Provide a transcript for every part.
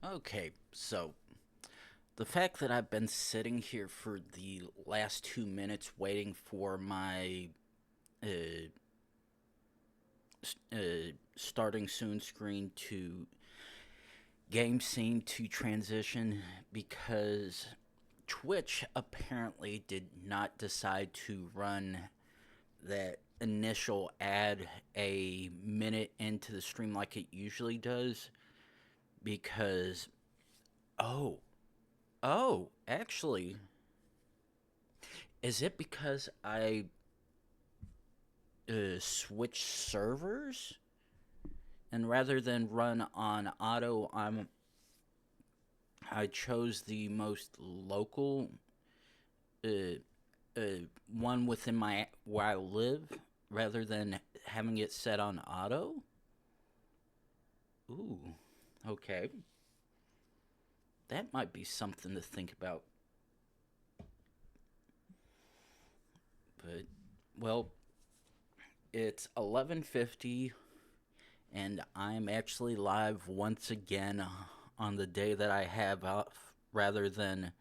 Okay, so the fact that I've been sitting here for the last 2 minutes waiting for my uh, starting soon screen to game scene to transition because Twitch apparently did not decide to run that initial ad a minute into the stream like it usually does because oh actually, is it because I switch servers, and rather than run on auto, I chose the most local uh, one within my where I live, rather than having it set on auto. Ooh, okay, that might be something to think about. But well, it's 11:50 and I'm actually live once again on the day that I have off rather than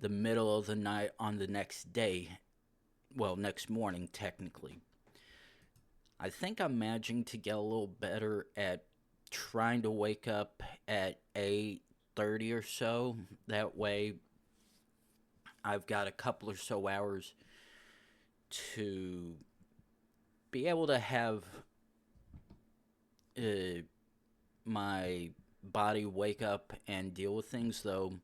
the middle of the night on the next day. Well, next morning, technically. I think I'm managing to get a little better at trying to wake up at 8:30 or so. That way, I've got a couple or so hours to be able to have uh, my body wake up and deal with things, though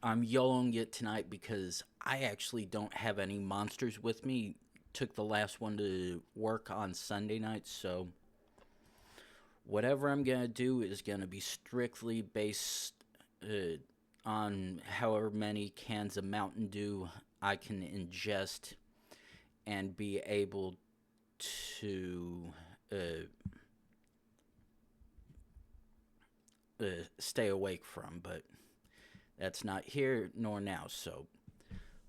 I'm YOLOing it tonight because I actually don't have any monsters with me. Took the last one to work on Sunday night, so whatever I'm gonna do is gonna be strictly based on however many cans of Mountain Dew I can ingest and be able to uh, stay awake from. But that's not here nor now, so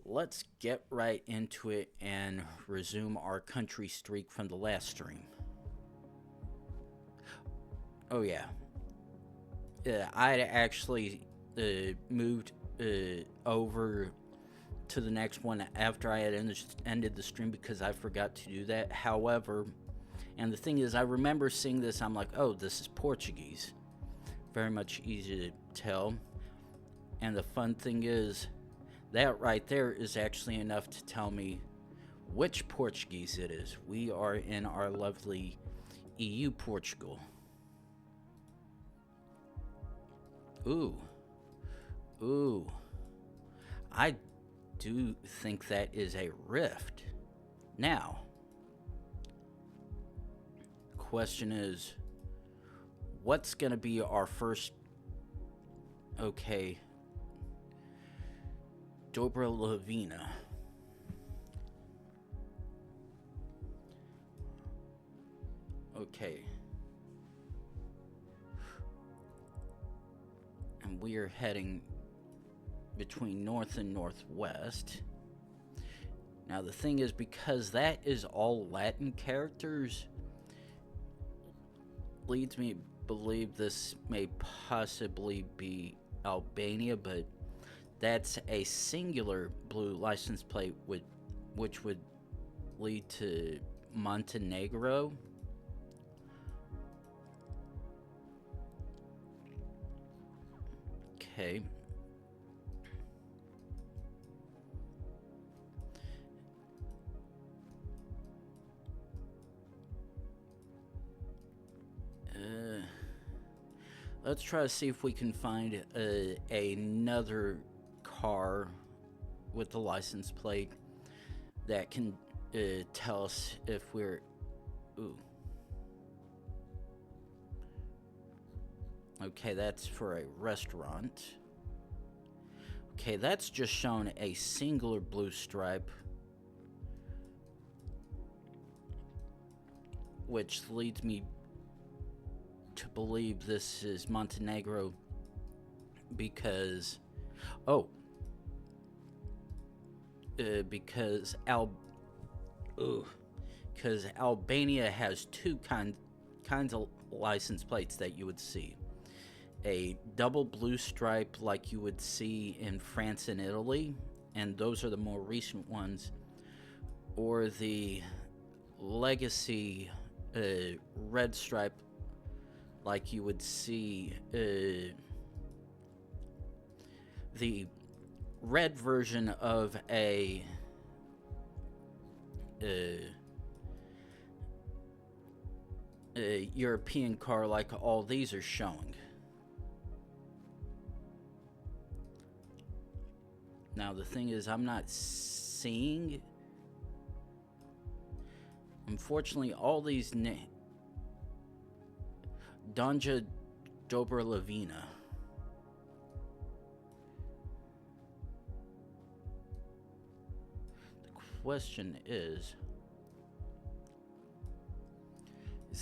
let's get right into it and resume our country streak from the last stream. Oh, yeah. I actually moved over to the next one after I had ended the stream because I forgot to do that. However, and the thing is, I remember seeing this, I'm like, oh, this is Portuguese. Very much easy to tell. And the fun thing is, that right there is actually enough to tell me which Portuguese it is. We are in our lovely EU Portugal. Ooh. Ooh. I do think that is a rift. Now, question is, what's going to be our first... Okay. Dobra Lavina. Okay. And we are heading between north and northwest. Now the thing is, because that is all Latin characters, leads me to believe this may possibly be Albania, but that's a singular blue license plate, which would lead to Montenegro. Okay. Let's try to see if we can find another car with the license plate that can tell us if we're... Ooh. Okay, that's for a restaurant. Okay, that's just shown a singular blue stripe, which leads me to believe this is Montenegro because... Oh. Because Albania has two kinds of license plates that you would see. A double blue stripe like you would see in France and Italy, and those are the more recent ones, or the legacy red stripe like you would see the red version of a European car like all these are showing. Now the thing is, I'm not seeing, unfortunately, all these Donja Dobrlavina. The question is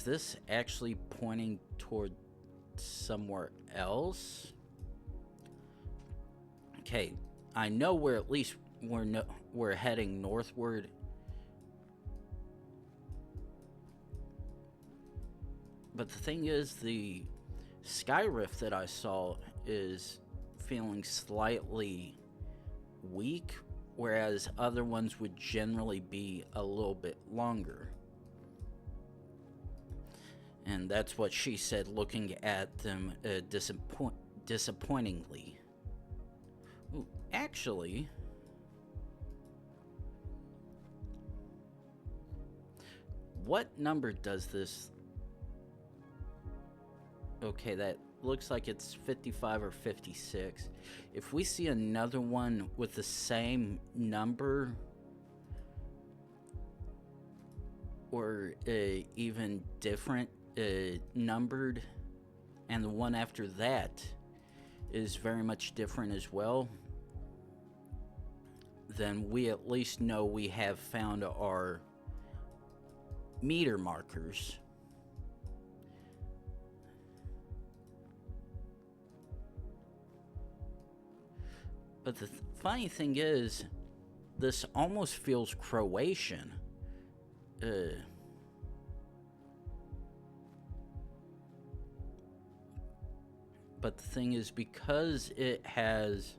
this actually pointing toward somewhere else? Okay, I know we're at least we're heading northward. But the thing is, the sky rift that I saw is feeling slightly weak, whereas other ones would generally be a little bit longer. And that's what she said, looking at them disappointingly. Ooh, actually, what number does this? Okay, that looks like it's 55 or 56. If we see another one with the same number, or even different numbered, and the one after that is very much different as well, then we at least know we have found our meter markers. But the funny thing is, this almost feels Croatian. But the thing is, because it has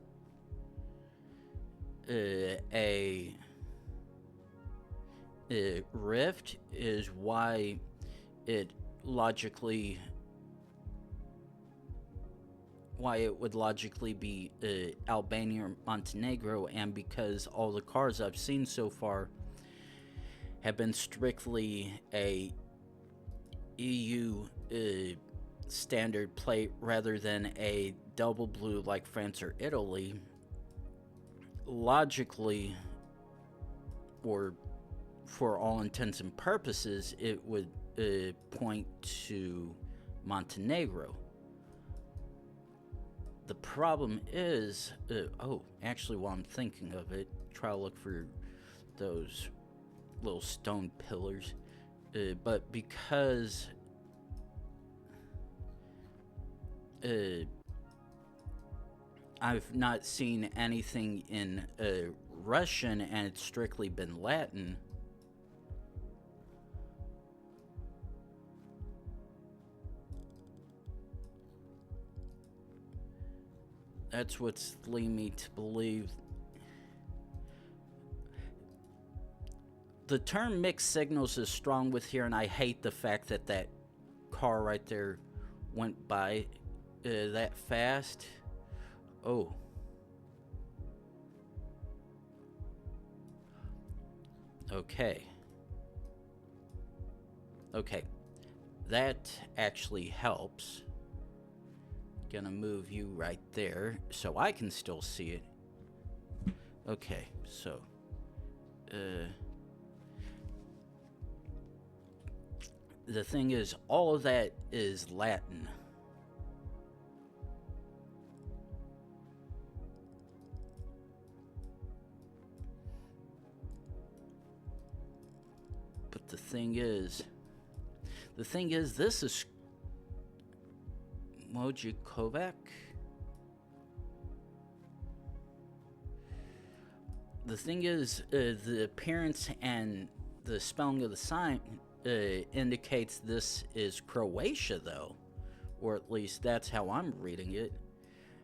a rift, is why it logically, why it would logically be Albania or Montenegro, and because all the cars I've seen so far have been strictly a EU standard plate rather than a double blue like France or Italy, logically, or for all intents and purposes, it would point to Montenegro. The problem is, actually, while I'm thinking of it, try to look for those little stone pillars. But because I've not seen anything in Russian, and it's strictly been Latin, that's what's leading me to believe. The term mixed signals is strong with here, and I hate the fact that that car right there went by that fast. Oh. Okay. Okay. That actually helps. Gonna move you right there so I can still see it. Okay, so the thing is, all of that is Latin. But the thing is, this is Mojukovac. The thing is, the appearance and the spelling of the sign indicates this is Croatia, though. Or at least that's how I'm reading it.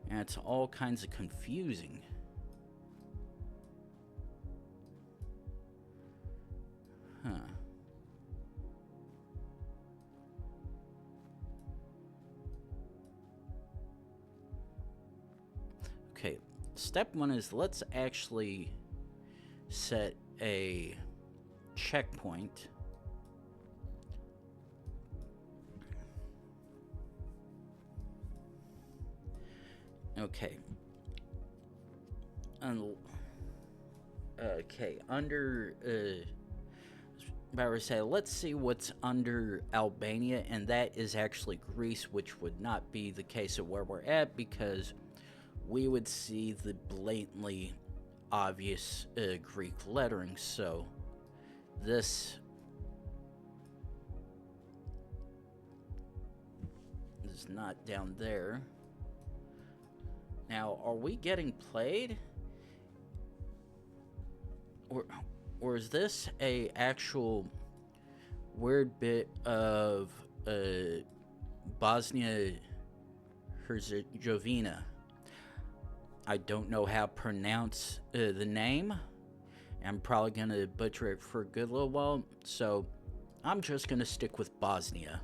And it's all kinds of confusing. Huh. Okay, step one is let's actually set a checkpoint. Okay. Okay, under about to say, let's see what's under Albania, and that is actually Greece, which would not be the case of where we're at because we would see the blatantly obvious Greek lettering. So this is not down there. Now, are we getting played? Or is this a actual weird bit of Bosnia Herzegovina? I don't know how to pronounce the name. I'm probably going to butcher it for a good little while. So I'm just going to stick with Bosnia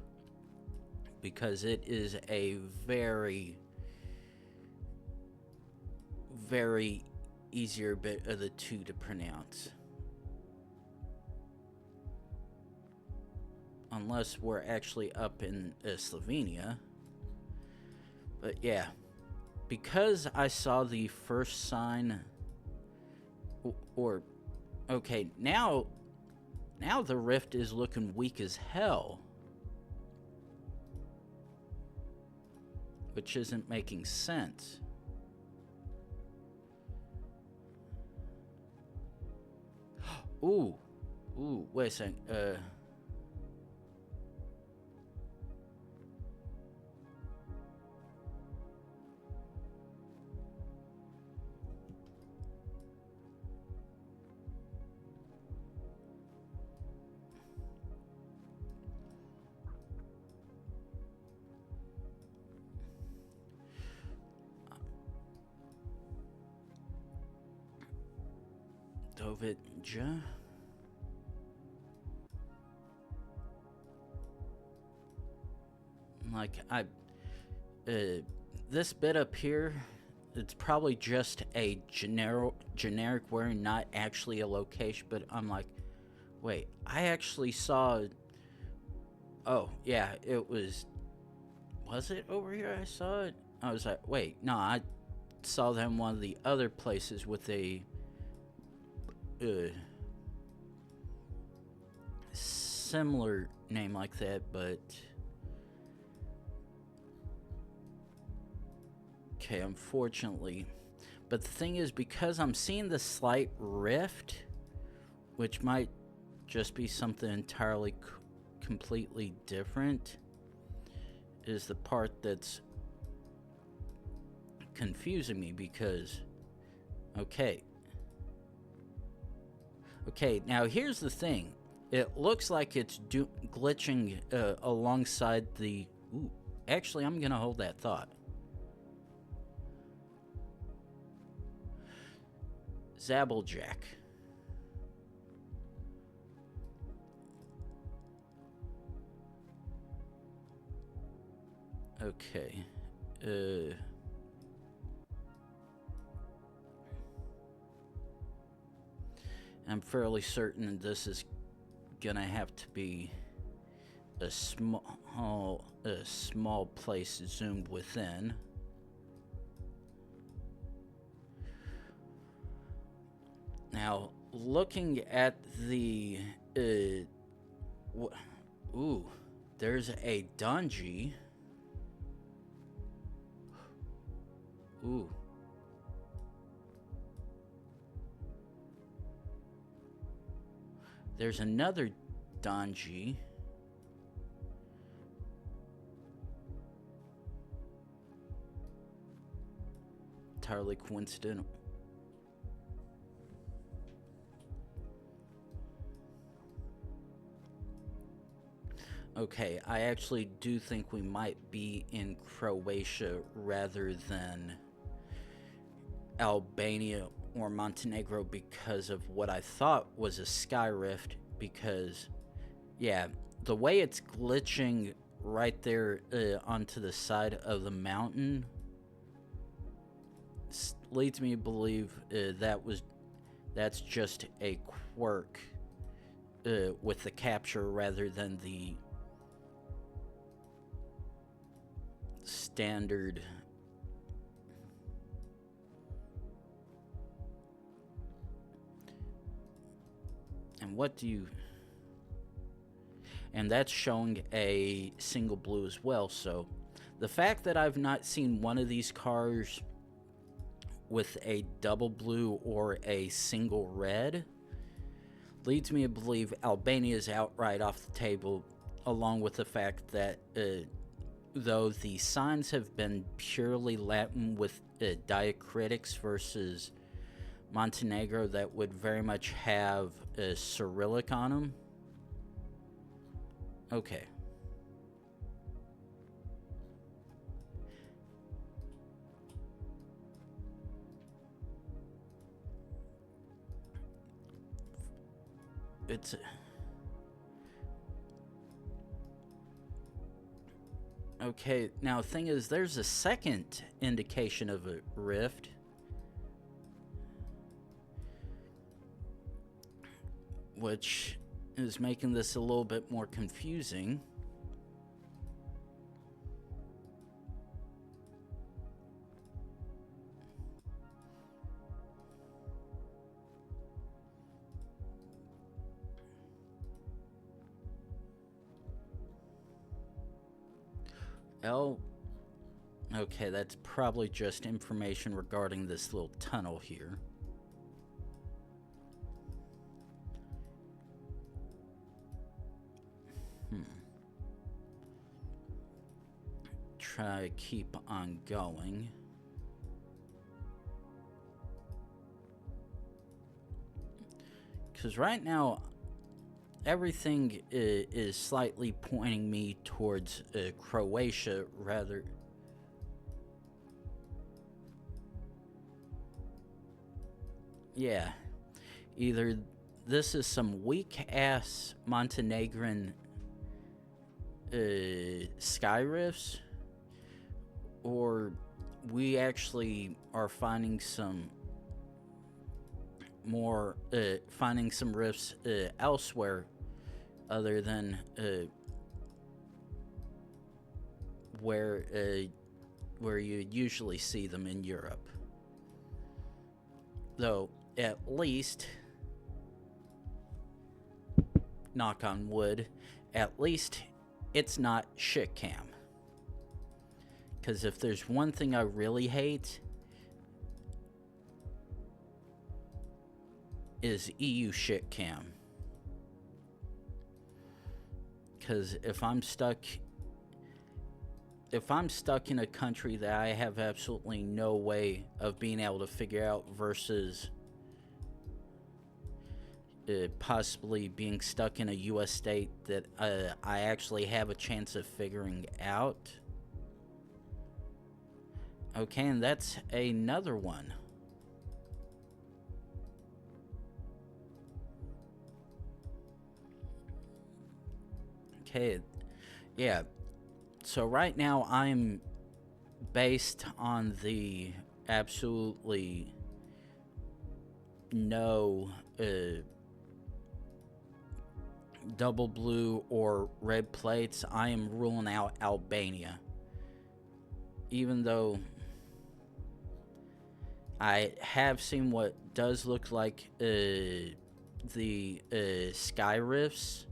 because it is a very, very easier bit of the two to pronounce. Unless we're actually up in Slovenia. But yeah, because I saw the first sign, or okay, now the rift is looking weak as hell, which isn't making sense. Ooh, wait a second. Dovitja. Like, this bit up here, it's probably just a generic word, not actually a location, but I'm like, wait, I actually saw, oh, yeah, it was it over here I saw it? I was like, wait, no, I saw them one of the other places with a, similar name like that, but okay, unfortunately. But the thing is, because I'm seeing the slight rift, which might just be something entirely completely different, is the part that's confusing me because, okay, now here's the thing. It looks like it's glitching alongside the... Ooh, actually, I'm going to hold that thought. Zabblejack. Okay. I'm fairly certain this is gonna have to be a small place zoomed within. Now, looking at the ooh, there's a donji. Ooh. There's another donji. Entirely coincidental. Okay, I actually do think we might be in Croatia rather than Albania or Montenegro because of what I thought was a sky rift. Because, yeah, the way it's glitching right there onto the side of the mountain leads me to believe that's just a quirk with the capture rather than the standard. And what do you... And that's showing a single blue as well. So the fact that I've not seen one of these cars with a double blue or a single red leads me to believe Albania is outright off the table, along with the fact that though the signs have been purely Latin with diacritics versus Montenegro that would very much have Cyrillic on them. Okay. It's... Okay, now the thing is, there's a second indication of a rift. Which is making this a little bit more confusing. Okay, that's probably just information regarding this little tunnel here. Try to keep on going. Because right now, everything is slightly pointing me towards Croatia rather. Yeah, either this is some weak-ass Montenegrin sky rifts, or we actually are finding some more, finding some rifts elsewhere other than where you usually see them in Europe. Though, at least, knock on wood, at least it's not shit cam. Because if there's one thing I really hate, is EU shit cam. Because if I'm stuck in a country that I have absolutely no way of being able to figure out versus possibly being stuck in a US state that I actually have a chance of figuring out. Okay, and that's another one. Okay, yeah. So right now I'm based on the absolutely no double blue or red plates. I am ruling out Albania. Even though I have seen what does look like the sky rifts.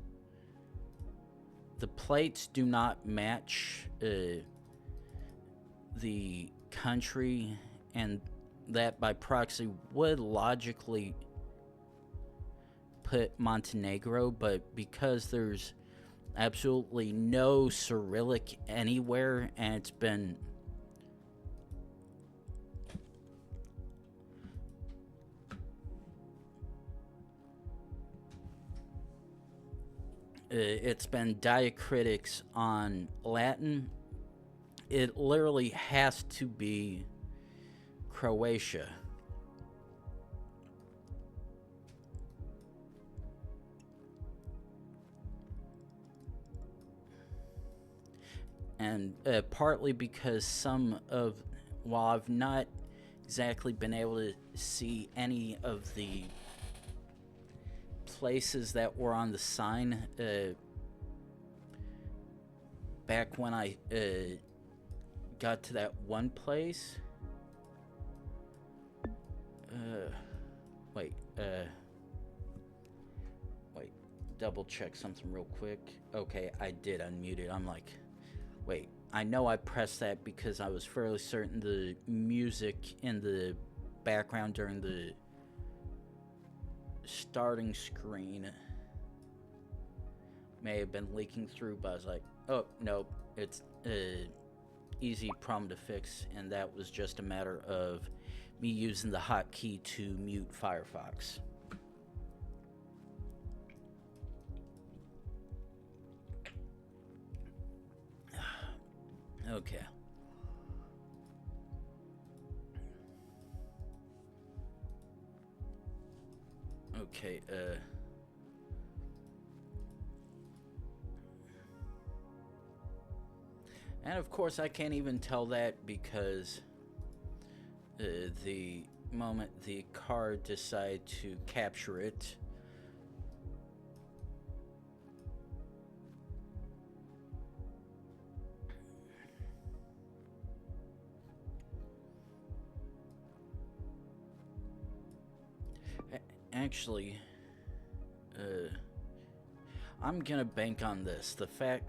The plates do not match the country, and that by proxy would logically put Montenegro, but because there's absolutely no Cyrillic anywhere, and it's been it's been diacritics on Latin. It literally has to be Croatia. And partly because while I've not exactly been able to see any of the places that were on the sign back when I got to that one place. Wait, double check something real quick. Okay, I did unmute it. I'm like, wait, I know I pressed that because I was fairly certain the music in the background during the starting screen may have been leaking through, but I was like, oh, nope, it's an easy problem to fix, and that was just a matter of me using the hotkey to mute Firefox. Okay. Okay, and of course I can't even tell that because the moment the car decided to capture it, actually, I'm gonna bank on this. The fact,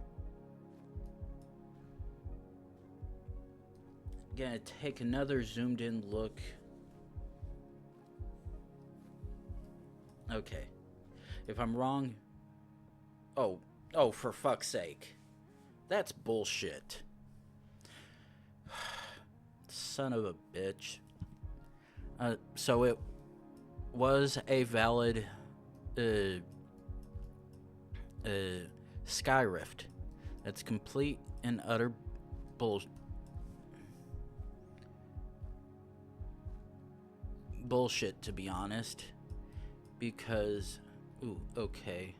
gonna take another zoomed in look. Okay, if I'm wrong, oh, for fuck's sake, that's bullshit. Son of a bitch. So it was a valid Sky Rift. That's complete and utter bullshit, to be honest. Because, ooh, okay.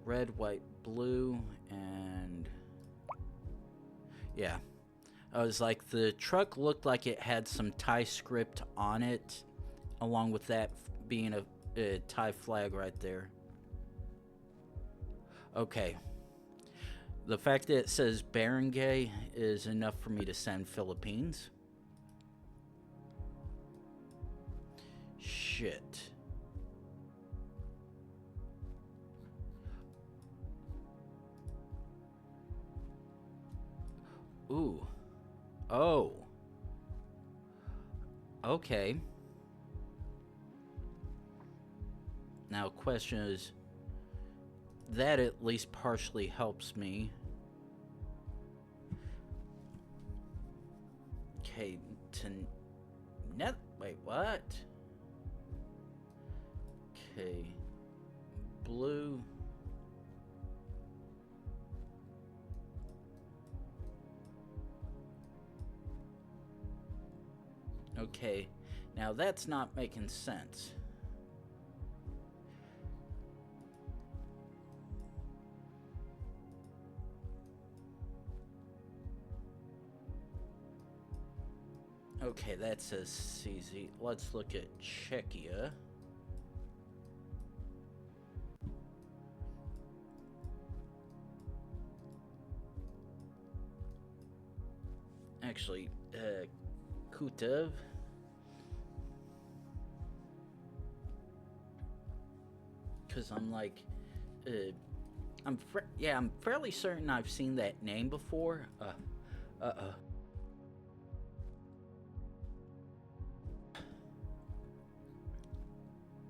Red, white, blue, and yeah. I was like, the truck looked like it had some Thai script on it, along with that being a Thai flag right there. Okay. The fact that it says Barangay is enough for me to send Philippines. Shit. Ooh. Oh. Okay. Now, question is, that at least partially helps me. Okay, wait, what? Okay. Blue. Okay, now that's not making sense. Okay, that says CZ. Let's look at Czechia. Actually, Kutev. Because I'm like, I'm fairly certain I've seen that name before.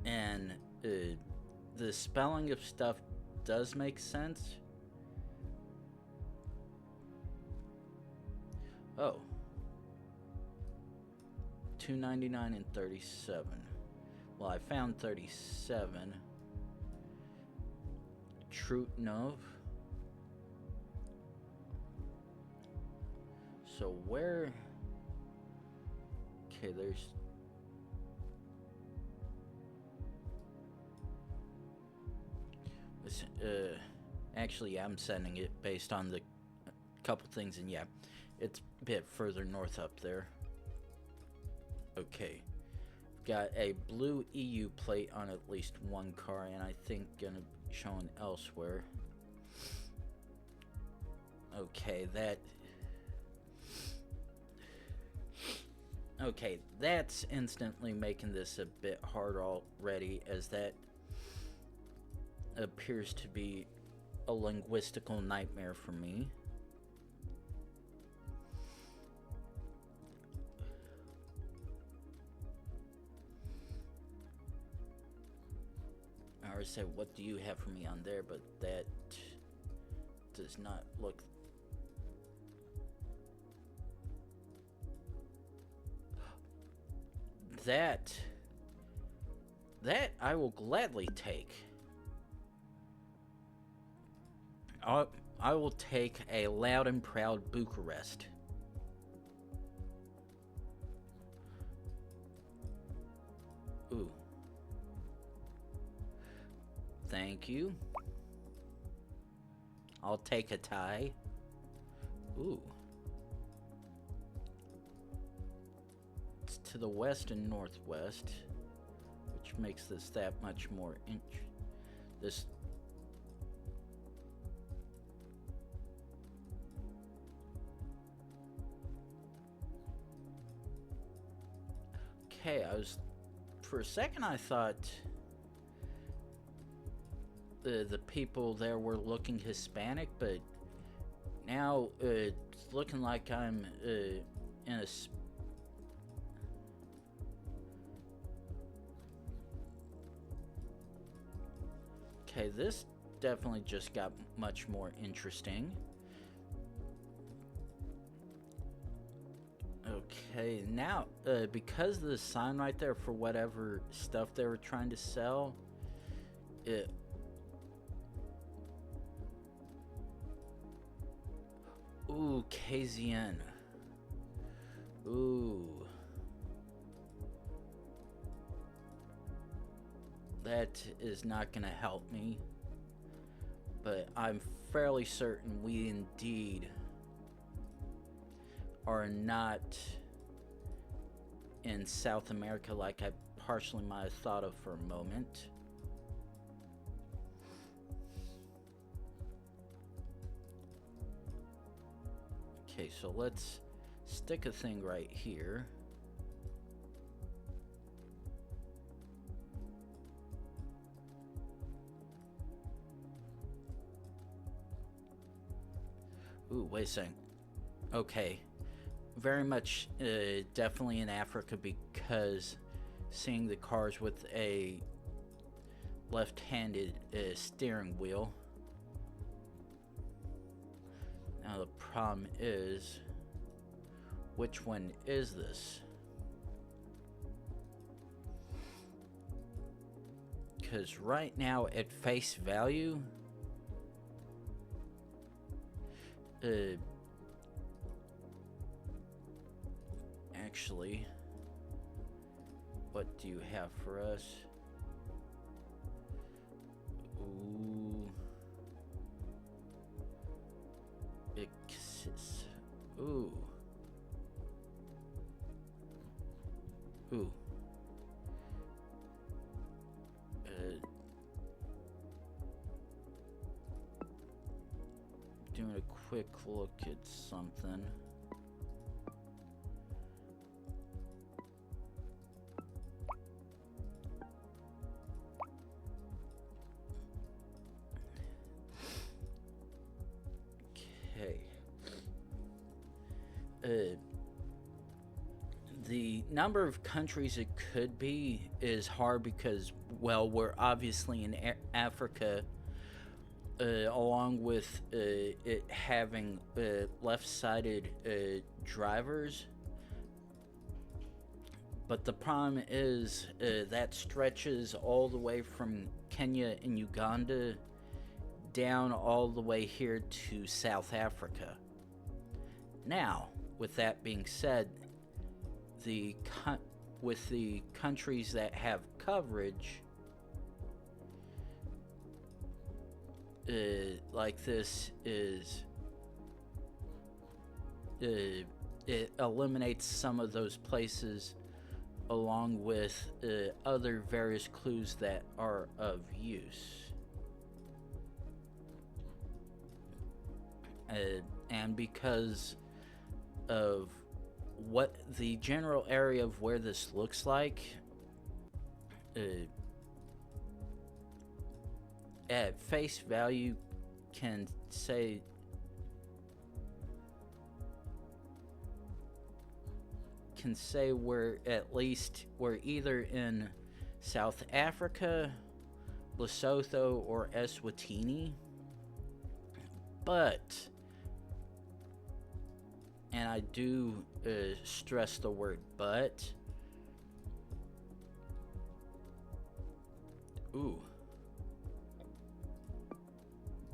And the spelling of stuff does make sense. Oh. $2.99 and 37. Well, I found 37. Trutnov. So where? Okay, there's. Actually, I'm sending it based on the couple things, and yeah, it's a bit further north up there. Okay, got a blue EU plate on at least one car, and I think gonna be shown elsewhere. Okay, okay, that's instantly making this a bit hard already, as that appears to be a linguistical nightmare for me. I already said, what do you have for me on there, but that does not look. That I will gladly take. I will take a loud and proud Bucharest. Ooh. Thank you. I'll take a tie. Ooh. It's to the west and northwest, which makes this that much more this. Okay, for a second I thought the people there were looking Hispanic, but now it's looking like I'm in a. Okay, this definitely just got much more interesting. Okay, now, because of the sign right there for whatever stuff they were trying to sell, it. Ooh, KZN. Ooh. That is not gonna help me, but I'm fairly certain we indeed are not in South America like I partially might have thought of for a moment. Okay, so let's stick a thing right here. Ooh, wait a second. Okay. Very much definitely in Africa, because seeing the cars with a left-handed steering wheel. Now the problem is, which one is this? Because right now at face value, actually, what do you have for us? Ooh. Ooh. Ooh. Doing a quick look at something. The number of countries it could be is hard because, well, we're obviously in Africa, along with it having left-sided drivers. But the problem is that stretches all the way from Kenya and Uganda down all the way here to South Africa. Now, with that being said, with the countries that have coverage, like this is, it eliminates some of those places along with other various clues that are of use. And because of what the general area of where this looks like, at face value can say we're either in South Africa, Lesotho, or Eswatini. But, and I do stress the word but,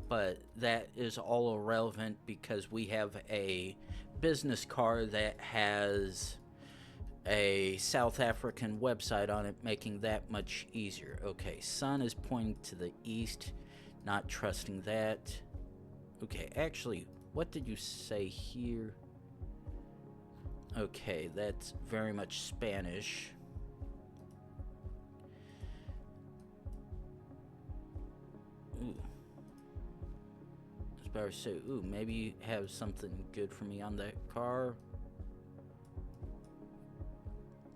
but that is all irrelevant because we have a business card that has a South African website on it, making that much easier. Okay, sun is pointing to the east, not trusting that. Okay, actually, what did you say here? Okay, that's very much Spanish. Ooh. I was about to say, maybe you have something good for me on that car.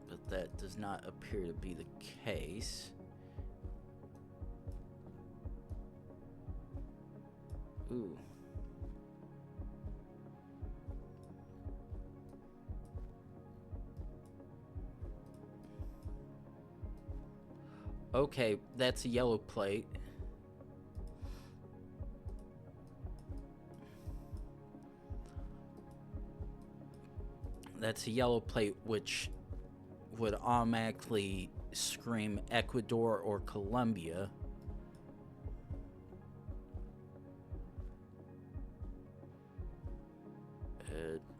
But that does not appear to be the case. Ooh. Okay, that's a yellow plate. That's a yellow plate, which would automatically scream Ecuador or Colombia.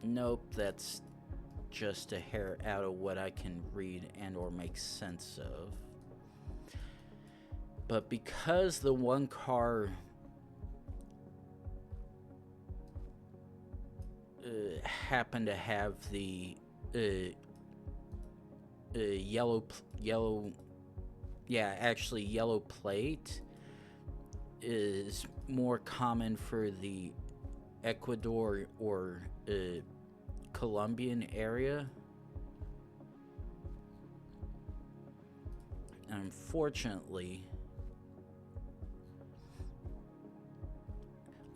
Nope, that's just a hair out of what I can read and or make sense of. But because the one car happened to have the yellow plate is more common for the Ecuador or Colombian area. Unfortunately,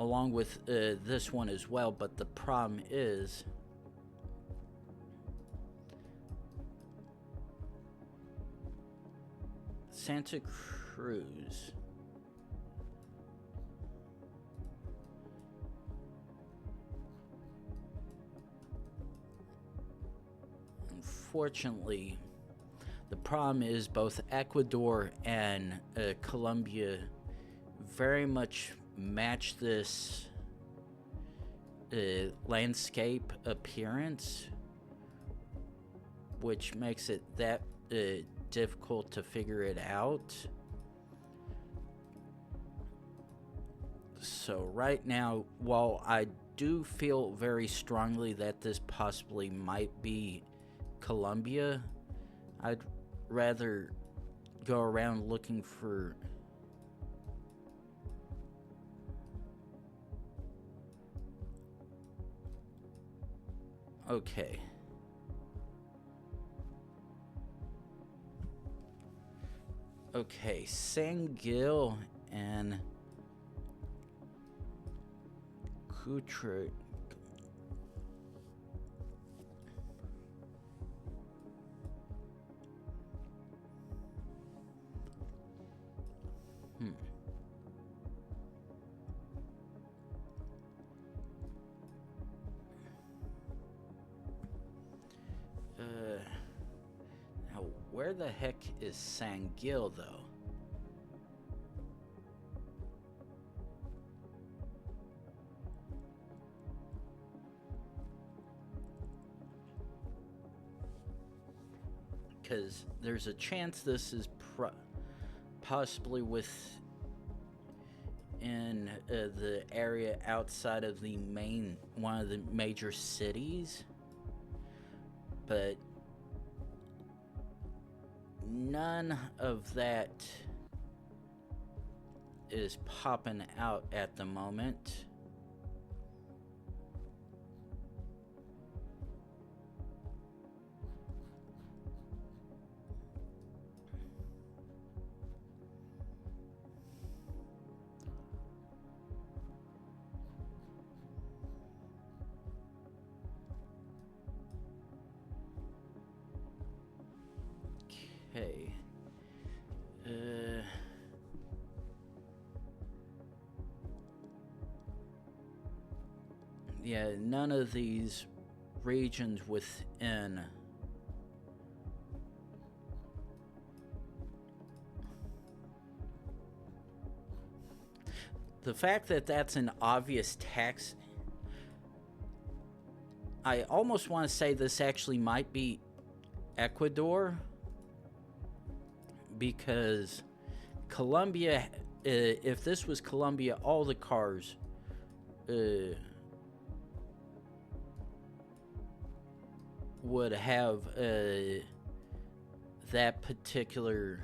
along with this one as well, but the problem is Santa Cruz. Unfortunately, the problem is both Ecuador and Colombia very much match this landscape appearance, which makes it that difficult to figure it out. So right now, while I do feel very strongly that this possibly might be Colombia, I'd rather go around looking for okay. Okay, San Gil and Kutra. Now, where the heck is San Gil, though? because there's a chance this is possibly within the area outside of the one of the major cities, but none of that is popping out at the moment. Okay. Yeah, none of these regions within the fact that that's an obvious tax. I almost want to say this actually might be Ecuador, because Colombia, if this was Colombia, all the cars would have that particular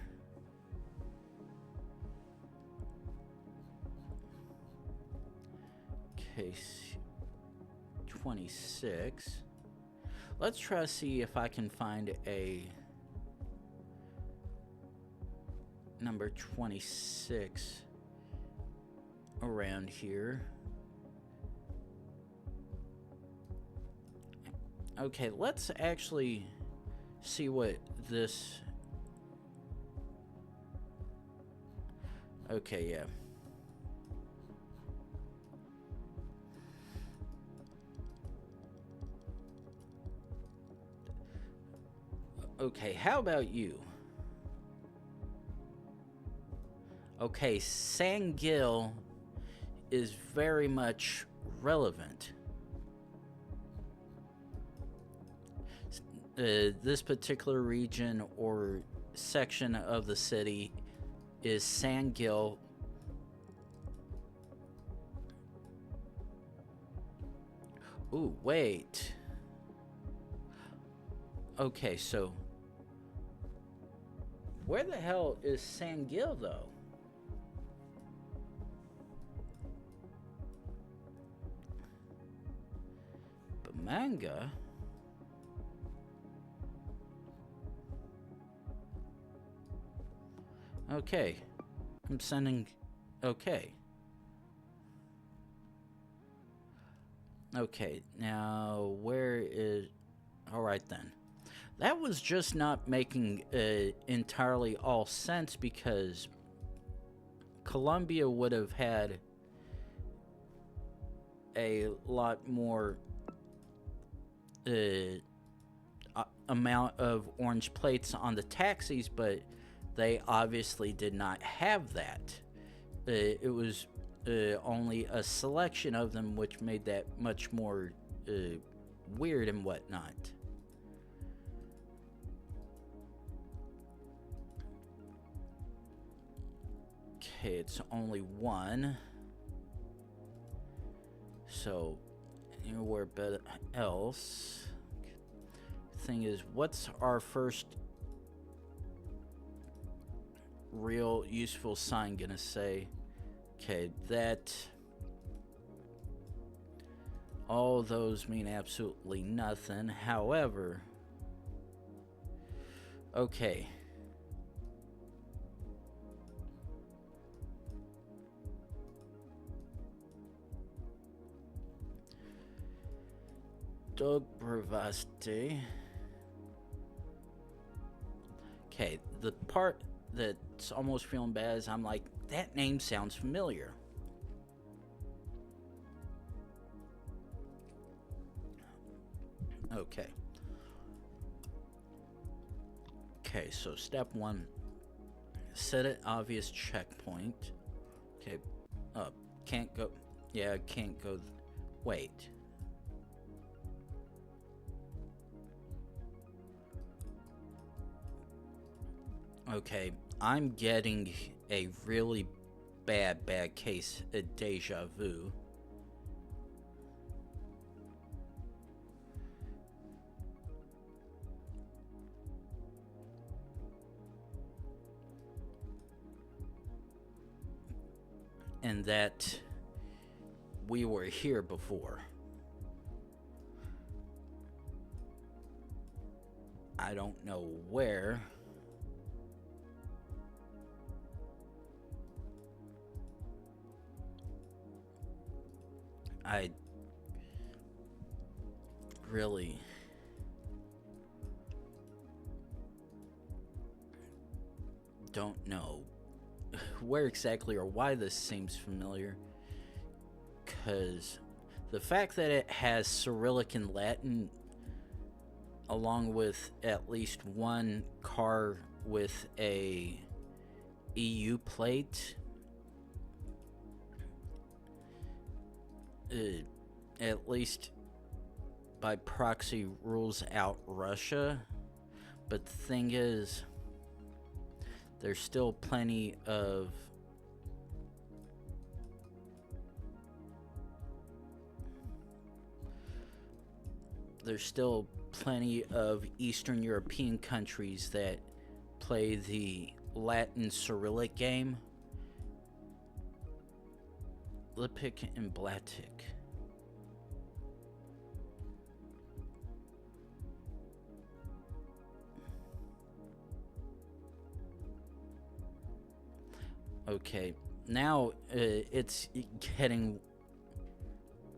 case. 26. Let's try to see if I can find a number 26 around here. Okay, let's actually see what this... Okay, yeah. Okay, how about you? Okay, San Gil is very much relevant. This particular region or section of the city is San Gil. Ooh, wait. Okay, so where the hell is San Gil, though? Bamanga? Okay. I'm sending... Okay. Okay, now where is... Alright then. That was just not making entirely all sense, because Colombia would have had a lot more amount of orange plates on the taxis, but they obviously did not have that. It was only a selection of them, which made that much more weird and whatnot. Okay, it's only one. So, anywhere but else. Thing is, what's our first real useful sign gonna say? Okay, that... all those mean absolutely nothing. However... Okay. Dog Bravaste. Okay, the part that's almost feeling bad is I'm like, that name sounds familiar. Okay. Okay, so step one, set an obvious checkpoint. Okay, can't go, yeah, can't go, wait. Okay, I'm getting a really bad case of deja vu. And that we were here before. I don't know where. I really don't know where exactly or why this seems familiar, because the fact that it has Cyrillic and Latin along with at least one car with a EU plate, at least by proxy rules out Russia. But the thing is, there's still plenty of Eastern European countries that play the Latin Cyrillic game. Lippic and Blatic. Okay, now it's getting,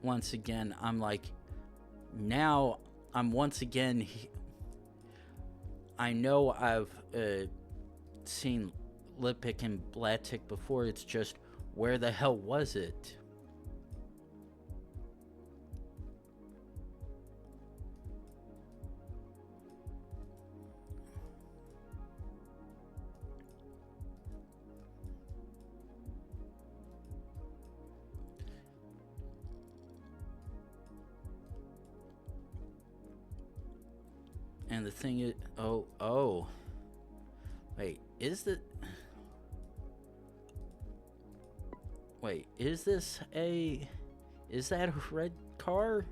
once again, I'm like, now I'm once again, I know I've seen Lippic and Blatic before, it's just, where the hell was it? And the thing is, wait, is this is that a red car?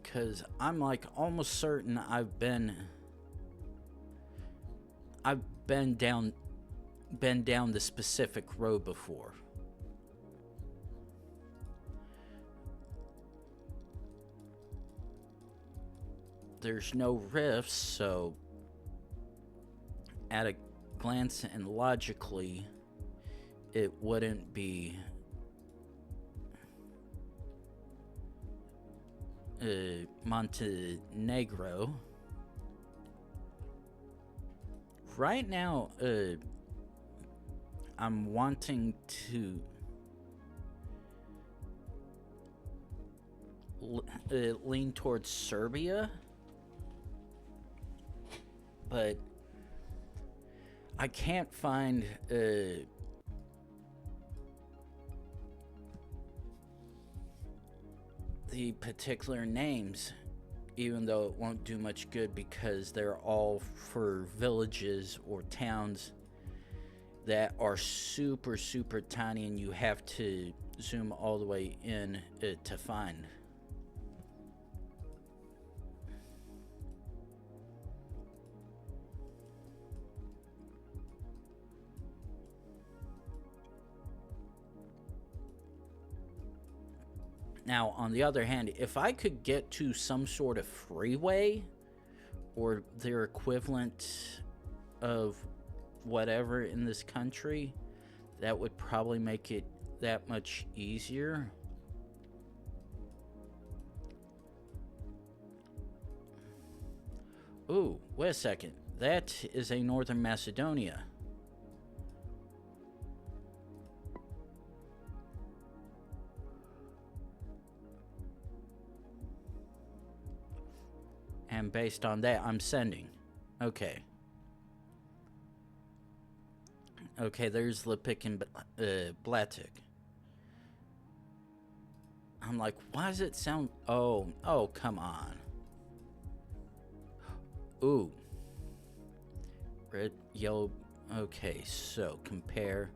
Because I'm like almost certain I've been down the specific road before. There's no rifts, so at a glance and logically, it wouldn't be Montenegro. Right now, I'm wanting to lean towards Serbia, but I can't find the particular names, even though it won't do much good because they're all for villages or towns that are super tiny and you have to zoom all the way in to find. Now, on the other hand, if I could get to some sort of freeway or their equivalent of whatever in this country, that would probably make it that much easier. Ooh, wait a second. That is a Northern Macedonia. And based on that, I'm sending. Okay. Okay, there's Lipik and Blatik. I'm like, why does it sound... Oh, come on. Ooh. Red, yellow... Okay, so compare.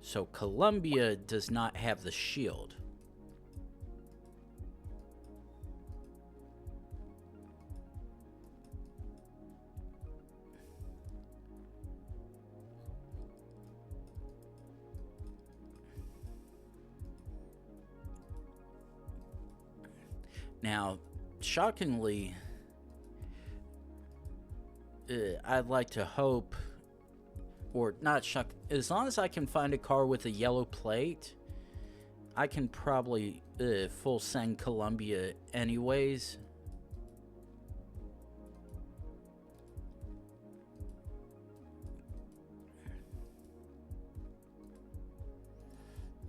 So Colombia does not have the shield. Now, shockingly, I'd like to hope, or not shock, as long as I can find a car with a yellow plate, I can probably full send Colombia anyways.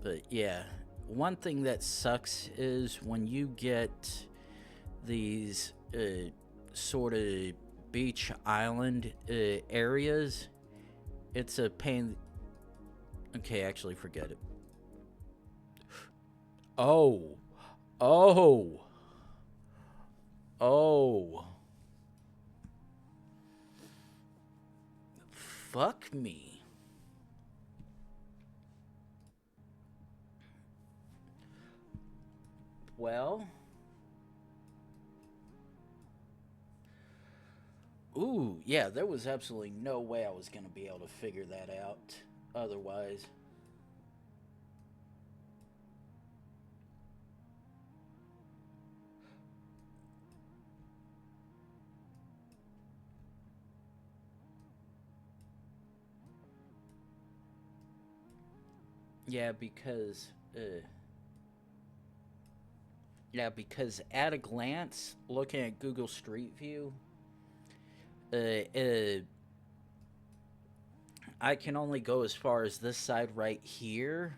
But yeah, one thing that sucks is when you get these sort of beach island areas, it's a pain. Okay, actually, forget it. Oh. Fuck me. Well. Ooh, yeah, there was absolutely no way I was going to be able to figure that out otherwise. Yeah, because at a glance, looking at Google Street View, I can only go as far as this side right here.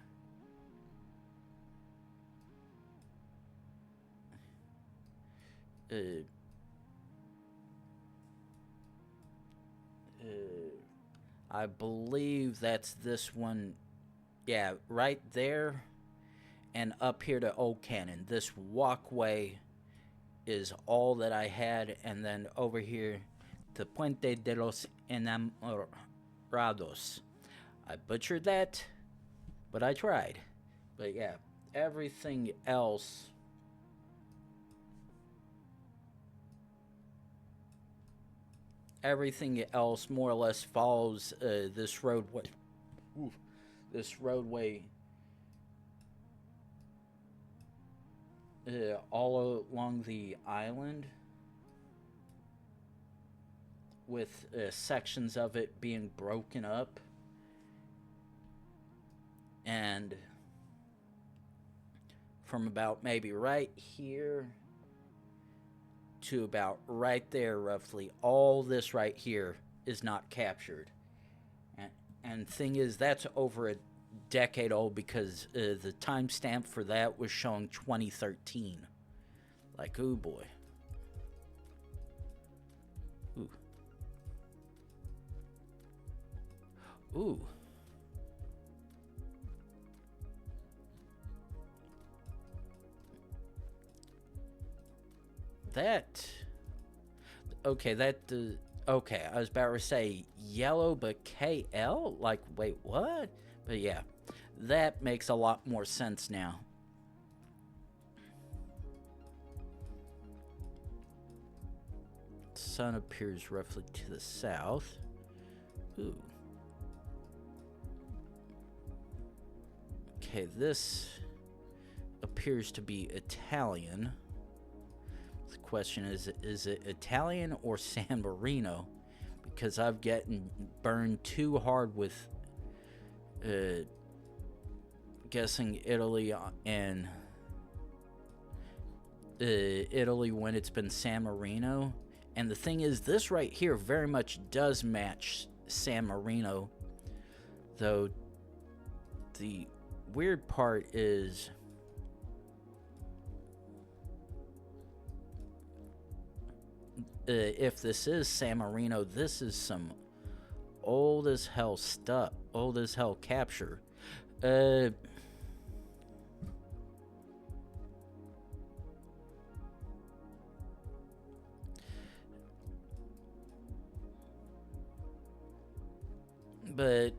I believe that's this one. Yeah, right there and up here to Old Cannon. This walkway is all that I had, and then over here to Puente de los Enamorados. I butchered that, but I tried. But yeah, everything else more or less follows this roadway. This roadway all along the island, with sections of it being broken up, and from about maybe right here to about right there roughly, all this right here is not captured. And thing is, that's over a decade old, because the timestamp for that was showing 2013. Like, ooh boy. Ooh. That. Okay, okay, I was about to say yellow, but KL? Like, wait, what? But yeah, that makes a lot more sense now. Sun appears roughly to the south. Ooh. Okay, this appears to be Italian. The question is it Italian or San Marino? Because I've gotten burned too hard with guessing Italy and Italy when it's been San Marino. And the thing is, this right here very much does match San Marino, though the weird part is . if this is San Marino, this is some old as hell stuff, old as hell capture. But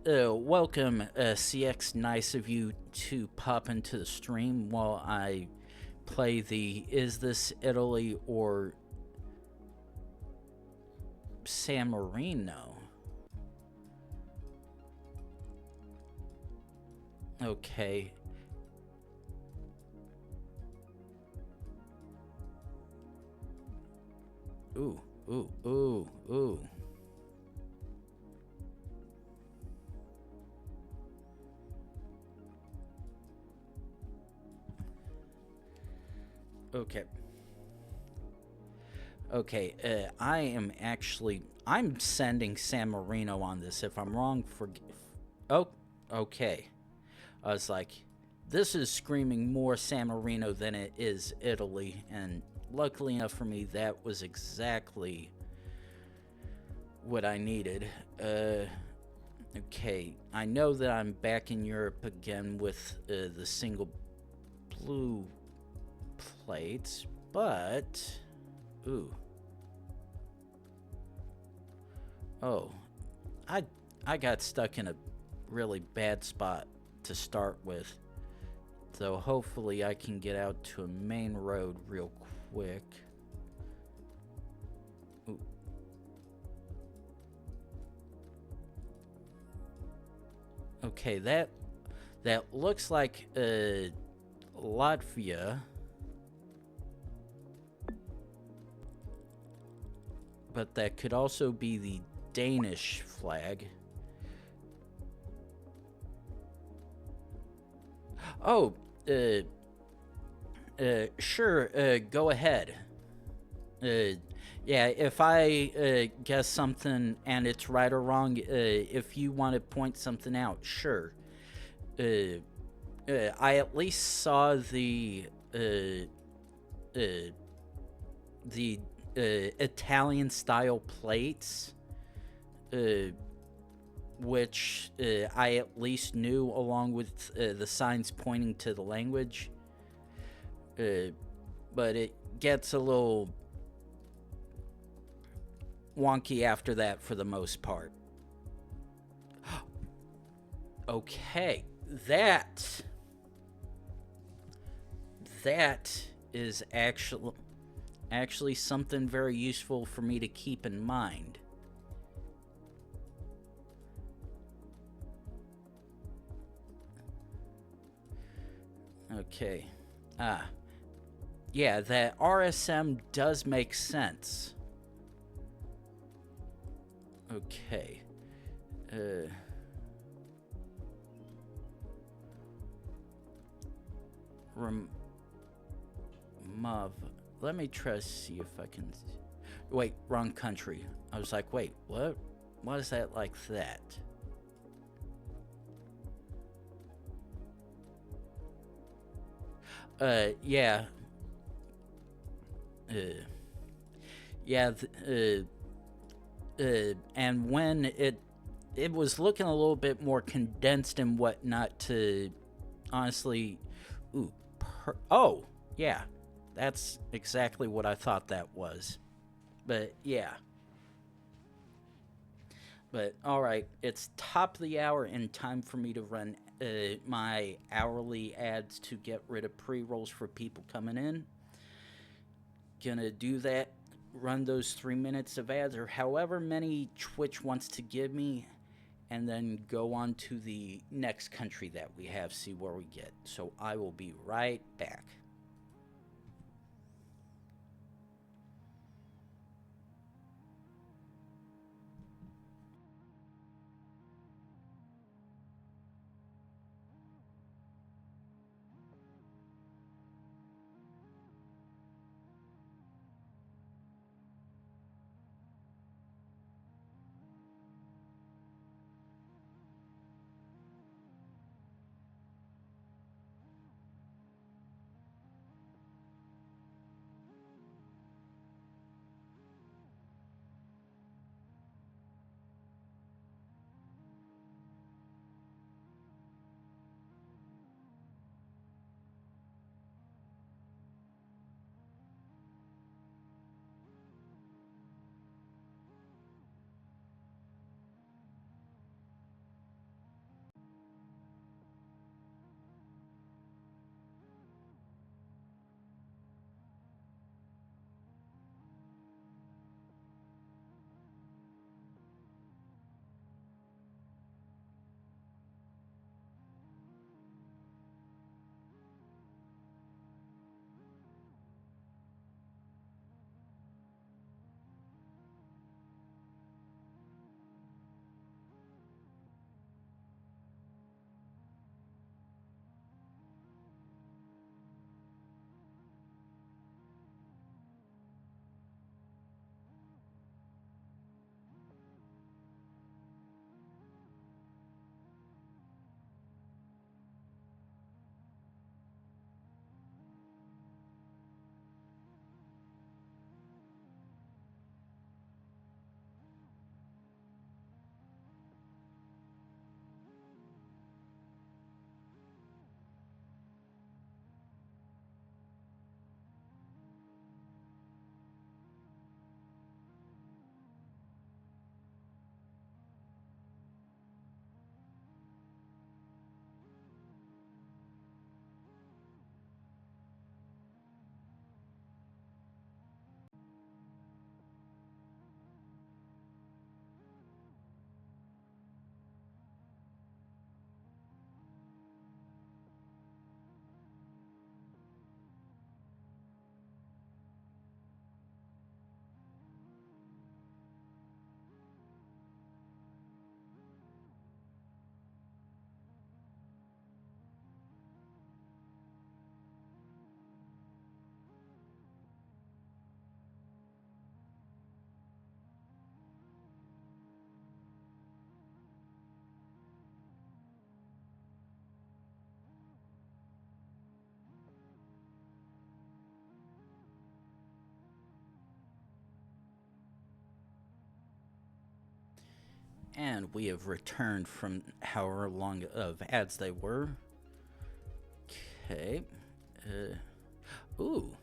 welcome, CX. Nice of you to pop into the stream while I play the Is This Italy or San Marino? Okay. Ooh, ooh, ooh, ooh. Okay. Okay, I'm sending San Marino on this. If I'm wrong, oh, okay. I was like, this is screaming more San Marino than it is Italy, and luckily enough for me, that was exactly what I needed. Okay, I know that I'm back in Europe again with the single blue plates, but ooh. Oh, I got stuck in a really bad spot to start with. So hopefully I can get out to a main road real quick. Ooh. Okay, that looks like Latvia. But that could also be the Danish flag. Oh, sure, go ahead. Yeah, if I guess something and it's right or wrong, if you want to point something out, sure. I at least saw the Italian style plates, which I at least knew, along with the signs pointing to the language. But it gets a little wonky after that for the most part. Okay, that is actually something very useful for me to keep in mind. Okay. Yeah, that RSM does make sense. Okay. Let me try to see if I can. Wait, wrong country. I was like, wait, what? Why is that like that? Yeah. Yeah. And when it was looking a little bit more condensed and whatnot to honestly, oh, yeah. That's exactly what I thought that was. But yeah. But all right, it's top of the hour and time for me to run my hourly ads to get rid of pre-rolls for people coming in. Gonna do that, run those 3 minutes of ads or however many Twitch wants to give me, and then go on to the next country that we have, see where we get. So I will be right back. And we have returned from however long of ads they were. Okay. Ooh.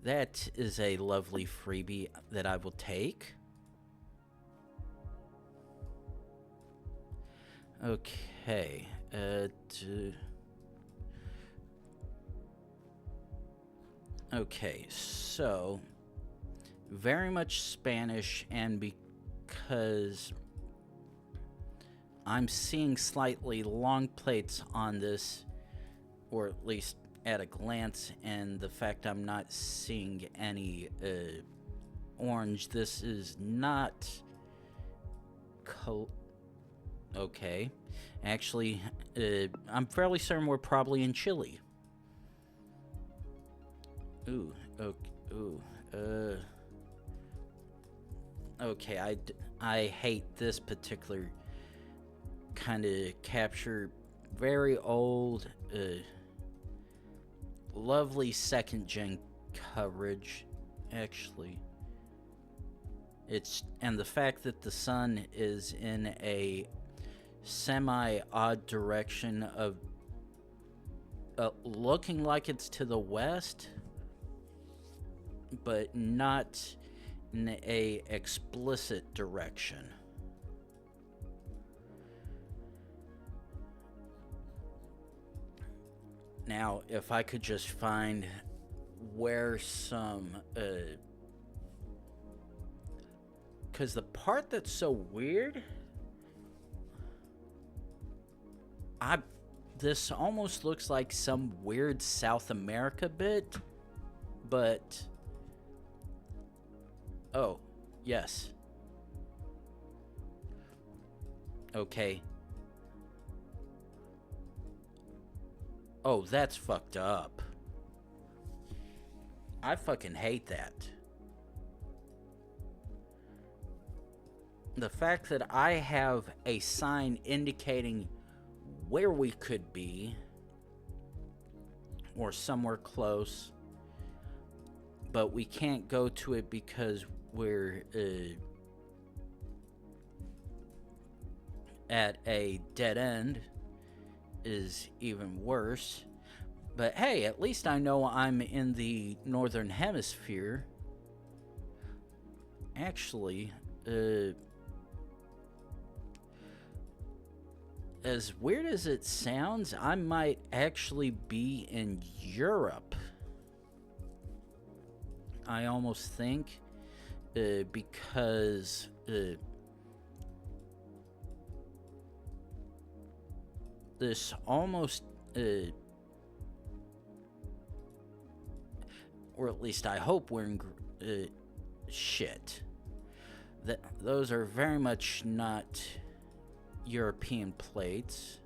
That is a lovely freebie that I will take. Okay. Okay, so very much Spanish, and because I'm seeing slightly long plates on this, or at least at a glance, and the fact I'm not seeing any orange, this is not okay. Actually, I'm fairly certain we're probably in Chile. Ooh, okay, I hate this particular kind of capture. Very old, lovely second gen coverage, actually. And the fact that the sun is in a semi-odd direction of looking like it's to the west, but not in a explicit direction. Now, if I could just find where some because the part that's so weird, this almost looks like some weird South America bit, but oh, yes. Okay. Oh, that's fucked up. I fucking hate that. The fact that I have a sign indicating where we could be, or somewhere close, but we can't go to it because we're at a dead end, is even worse. But hey, at least I know I'm in the northern hemisphere. Actually, as weird as it sounds, I might actually be in Europe. I almost think, because this almost, or at least I hope we're in shit. Those are very much not European plates,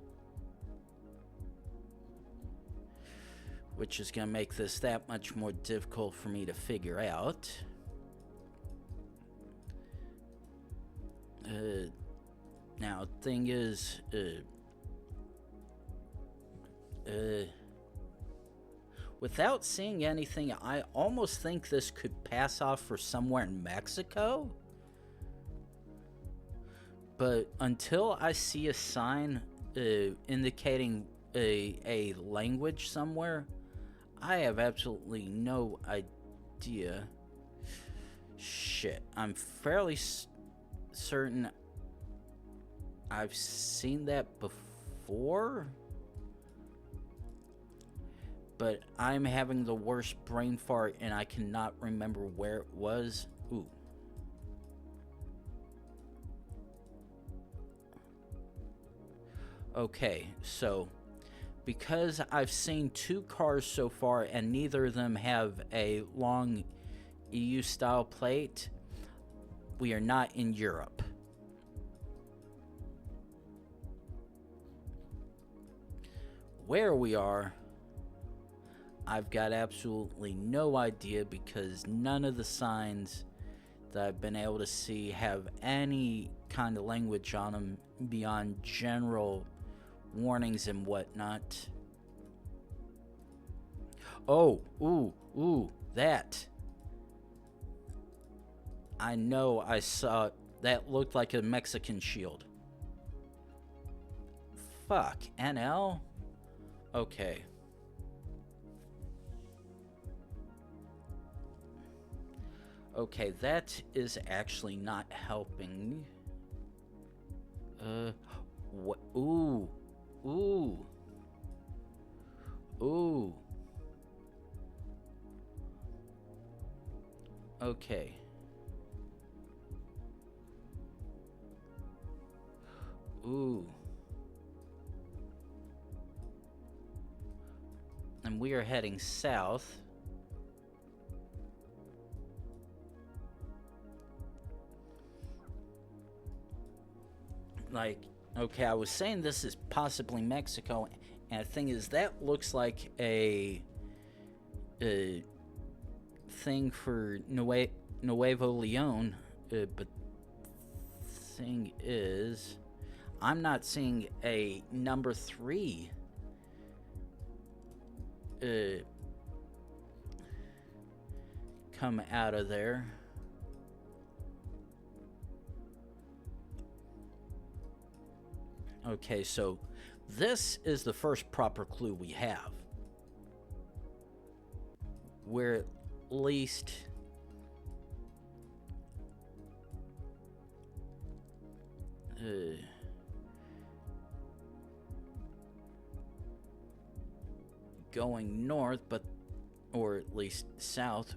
which is going to make this that much more difficult for me to figure out. Now, thing is, without seeing anything, I almost think this could pass off for somewhere in Mexico. But until I see a sign indicating a language somewhere, I have absolutely no idea. Shit, I'm fairly certain I've seen that before, but I'm having the worst brain fart and I cannot remember where it was. Ooh. Okay, so because I've seen 2 cars so far and neither of them have a long EU style plate, we are not in Europe. Where we are, I've got absolutely no idea, because none of the signs that I've been able to see have any kind of language on them beyond general warnings and whatnot. Oh, ooh, that. I know I saw That looked like a Mexican shield. Fuck. NL? Okay. Okay, that is actually not helping. What? Ooh. Ooh. Ooh. Okay. Ooh. And we are heading south. Like, okay, I was saying this is possibly Mexico, and the thing is, that looks like a thing for Nuevo Leon, but thing is, I'm not seeing a number 3 come out of there. Okay, so this is the first proper clue we have. We're at least going north, but or at least south.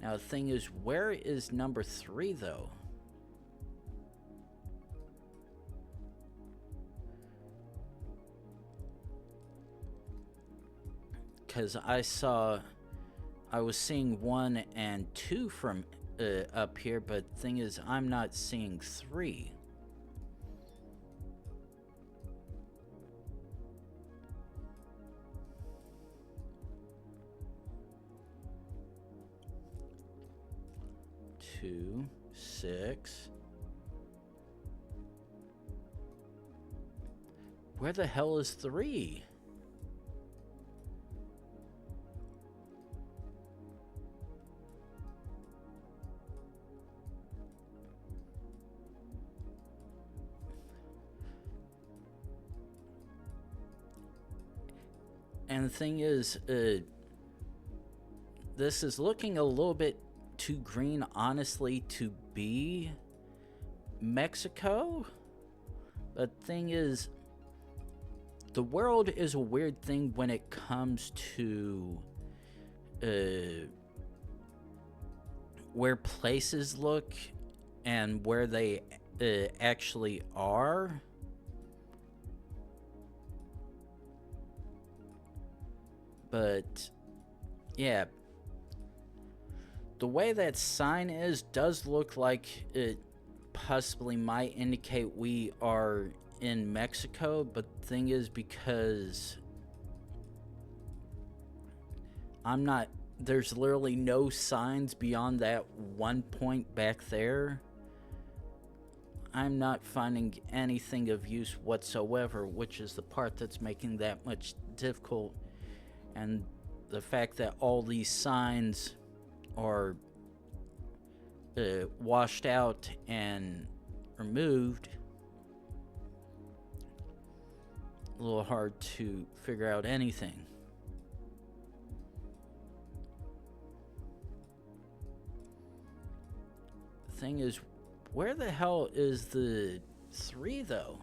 Now the thing is, where is number 3 though? Because I was seeing 1 and 2 from up here, but thing is, I'm not seeing 3. Two, 6. Where the hell is 3? And the thing is, this is looking a little bit too green, honestly, to be Mexico. But thing is, the world is a weird thing when it comes to where places look and where they actually are. But yeah, the way that sign is does look like it possibly might indicate we are in Mexico, but the thing is, because there's literally no signs beyond that one point back there. I'm not finding anything of use whatsoever, which is the part that's making that much difficult. And the fact that all these signs are washed out and removed, a little hard to figure out anything. The thing is, where the hell is the 3 though?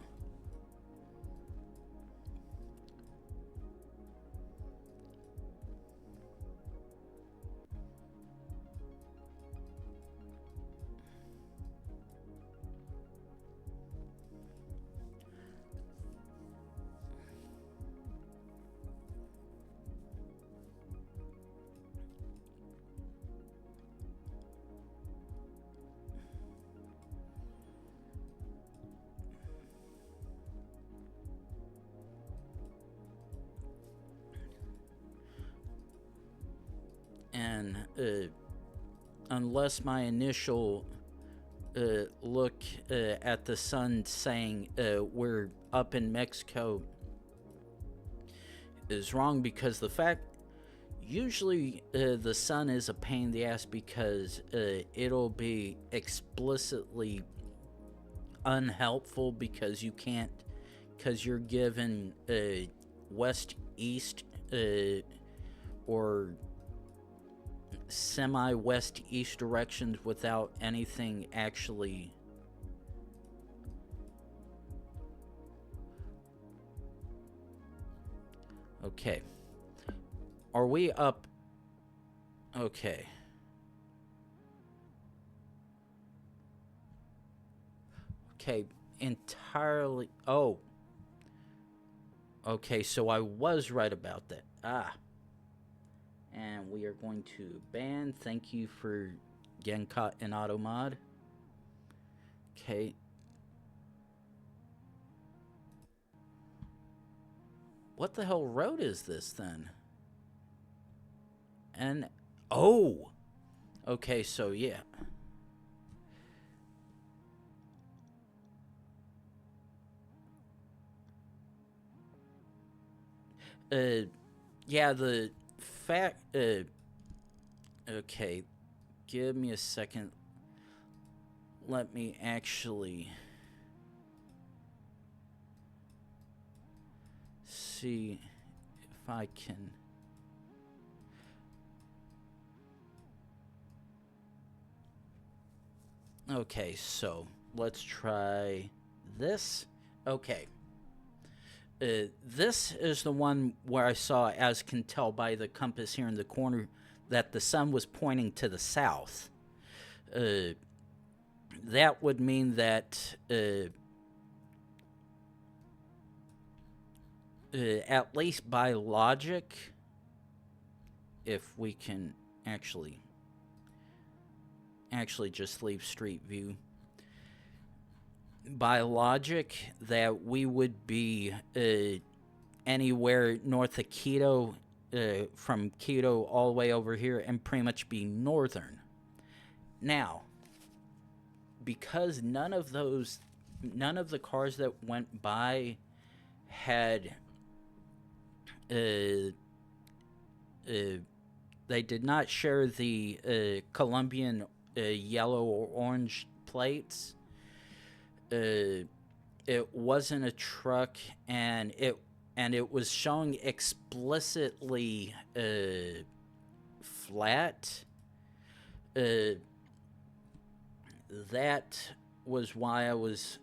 And unless my initial look at the sun saying we're up in Mexico is wrong, because the fact usually the sun is a pain in the ass, because it'll be explicitly unhelpful because you can't, because you're given west east or semi west east directions without anything actually. Okay. Are we up? Okay. Okay, entirely. Oh. Okay, so I was right about that. Ah. And we are going to ban. Thank you for getting caught in auto mod. Okay. What the hell road is this then? And oh. Okay, so yeah. Yeah, the fact okay, give me a second. Let me actually see if I can. Okay, so let's try this. Okay. This is the one where I saw, as can tell by the compass here in the corner, that the sun was pointing to the south. That would mean that at least by logic, if we can actually just leave Street View, by logic, that we would be anywhere north of Quito, from Quito all the way over here, and pretty much be northern. Now, because none of the cars that went by had they did not share the Colombian yellow or orange plates. It wasn't a truck, and it was showing explicitly flat. That was why I was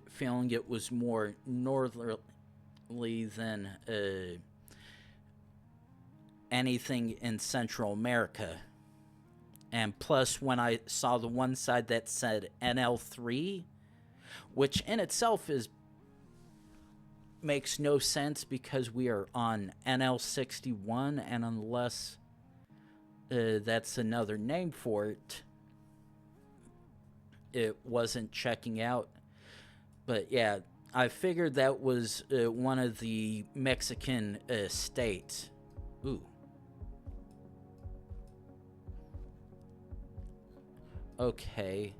feeling it was more northerly than anything in Central America. And plus, when I saw the one side that said NL3, which in itself makes no sense because we are on NL61, and unless that's another name for it, it wasn't checking out. But yeah, I figured that was one of the Mexican states. Ooh. Okay.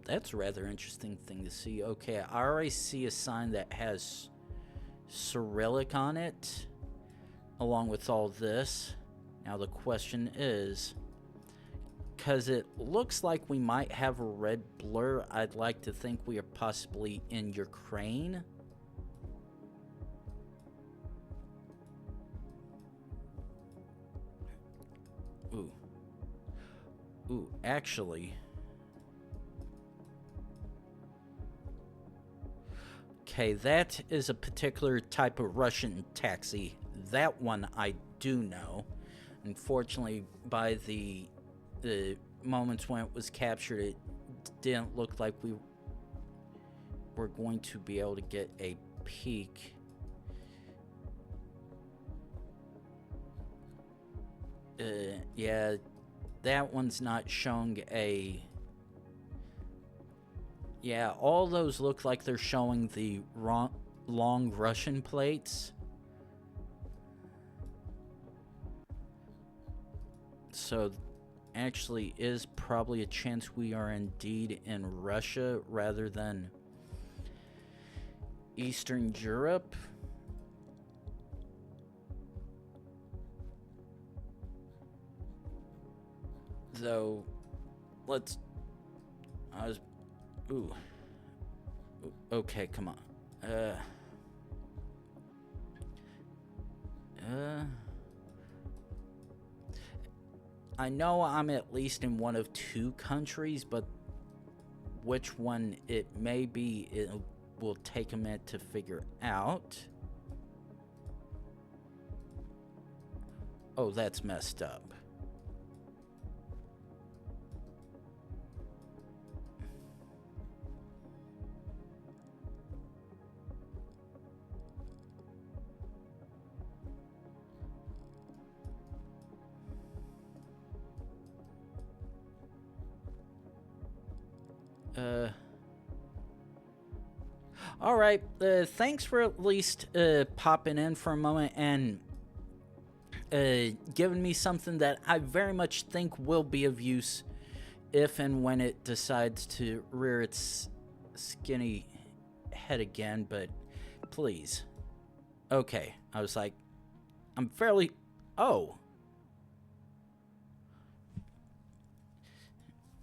That's a rather interesting thing to see. Okay, I already see a sign that has Cyrillic on it, along with all this. Now the question is, because it looks like we might have a red blur, I'd like to think we are possibly in Ukraine. Ooh, actually. Okay, that is a particular type of Russian taxi. That one I do know. Unfortunately, by the moments when it was captured, it didn't look like we were going to be able to get a peek. Yeah, that one's not showing a... Yeah, all those look like they're showing the long Russian plates. So, actually is probably a chance we are indeed in Russia rather than Eastern Europe. Though, let's... I was... Ooh. Okay, come on. I know I'm at least in one of 2 countries, but which one it may be, it will take a minute to figure out. Oh, that's messed up. All right. Thanks for at least popping in for a moment and giving me something that I very much think will be of use if and when it decides to rear its skinny head again. But please. Okay. I was like, I'm fairly... Oh.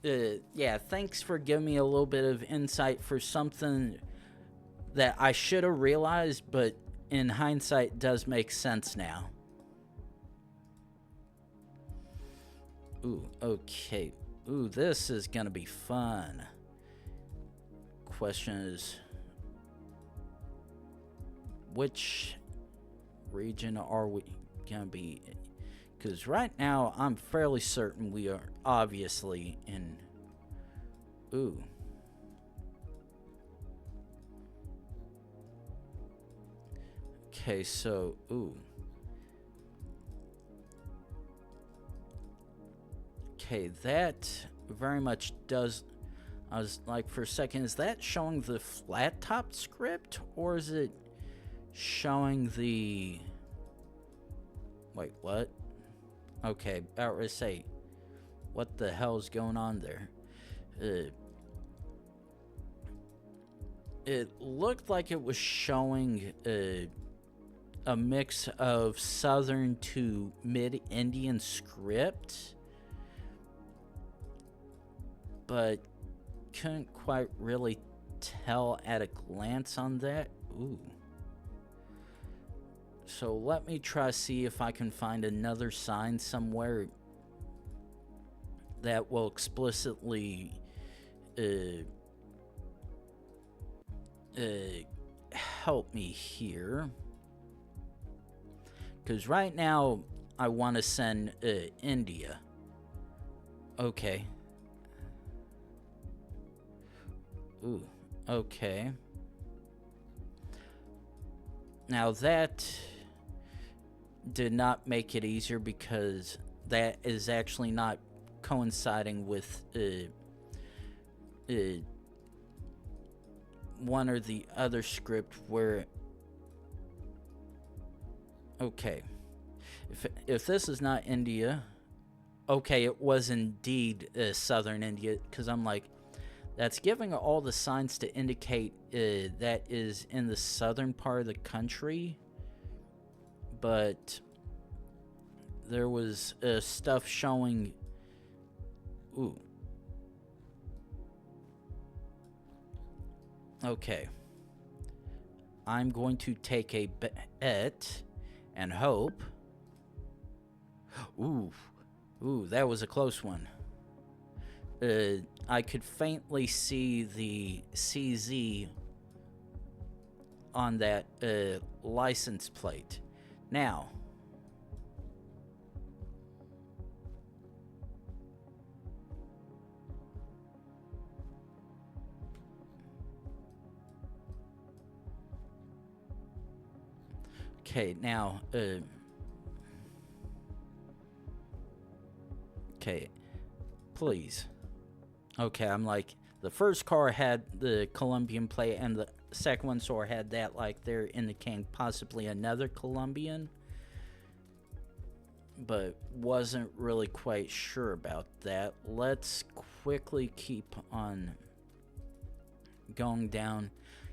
Yeah, thanks for giving me a little bit of insight for something that I should have realized, but in hindsight does make sense now. Ooh, okay. Ooh, this is gonna be fun. Question is, which region are we gonna be in? Because right now, I'm fairly certain we are obviously in... Ooh. Okay, so... Ooh. Okay, that very much does... I was like, for a second, is that showing the flat-top script? Or is it showing the... Wait, what? Okay, about to say, what the hell's going on there? It looked like it was showing a mix of Southern to Mid-Indian script, but couldn't quite really tell at a glance on that. Ooh. So let me try to see if I can find another sign somewhere that will explicitly help me here. Because right now, I want to send India. Okay. Ooh, okay. Now that did not make it easier because that is actually not coinciding with one or the other script where... Okay. If this is not India... Okay, it was indeed southern India, because I'm like, that's giving all the signs to indicate that is in the southern part of the country. But there was stuff showing... Ooh. Okay. I'm going to take a bet and hope. Ooh. Ooh, that was a close one. I could faintly see the CZ on that license plate. Now, okay, now, okay, please. Okay, I'm like, the first car had the Colombian plate, and the second one sort of had that, like, they're indicating possibly another Colombian, but wasn't really quite sure about that. Let's quickly keep on going down,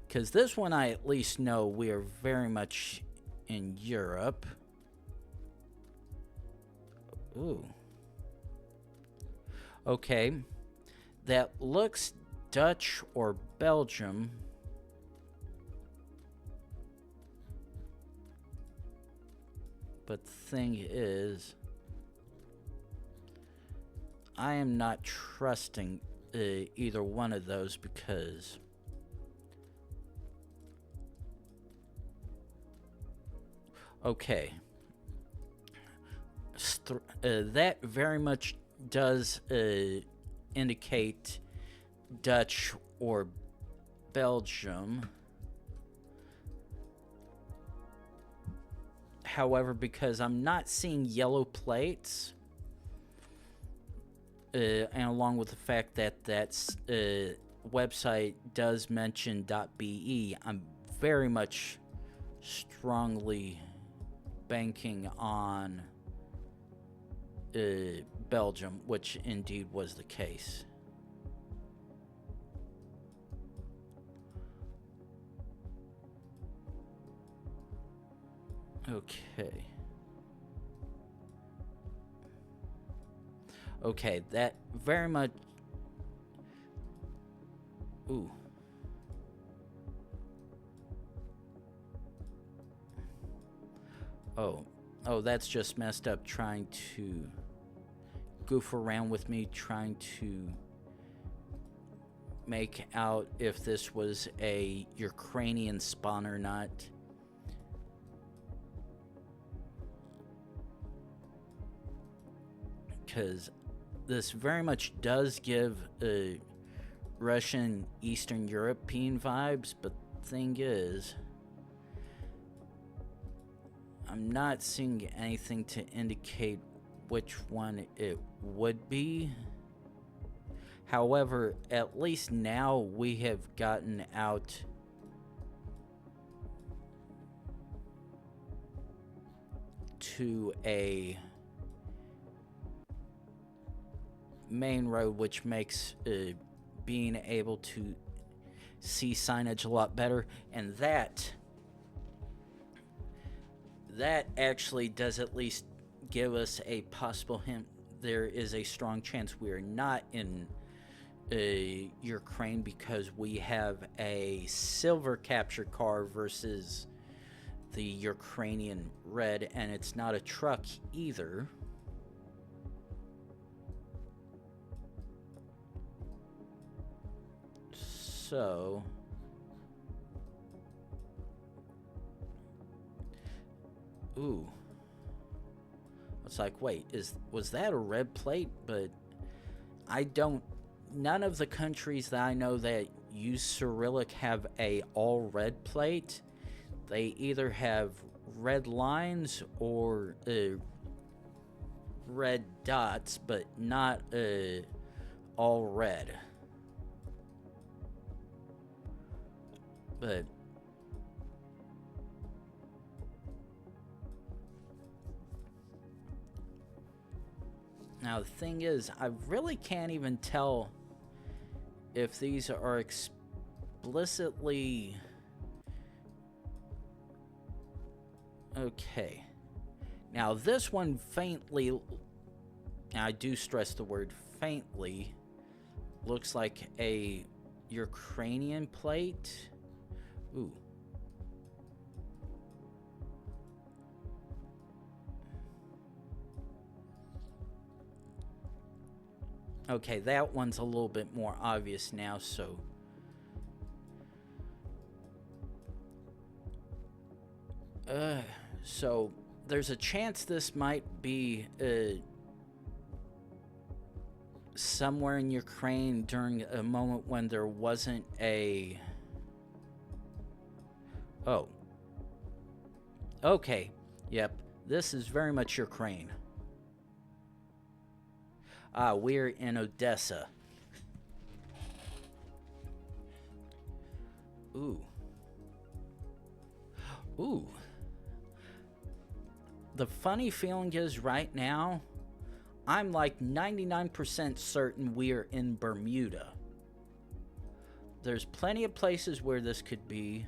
because this one I at least know we are very much in Europe. Ooh. Okay. that looks Dutch or Belgium. But the thing is, I am not trusting either one of those because okay, that very much does indicate Dutch or Belgium. However, because I'm not seeing yellow plates, and along with the fact that that's website does mention .be, I'm very much strongly banking on Belgium, which indeed was the case. Okay. Okay, that very much... Ooh. Oh, that's just messed up trying to goof around with me, trying to make out if this was a Ukrainian spawn or not. Because this very much does give Russian Eastern European vibes, but the thing is, I'm not seeing anything to indicate which one it would be. However, at least now we have gotten out to a main road, which makes being able to see signage a lot better, and that actually does at least give us a possible hint. There is a strong chance we are not in Ukraine because we have a silver capture car versus the Ukrainian red, and it's not a truck either. So ooh, it's like, wait, was that a red plate? But I don't. None of the countries that I know that use Cyrillic have a all red plate. They either have red lines or red dots, but not all red. But now the thing is, I really can't even tell if these are explicitly... Okay. Now this one faintly, I do stress the word faintly, looks like a Ukrainian plate. Ooh. Okay, that one's a little bit more obvious now, so... So there's a chance this might be somewhere in Ukraine during a moment when there wasn't a... Oh. Okay. Yep. This is very much Ukraine. Ah, we're in Odessa. Ooh. Ooh. The funny feeling is right now, I'm like 99% certain we're in Bermuda. There's plenty of places where this could be.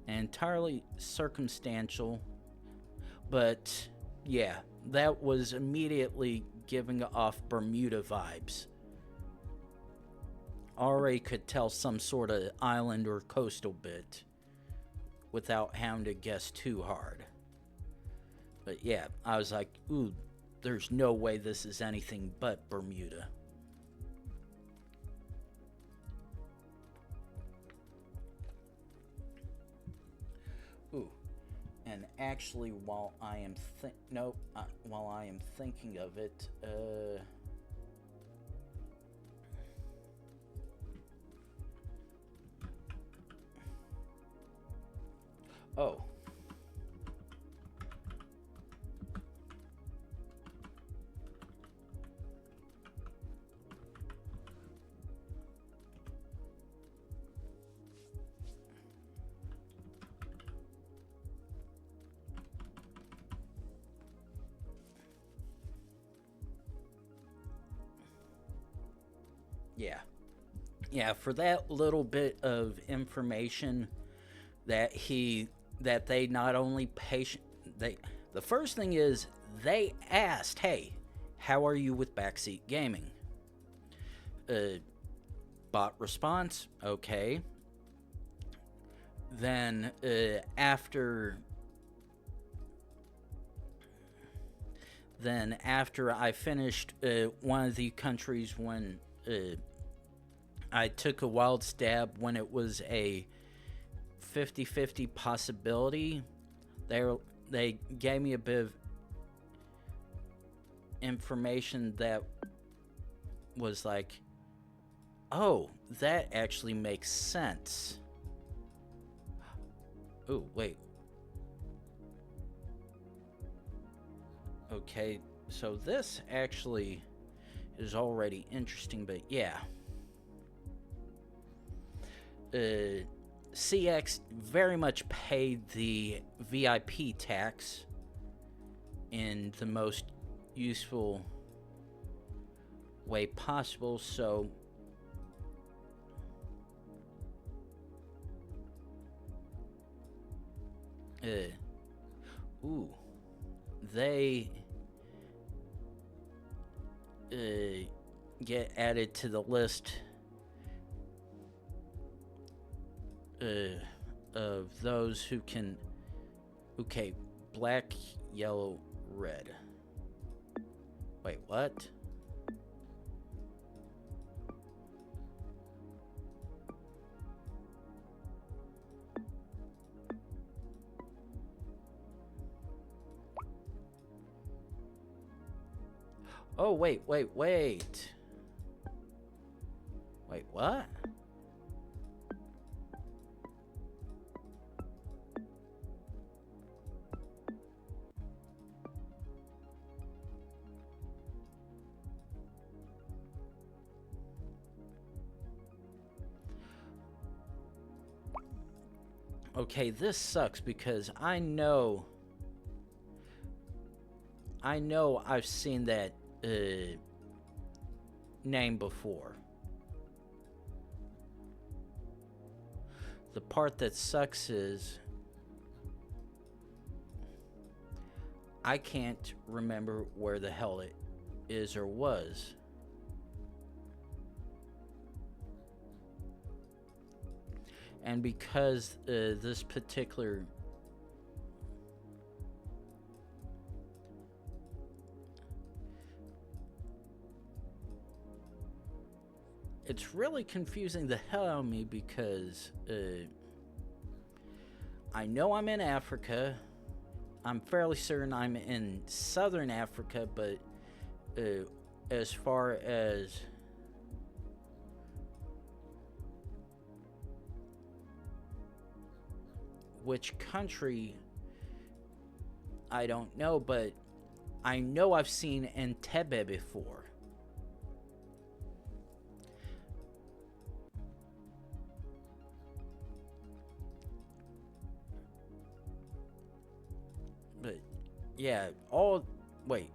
Entirely circumstantial. But, yeah, that was immediately giving off Bermuda vibes. already could tell some sort of island or coastal bit without having to guess too hard. But yeah, I was like, ooh, there's no way this is anything but Bermuda. Ooh, and actually, while I am while I am thinking of it, oh. Yeah. Yeah, for that little bit of information that they not only the first thing is they asked, "Hey, how are you with backseat gaming?" Bot response, okay. Then after I finished one of the countries when I took a wild stab when it was a 50-50 possibility. They gave me a bit of information that was like, oh, that actually makes sense. Oh, wait. Okay, so this actually is already interesting, but yeah. CX very much paid the VIP tax in the most useful way possible, so they get added to the list of those who can. Okay, black, yellow, red. Wait, what? Oh, wait. Wait, what? Okay, this sucks because I know I've seen that name before. The part that sucks is I can't remember where the hell it is or was. And because this particular it's really confusing the hell out of me because I know I'm in Africa. I'm fairly certain I'm in southern Africa, but as far as which country, I don't know, but I know I've seen Entebbe before. But yeah, wait.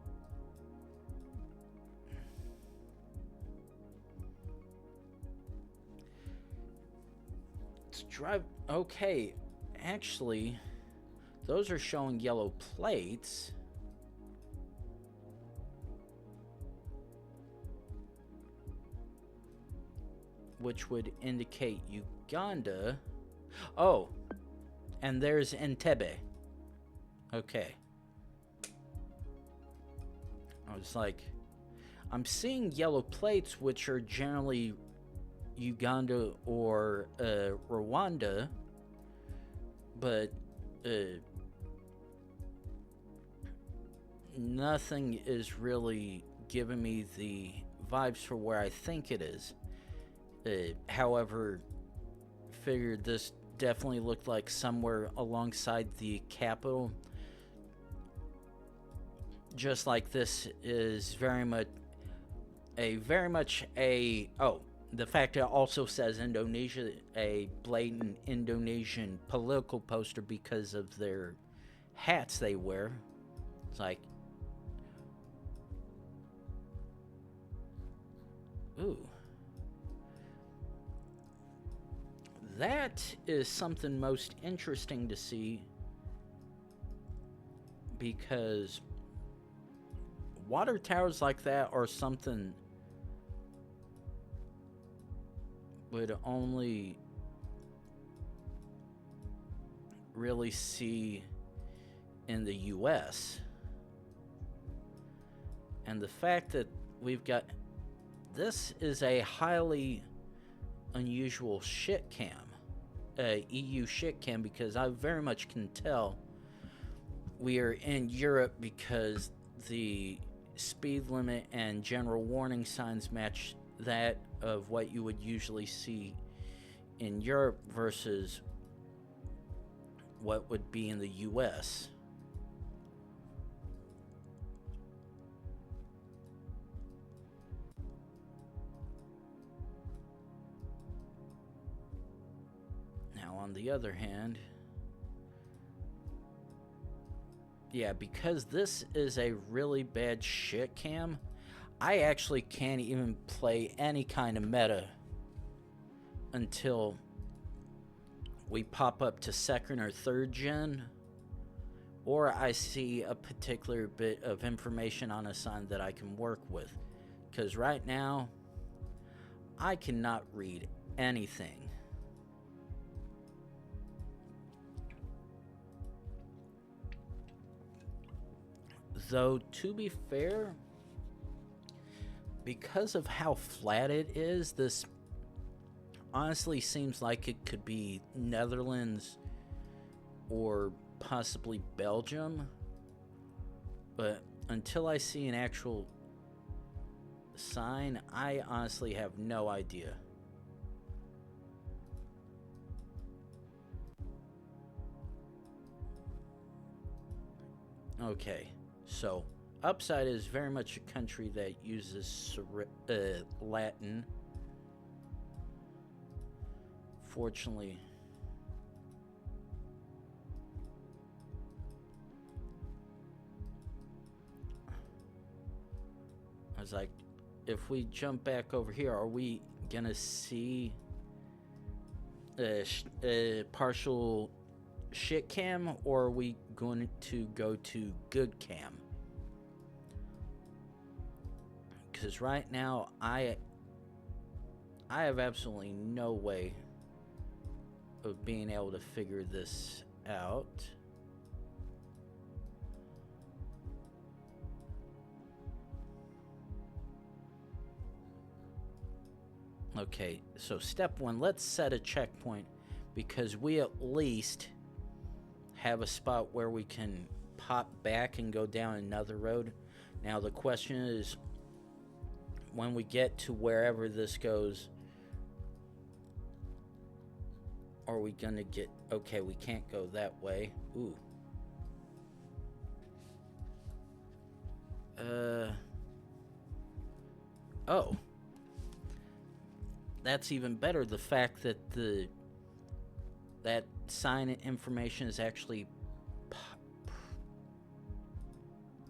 Let's drive. Okay, actually, those are showing yellow plates. which would indicate Uganda. Oh, and there's Entebbe. Okay. I was like, I'm seeing yellow plates, which are generally Uganda or Rwanda, but nothing is really giving me the vibes for where I think it is. However, figured this definitely looked like somewhere alongside the capital. Just like this is very much a oh, the fact it also says Indonesia, a blatant Indonesian political poster because of their hats they wear. It's like, ooh. That is something most interesting to see, because water towers like that are something would only really see in the US. And the fact that we've got this is a highly unusual shit cam, EU shit cam, because I very much can tell we are in Europe because the speed limit and general warning signs match that of what you would usually see in Europe versus what would be in the US. Now, on the other hand, yeah, because this is a really bad shit cam, I actually can't even play any kind of meta until we pop up to second or third gen, or I see a particular bit of information on a sign that I can work with. Because right now, I cannot read anything. Though, to be fair, because of how flat it is, this honestly seems like it could be Netherlands or possibly Belgium. But until I see an actual sign, I honestly have no idea. Okay, so Upside is very much a country that uses Latin. Fortunately, I was like, if we jump back over here, are we gonna see partial shit cam, or are we going to go to good cam? Because right now, I have absolutely no way of being able to figure this out. Okay, so step one, let's set a checkpoint, because we at least have a spot where we can pop back and go down another road. Now the question is, when we get to wherever this goes, are we gonna get... Okay, we can't go that way. Ooh. Oh. That's even better. The fact that that sign information is actually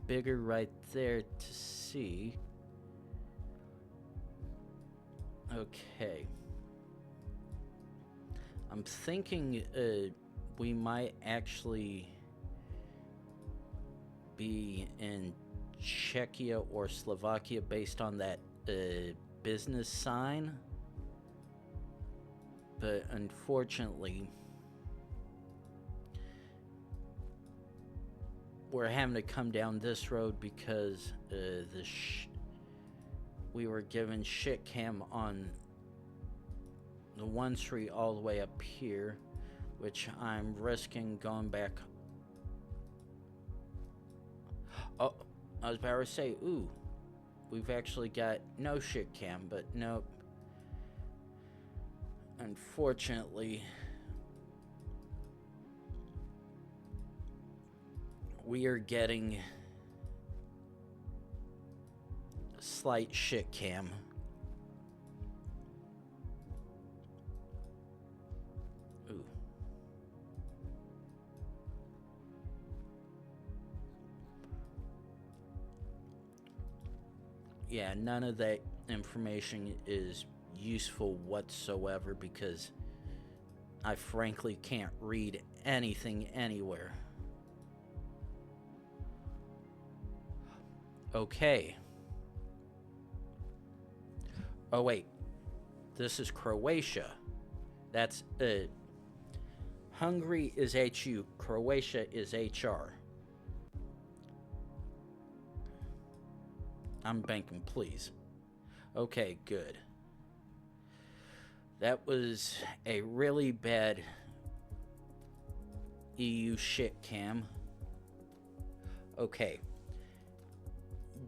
bigger right there to see. Okay. I'm thinking we might actually be in Czechia or Slovakia based on that business sign. But unfortunately, we're having to come down this road because we were given shit cam on the one street all the way up here, which I'm risking going back. Oh, I was about to say, ooh, we've actually got no shit cam, but nope. Unfortunately, we are getting a slight shit cam. Ooh. Yeah, none of that information is useful whatsoever because I frankly can't read anything anywhere. Okay. Oh wait, this is Croatia. That's Hungary is HU, Croatia is HR. I'm banking, please. Okay, good. That was a really bad EU shit cam. Okay.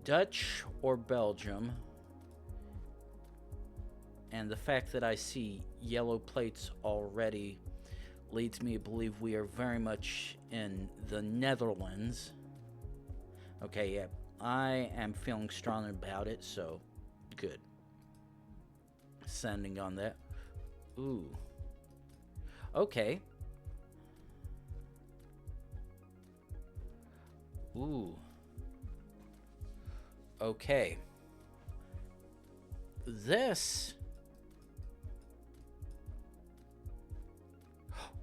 Dutch or Belgium. And the fact that I see yellow plates already leads me to believe we are very much in the Netherlands. Okay, yeah. I am feeling strong about it, so good. Sending on that. Ooh. Okay. Ooh. Okay. This.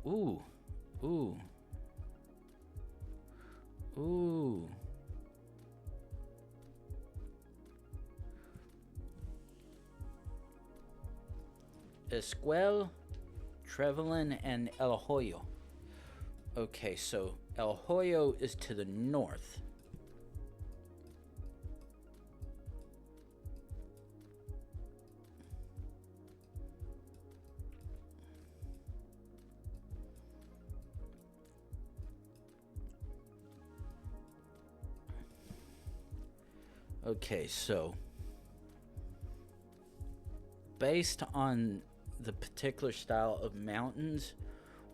Ooh. Ooh. Ooh. Esquel, Trevelin, and El Hoyo. Okay, so El Hoyo is to the north. Okay, so based on the particular style of mountains,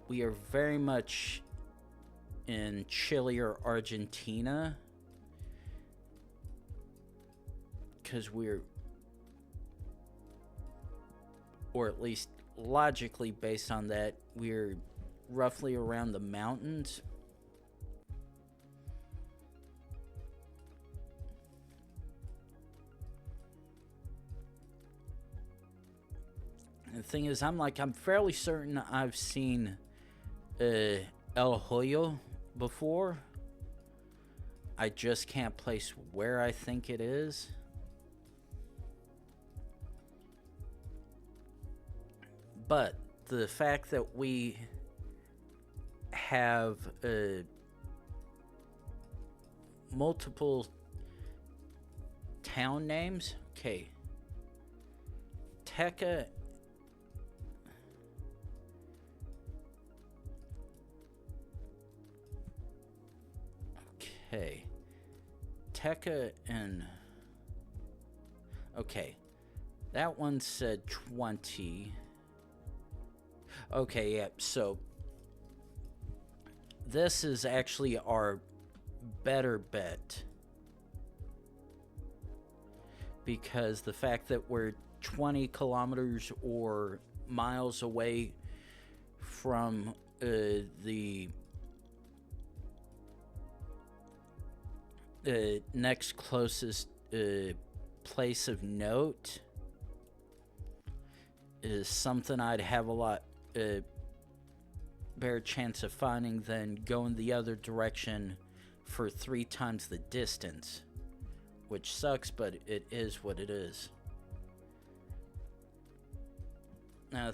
we are very much in Chile or Argentina, because we're, or at least logically based on that, we're roughly around the mountains. And the thing is, I'm fairly certain I've seen El Hoyo before. I just can't place where I think it is. But the fact that we have multiple town names. Okay. Tekka. Okay. Tekka and... Okay. That one said 20. Okay, yeah, so... This is actually our better bet. Because the fact that we're 20 kilometers or miles away from the next closest place of note is something I'd have a lot better chance of finding than going the other direction for 3 times the distance, which sucks, but it is what it is. Now,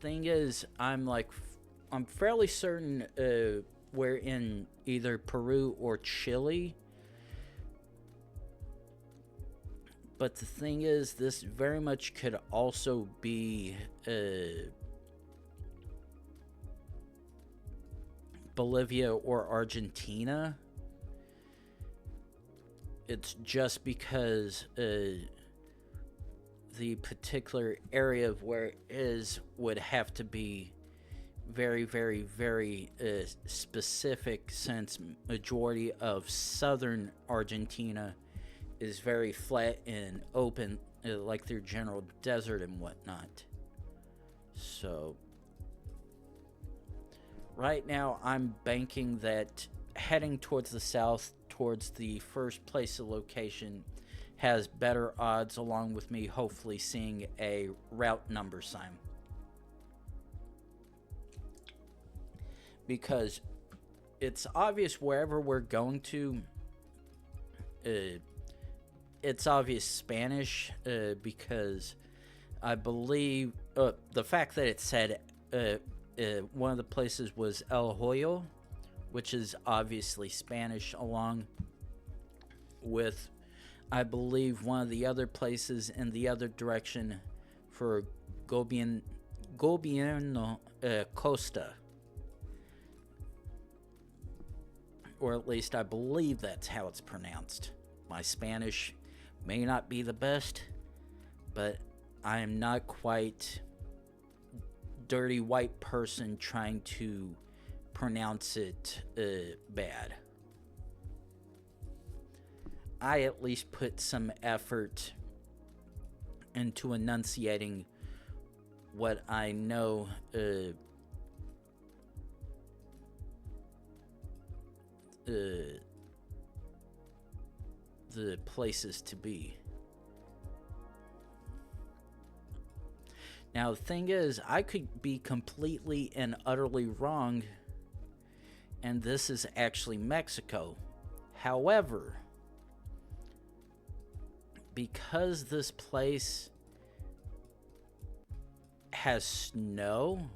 thing is, I'm fairly certain we're in either Peru or Chile. But the thing is, this very much could also be Bolivia or Argentina. It's just because the particular area of where it is would have to be very, very, very specific, since majority of southern Argentina is very flat and open, like their general desert and whatnot. So right now I'm banking that heading towards the south, towards the first place of location, has better odds, along with me hopefully seeing a route number sign. Because it's obvious wherever we're going to, it's obvious Spanish, because I believe the fact that it said one of the places was El Hoyo, which is obviously Spanish, along with, I believe, one of the other places in the other direction for Gobierno Costa. Or at least I believe that's how it's pronounced. My Spanish may not be the best, but I am not quite dirty white person trying to pronounce it bad. I at least put some effort into enunciating what I know the places to be. Now, the thing is, I could be completely and utterly wrong, and this is actually Mexico. However, because this place has snow,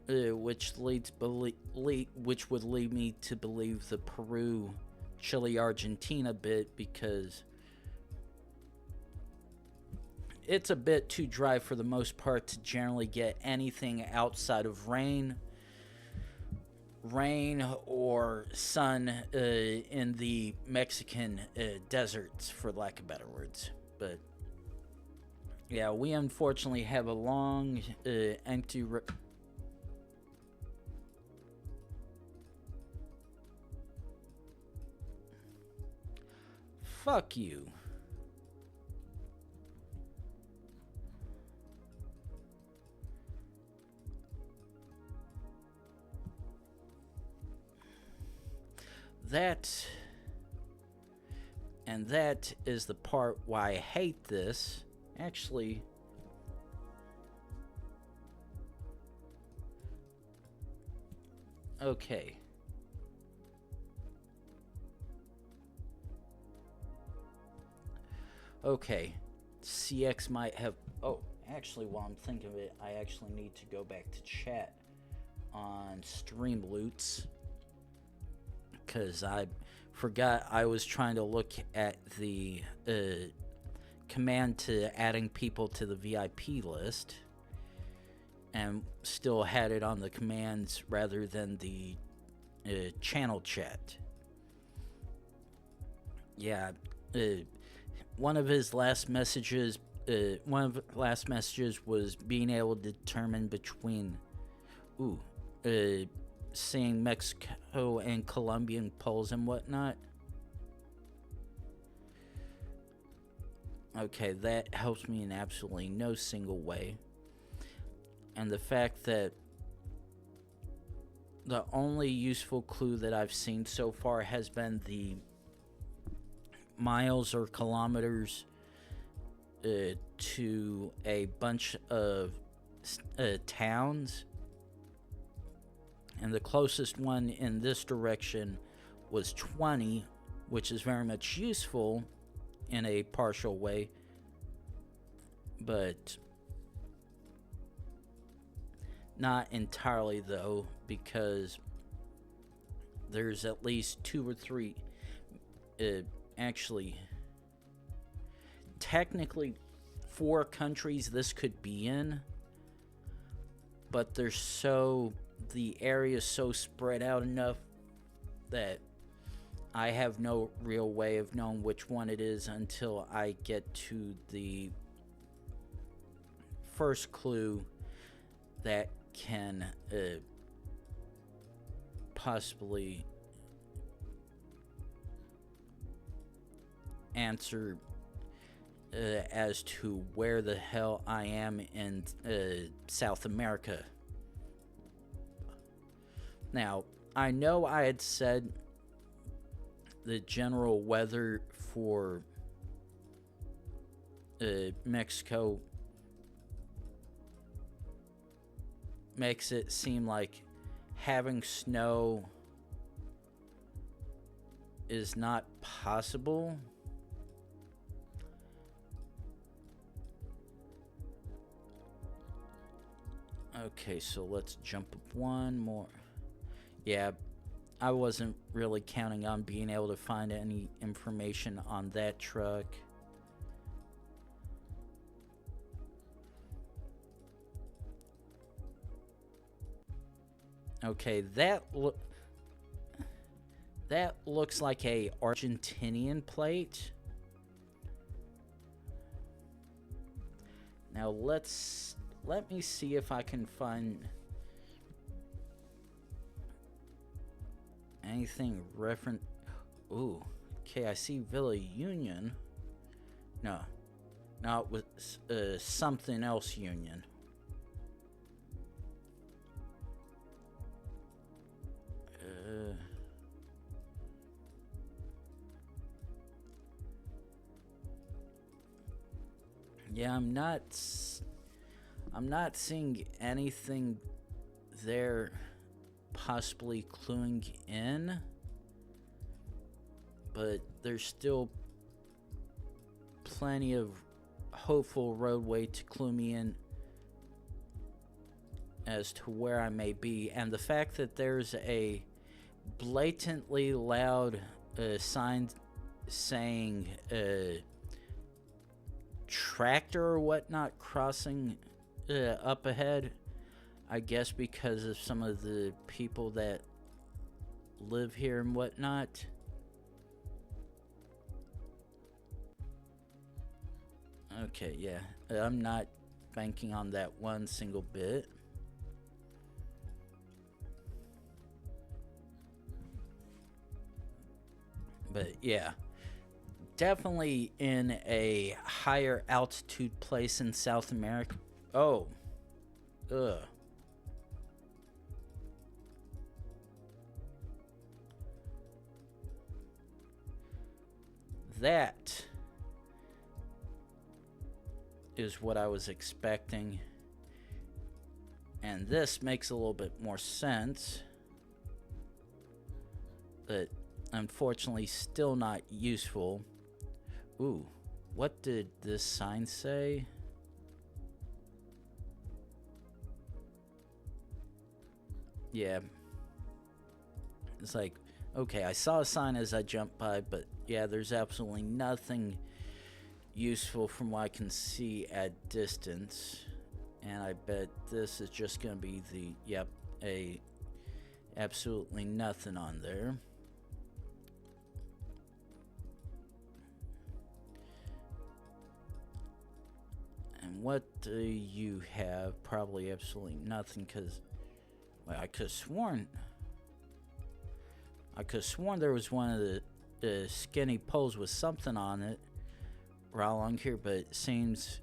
which would lead me to believe the Peru, Chile, Argentina bit, because it's a bit too dry for the most part to generally get anything outside of rain or sun in the Mexican deserts, for lack of better words. But yeah, we unfortunately have a long empty fuck you. That is the part why I hate this. Actually, okay. Okay, CX might have... Oh, actually, while I'm thinking of it, I actually need to go back to chat on Streamloots, because I forgot I was trying to look at the command to adding people to the VIP list, and still had it on the commands rather than the channel chat. Yeah, one of his last messages was being able to determine between seeing Mexico and Colombian polls and whatnot. Okay, that helps me in absolutely no single way. And the fact that the only useful clue that I've seen so far has been the miles or kilometers to a bunch of towns, and the closest one in this direction was 20, which is very much useful in a partial way, but not entirely though, because there's at least 2 or 3, actually technically 4 countries this could be in, but the area is so spread out enough that I have no real way of knowing which one it is until I get to the first clue that can possibly answer as to where the hell I am in South America. Now, I know I had said the general weather for Mexico makes it seem like having snow is not possible. Okay, so let's jump up one more. Yeah, I wasn't really counting on being able to find any information on that truck. Okay, that looks like a Argentinian plate. Now let me see if I can find anything referent. Ooh, okay, I see Villa Union. No, it was something else Union. Yeah, I'm not seeing anything there possibly cluing in, but there's still plenty of hopeful roadway to clue me in as to where I may be. And the fact that there's a blatantly loud sign saying tractor or whatnot crossing up ahead, I guess because of some of the people that live here and whatnot. Okay, yeah, I'm not banking on that one single bit. But yeah, definitely in a higher altitude place in South America. Oh, ugh. That is what I was expecting. And this makes a little bit more sense. But unfortunately still not useful. Ooh, what did this sign say? Yeah. It's like, okay, I saw a sign as I jumped by, but yeah, there's absolutely nothing useful from what I can see at distance. And I bet this is just going to be the, yep, absolutely nothing on there. And what do you have? Probably absolutely nothing, because well, I could have sworn there was one of the skinny poles with something on it right along here, but it seems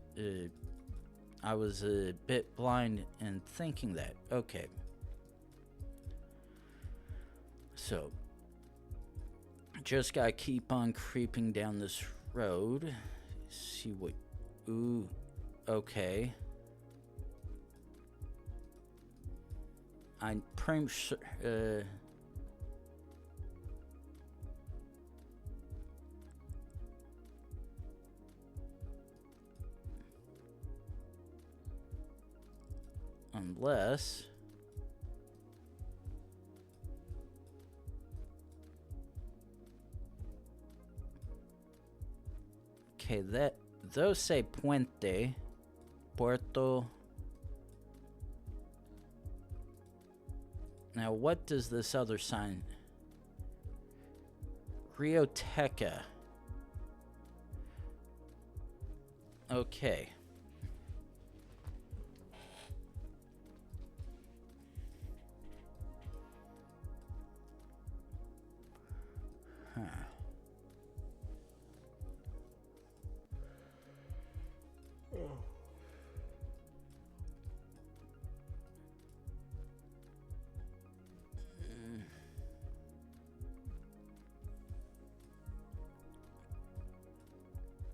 I was a bit blind in thinking that. Okay. So, just gotta keep on creeping down this road. See what... Ooh, okay. I'm pretty sure... Unless... Okay, those say Puente, Puerto. Now, what does this other sign? Rioteca. Okay. Huh.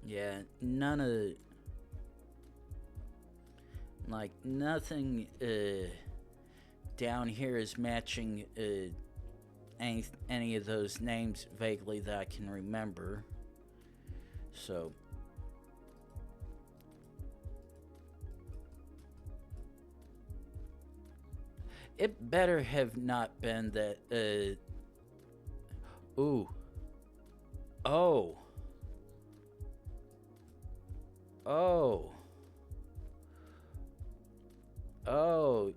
Yeah, none of... Like, nothing down here is matching any of those names vaguely that I can remember. So... It better have not been that, ooh. Oh. Oh. Oh.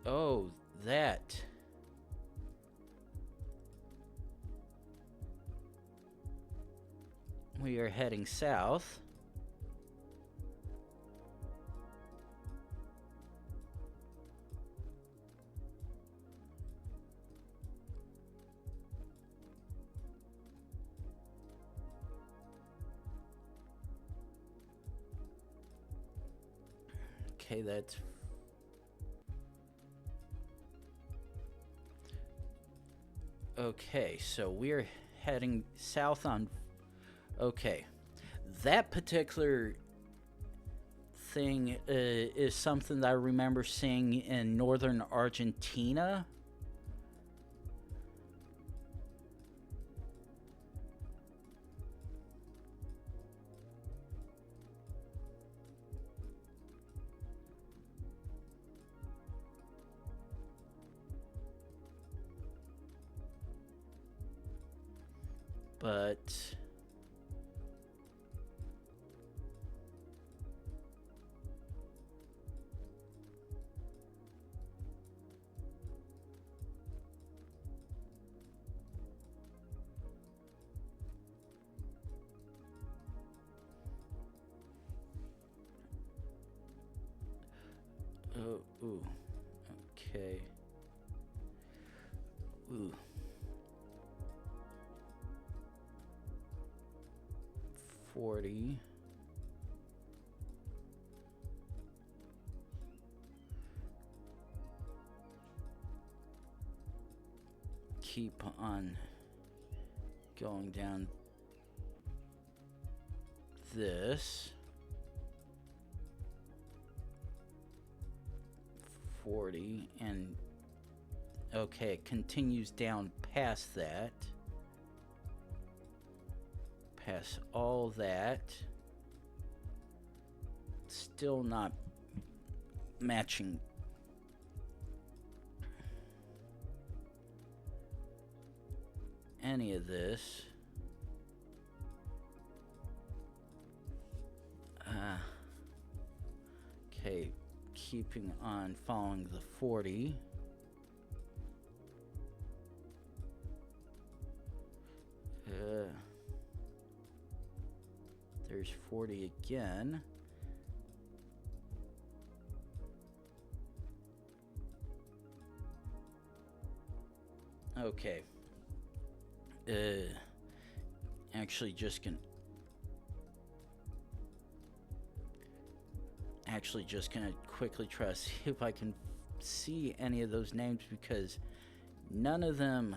Oh, that. We are heading south. Okay, that's... Okay, so we're heading south on... Okay. That particular thing is something that I remember seeing in northern Argentina. But... Oh, ooh. Okay. Ooh. 40. Keep on going down this. 40 and okay, it continues down past that. Past all that. Still not matching any of this. Okay, keeping on following the 40. There's 40 again. Okay. Actually just gonna quickly try to see if I can see any of those names, because none of them,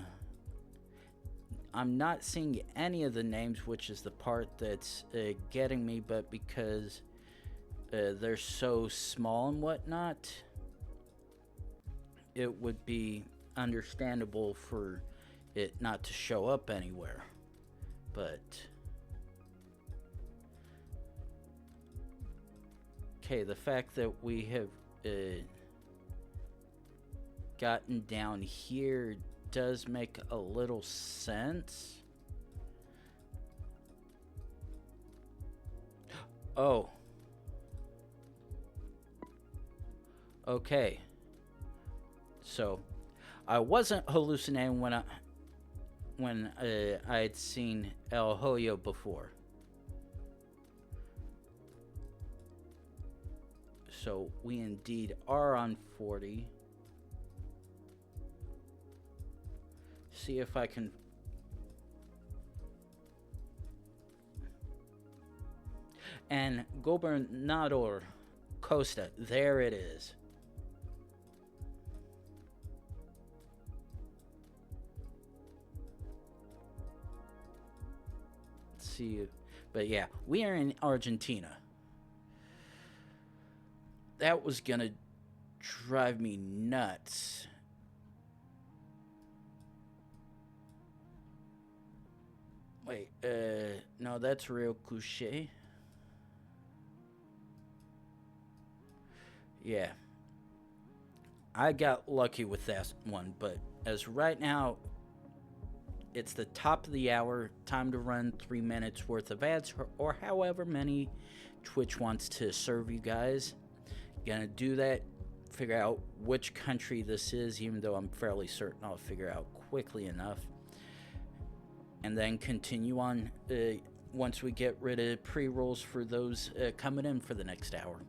I'm not seeing any of the names, which is the part that's getting me, but because they're so small and whatnot, it would be understandable for it not to show up anywhere. But Okay, the fact that we have gotten down here does make a little sense. Oh. Okay. So, I wasn't hallucinating when I had seen El Hoyo before. So, we indeed are on 40. See if I can... And Gobernador Costa, there it is. Let's see, but yeah, we are in Argentina. That was gonna drive me nuts. Wait, no, that's Real Couché. Yeah. I got lucky with that one, but as right now, it's the top of the hour, time to run 3 minutes worth of ads, or however many Twitch wants to serve you guys. Gonna do that, figure out which country this is, even though I'm fairly certain I'll figure out quickly enough. And then continue on once we get rid of pre-rolls for those coming in for the next hour.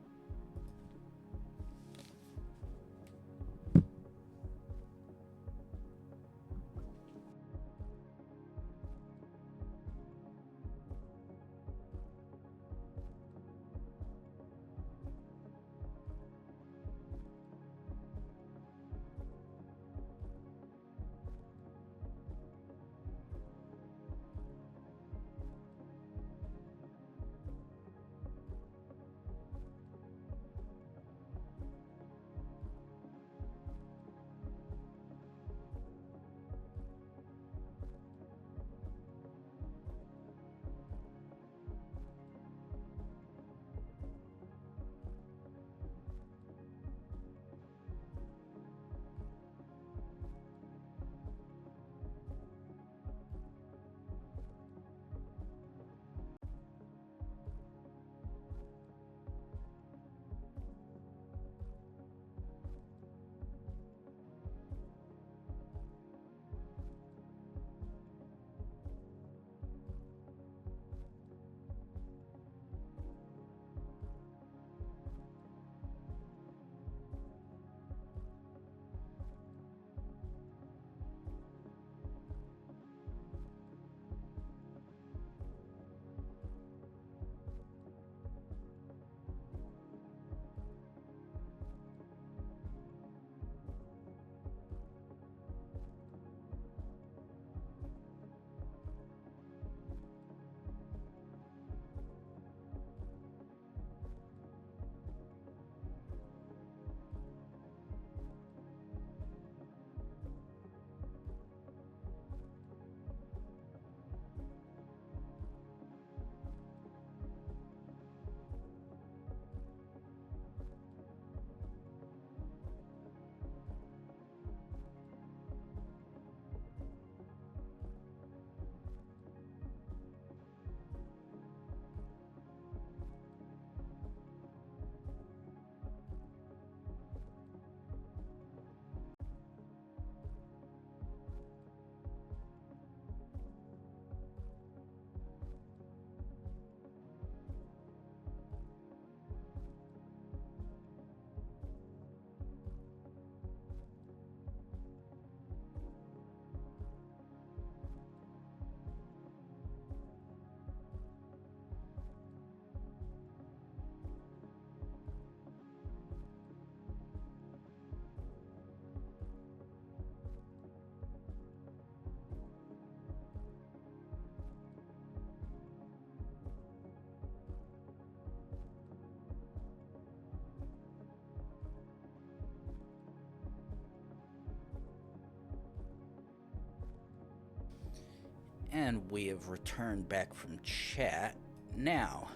And we have returned back from chat. Now,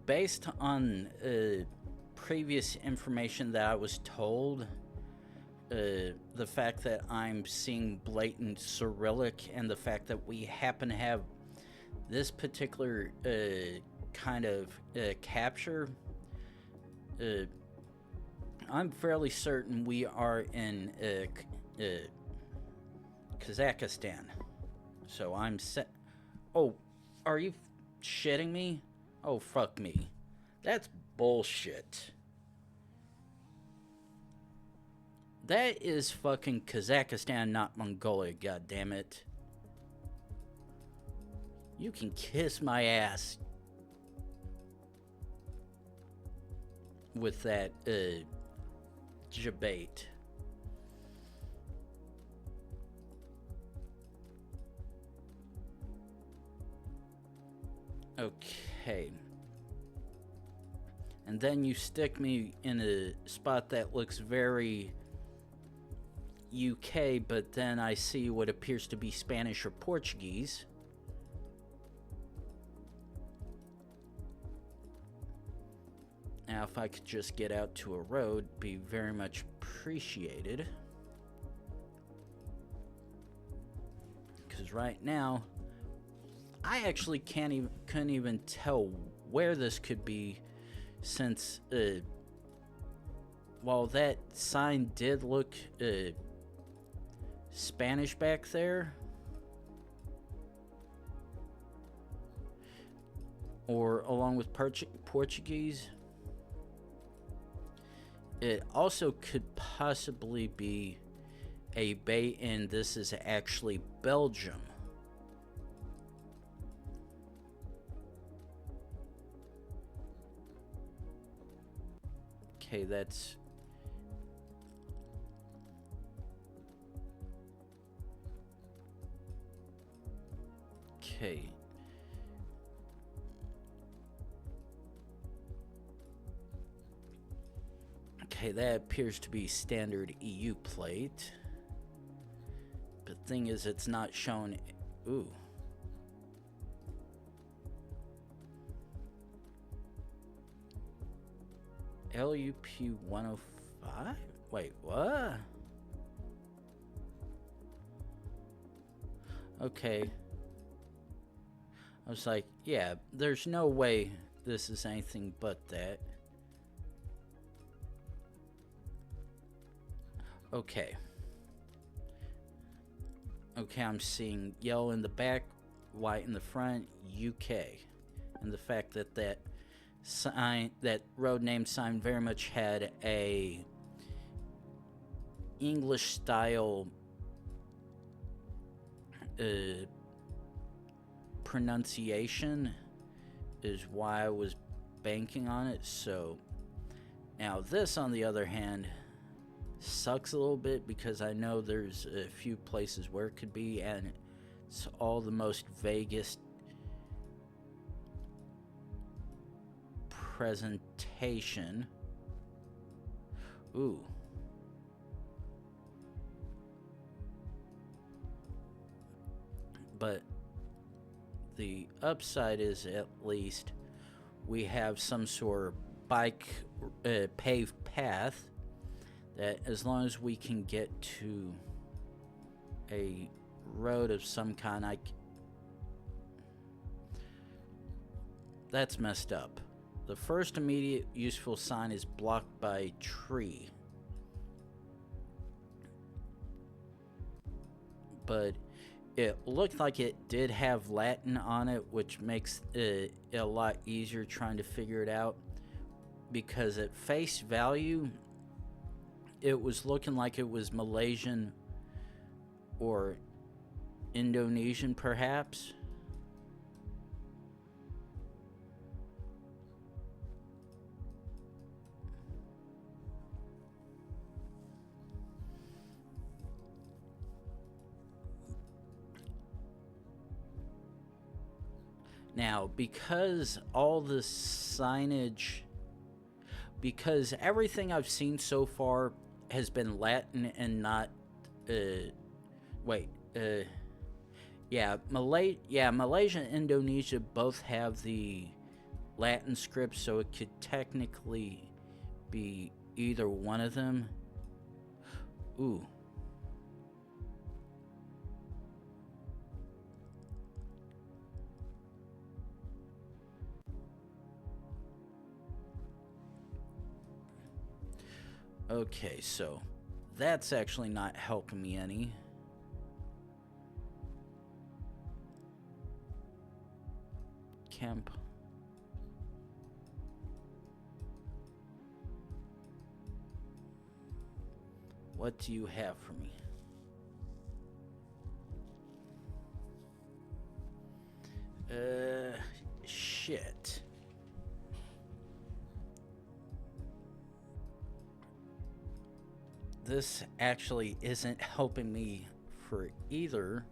based on previous information that I was told, the fact that I'm seeing blatant Cyrillic and the fact that we happen to have this particular kind of capture, I'm fairly certain we are in Kazakhstan. So I'm set. Oh, are you shitting me? Oh, fuck me. That's bullshit. That is fucking Kazakhstan, not Mongolia, goddammit. You can kiss my ass with that debate. Okay. And then you stick me in a spot that looks very UK, but then I see what appears to be Spanish or Portuguese. Now, if I could just get out to a road, be very much appreciated. Because right now, I actually couldn't even tell where this could be, since while that sign did look Spanish back there, or along with Portuguese, it also could possibly be a bait, and this is actually Belgium. Okay, that's... Okay. Okay, that appears to be standard EU plate. But thing is, it's not shown... Ooh. LUP 105? Wait, what? Okay. I was like, yeah, there's no way this is anything but that. Okay. Okay, I'm seeing yellow in the back, white in the front, UK. And the fact that that sign, that road name sign, very much had a English style pronunciation is why I was banking on it. So now this, on the other hand, sucks a little bit, because I know there's a few places where it could be, and it's all the most vaguest presentation. Ooh. But the upside is, at least, we have some sort of bike paved path that, as long as we can get to a road of some kind, that's messed up. The first immediate useful sign is blocked by tree. But it looked like it did have Latin on it, which makes it a lot easier trying to figure it out. Because at face value, it was looking like it was Malaysian or Indonesian, perhaps. Now, because all the signage, because everything I've seen so far has been Latin and not, Malaysia and Indonesia both have the Latin script, so it could technically be either one of them. Ooh. Okay, so that's actually not helping me any. Camp. What do you have for me? Shit. This actually isn't helping me for either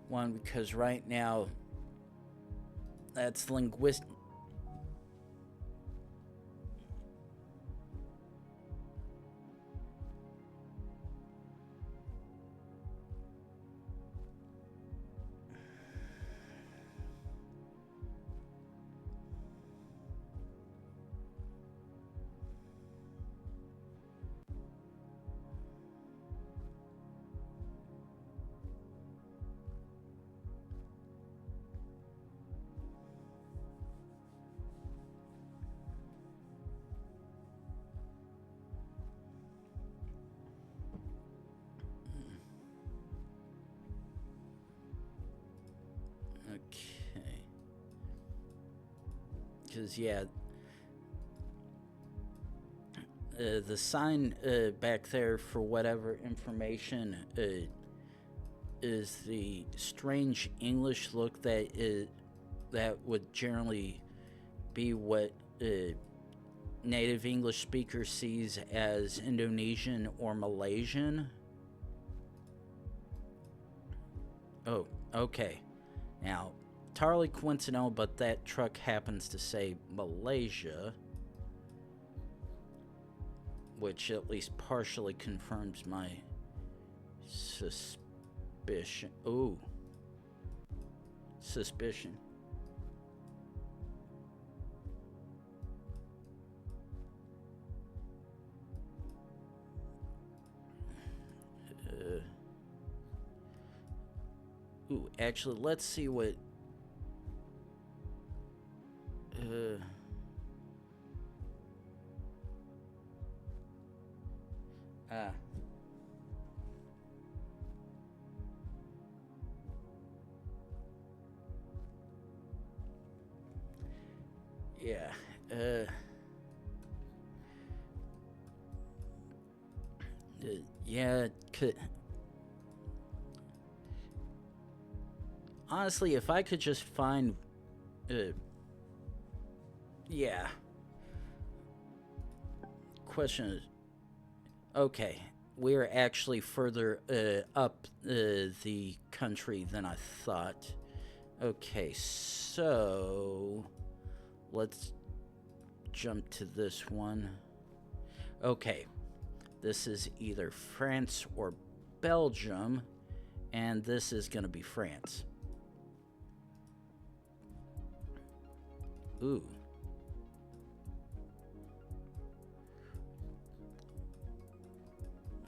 one, because right now that's linguistic. Okay. Because, yeah, the sign back there for whatever information is the strange English look that would generally be what native English speaker sees as Indonesian or Malaysian. Oh, okay. Now, entirely coincidental, but that truck happens to say Malaysia, which at least partially confirms my suspicion. Ooh. Suspicion. Ooh, actually, let's see what... Yeah, yeah, honestly, if I could just find... yeah. Question is... Okay, we're actually further up the country than I thought. Okay, so... let's jump to this one. Okay, this is either France or Belgium, and this is going to be France. Ooh.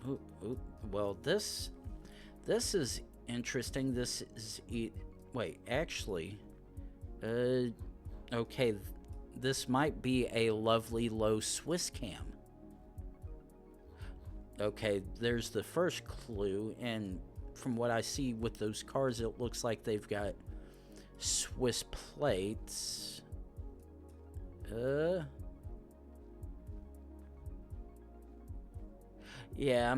Ooh. Well, this is interesting. This is... wait, actually... okay, this might be a lovely low Swiss cam. Okay, there's the first clue, and from what I see with those cars, it looks like they've got Swiss plates. Yeah,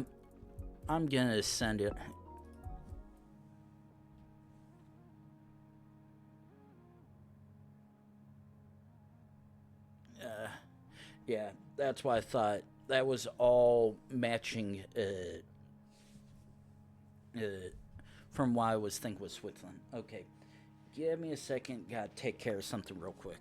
I'm gonna send it. Yeah, that's why I thought that was all matching from why I was thinking was Switzerland. Okay, give me a second. Gotta take care of something real quick.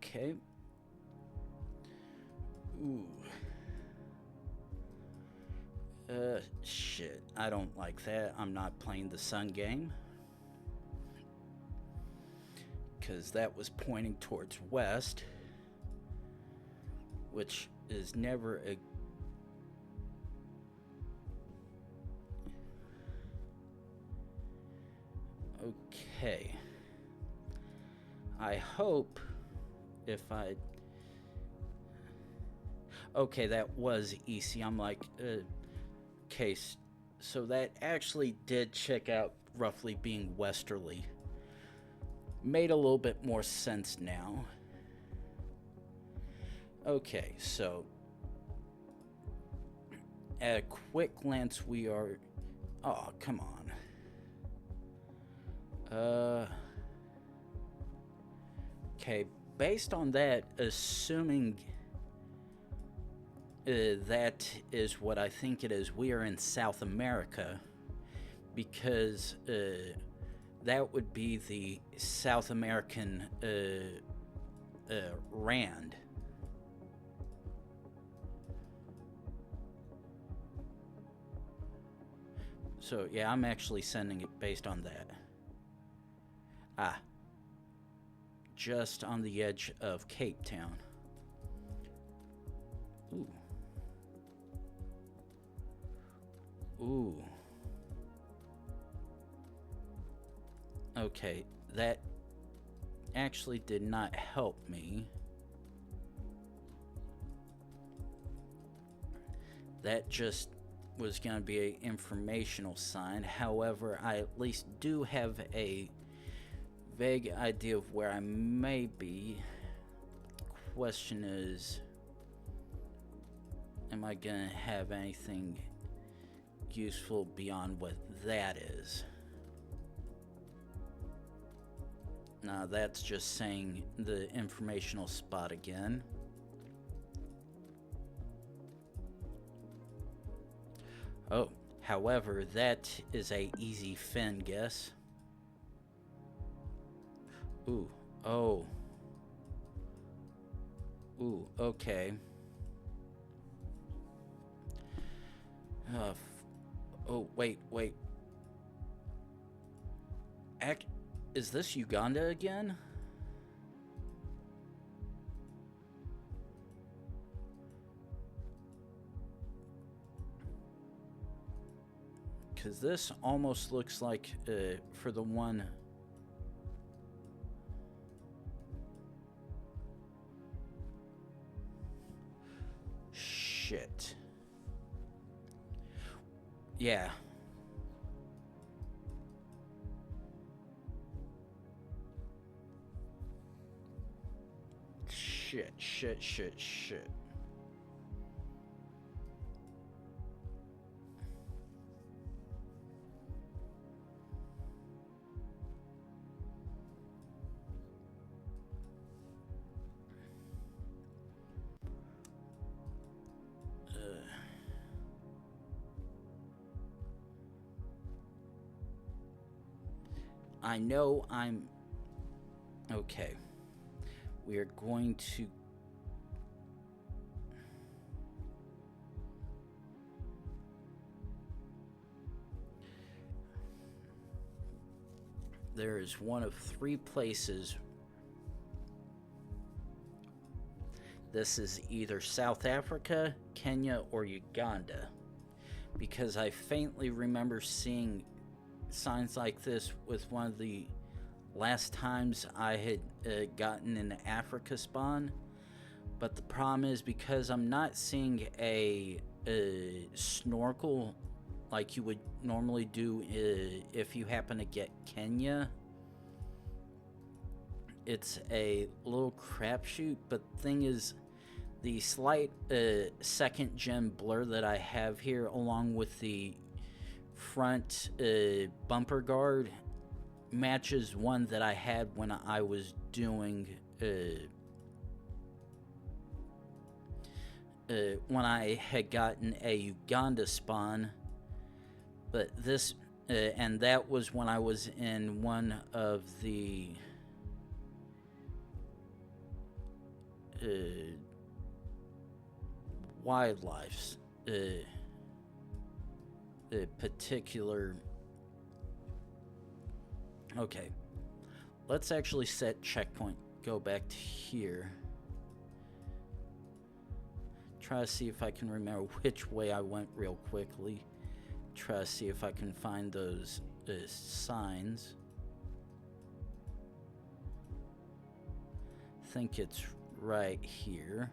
Okay. Ooh. Shit. I don't like that. I'm not playing the sun game. Because that was pointing towards west. Which is never a... Okay. I hope if I... Okay, that was easy. I'm like, okay, so that actually did check out roughly being westerly. Made a little bit more sense now. Okay, so at a quick glance, we are... Oh, come on. Okay, based on that, assuming that is what I think it is, we are in South America, because that would be the South American rand. So yeah, I'm actually sending it based on that. Ah, just on the edge of Cape Town. Ooh. Ooh. Okay, that actually did not help me. That just was going to be an informational sign. However, I at least do have a vague idea of where I may be. Question is, am I going to have anything useful beyond what that is? Now that's just saying the informational spot again. Oh, however, that is a easy fin guess. Ooh, oh. Ooh, okay. Oh, wait. Is this Uganda again? Because this almost looks like, for the one... Shit. Yeah. Shit. I know I'm... Okay. We are going to... There is one of 3 places. This is either South Africa, Kenya, or Uganda. Because I faintly remember seeing signs like this with one of the last times I had gotten an Africa spawn. But the problem is, because I'm not seeing a snorkel like you would normally do if you happen to get Kenya, it's a little crapshoot. But the thing is, the slight second gen blur that I have here, along with the front bumper guard, matches one that I had when I was doing when I had gotten a Uganda spawn. But this and that was when I was in one of the wildlife's particular. Okay, let's actually set checkpoint. Go back to here. Try to see if I can remember which way I went real quickly. Try to see if I can find those signs. I think it's right here.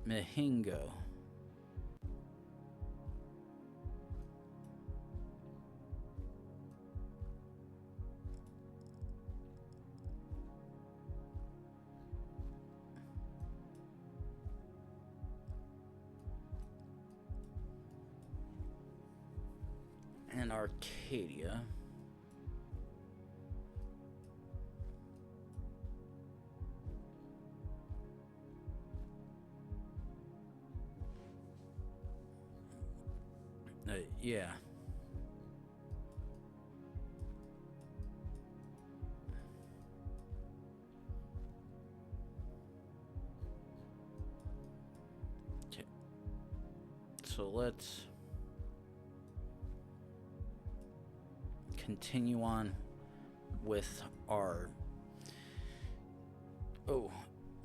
Mehingo. And Arcadia. Yeah. Okay. So let's continue on with our... Oh,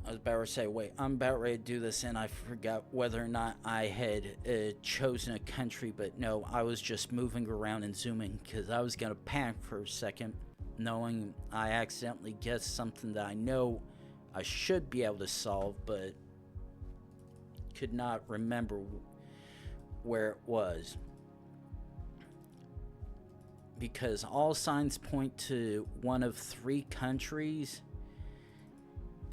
I was about to say, wait, I'm about ready to do this, and I forgot whether or not I had chosen a country, but no, I was just moving around and zooming, because I was going to panic for a second, knowing I accidentally guessed something that I know I should be able to solve, but could not remember where it was. Because all signs point to one of 3 countries,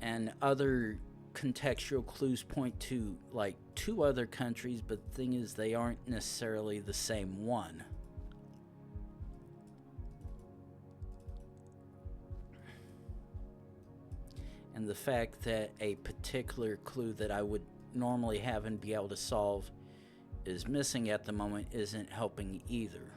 and other contextual clues point to like 2 other countries, but the thing is they aren't necessarily the same one. And the fact that a particular clue that I would normally have and be able to solve is missing at the moment isn't helping either.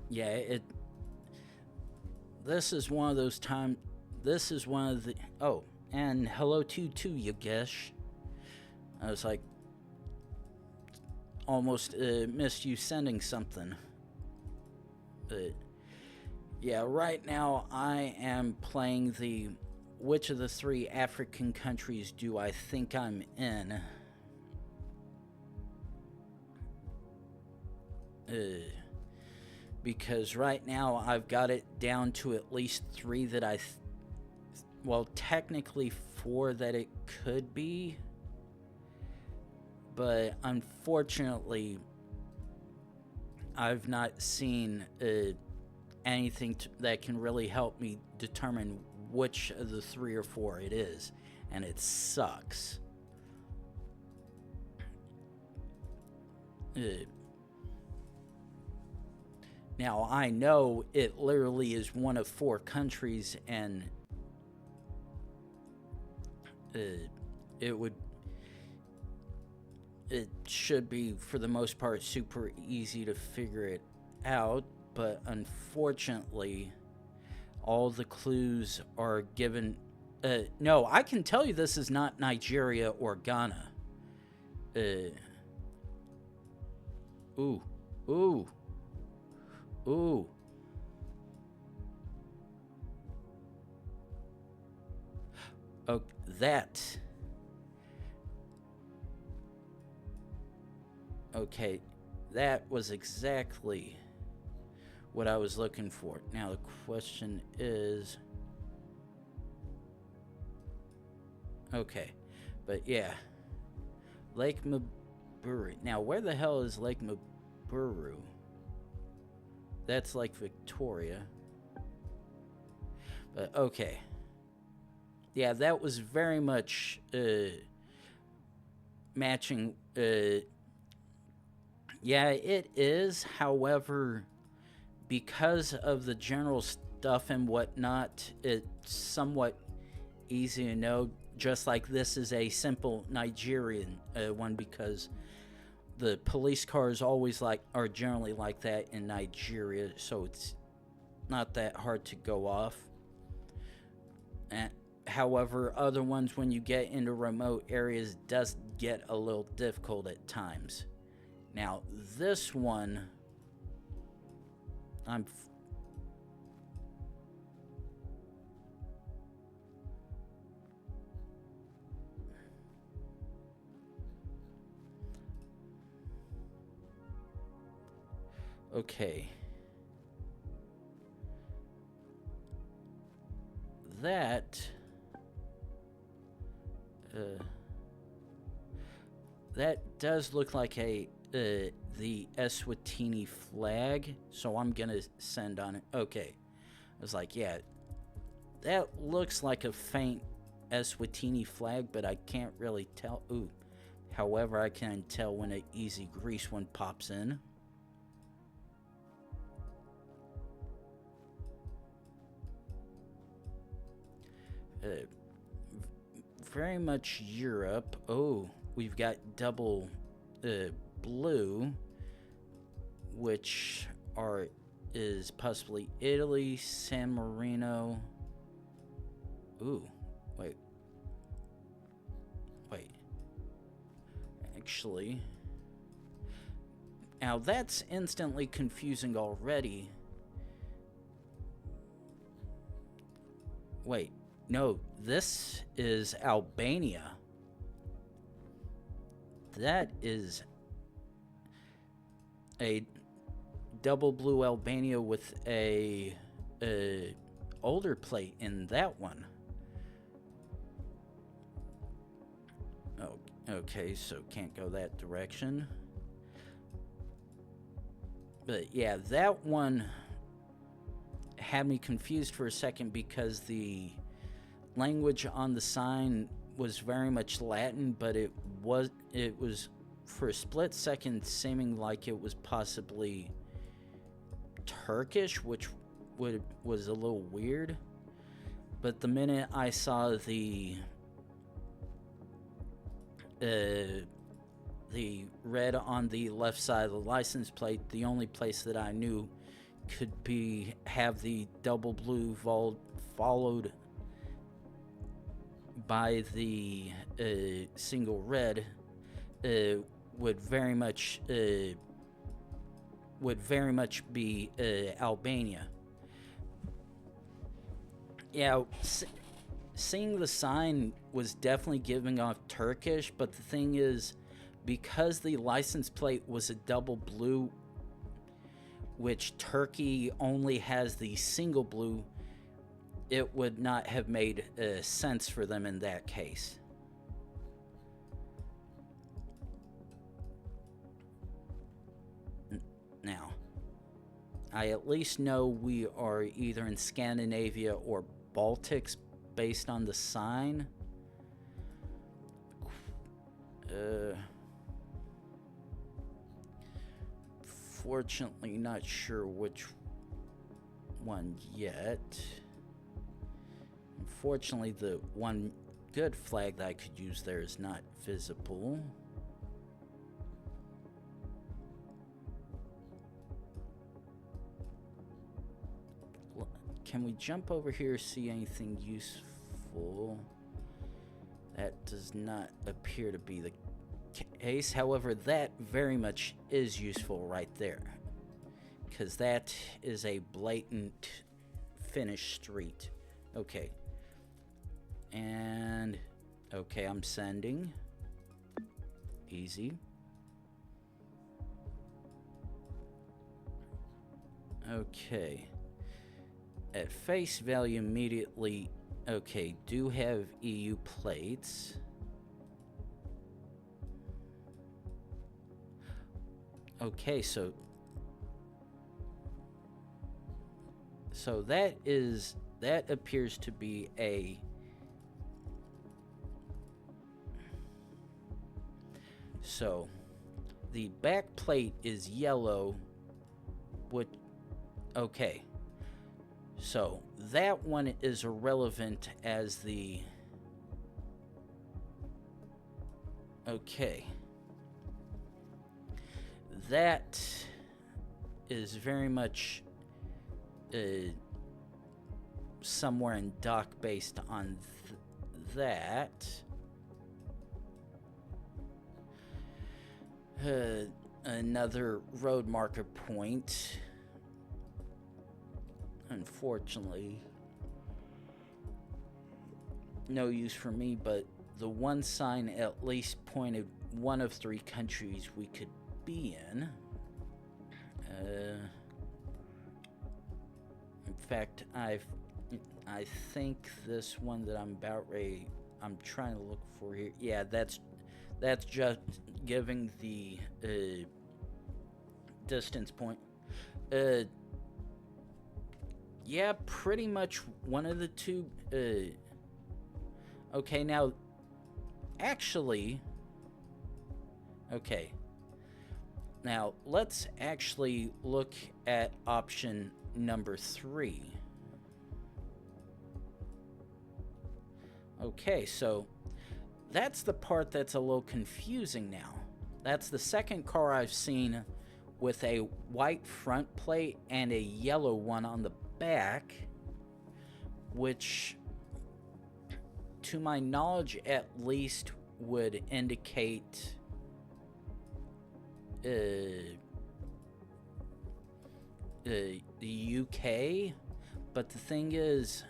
Yeah, this is one of those times. This is one of the... Oh, and hello to you too, Geoguessr. I was like... Almost missed you sending something. Yeah, right now I am playing the... Which of the 3 African countries do I think I'm in? Because right now I've got it down to at least 3 that well, technically 4 that it could be, but unfortunately I've not seen anything that can really help me determine which of the 3 or 4 it is, and it sucks. Now, I know it literally is one of 4 countries, and it should be, for the most part, super easy to figure it out, but unfortunately, all the clues are given... no, I can tell you this is not Nigeria or Ghana. Ooh. Oh, that. Okay, that was exactly what I was looking for. Now the question is... Okay, but yeah. Lake Maburu. Now, where the hell is Lake Maburu? That's like Victoria. Okay. Yeah, that was very much matching. Yeah, it is. However, because of the general stuff and whatnot, it's somewhat easy to know. Just like this is a simple Nigerian one, because the police cars are generally like that in Nigeria, so it's not that hard to go off. And however, other ones when you get into remote areas does get a little difficult at times. Now this one, okay. That does look like the Eswatini flag, so I'm gonna send on it. Okay, I was like, yeah, that looks like a faint Eswatini flag, but I can't really tell. Ooh, however, I can tell when an easy Greece one pops in. Very much Europe. Oh, we've got double blue, which is possibly Italy, San Marino. Ooh, wait. Actually, now that's instantly confusing already. Wait, no, this is Albania. That is a double blue Albania with a older plate in that one. Oh, okay, so can't go that direction. But yeah, that one had me confused for a second because the language on the sign was very much Latin, but it was for a split second seeming like it was possibly Turkish, which was a little weird. But the minute I saw the red on the left side of the license plate, the only place that I knew could have the double blue followed by the single red would very much be Albania. Yeah, seeing the sign was definitely giving off Turkish, but the thing is, because the license plate was a double blue, which Turkey only has the single blue, it would not have made sense for them in that case. Now, I at least know we are either in Scandinavia or Baltics based on the sign. Fortunately, not sure which one yet. Unfortunately, the one good flag that I could use there is not visible. Can we jump over here, see anything useful? That does not appear to be the case. However, that very much is useful right there, because that is a blatant Finnish street. Okay. And okay, I'm sending. Easy. Okay. At face value immediately, okay, do have EU plates. Okay, so that is that appears to be a... So, the back plate is yellow, which... Okay. So, that one is irrelevant as the... Okay. That is very much somewhere in dock based on that. Another road marker point. Unfortunately, no use for me, but the one sign at least pointed one of 3 countries we could be in. In fact, I think this one that I'm trying to look for here. Yeah, that's just giving the distance point. Yeah, pretty much one of the two. Okay, now, actually, okay. Now, let's actually look at option number 3. Okay, so that's the part that's a little confusing now. That's the second car I've seen with a white front plate and a yellow one on the back, which, to my knowledge at least, would indicate the UK. But the thing is,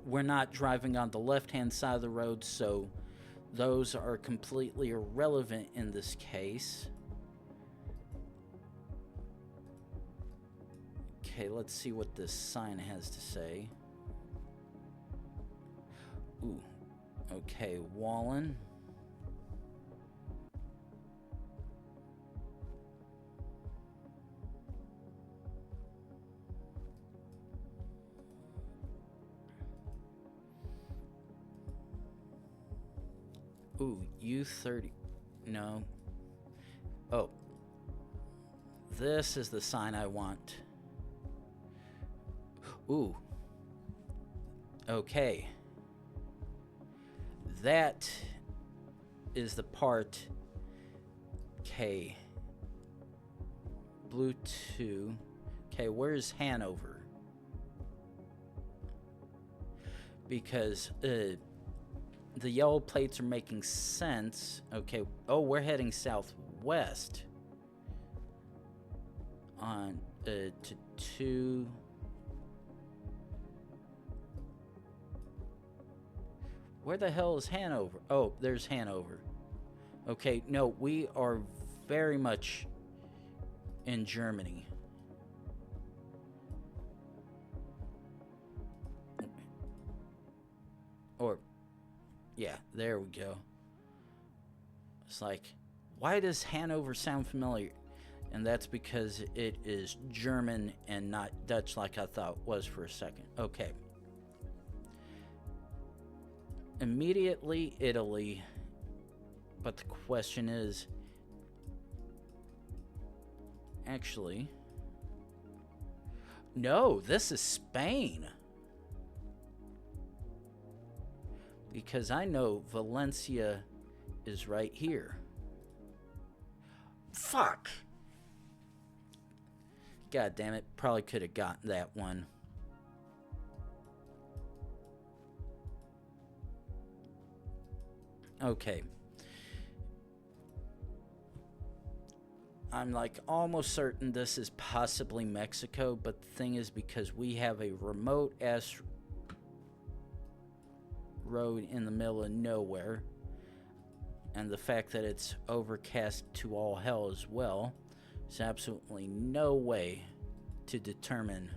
we're not driving on the left-hand side of the road, so those are completely irrelevant in this case. Okay, let's see what this sign has to say. Ooh, okay, Wallen. Ooh, U30. No. Oh. This is the sign I want. Ooh. Okay. That is the part. Okay. Blue 2. Okay, where's Hanover? Because, the yellow plates are making sense. Okay. Oh, we're heading southwest. On, to 2. Where the hell is Hanover? Oh, there's Hanover. Okay, no, we are very much in Germany. Or, yeah, there we go. It's like, why does Hanover sound familiar? And that's because it is German and not Dutch like I thought it was for a second. Okay. Immediately Italy, but the question is, actually, no, this is Spain, because I know Valencia is right here. Fuck, god damn it, probably could have gotten that one. Okay. I'm like almost certain this is possibly Mexico, but the thing is, because we have a remote ass road in the middle of nowhere, and the fact that it's overcast to all hell as well, there's absolutely no way to determine.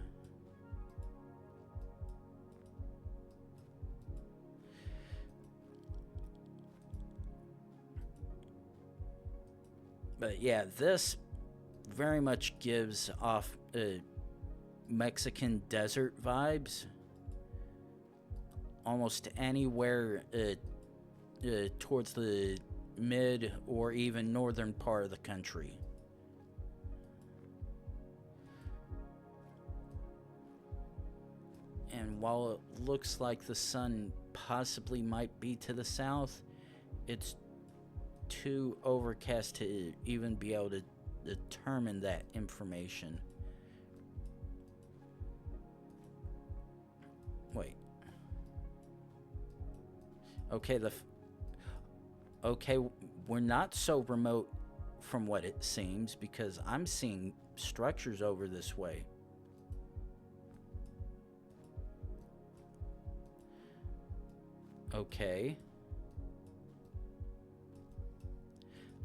But yeah, this very much gives off Mexican desert vibes. Almost anywhere towards the mid or even northern part of the country. And while it looks like the sun possibly might be to the south, it's too overcast to even be able to determine that information. Wait. Okay, okay, we're not so remote from what it seems, because I'm seeing structures over this way. Okay.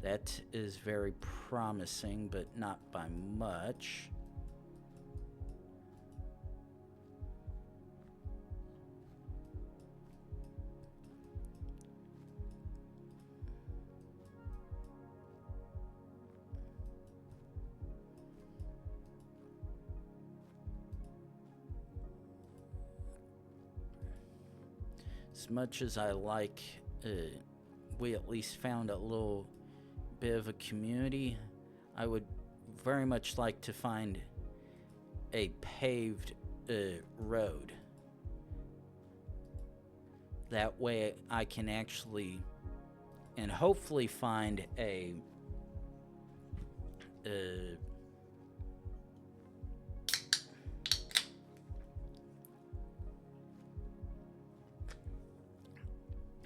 That is very promising, but not by much. As much as I like, we at least found a little bit of a community, I would very much like to find a paved road. That way I can actually and hopefully find a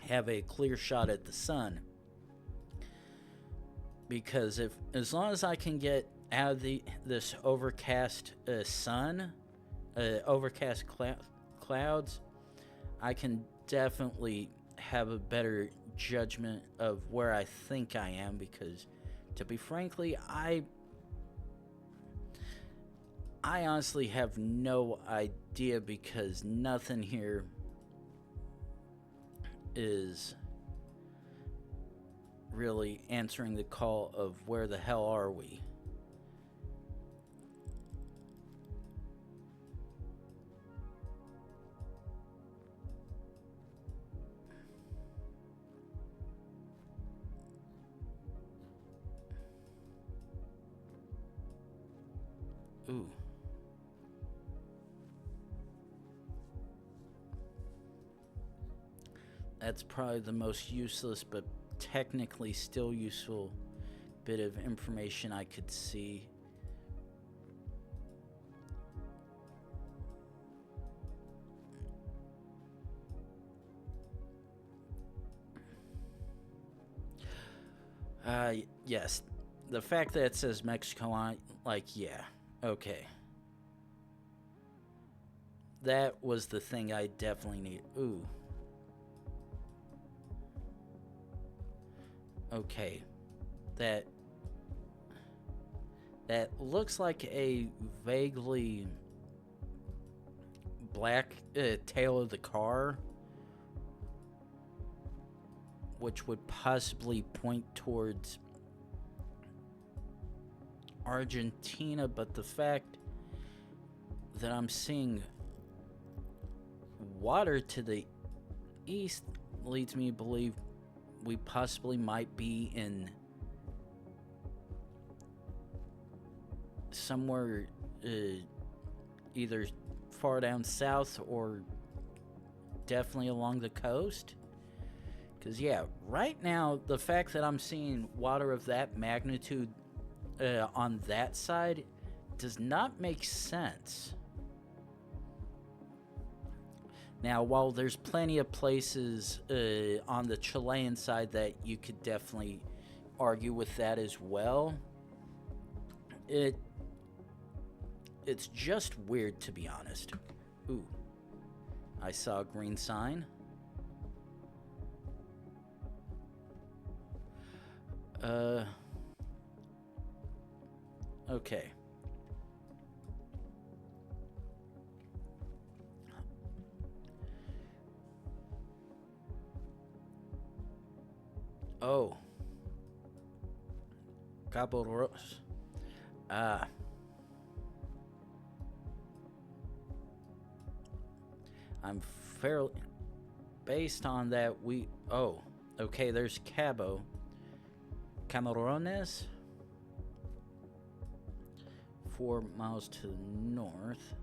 have a clear shot at the sun. Because as long as I can get out of this overcast sun, overcast clouds, I can definitely have a better judgment of where I think I am. Because, to be frankly, I honestly have no idea, because nothing here is really answering the call of where the hell are we. Ooh. That's probably the most useless, but technically still useful bit of information I could see. Yes. The fact that it says Mexico on it, like, yeah. Okay. That was the thing I definitely need. Ooh. Okay. That looks like a vaguely black tail of the car, which would possibly point towards Argentina, but the fact that I'm seeing water to the east leads me to believe we possibly might be in somewhere either far down south or definitely along the coast. Because, yeah, right now, the fact that I'm seeing water of that magnitude on that side does not make sense. Now, while there's plenty of places on the Chilean side that you could definitely argue with that as well, it's just weird, to be honest. Ooh, I saw a green sign. Okay. Oh. Cabo Ros. Ah. I'm fairly... Based on that, we... Oh, okay, there's Cabo. Camarones. 4 miles to the north.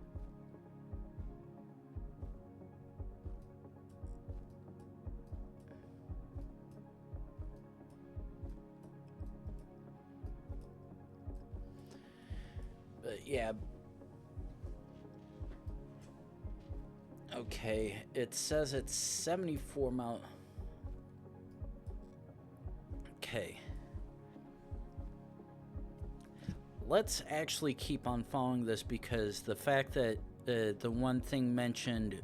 But yeah. Okay, it says it's 74 miles. Okay. Let's actually keep on following this, because the fact that the one thing mentioned,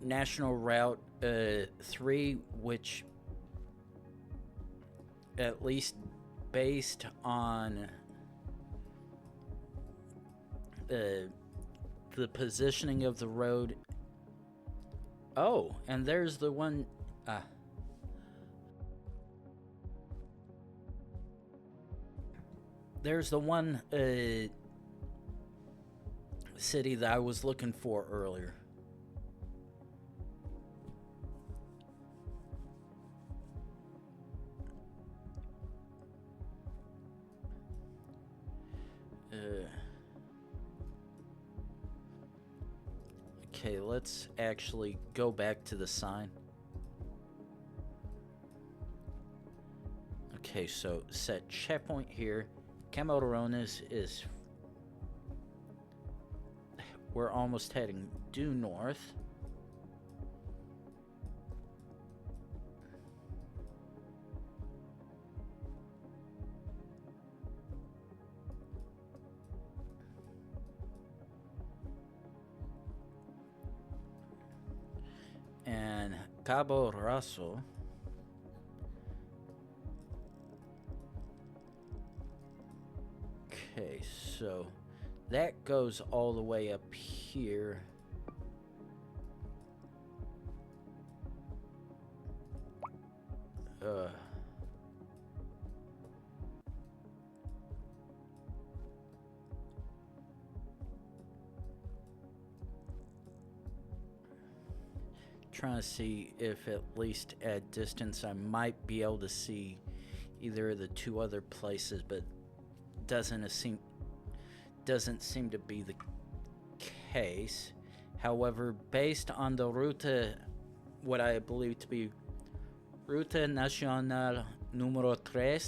National Route 3, which at least based on the positioning of the road. Oh, and there's the one. There's the one city that I was looking for earlier. Okay, let's actually go back to the sign. Okay, so set checkpoint here. Camarones is... We're almost heading due north. And Cabo Raso. Okay, so that goes all the way up here. Trying to see if at least at distance I might be able to see either of the two other places, but doesn't seem to be the case. However, based on the ruta, what I believe to be Ruta Nacional Número 3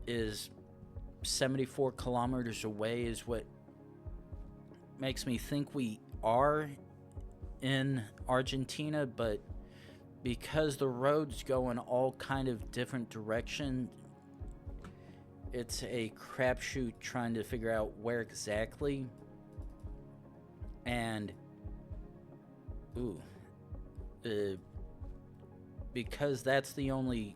is 74 kilometers away, is what makes me think we are in Argentina, but because the roads go in all kind of different directions, it's a crapshoot trying to figure out where exactly. And because that's the only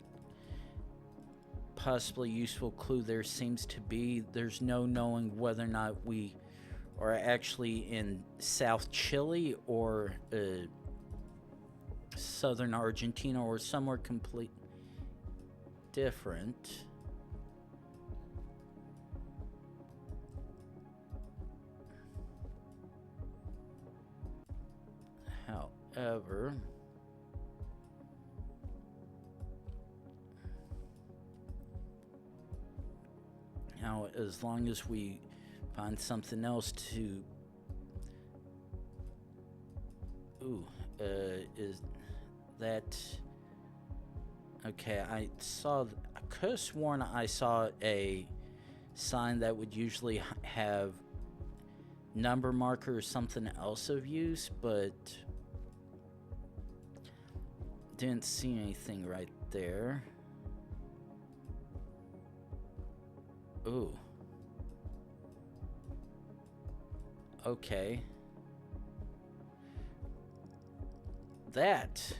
possibly useful clue there seems to be, there's no knowing whether or not we are actually in South Chile or southern Argentina or somewhere complete different. However, now as long as we find something else to... is that... Okay, I could have sworn I saw a sign that would usually have number marker or something else of use, but didn't see anything right there. Ooh. Okay. That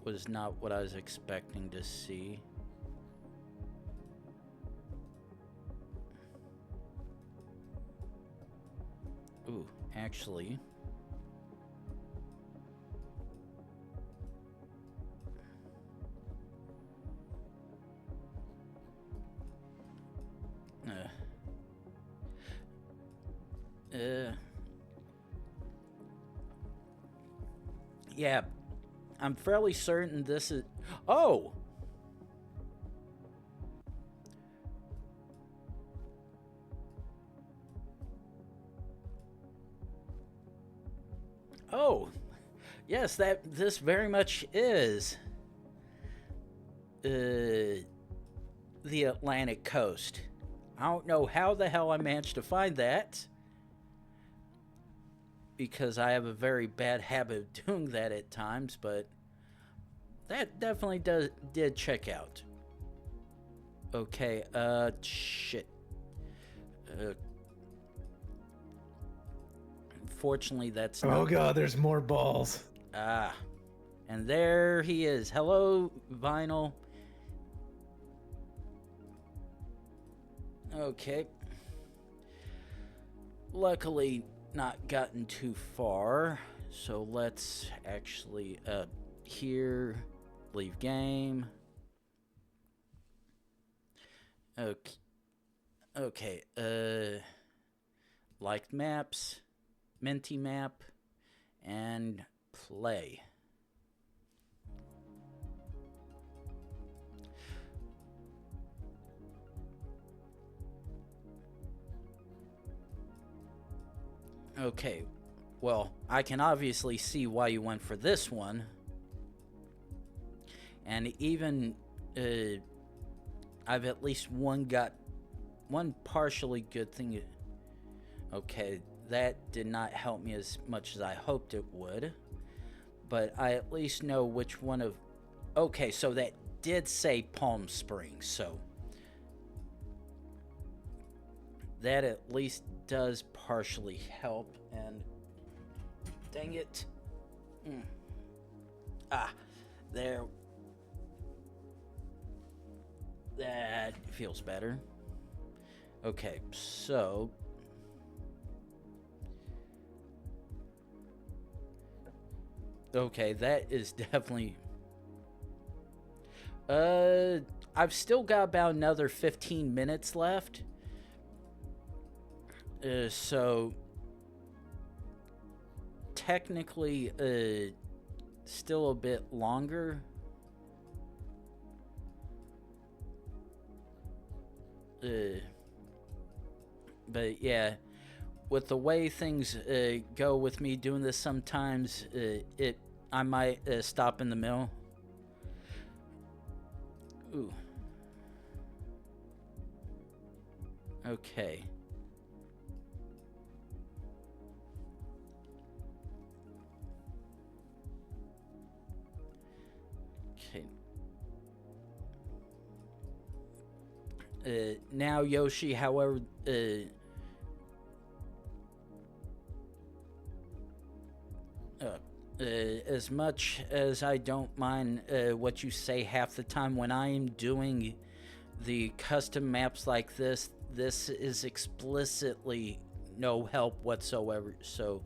was not what I was expecting to see. Ooh, actually. Yeah, I'm fairly certain this is... Oh! Oh! Yes, this very much is the Atlantic coast. I don't know how the hell I managed to find that, because I have a very bad habit of doing that at times, but that definitely did check out. Okay, shit. Unfortunately, that's not... Oh god, there's more balls. Ah. And there he is. Hello, Vinyl. Okay. Luckily, not gotten too far. So let's actually, here, leave game. Okay. Okay, liked maps, Minty map, and play. Okay, well, I can obviously see why you went for this one. And even, I've at least got one partially good thing. Okay, that did not help me as much as I hoped it would. But I at least know which one of... Okay, so that did say Palm Springs, so... that at least does partially help, and... dang it. Ah, there. That feels better. Okay, so... okay, that is definitely... I've still got about another 15 minutes left. So... technically, still a bit longer. But yeah, with the way things go with me doing this sometimes, I might stop in the middle. Ooh. Okay. Okay. Now Yoshi, however, as much as I don't mind what you say half the time, when I am doing the custom maps like this is explicitly no help whatsoever. So,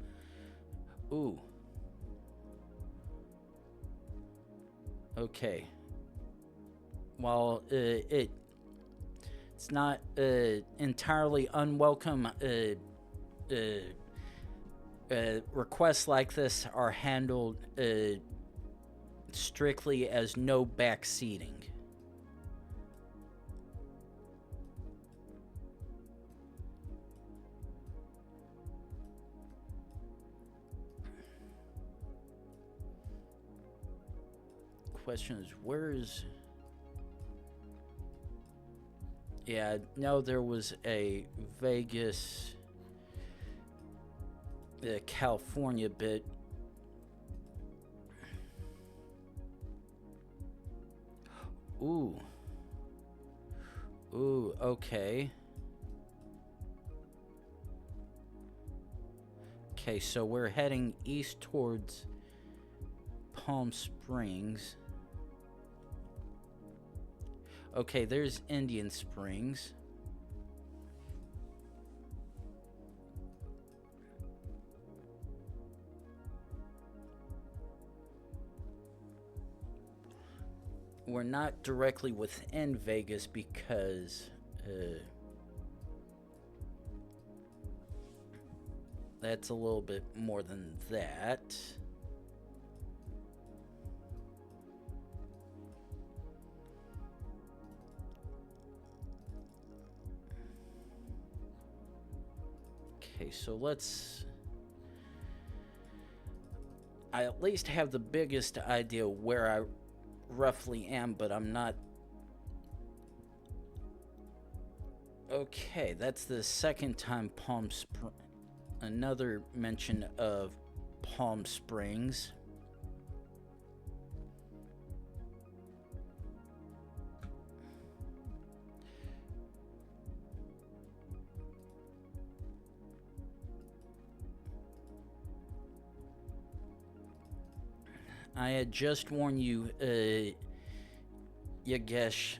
ooh. Okay. While it's not entirely unwelcome, requests like this are handled strictly as no backseating. Question is, where is... yeah, no, there was a Vegas, California bit. Ooh. Ooh, okay. Okay, so we're heading east towards Palm Springs. Okay, there's Indian Springs. We're not directly within Vegas because that's a little bit more than that. so I at least have the biggest idea where I roughly am, but I'm not. Okay, that's the second time another mention of Palm Springs. I had just warned you, Yagesh,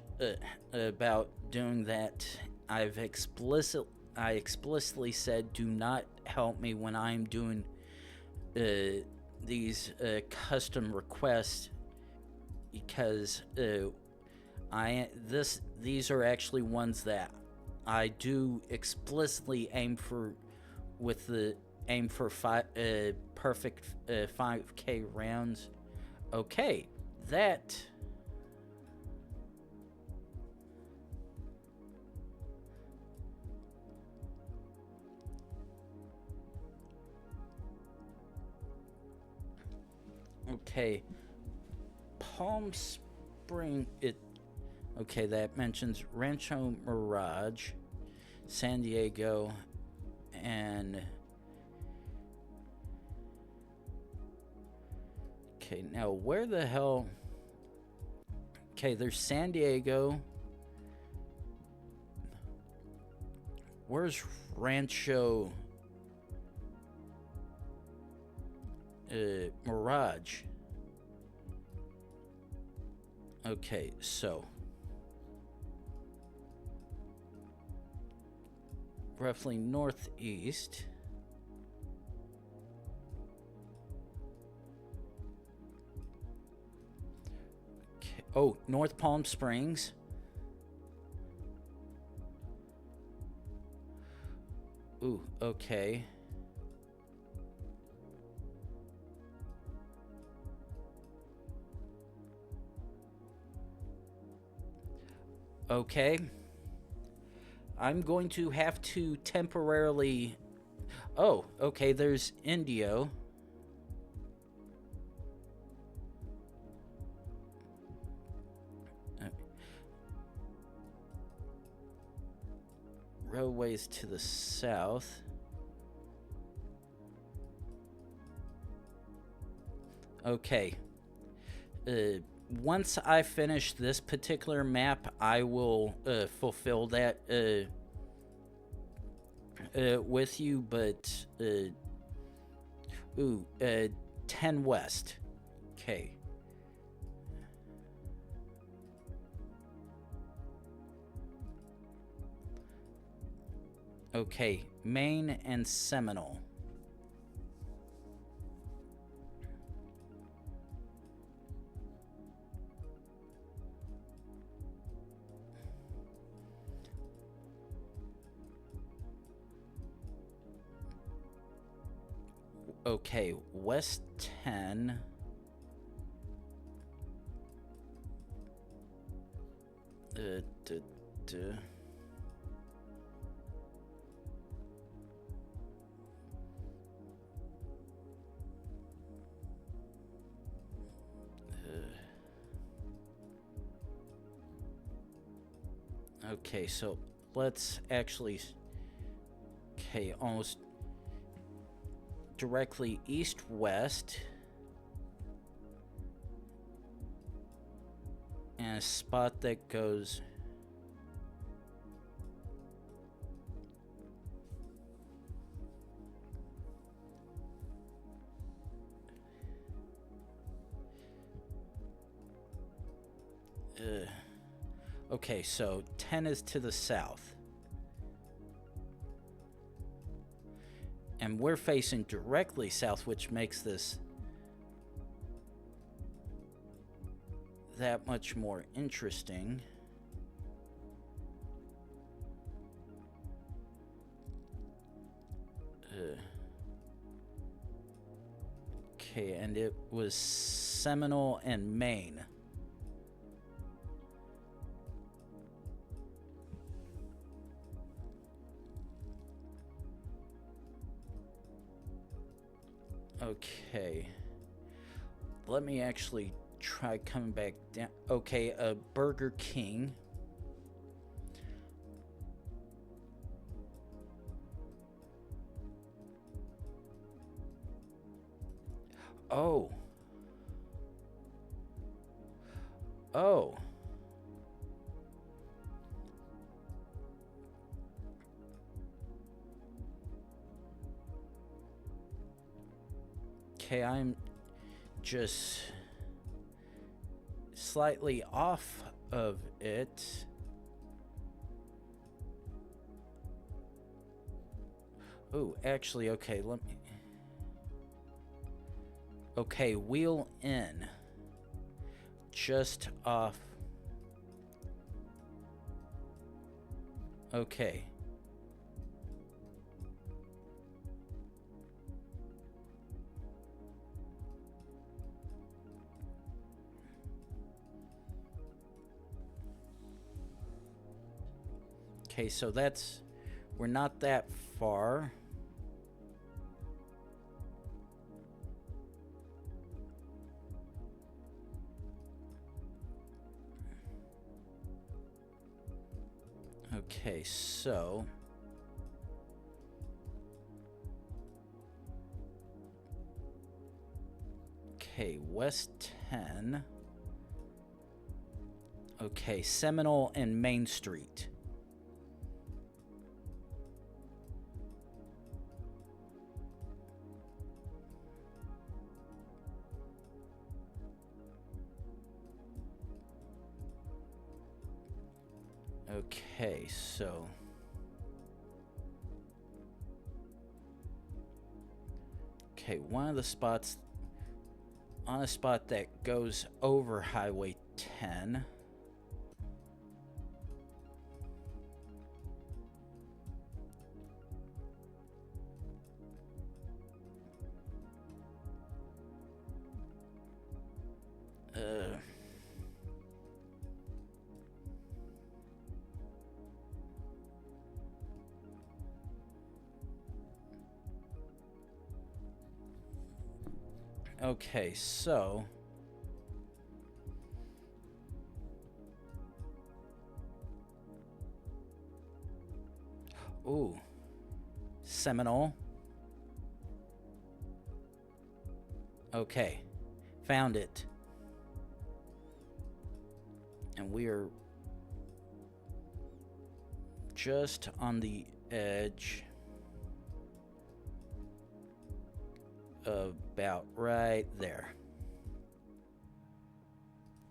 about doing that. I explicitly said, do not help me when I'm doing these custom requests, because these are actually ones that I do explicitly aim for, with the aim for perfect 5K rounds. Okay, that. Okay, Palm Spring. Okay, that mentions Rancho Mirage, San Diego, and. Okay, now where the hell? Okay, there's San Diego. Where's Rancho Mirage? Okay, so roughly northeast. Okay. Oh, North Palm Springs. Ooh, okay. Okay. I'm going to have to temporarily. Oh, okay, there's Indio. Roadways to the south. Okay. Once I finish this particular map, I will fulfill that with you, but 10 west. Okay. Okay, Maine and Seminole. Okay, West 10. Okay, so let's actually. Okay, almost directly east-west. And a spot that goes. Okay, so 10 is to the south. And we're facing directly south, which makes this that much more interesting. Okay, and it was Seminole and Maine. Okay. Let me actually try coming back down. Okay, a Burger King. Oh. Oh. Okay, I'm just slightly off of it. Oh, actually, okay, let me... Okay, wheel in. Just off. Okay. Okay, so that's... We're not that far. Okay, so... Okay, West 10. Okay, Seminole and Main Street. Okay, so... Okay, one of the spots... On a spot that goes over Highway 10. Okay, so... Ooh. Seminole. Okay. Found it. And we are just on the edge. About right there.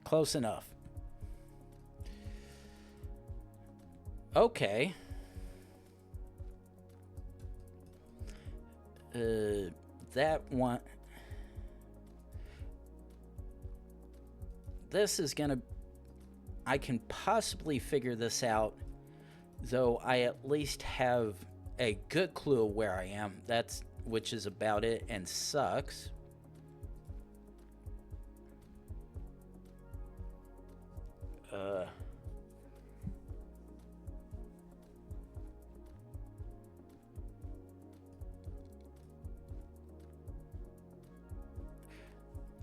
Close enough. Okay. That one... This is gonna... I can possibly figure this out, though I at least have a good clue of where I am. That's... which is about it, and sucks.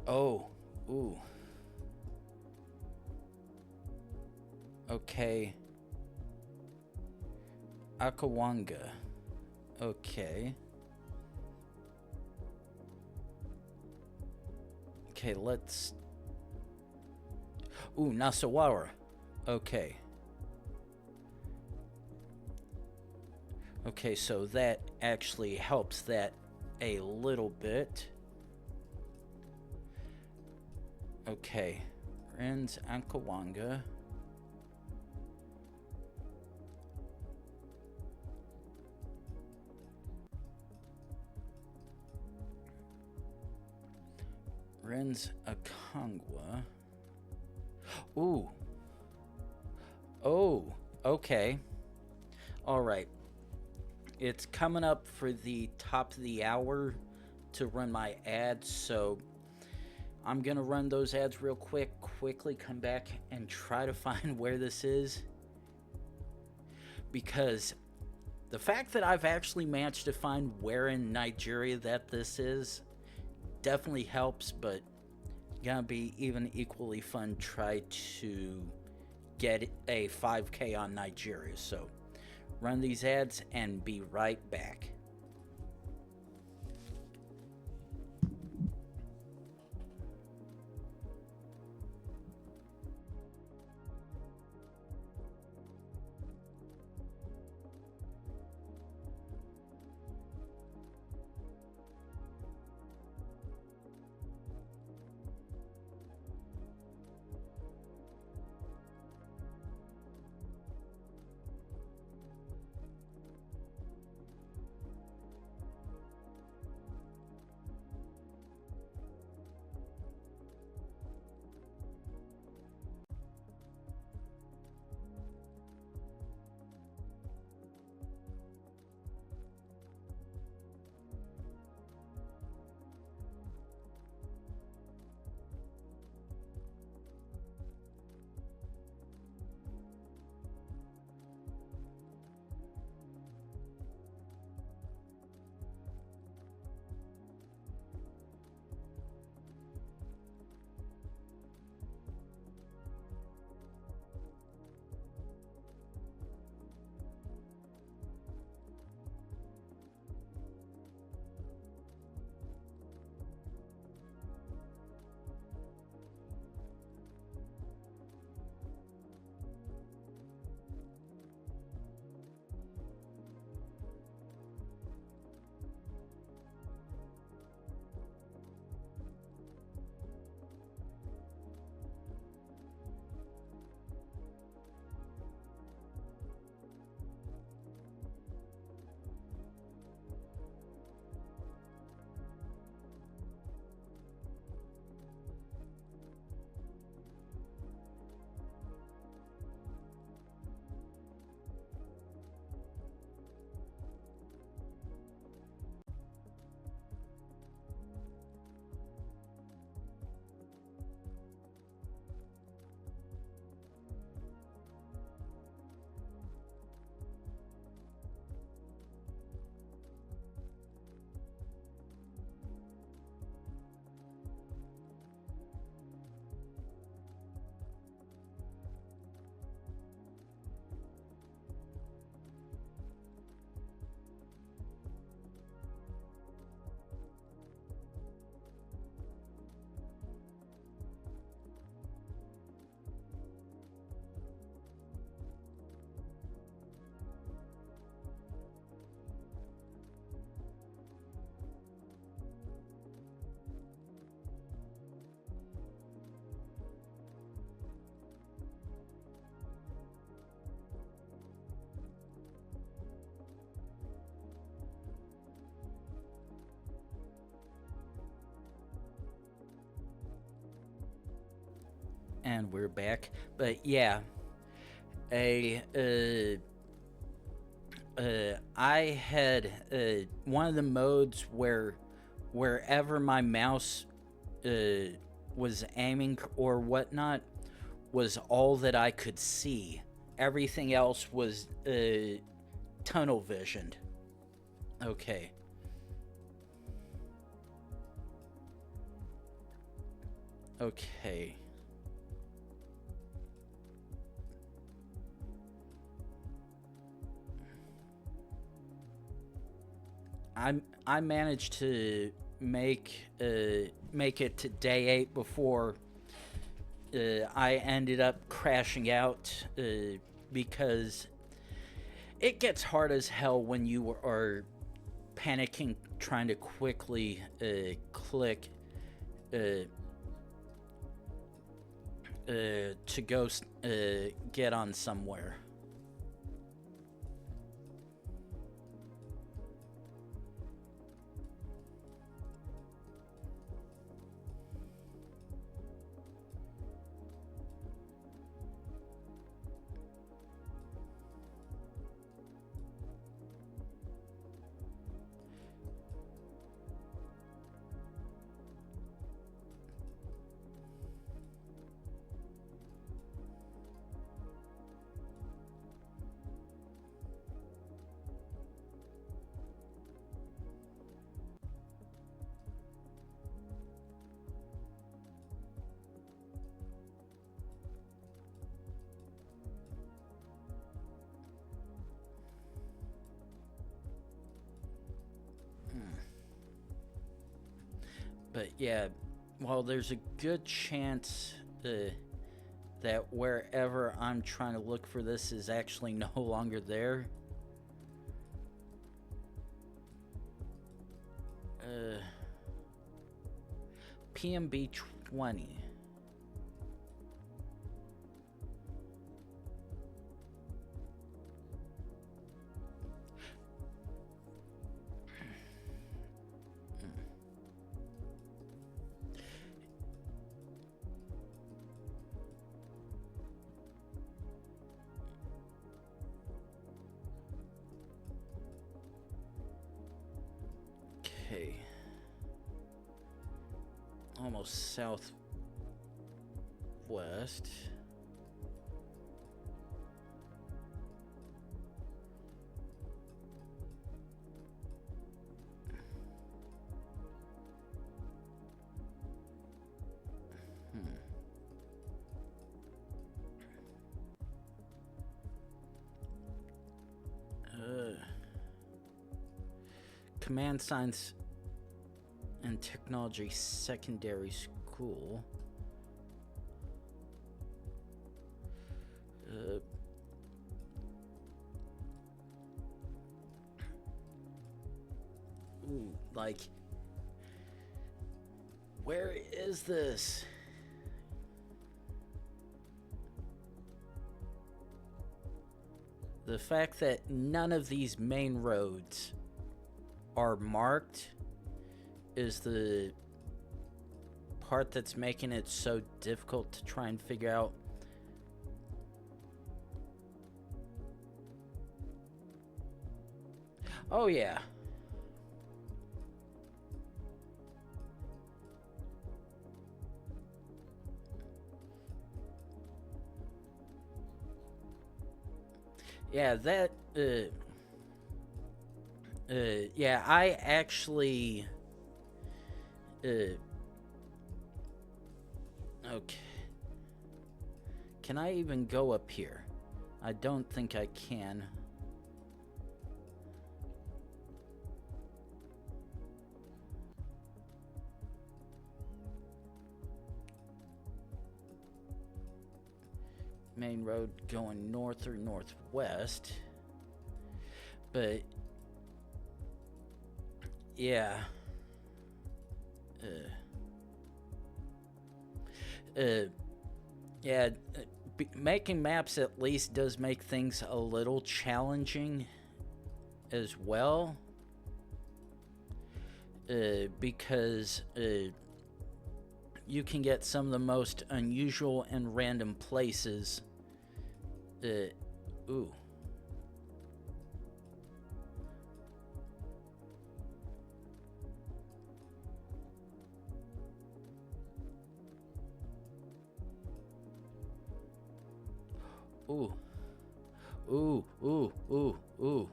Oh, ooh. Okay. Akawanga. Okay. Okay, let's... Ooh, Nasawara. Okay. Okay, so that actually helps that a little bit. Okay. Ren's Ankawanga. Ren's Akangwa. Ooh. Oh, okay. All right. It's coming up for the top of the hour to run my ads, so I'm going to run those ads real quickly come back and try to find where this is. Because the fact that I've actually managed to find where in Nigeria that this is definitely helps, but gonna be even equally fun try to get a 5K on Nigeria. So run these ads and be right back. And we're back. But yeah, a I had one of the modes where wherever my mouse was aiming or whatnot was all that I could see. Everything else was tunnel visioned. Okay. Okay. I managed to make it to day 8 before I ended up crashing out because it gets hard as hell when you are panicking trying to quickly click to go get on somewhere. But yeah, well, there's a good chance that wherever I'm trying to look for this is actually no longer there. PMB 20. Okay. Almost southwest. Command Science and Technology Secondary School. Ooh, like, where is this? The fact that none of these main roads are marked is the part that's making it so difficult to try and figure out. Oh yeah. Yeah, that yeah, I actually okay. Can I even go up here? I don't think I can. Main road going north or northwest. But yeah. Yeah, making maps at least does make things a little challenging as well. Because you can get some of the most unusual and random places. Ooh. Ooh. Ooh, ooh, ooh, ooh.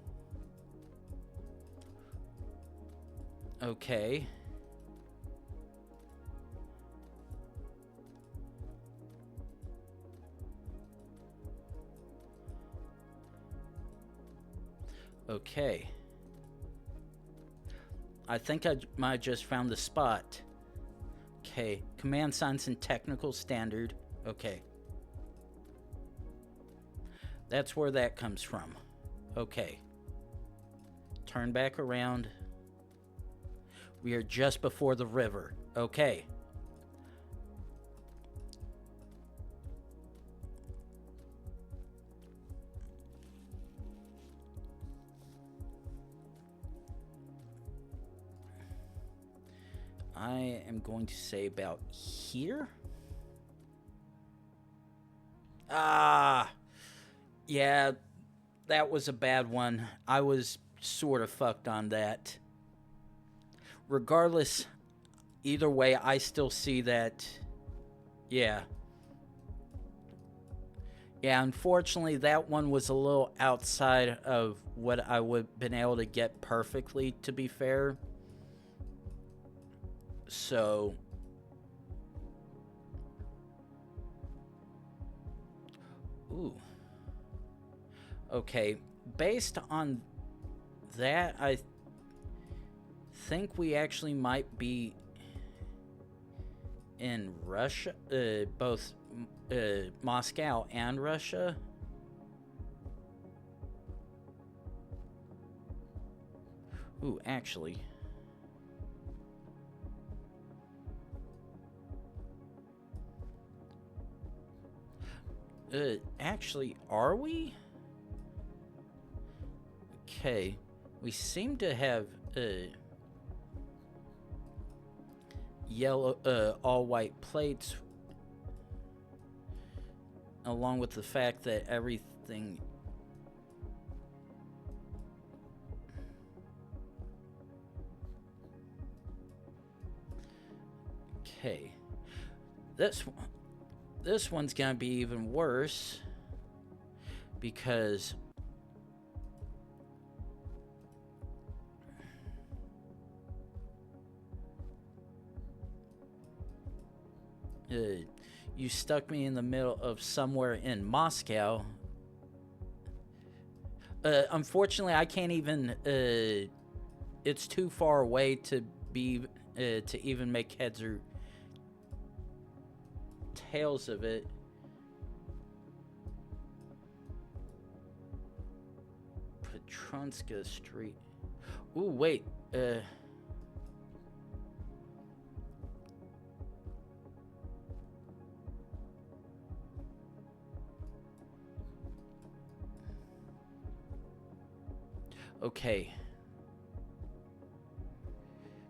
Okay. Okay. I think I might just found the spot. Okay. Command Science and Technical Standard. Okay. That's where that comes from. Okay. Turn back around. We are just before the river. Okay. I am going to say about here. Ah. Yeah, that was a bad one. I was sort of fucked on that. Regardless, either way, I still see that. Yeah. Yeah, unfortunately, that one was a little outside of what I would have been able to get perfectly, to be fair. So. Ooh. Okay, based on that, I think we actually might be in Russia, both Moscow and Russia. Ooh, actually. Actually, are we? Okay. We seem to have, yellow, all white plates, along with the fact that everything. Okay. This one's gonna be even worse because you stuck me in the middle of somewhere in Moscow. Unfortunately, I can't even. It's too far away to be to even make heads or tails of it. Petronska Street. Ooh, wait. Okay.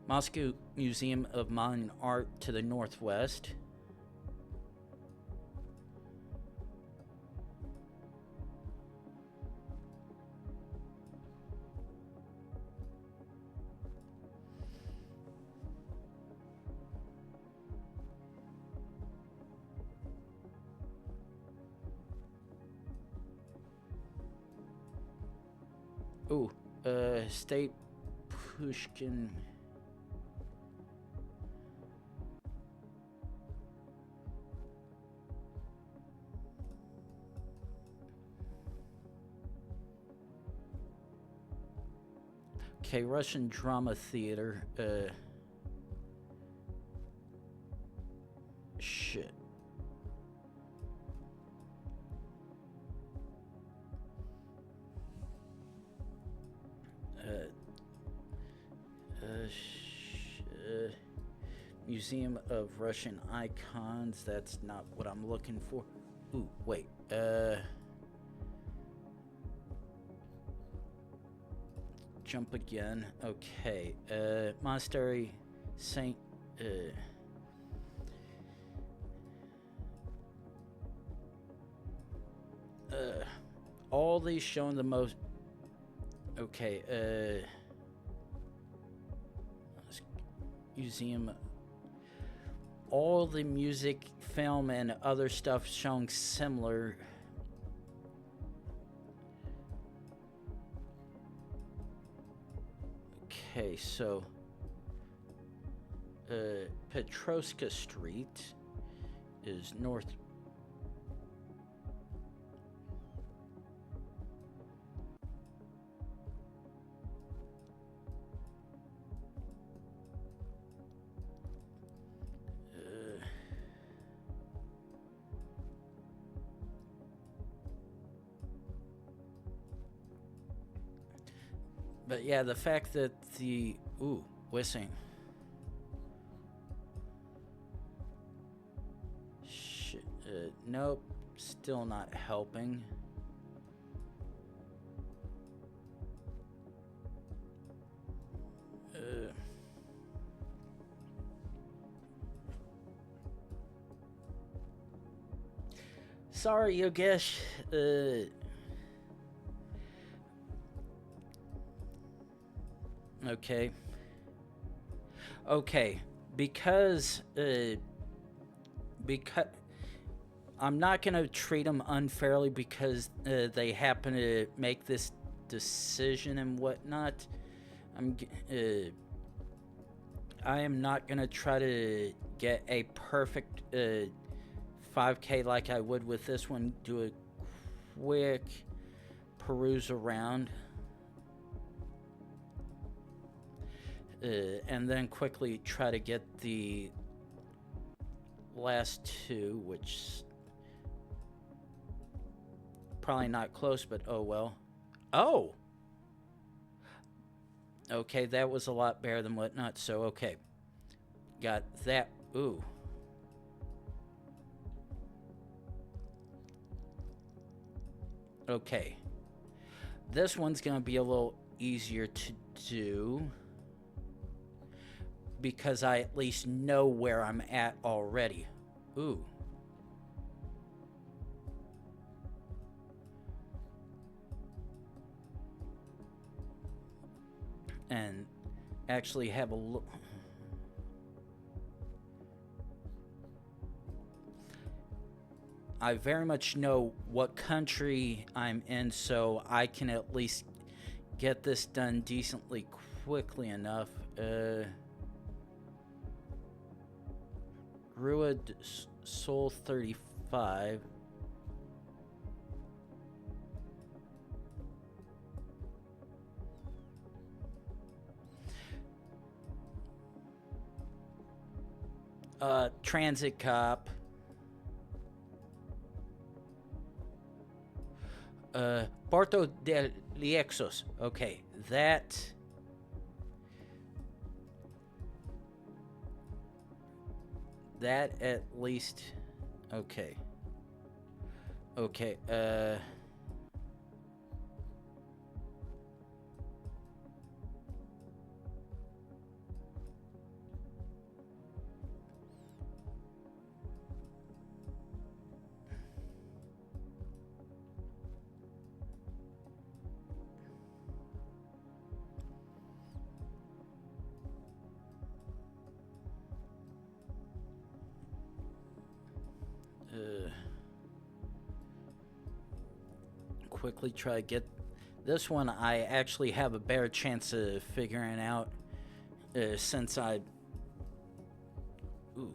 Moscow Museum of Modern Art to the northwest. Ooh, State Pushkin. Okay, Russian Drama Theater. Shit. Museum of Russian Icons. That's not what I'm looking for. Ooh, wait. Jump again. Okay. Monastery Saint. All these showing the most. Okay. Museum. All the music, film, and other stuff showing similar. Okay, so Petrovska Street is north. But yeah, the fact that the whistling. Shit. Nope. Still not helping. Sorry, Yogesh. Okay. Okay. Because I'm not gonna treat them unfairly because they happen to make this decision and whatnot. I am not gonna try to get a perfect 5K like I would with this one. Do a quick peruse around. And then quickly try to get the last two, which probably not close, but oh well. Oh! Okay, that was a lot better than whatnot, so okay. Got that. Ooh. Okay. This one's gonna be a little easier to do because I at least know where I'm at already. Ooh. And actually have a look. I very much know what country I'm in, so I can at least get this done decently quickly enough. Ruid Soul 35. Transit Cop. Porto de Liexos. Okay, that. That at least. Okay. Okay, quickly try to get this one. I actually have a better chance of figuring out since I. Ooh.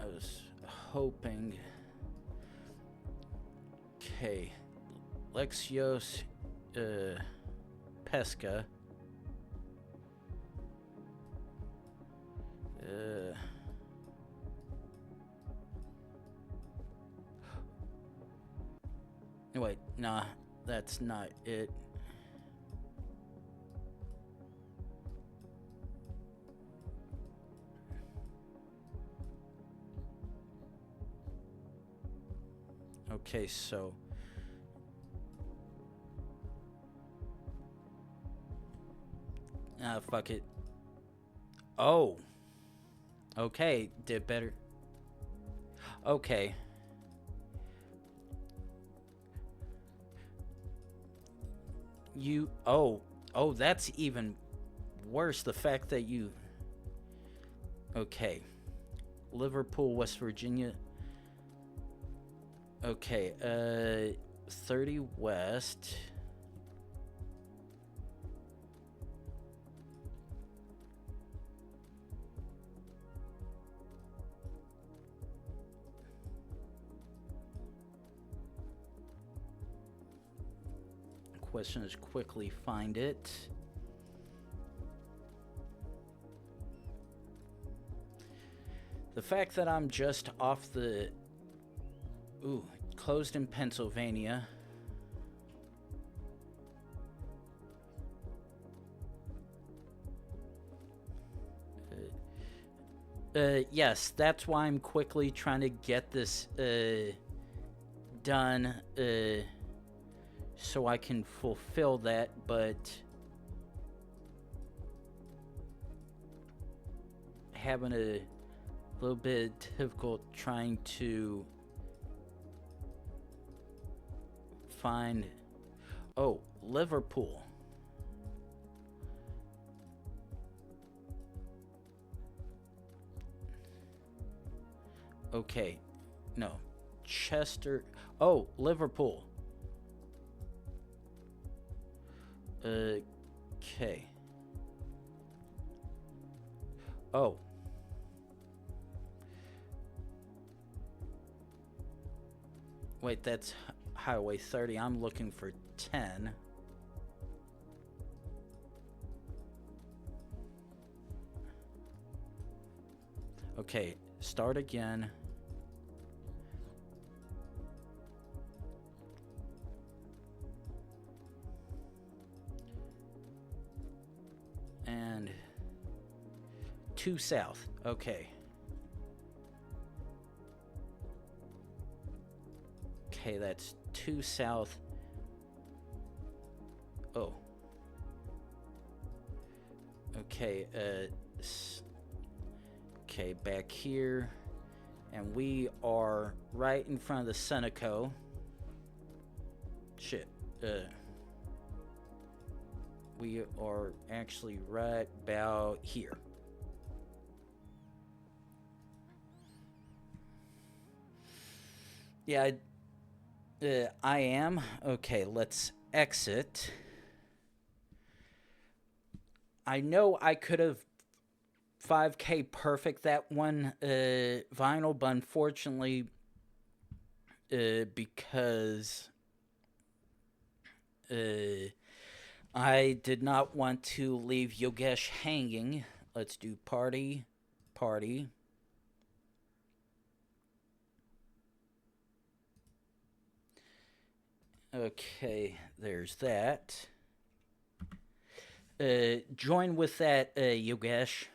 I was hoping. Okay, Lexios, Pesca. Wait, nah, that's not it. Okay, so. Ah, fuck it. Oh. Okay, did better. Okay. You. Oh. Oh, that's even worse. The fact that you. Okay. Liverpool, West Virginia. Okay, 30 West. Question is quickly find it. The fact that I'm just off the. Ooh, closed in Pennsylvania. Yes, that's why I'm quickly trying to get this done so I can fulfill that, but having a little bit difficult trying to find. Oh, Liverpool. Okay, no, Chester. Oh, Liverpool. Okay. Oh. Wait, that's Highway 30. I'm looking for 10. Okay, start again. And 2 south. Okay. Okay, that's 2 south. Oh. Okay, okay, back here. And we are right in front of the Seneco. Shit. We are actually right about here. Yeah, I am. Okay, let's exit. I know I could have 5K perfect that one vinyl, but unfortunately, because I did not want to leave Yogesh hanging. Let's do party, party. Okay, there's that. Join with that, Yogesh.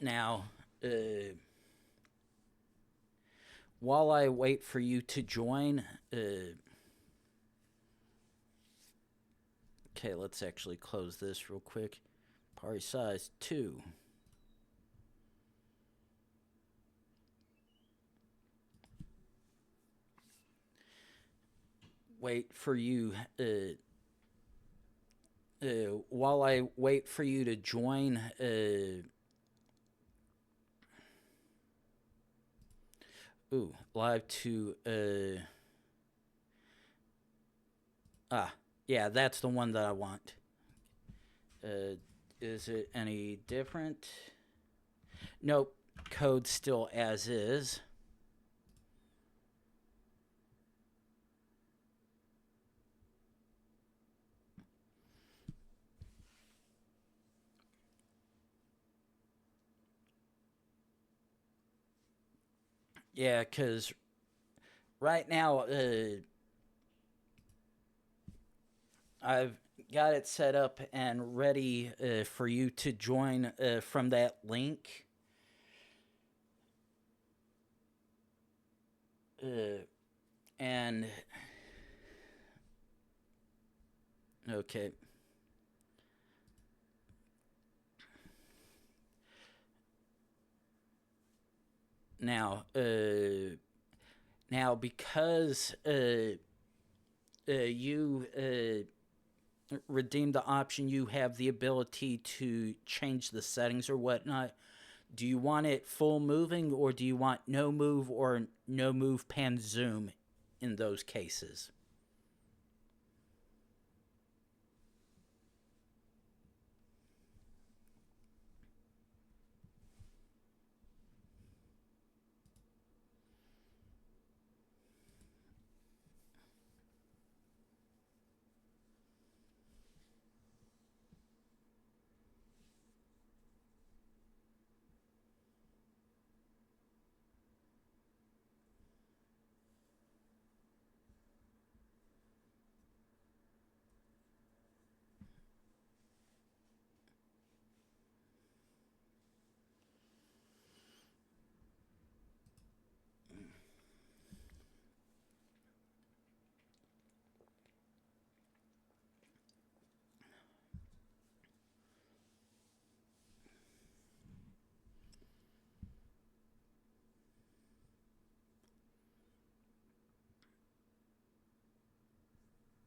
Now, while I wait for you to join, okay, let's actually close this real quick. Party size 2. Wait for you. While I wait for you to join, live to, yeah, that's the one that I want. Is it any different? Nope, code still as is. Yeah, because right now, I've got it set up and ready for you to join from that link. And okay. Now, because you redeem the option, you have the ability to change the settings or whatnot. Do you want it full moving, or do you want no move or no move pan zoom in those cases?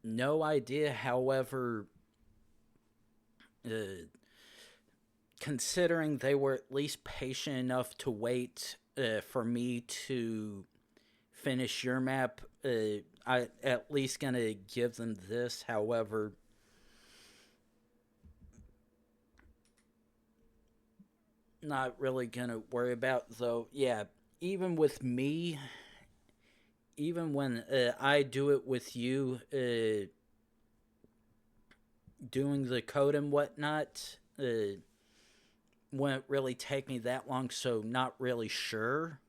No idea. However, considering they were at least patient enough to wait for me to finish your map, I at least gonna give them this. However, not really gonna worry about though. Yeah, even with me, even when I do it with you, doing the code and whatnot, wouldn't really take me that long. So not really sure.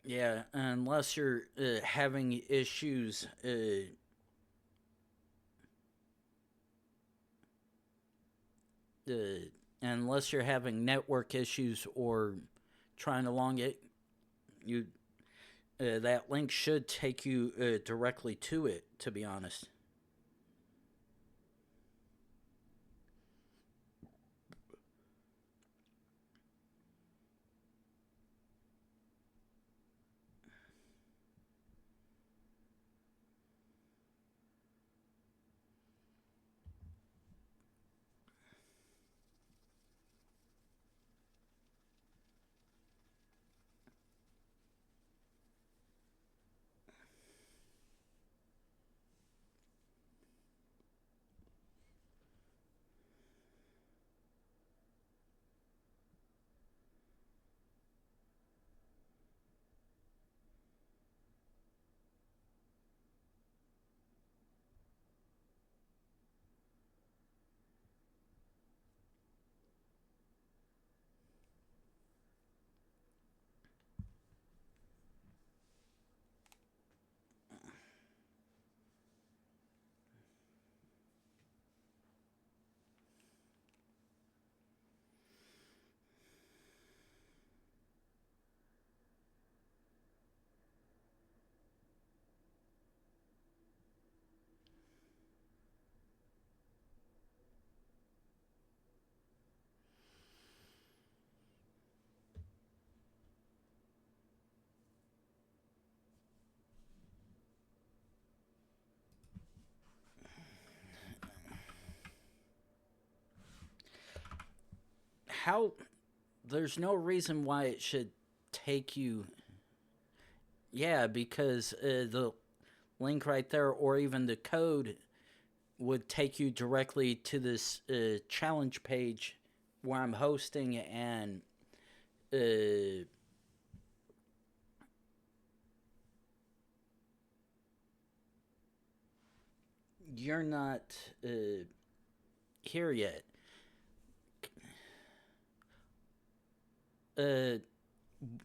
Yeah, unless you're having issues, uh, unless you're having network issues or trying to long it, you that link should take you directly to it. To be honest, how there's no reason why it should take you. Yeah, because the link right there, or even the code, would take you directly to this challenge page where I'm hosting, and uh, you're not here yet. Uh,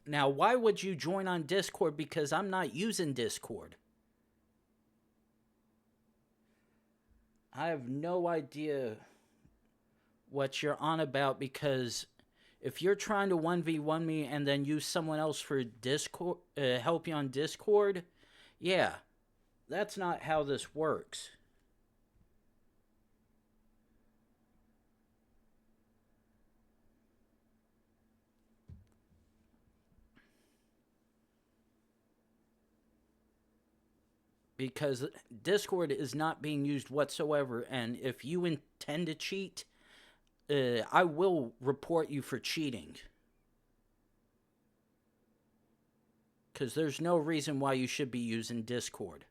Now, why would you join on Discord? Because I'm not using Discord. I have no idea what you're on about, because if you're trying to 1v1 me and then use someone else for Discord, help you on Discord, yeah, that's not how this works. Because Discord is not being used whatsoever, and if you intend to cheat, I will report you for cheating. Because there's no reason why you should be using Discord.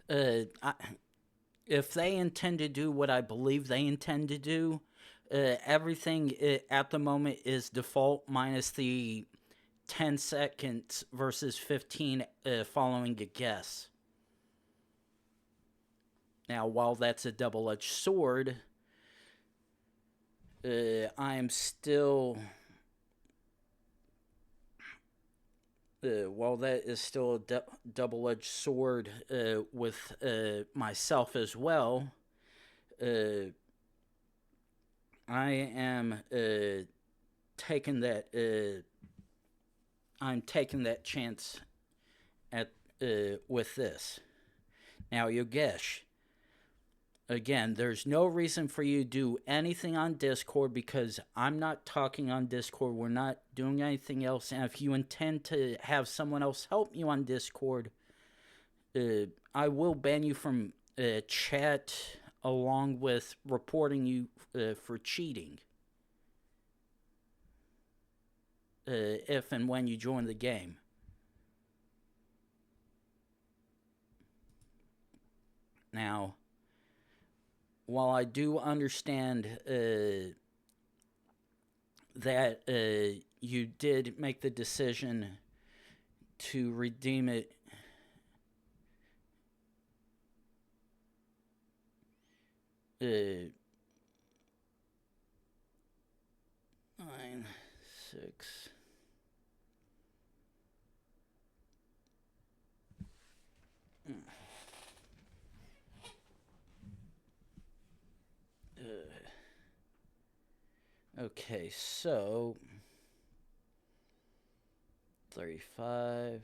If they intend to do what I believe they intend to do, everything at the moment is default minus the 10 seconds versus 15 following a guess. Now, while that's a double-edged sword, I am still... while that is still a double-edged sword with myself as well, I am taking that... I'm taking that chance at with this. Now, Yogesh, again, there's no reason for you to do anything on Discord because I'm not talking on Discord. We're not doing anything else. And if you intend to have someone else help you on Discord, I will ban you from chat along with reporting you for cheating. If and when you join the game. Now, while I do understand that you did make the decision to redeem it, nine, six. Okay, so 35.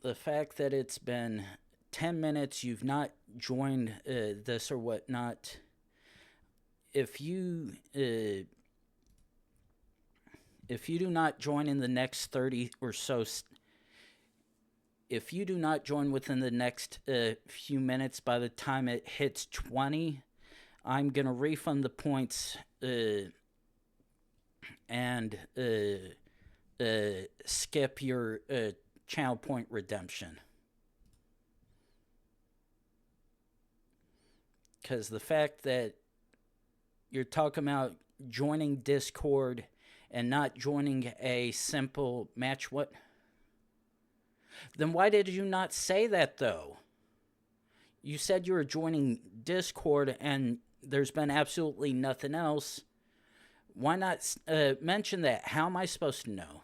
The fact that it's been 10 minutes, you've not joined this or whatnot. If you do not join in the next 30 or so, if you do not join within the next few minutes, by the time it hits 20, I'm going to refund the points and skip your channel point redemption. Because the fact that you're talking about joining Discord and not joining a simple match, what? Then why did you not say that, though? You said you were joining Discord and there's been absolutely nothing else. Why not mention that? How am I supposed to know?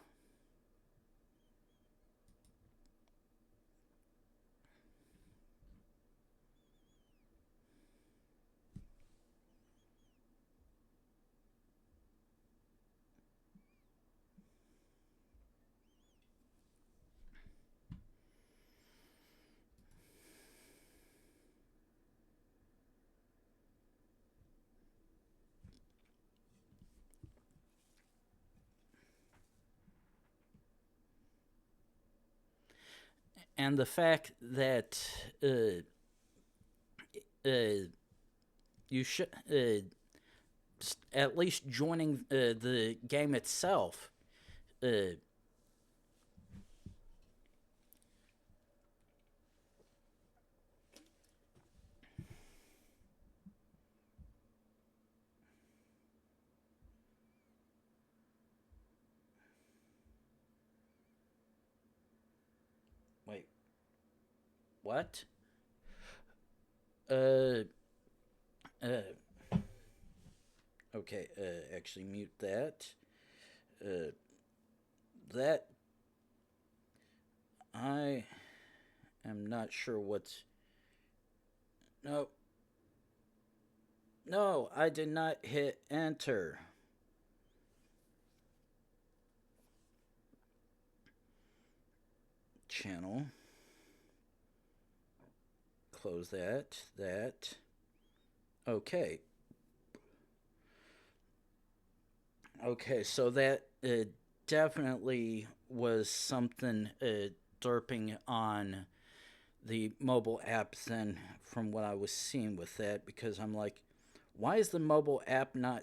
And the fact that you should at least joining the game itself. Wait, what? Uh, okay, actually mute that. That I am not sure what's... No. No, I did not hit enter. Channel. Close that. That. Okay. Okay, so that definitely was something derping on the mobile apps then from what I was seeing with that, because I'm like, why is the mobile app not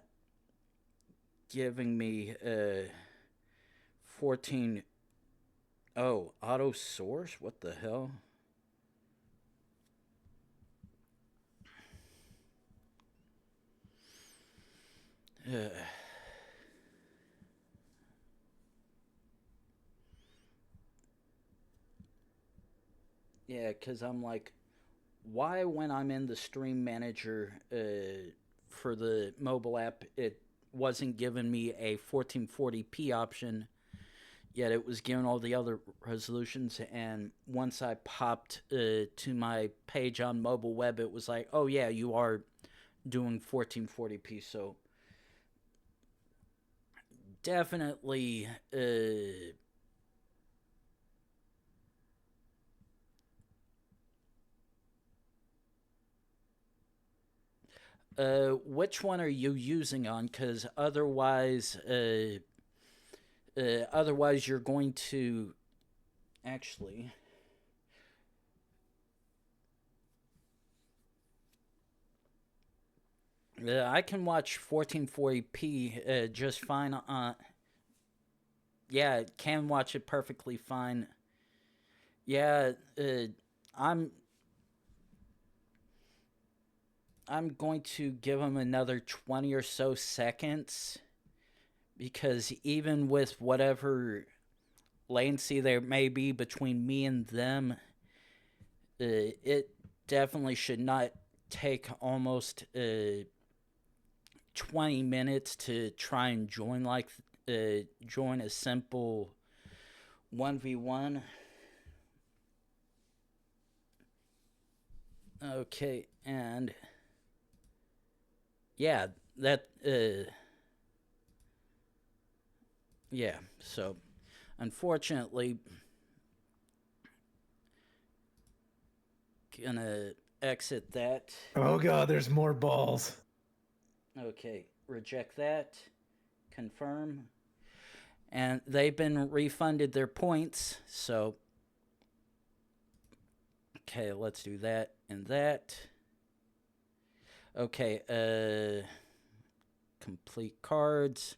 giving me 14? Oh, auto source? What the hell? Uh, yeah, because I'm like, why when I'm in the stream manager for the mobile app, it wasn't giving me a 1440p option, yet it was giving all the other resolutions. And once I popped to my page on mobile web, it was like, oh yeah, you are doing 1440p. So definitely which one are you using on? Because otherwise you're going to actually. I can watch 1440p just fine. Yeah, can watch it perfectly fine. Yeah, I'm I'm going to give them another 20 or so seconds, because even with whatever latency there may be between me and them, it definitely should not take almost 20 minutes to try and join a simple 1v1. Okay, and yeah, that yeah, so unfortunately gonna exit that. Oh god, there's more balls. Okay, reject that. Confirm. And they've been refunded their points, so okay, let's do that and that. Okay, complete cards.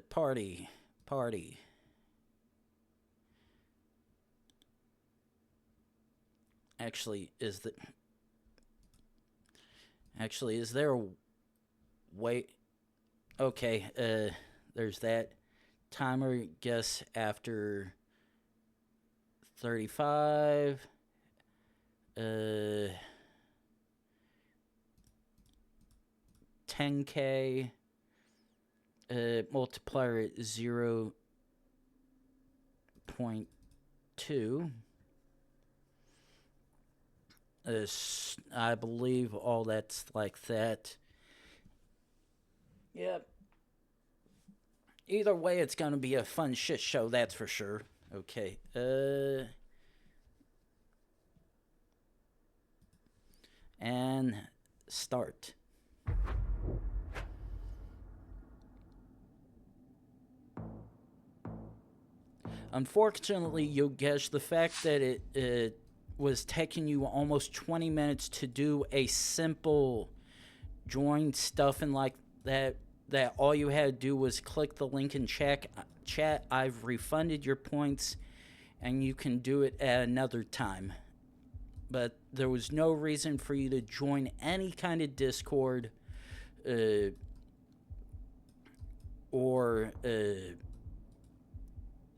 Party. Actually, is there a way? Okay, there's that. Timer guess after 35. 10K. Multiplier at 0.2. I believe all that's like that. Yep. Either way, it's gonna be a fun shit show, that's for sure. Okay. And start. Unfortunately, Yogesh, the fact that it was taking you almost 20 minutes to do a simple join stuff and like that, that all you had to do was click the link in chat. I've refunded your points, and you can do it at another time. But there was no reason for you to join any kind of Discord or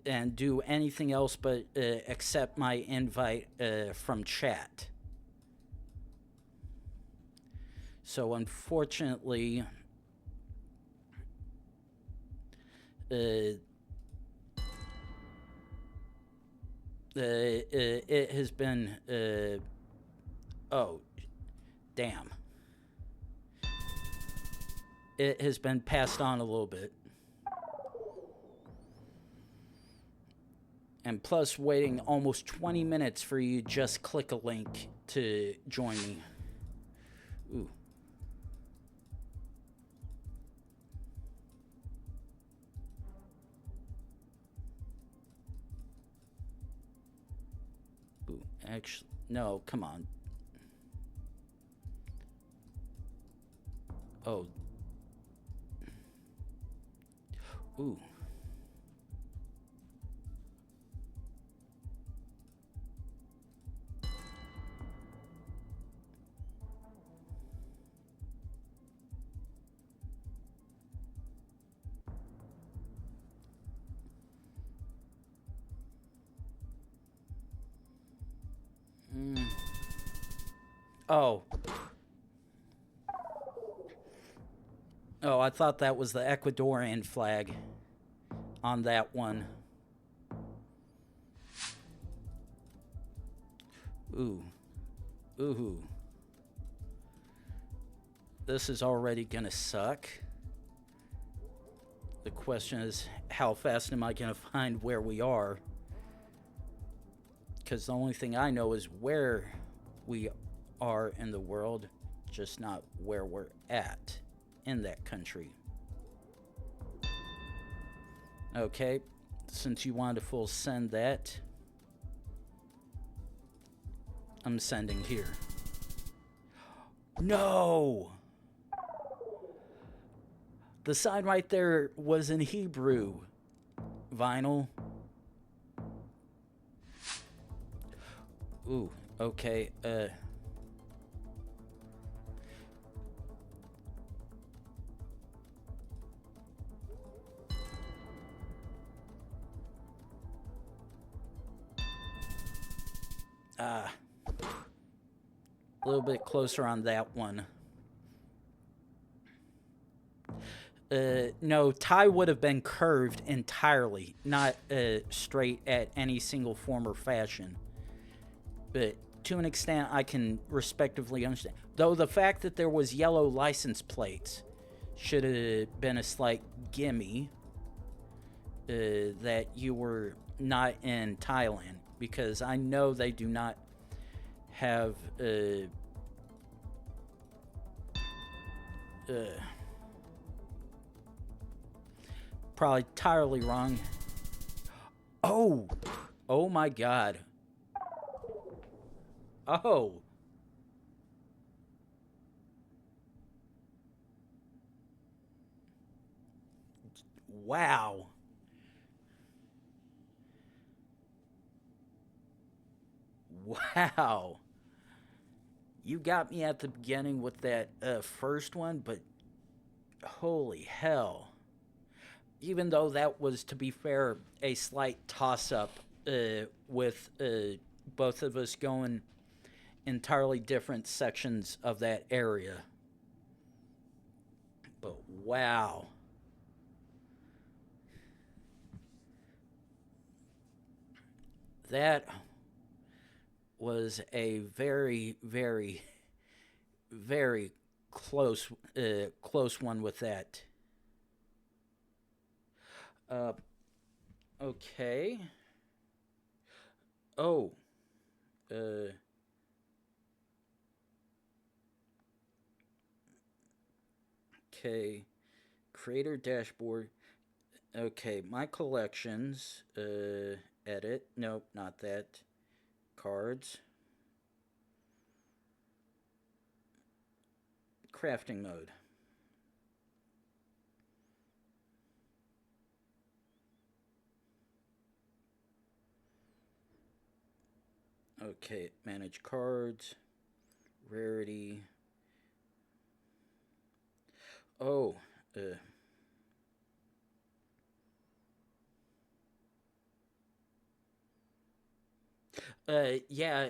and do anything else but accept my invite from chat. So unfortunately, it has been oh damn, it has been passed on a little bit. And plus waiting almost 20 minutes for you to just click a link to join me. Ooh. Ooh. Actually, no, come on. Oh. Ooh. Oh. Oh, I thought that was the Ecuadorian flag on that one. Ooh. Ooh. This is already gonna suck. The question is, how fast am I gonna find where we are? Because the only thing I know is where we are in the world, just not where we're at in that country. Okay, since you wanted to full send that, I'm sending here. No! The sign right there was in Hebrew. Vinyl. Ooh, okay, a little bit closer on that one. No, tie would have been curved entirely, not straight at any single form or fashion. But to an extent, I can respectively understand. Though the fact that there was yellow license plates should have been a slight gimme that you were not in Thailand, because I know they do not have probably entirely wrong. Oh, oh my God. Oh. Wow. Wow. You got me at the beginning with that first one, but holy hell. Even though that was, to be fair, a slight toss up with both of us going entirely different sections of that area. But wow. That was a very, very, very close one with that. Okay. Oh. Uh. Okay. Creator dashboard. Okay, my collections. Edit. Nope, not that. Cards. Crafting mode. Okay, manage cards. Rarity. Oh, yeah,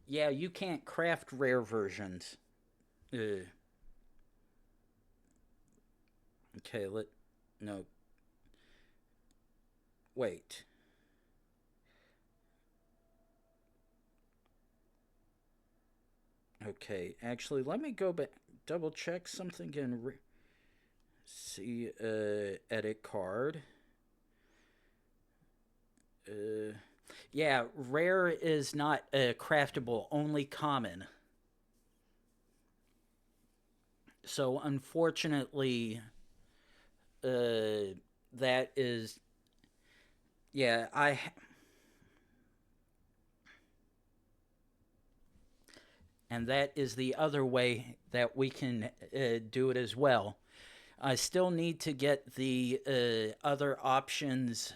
yeah, you can't craft rare versions. Okay, no, wait. Okay, actually, let me go back, double check something and see, edit card. Yeah, rare is not craftable, only common. So unfortunately, that is, yeah, and that is the other way that we can do it as well. I still need to get the other options.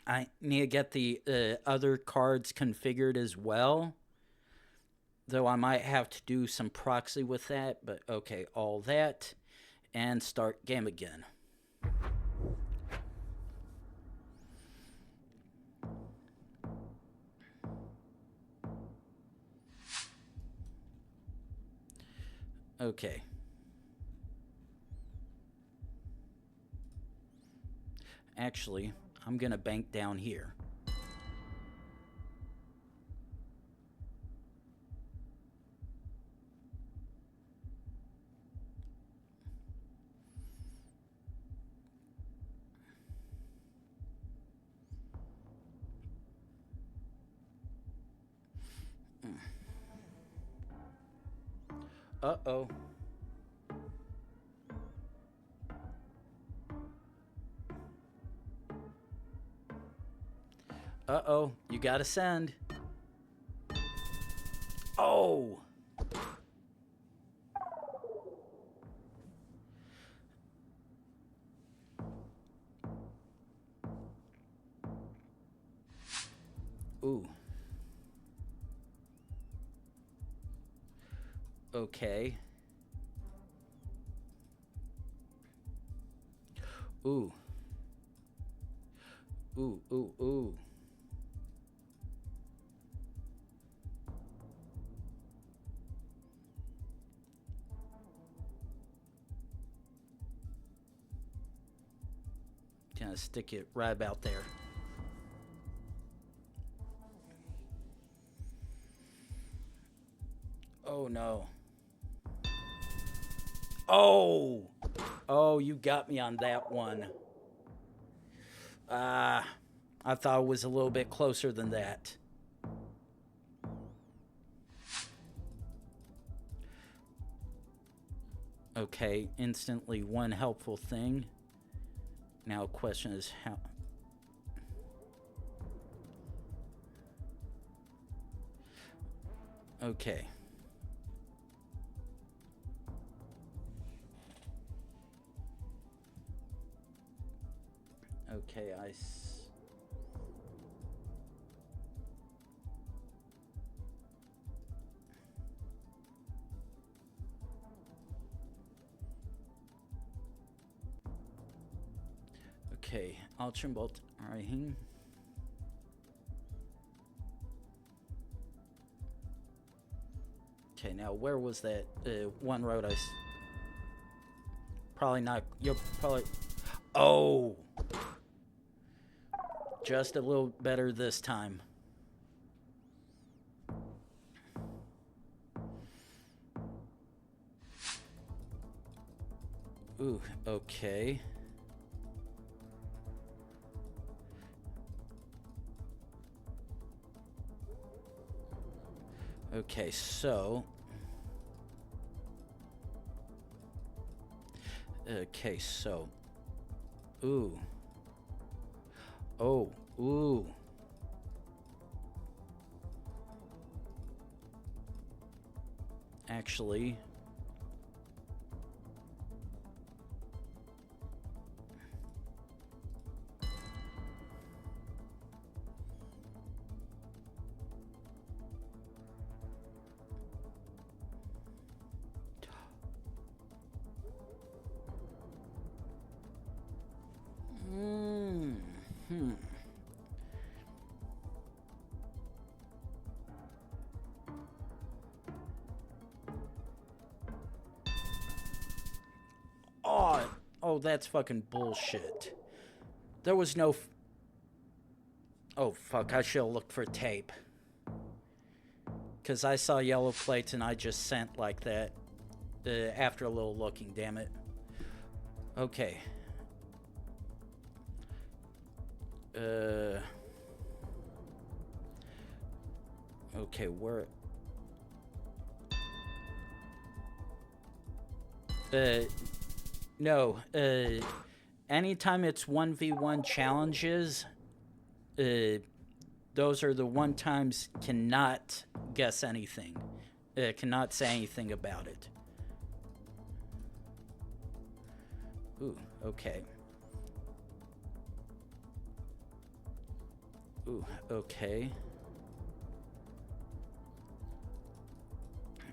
I need to get the other cards configured as well. Though I might have to do some proxy with that. But okay, all that. And start game again. Okay. Actually, I'm going to bank down here. Uh-oh. Uh-oh. You gotta send. Oh! Ooh. Okay. Ooh. Ooh, ooh, ooh. Gonna stick it right about there. Oh no. Oh! Oh, you got me on that one. I thought it was a little bit closer than that. Okay, instantly one helpful thing. Now, question is how. Okay. Okay, Okay, Ultra Bolt. Alright. Okay, now where was that one road probably not. You'll probably. Oh! Just a little better this time. Ooh, okay. Okay, so. Okay, so. Ooh. Oh, ooh. Actually. Oh, that's fucking bullshit. There was no. Oh, fuck. I should have looked for tape. Because I saw yellow plates and I just sent like that. After a little looking, damn it. Okay. Okay, where. No. anytime it's 1v1 challenges, those are the one times cannot guess anything. Cannot say anything about it. Ooh, okay. Ooh, okay.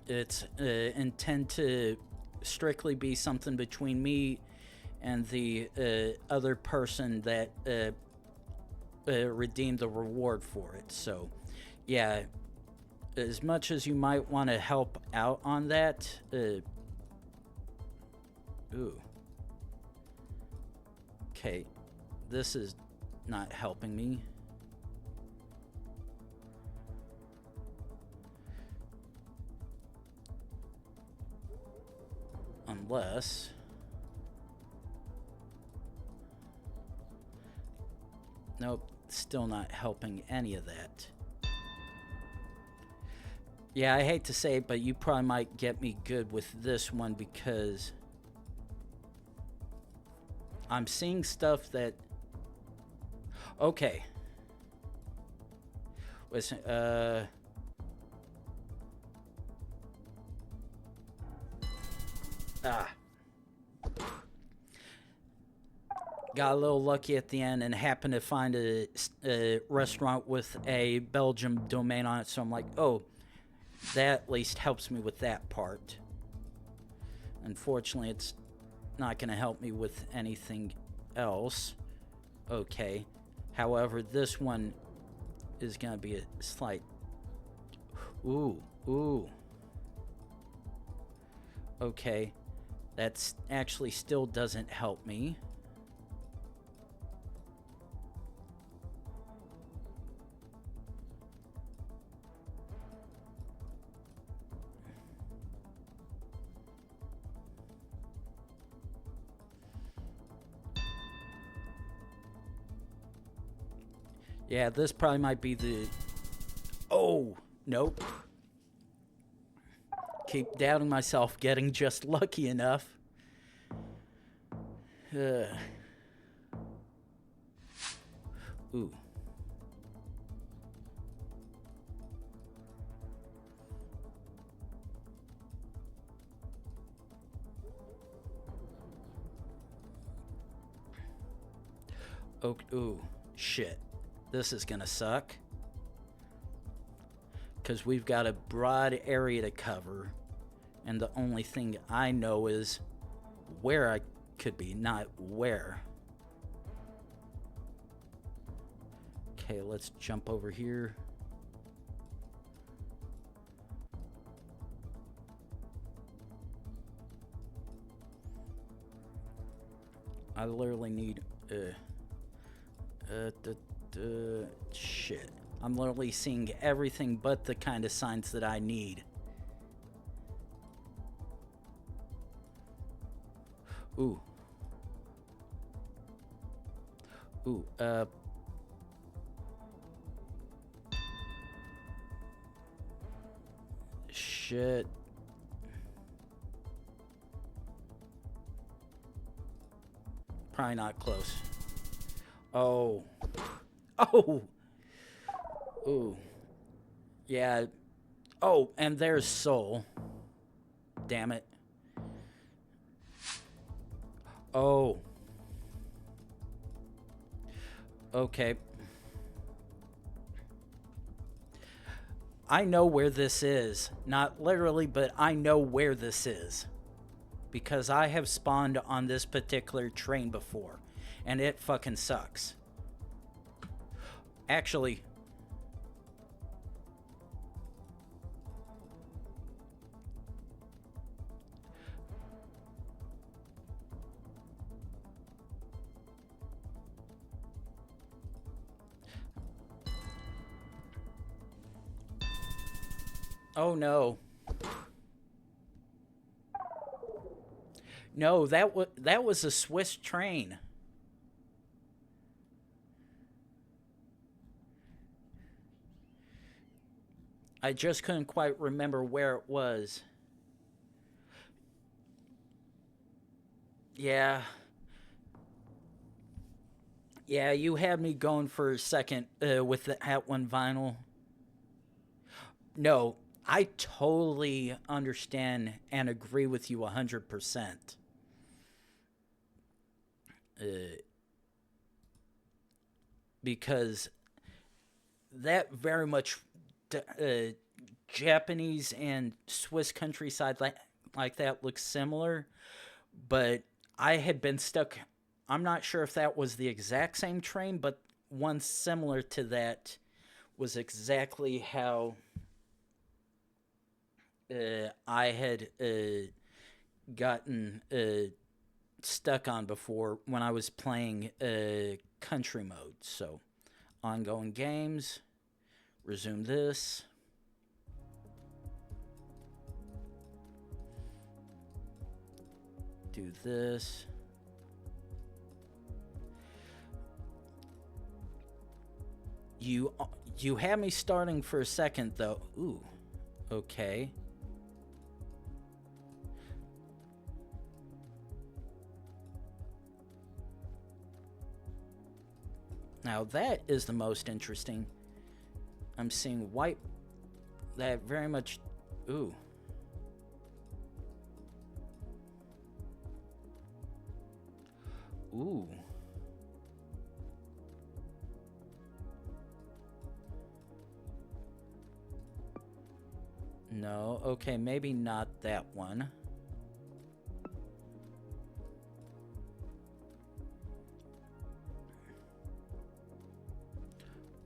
It's intend to strictly be something between me and the other person that redeemed the reward for it. So, yeah, as much as you might want to help out on that, ooh. Okay, this is not helping me. Unless... Nope, still not helping any of that. Yeah, I hate to say it, but you probably might get me good with this one because I'm seeing stuff that... Okay. Listen, got a little lucky at the end and happened to find a restaurant with a Belgium domain on it, so I'm like, oh, that at least helps me with that part. Unfortunately, it's not going to help me with anything else. Okay. However, this one is going to be a slight... Ooh. Okay. That's actually still doesn't help me. Yeah, this probably might be the... Oh, nope. Keep doubting myself getting just lucky enough. Ooh. Oh, ooh, shit. This is gonna suck. Because we've got a broad area to cover. And the only thing I know is where I could be, not where. Okay, let's jump over here. I literally need... shit. I'm literally seeing everything but the kind of signs that I need. Ooh. Shit. Probably not close. Oh. Ooh. Yeah. Oh, and there's Soul. Damn it. Oh. Okay. I know where this is. Not literally, but I know where this is. Because I have spawned on this particular train before. And it fucking sucks. Actually... Oh no. No, that was a Swiss train. I just couldn't quite remember where it was. Yeah. Yeah, you had me going for a second with that one vinyl. No, I totally understand and agree with you 100%. Uh, because that very much Japanese and Swiss countryside like that looks similar, but I had been stuck. I'm not sure if that was the exact same train, but one similar to that was exactly how I had gotten stuck on before when I was playing country mode. So, ongoing games, resume this. Do this. You you had me starting for a second though. Ooh. Okay. Now that is the most interesting. I'm seeing white that very much ooh. Ooh. No, okay, maybe not that one.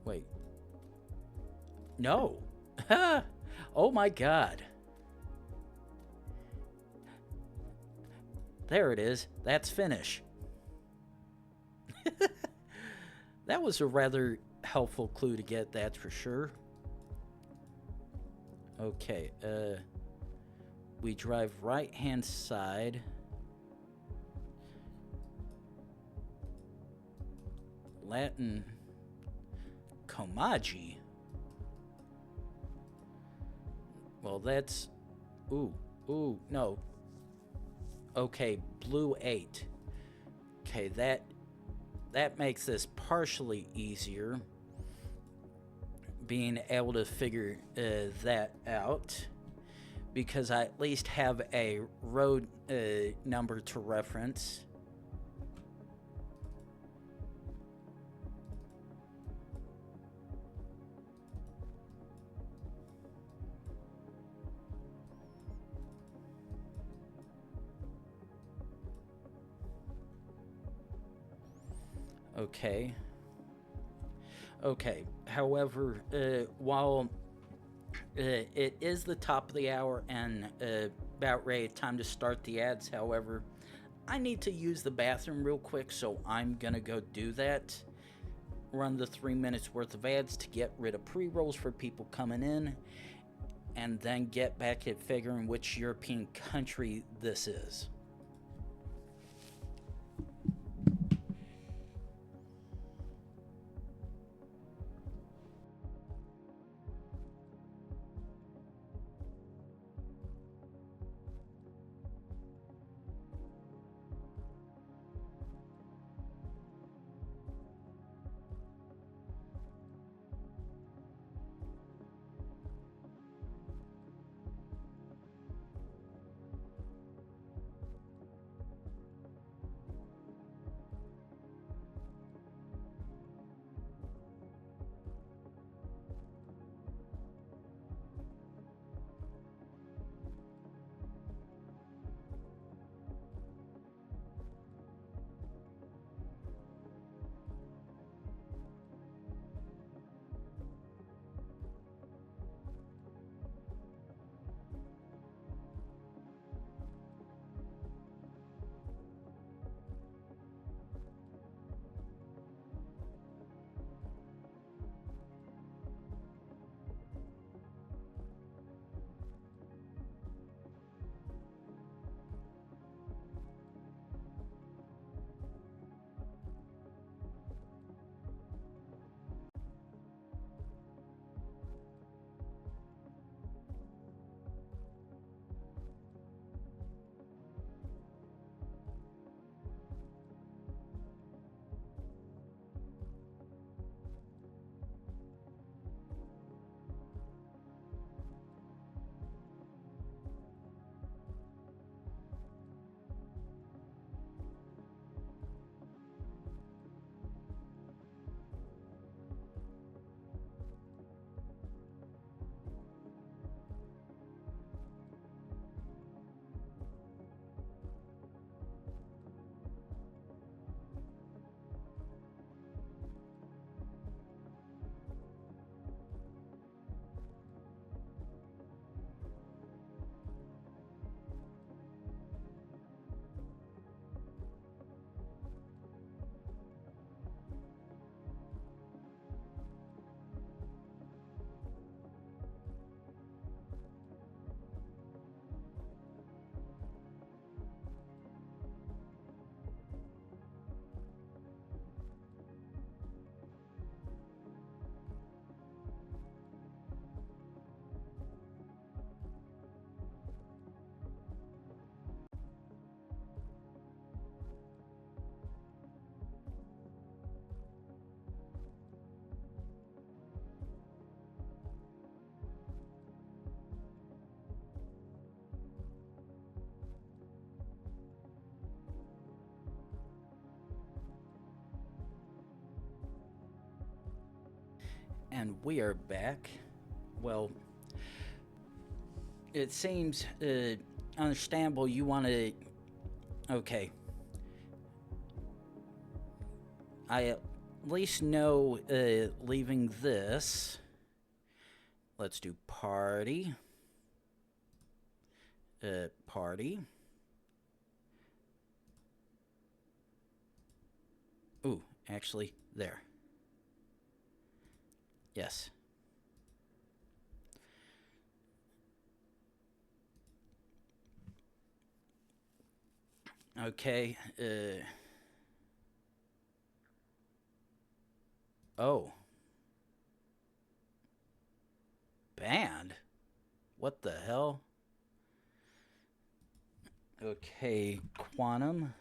Wait. No. Oh my god. There it is. That's finish. That was a rather helpful clue to get, that's for sure. Okay, we drive right hand side. Latin Komaji. Well, that's ooh, no. Okay, blue 8. Okay, that makes this partially easier, being able to figure that out, because I at least have a road number to reference. Okay. Okay. However, while it is the top of the hour and about ready, time to start the ads, however, I need to use the bathroom real quick, so I'm gonna go do that. Run the 3 minutes worth of ads to get rid of pre-rolls for people coming in, and then get back at figuring which European country this is. And we are back. Well, it seems understandable you want to... Okay. I at least know leaving this. Let's do party. Party. Ooh, actually, there. Yes. Okay. Oh. Banned? What the hell? Okay, Quantum.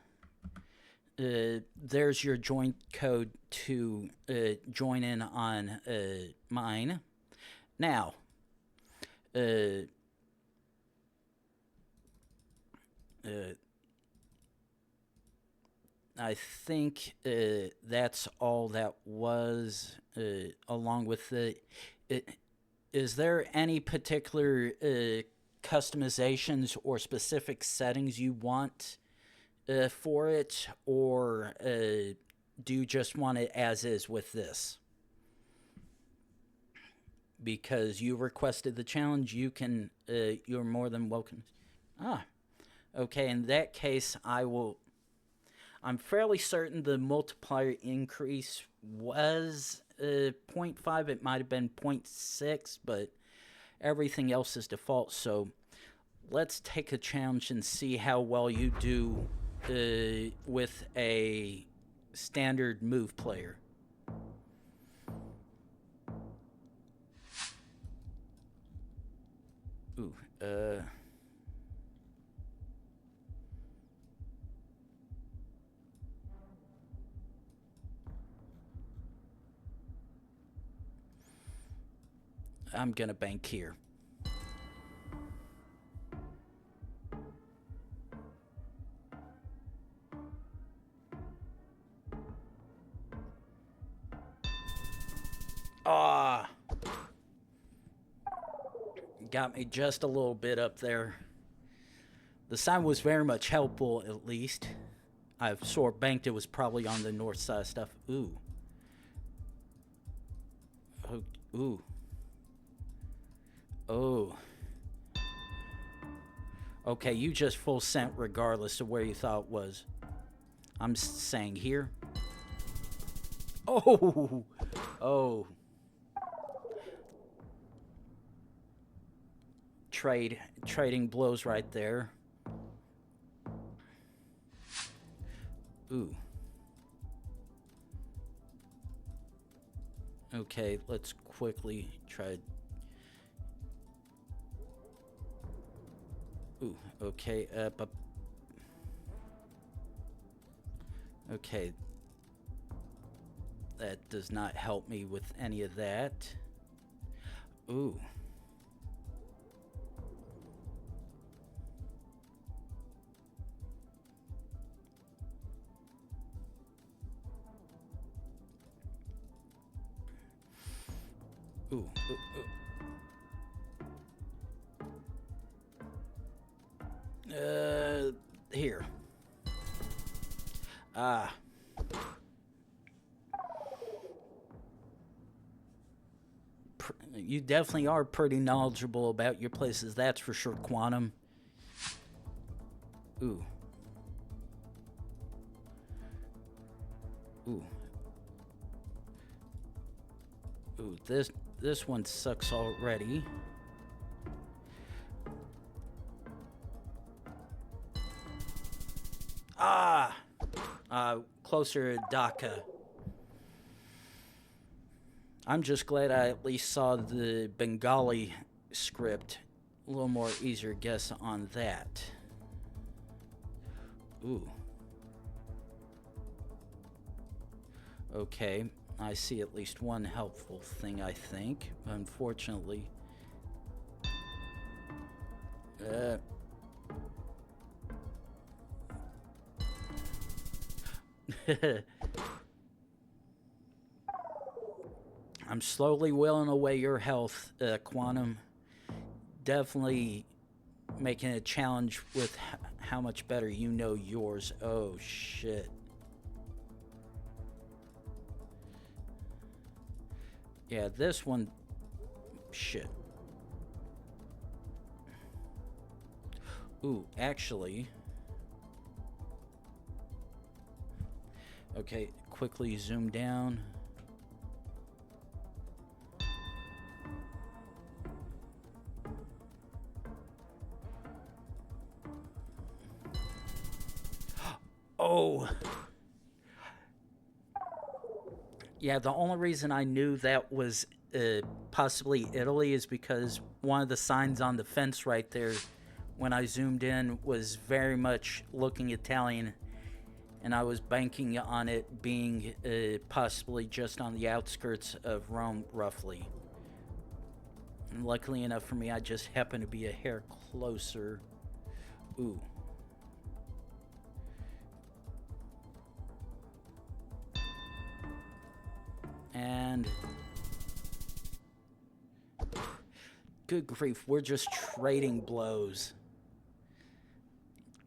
There's your joint code to join in on mine. Now, I think that's all that was, along with the... Is there any particular customizations or specific settings you want for it, or do you just want it as is with this? Because you requested the challenge, you can, you're more than welcome. Ah, okay, in that case, I'm fairly certain the multiplier increase was 0.5. It might have been 0.6, but everything else is default. So let's take a challenge and see how well you do with a standard move player. Ooh, I'm gonna bank here. Ah, got me just a little bit up there. The sign was very much helpful, at least. I've sort of banked it was probably on the north side of stuff. Ooh. Oh, ooh. Oh. Okay, you just full sent regardless of where you thought it was. I'm saying here. Oh. Oh. Trading blows right there. Ooh. Okay, let's quickly try. Ooh, okay, but... Okay. That does not help me with any of that. Ooh. Ooh, ooh, ooh. Here. Ah. You definitely are pretty knowledgeable about your places, that's for sure, Quantum. Ooh. Ooh. Ooh, this one sucks already. Ah! Closer to Dhaka. I'm just glad I at least saw the Bengali script. A little more easier guess on that. Ooh. Okay, I see at least one helpful thing, I think. Unfortunately. I'm slowly willing away your health, Quantum. Definitely making a challenge with how much better you know yours. Oh, shit. Yeah, this one... Shit. Ooh, actually... Okay, quickly zoom down. Oh! Yeah, the only reason I knew that was possibly Italy is because one of the signs on the fence right there, when I zoomed in, was very much looking Italian, and I was banking on it being possibly just on the outskirts of Rome, roughly. And luckily enough for me, I just happened to be a hair closer. Ooh. And... Good grief, we're just trading blows.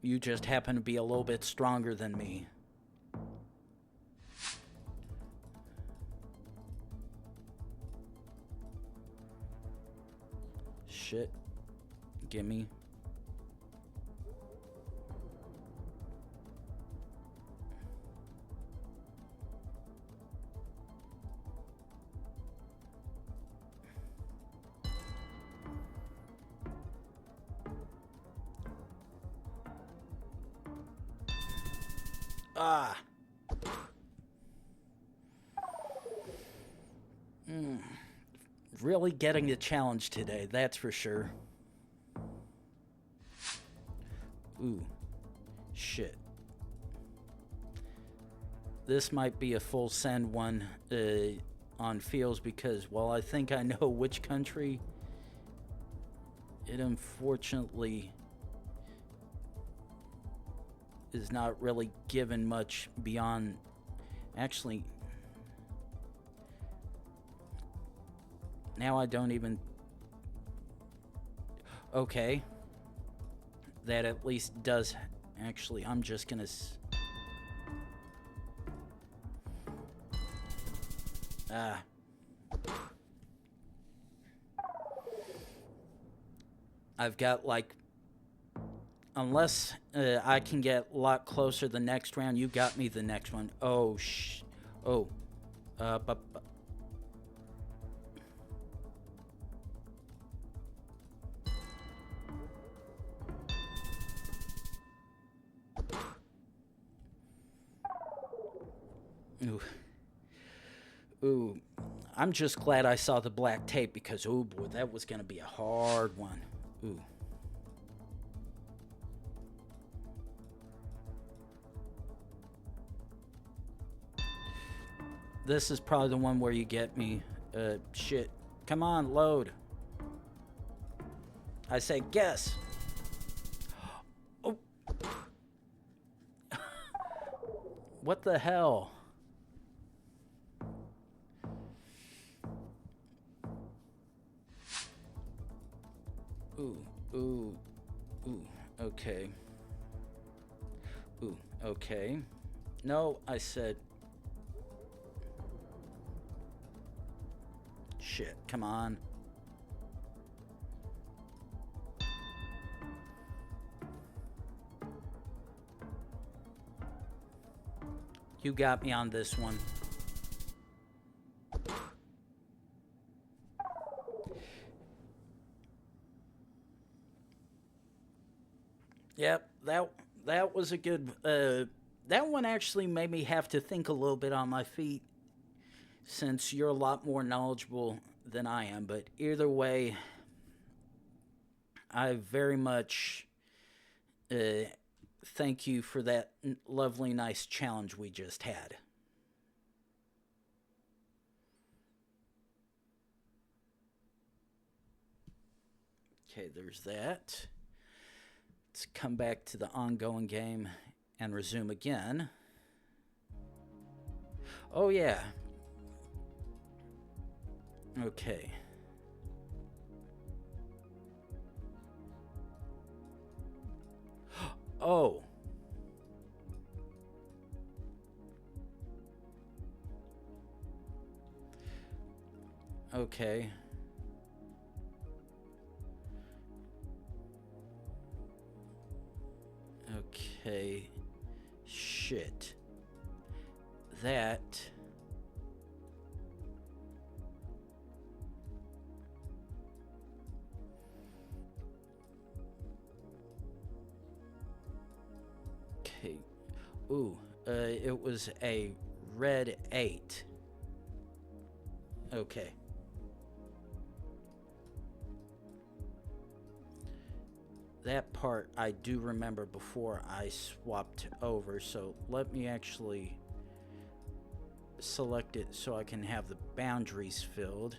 You just happen to be a little bit stronger than me. Shit. Gimme. Ah. Really getting the challenge today, that's for sure. Ooh. Shit. This might be a full send one on feels because while I think I know which country, it unfortunately is not really given much beyond... Actually, now I don't even... Okay. That at least does... Actually, I'm just gonna... I've got, like... Unless I can get a lot closer the next round, you got me the next one. Oh, Oh. Ooh. Ooh. I'm just glad I saw the black tape because, oh boy, that was going to be a hard one. Ooh. This is probably the one where you get me. Shit. Come on, load. I say guess. Oh. What the hell? Ooh. Okay. Ooh, okay. No, I said... Shit, come on. You got me on this one. Yep, that was a good... that one actually made me have to think a little bit on my feet, since you're a lot more knowledgeable than I am. But either way, I very much thank you for that lovely, nice challenge we just had. Okay, there's that. Let's come back to the ongoing game and resume again. Oh, yeah. Okay. Oh. Okay. Okay. Shit. That. Okay. Ooh. It was a red 8. Okay. That part I do remember before I swapped over, so let me actually select it so I can have the boundaries filled.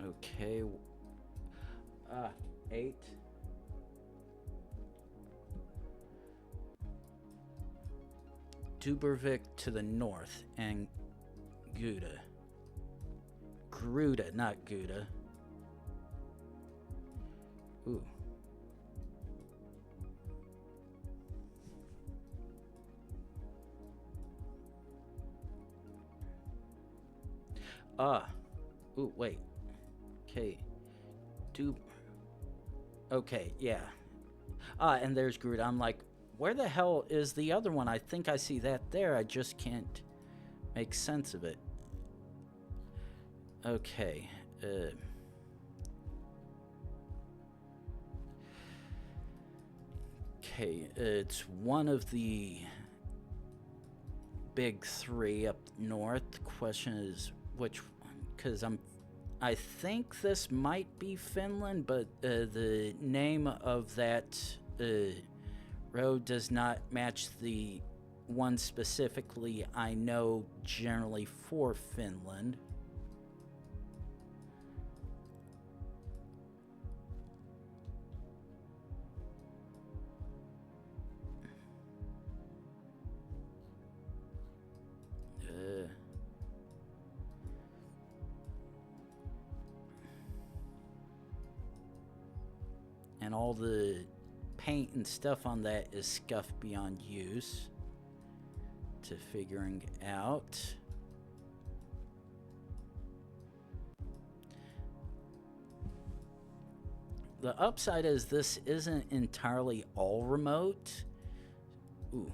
Okay. 8. Dubervik to the north, and Gouda. Gruda, not Gouda. Ooh. Ooh, wait. Okay. Okay, yeah. And there's Groot. I'm like, where the hell is the other one? I think I see that there. I just can't make sense of it. Okay. Okay, it's one of the big 3 up north. The question is which one, because I think this might be Finland, but the name of that road does not match the one specifically I know generally for Finland. And all the paint and stuff on that is scuffed beyond use to figuring out. The upside is this isn't entirely all remote. Ooh.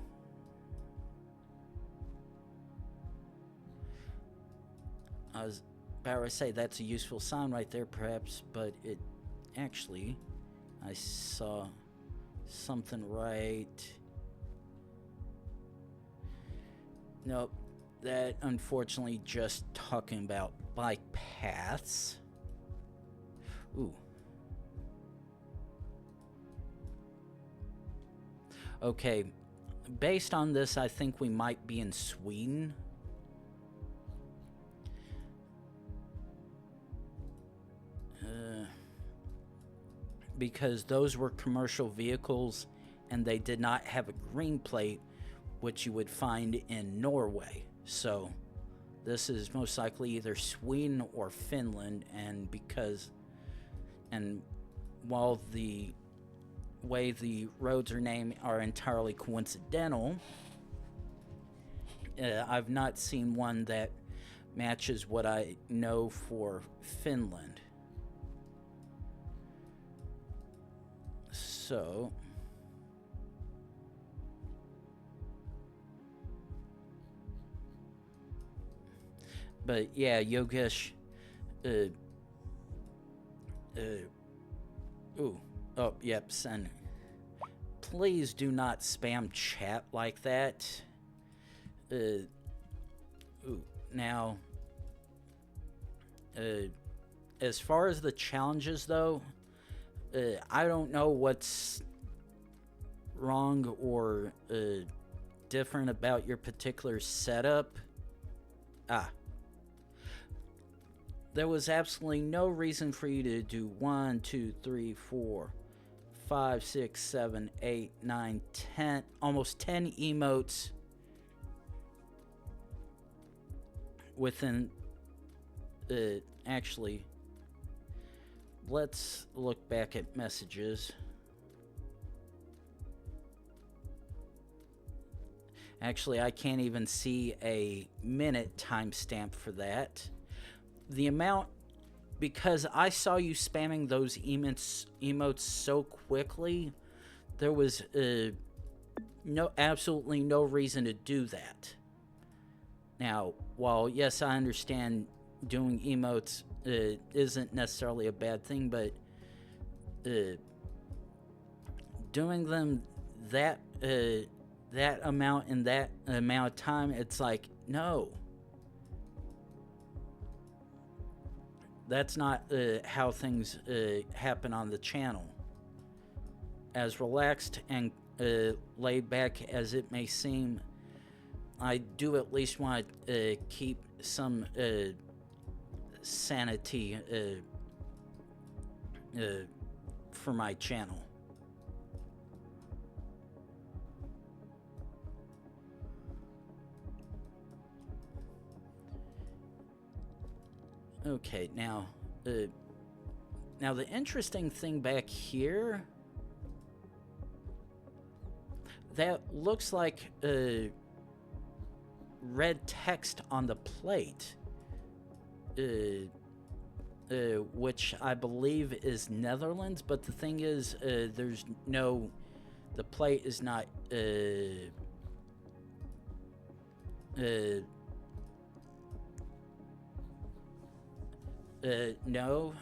I was about to say that's a useful sign right there, perhaps, but it actually, I saw something right. Nope, that unfortunately just talking about bike paths. Ooh. Okay, based on this, I think we might be in Sweden. Because those were commercial vehicles and they did not have a green plate, which you would find in Norway. So this is most likely either Sweden or Finland, and while the way the roads are named are entirely coincidental, I've not seen one that matches what I know for Finland. So, but yeah, Yogesh, oh, yep, send. Please do not spam chat like that. Now, as far as the challenges though, I don't know what's wrong or different about your particular setup. There was absolutely no reason for you to do 1, 2, 3, 4, 5, 6, 7, 8, 9, 10, almost 10 emotes within, actually, let's look back at messages. Actually, I can't even see a minute timestamp for that. The amount, because I saw you spamming those emotes so quickly, there was absolutely no reason to do that. Now, while yes, I understand doing emotes isn't necessarily a bad thing, but doing them that amount in that amount of time, it's like, no. That's not how things happen on the channel. As relaxed and laid back as it may seem, I do at least want to keep some sanity for my channel. Okay, now the interesting thing back here, that looks like red text on the plate, which I believe is Netherlands, but the thing is, there's no, the plate is not no,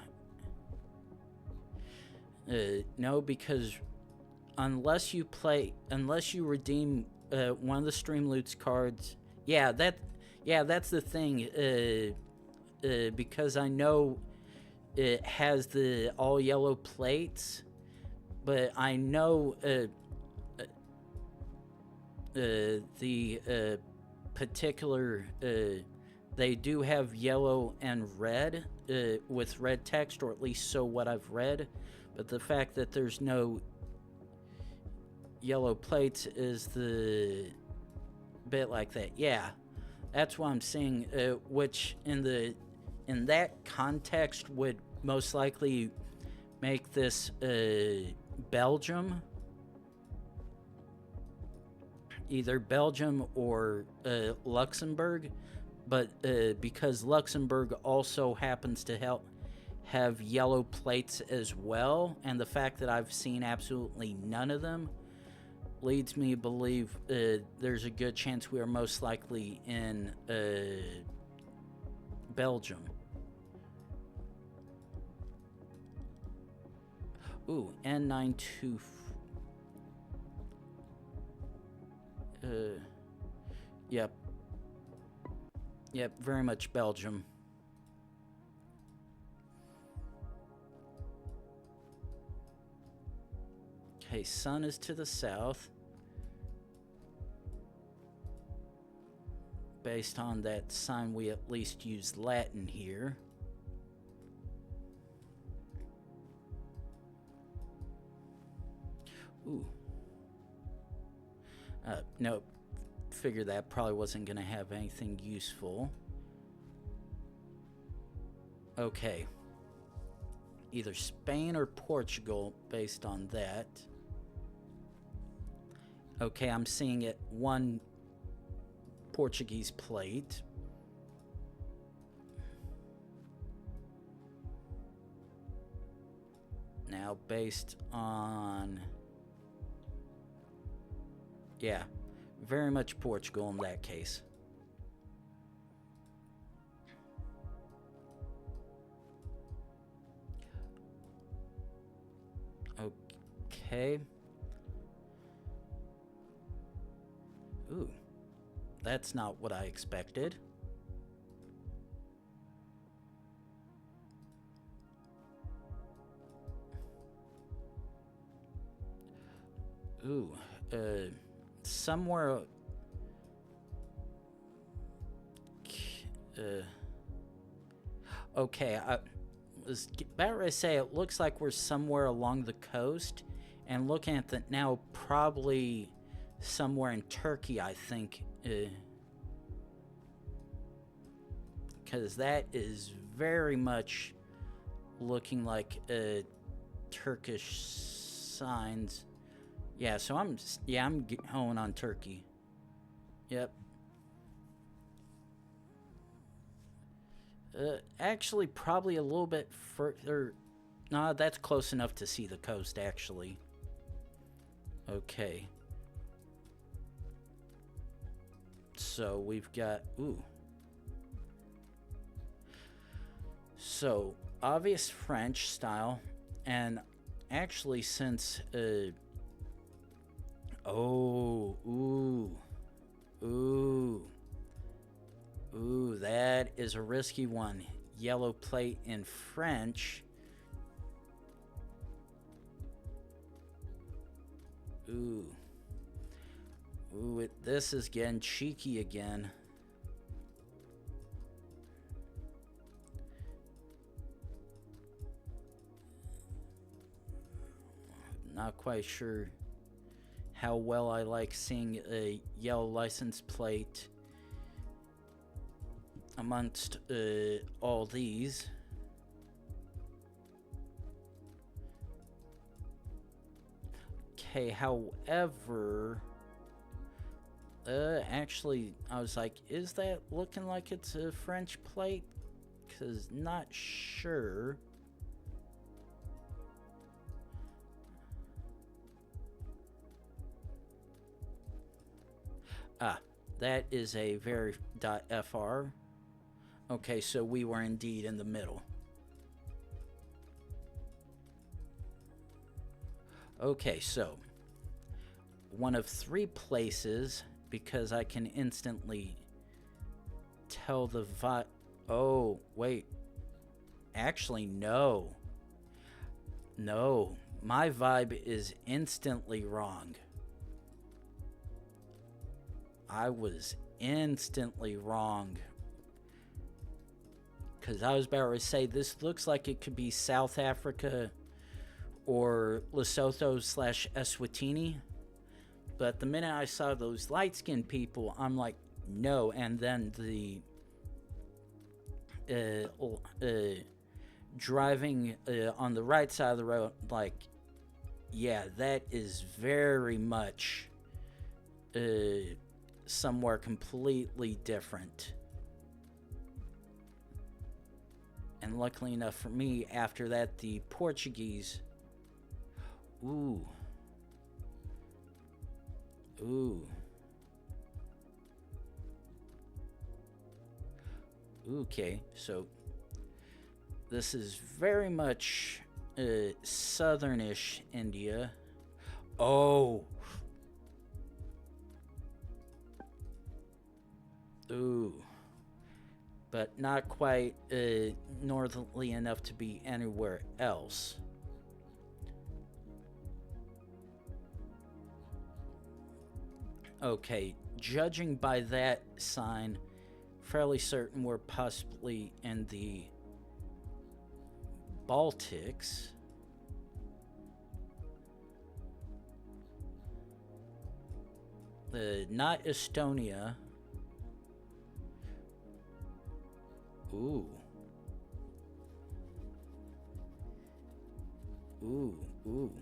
because unless you redeem one of the Streamloots cards, that's the thing. Because I know it has the all yellow plates, but I know the particular they do have yellow and red with red text, or at least so what I've read. But the fact that there's no yellow plates is the bit like that. Yeah, that's what I'm seeing, which in that context would most likely make this Belgium, either Belgium or Luxembourg, but because Luxembourg also happens to have yellow plates as well, and the fact that I've seen absolutely none of them leads me to believe there's a good chance we are most likely in Belgium. Ooh, N92. Yep. Yep, very much Belgium. Okay, sun is to the south. Based on that sign, we at least use Latin here. Ooh. Nope. Figure that probably wasn't going to have anything useful. Okay. Either Spain or Portugal based on that. Okay, I'm seeing it one Portuguese plate. Now based on... yeah, very much Portugal in that case. Okay. Ooh, that's not what I expected. Ooh, somewhere... okay, I was about to say it looks like we're somewhere along the coast, And looking at that now, probably somewhere in Turkey, I think. Because that is very much looking like Turkish signs. Yeah, so I'm going on Turkey. Yep. Actually, probably a little bit further. Nah, that's close enough to see the coast, actually. Okay. So we've got... Ooh. So, obvious French style. And actually, since... Oh, ooh. Ooh. Ooh, that is a risky one. Yellow plate in French. Ooh. Ooh, this is getting cheeky again. Not quite sure how well I like seeing a yellow license plate amongst all these. Okay, however, actually, I was like, is that looking like it's a French plate? 'Cause not sure. Ah, that is a very .fr. Okay, so we were indeed in the middle. Okay, so one of 3 places, because I can instantly tell the vibe. Oh, wait. Actually, no. No, my vibe is instantly wrong. I was instantly wrong. Because I was about to say, this looks like it could be South Africa or Lesotho / Eswatini. But the minute I saw those light-skinned people, I'm like, no. And then the driving on the right side of the road, like, yeah, that is very much somewhere completely different. And luckily enough for me, after that, the Portuguese... Ooh. Ooh. Okay, so this is very much southernish India. Oh. Ooh. But not quite northerly enough to be anywhere else. Okay, judging by that sign, fairly certain we're possibly in the Baltics. Not Estonia. Ooh. Ooh, ooh.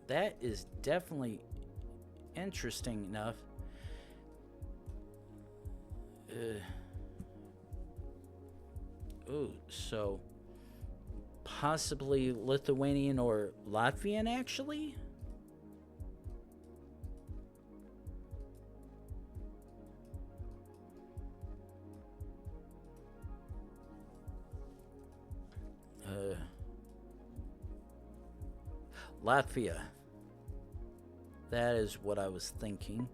That is definitely interesting enough. Ooh, so possibly Lithuanian or Latvian, actually? Latvia. That is what I was thinking.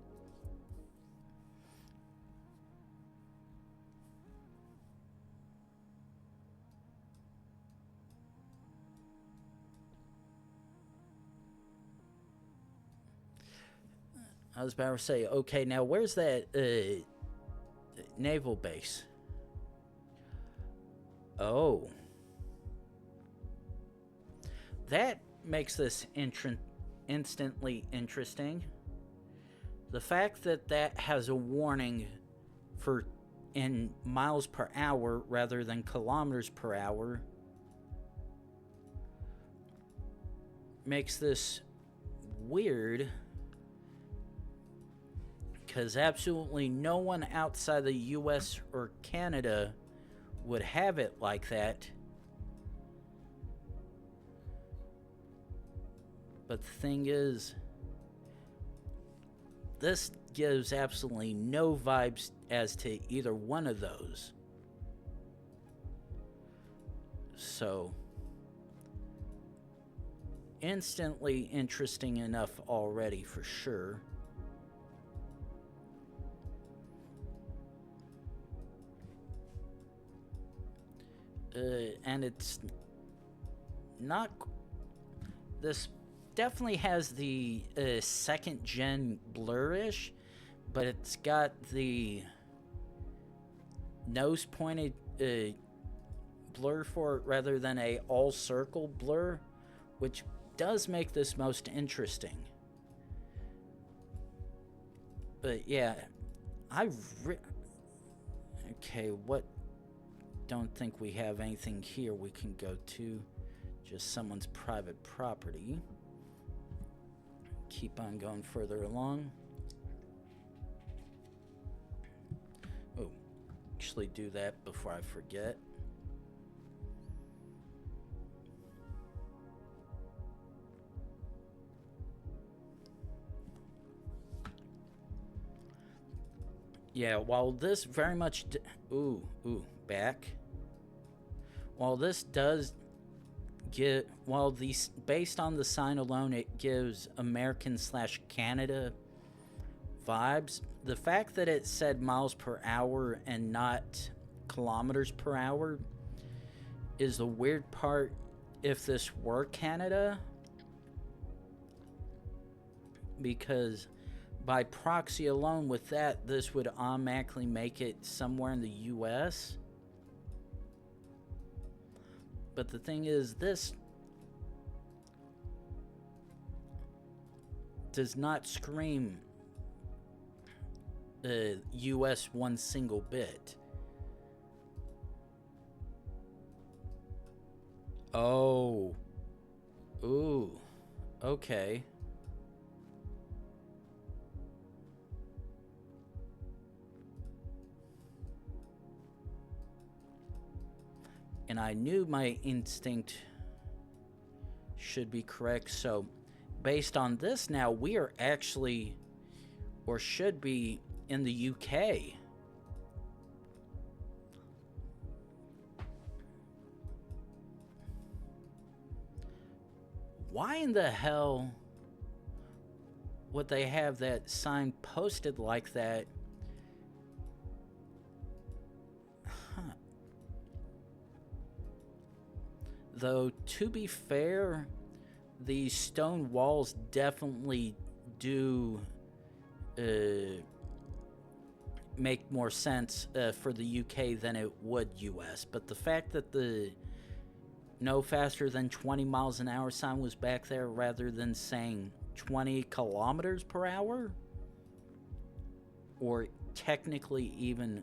I was about to say, okay, now where's that naval base? Oh. That makes this instantly interesting. The fact that that has a warning for in miles per hour rather than kilometers per hour makes this weird, because absolutely no one outside the US or Canada would have it like that. But the thing is, this gives absolutely no vibes as to either one of those. So, instantly interesting enough already for sure. And it's not. This definitely has the second gen blurish, but it's got the nose pointed blur for it rather than a all circle blur, which does make this most interesting. But yeah, okay, what? Don't think we have anything here we can go to. Just someone's private property. Keep on going further along. Oh, actually do that before I forget. Yeah, while this very much back. While this does based on the sign alone, it gives American/Canada vibes. The fact that it said miles per hour and not kilometers per hour is the weird part. If this were Canada, because by proxy alone with that, this would automatically make it somewhere in the US. But the thing is, this does not scream US one single bit. Oh. Ooh. Okay. And I knew my instinct should be correct. So based on this now, we are actually, or should be, in the UK. Why in the hell would they have that sign posted like that? Huh. Though, to be fair, the stone walls definitely do make more sense for the UK than it would US. But the fact that the no faster than 20 miles an hour sign was back there rather than saying 20 kilometers per hour, or technically even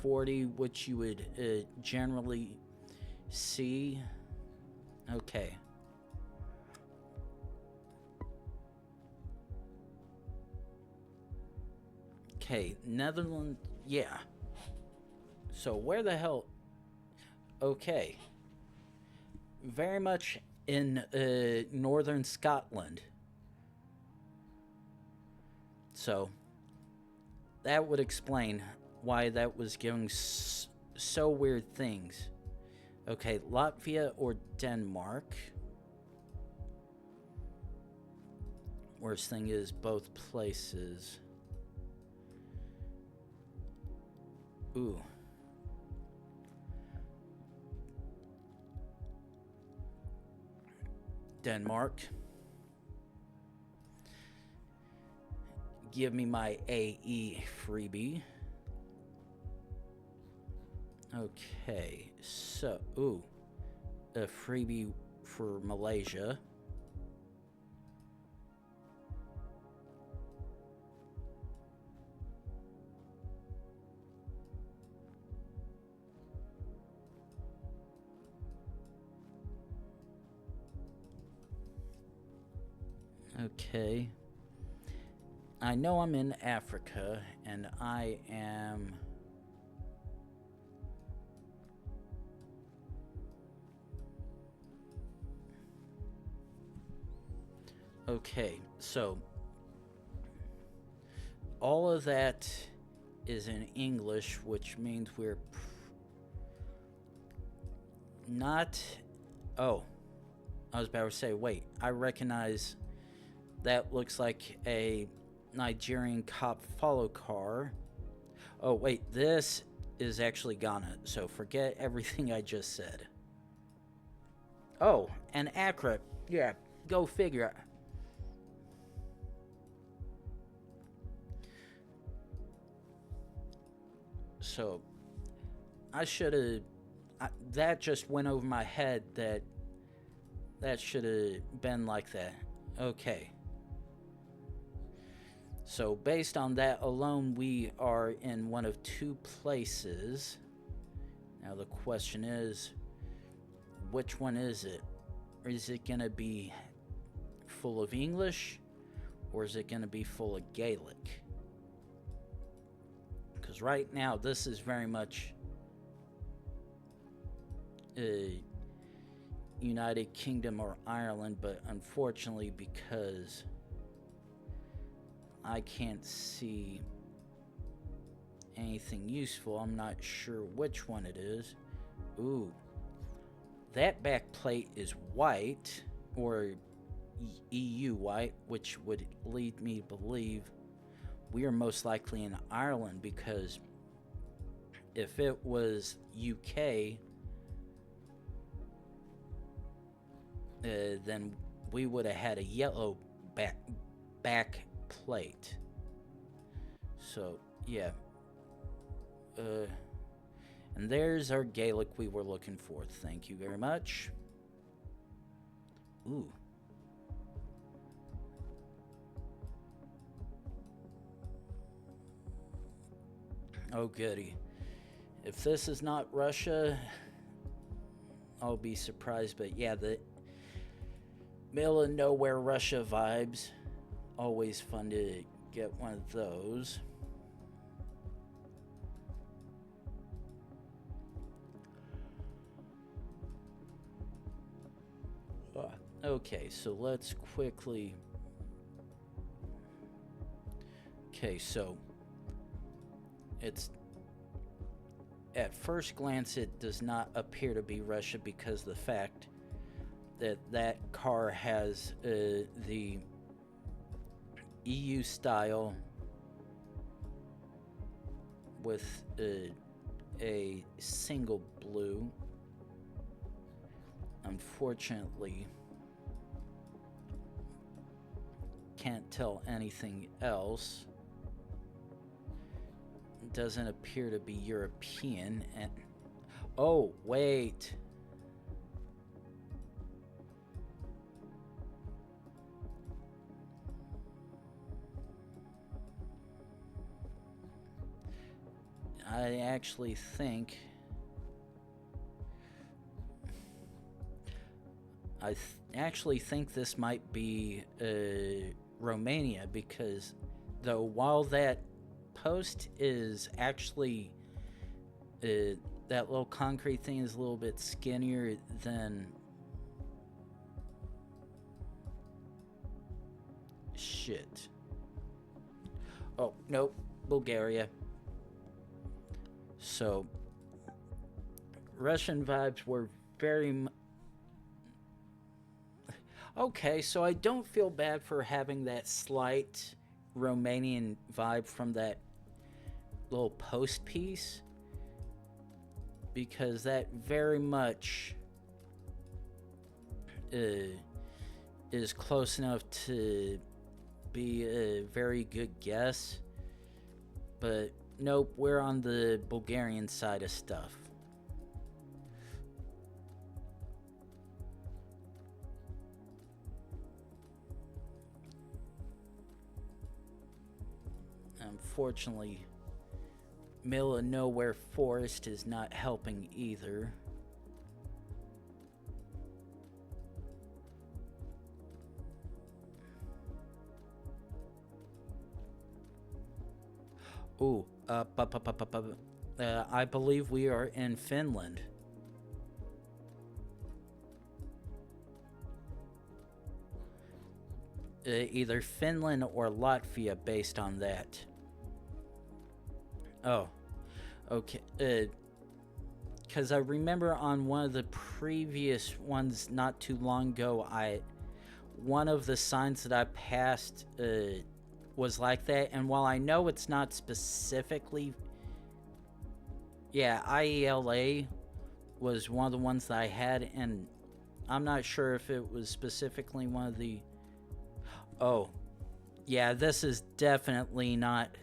40, which you would generally see. Okay. Okay, Netherlands, yeah. So where the hell? Okay. Very much in northern Scotland. So that would explain why that was giving so weird things. Okay, Latvia or Denmark. Worst thing is both places. Ooh. Denmark. Give me my AE freebie. Okay, so, a freebie for Malaysia. Okay. I know I'm in Africa, and I am... Okay, so all of that is in English, which means we're not... Oh, I was about to say, wait, I recognize that looks like a Nigerian cop follow car. Oh, wait, this is actually Ghana, so forget everything I just said. Oh, and Accra. Yeah, go figure. So, I should have... that just went over my head that should have been like that. Okay. So, based on that alone, we are in one of two places. Now, the question is, which one is it? Is it going to be full of English, or is it going to be full of Gaelic? Because right now, this is very much United Kingdom or Ireland, but unfortunately, because I can't see anything useful, I'm not sure which one it is. Ooh. That back plate is white, or EU white, which would lead me to believe we are most likely in Ireland, because if it was UK, then we would have had a yellow back plate. So, yeah. And there's our Gaelic we were looking for. Thank you very much. Ooh. Oh, goody. If this is not Russia, I'll be surprised. But yeah, the middle of nowhere Russia vibes. Always fun to get one of those. Okay, so let's quickly... Okay, so it's... At first glance, it does not appear to be Russia because the fact that that car has the EU style with a single blue. Unfortunately, can't tell anything else. Doesn't appear to be European. And oh, wait. I actually think this might be Romania, because though while that post is actually that little concrete thing is a little bit skinnier than shit. Oh, nope, Bulgaria. So Russian vibes were very okay, so I don't feel bad for having that slight Romanian vibe from that little post piece, because that very much is close enough to be a very good guess. But nope, we're on the Bulgarian side of stuff. unfortunately, middle of nowhere forest is not helping either. Ooh, I believe we are in Finland. Either Finland or Latvia based on that. Oh, okay. Because I remember on one of the previous ones not too long ago, one of the signs that I passed was like that. And while I know it's not specifically... Yeah, IELA was one of the ones that I had, and I'm not sure if it was specifically one of the... Oh, yeah, this is definitely not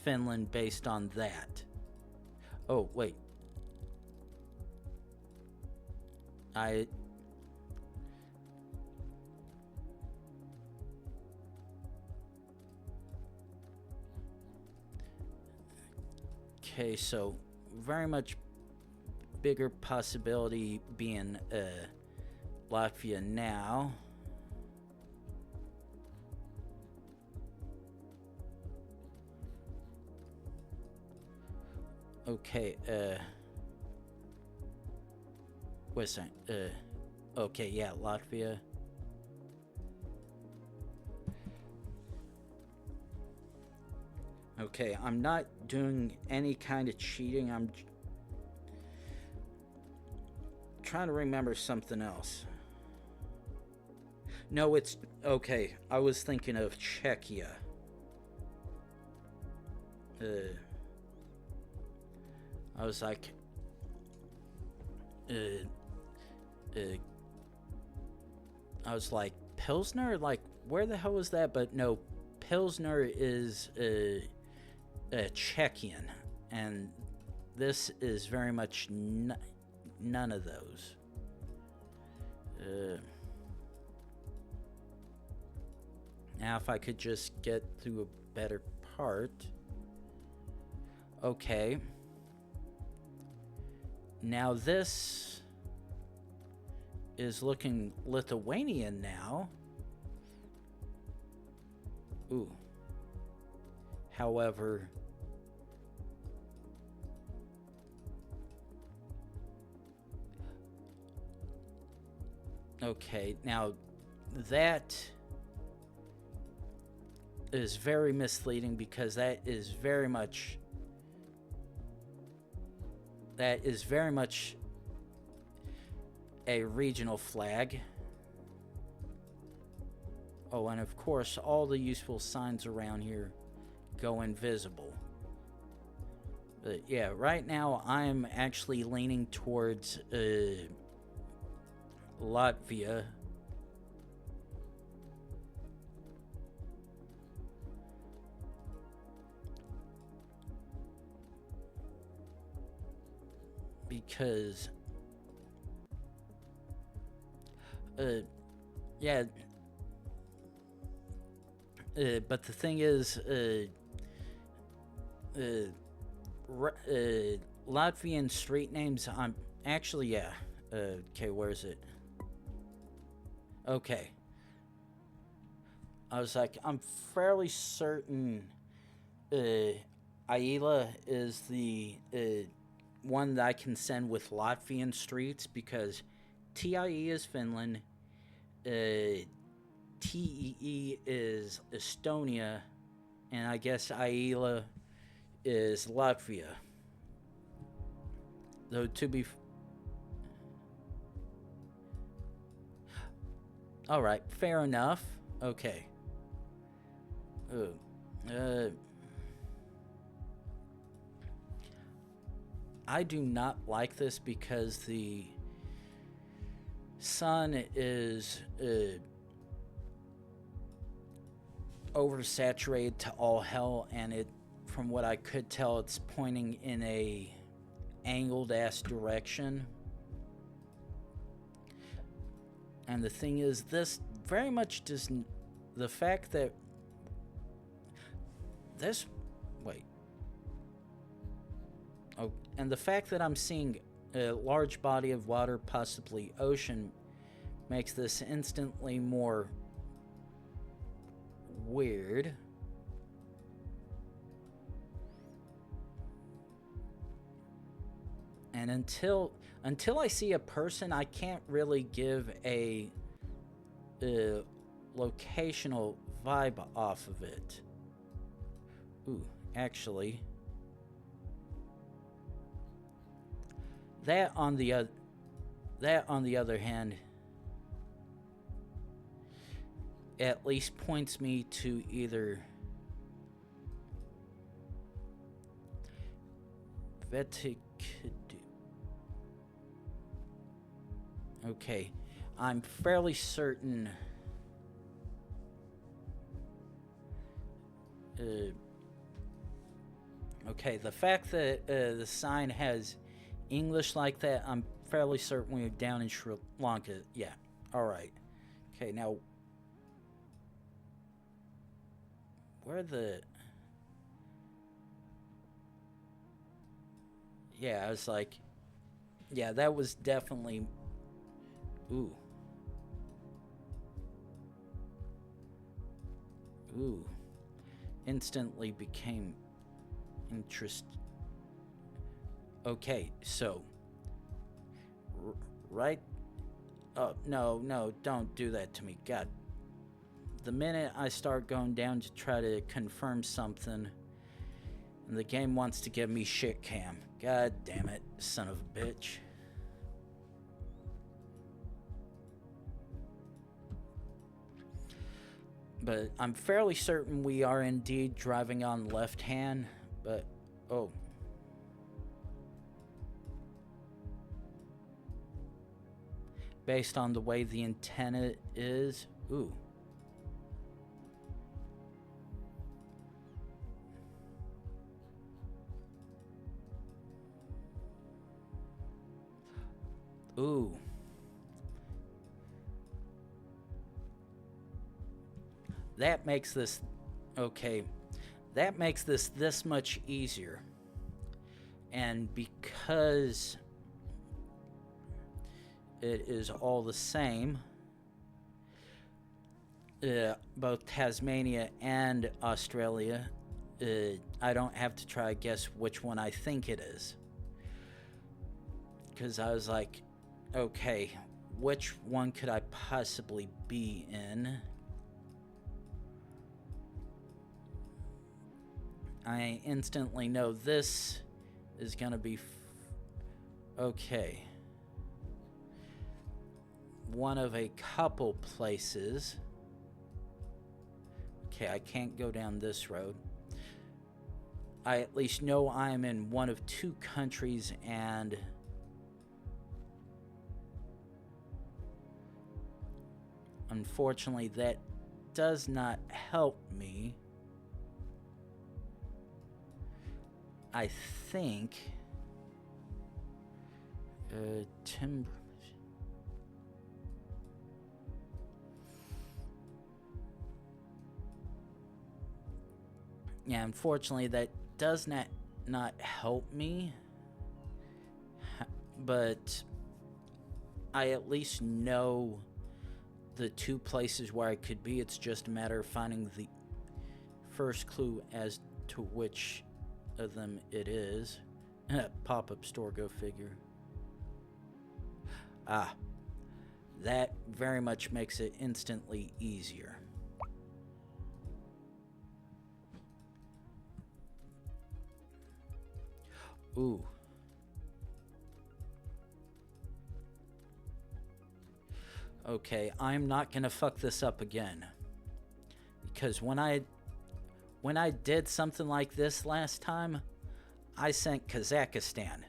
Finland based on that. Oh, wait. Okay, so very much bigger possibility being Latvia now. Okay, wait a second. Okay, yeah, Latvia. Okay, I'm not doing any kind of cheating. I'm trying to remember something else. No, it's... Okay, I was thinking of Czechia. I was like... I was like, Pilsner? Like, where the hell was that? But no, Pilsner is Czechian, and this is very much none of those. Now if I could just get through a better part. Okay. Now this is looking Lithuanian now. Ooh. However, okay, now that is very misleading because that is very much a regional flag. Oh, and of course, all the useful signs around here go invisible. But yeah, right now I'm actually leaning towards Latvia. Because yeah, but the thing is, Latvian street names, I'm actually, yeah. Okay, where is it? Okay. I was like, I'm fairly certain Aila is the one that I can send with Latvian streets, because TIE is Finland, TEE is Estonia, and I guess Aila is Latvia. Though to be... Alright, fair enough. Okay. I do not like this because the sun is oversaturated to all hell, and it, from what I could tell, it's pointing in a angled ass direction. And the thing is, this very much doesn't... The fact that This... Wait. Oh, and the fact that I'm seeing a large body of water, possibly ocean, makes this instantly more weird. And until I see a person, I can't really give a locational vibe off of it. Ooh, actually, that on the other hand, at least points me to either Vetic. Okay, I'm fairly certain. Okay, the fact that the sign has English like that, I'm fairly certain we're down in Sri Lanka. Yeah, alright. Okay, now... Where the... Yeah, I was like... Yeah, that was definitely... Ooh. Ooh. Instantly became interest. Okay, so right. Oh no, don't do that to me. God. The minute I start going down to try to confirm something, and the game wants to give me shit cam. God damn it, son of a bitch. But I'm fairly certain we are indeed driving on left hand, but oh. Based on the way the antenna is, ooh. Ooh. That makes this, okay, that makes this much easier. And because it is all the same, both Tasmania and Australia, I don't have to try to guess which one I think it is. Because I was like, okay, which one could I possibly be in? I instantly know this is gonna be okay. One of a couple places. Okay, I can't go down this road. I at least know I'm in one of two countries, and unfortunately that does not help me. I think timber. Yeah, unfortunately that does not help me. But I at least know the two places where I could be. It's just a matter of finding the first clue as to which of them it is. Pop-up store, go figure. Ah, that very much makes it instantly easier. Ooh. Okay, I'm not gonna fuck this up again. Because when I did something like this last time, I sent Kazakhstan.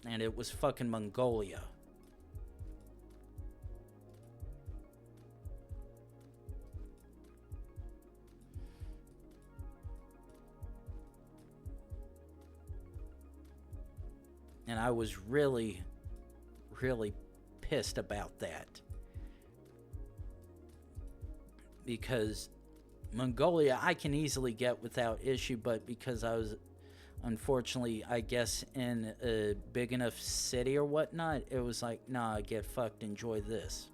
And it was fucking Mongolia. And I was really, really pissed about that. Because Mongolia I can easily get without issue, but because I was unfortunately, I guess, in a big enough city or whatnot, it was like, nah, get fucked, enjoy this.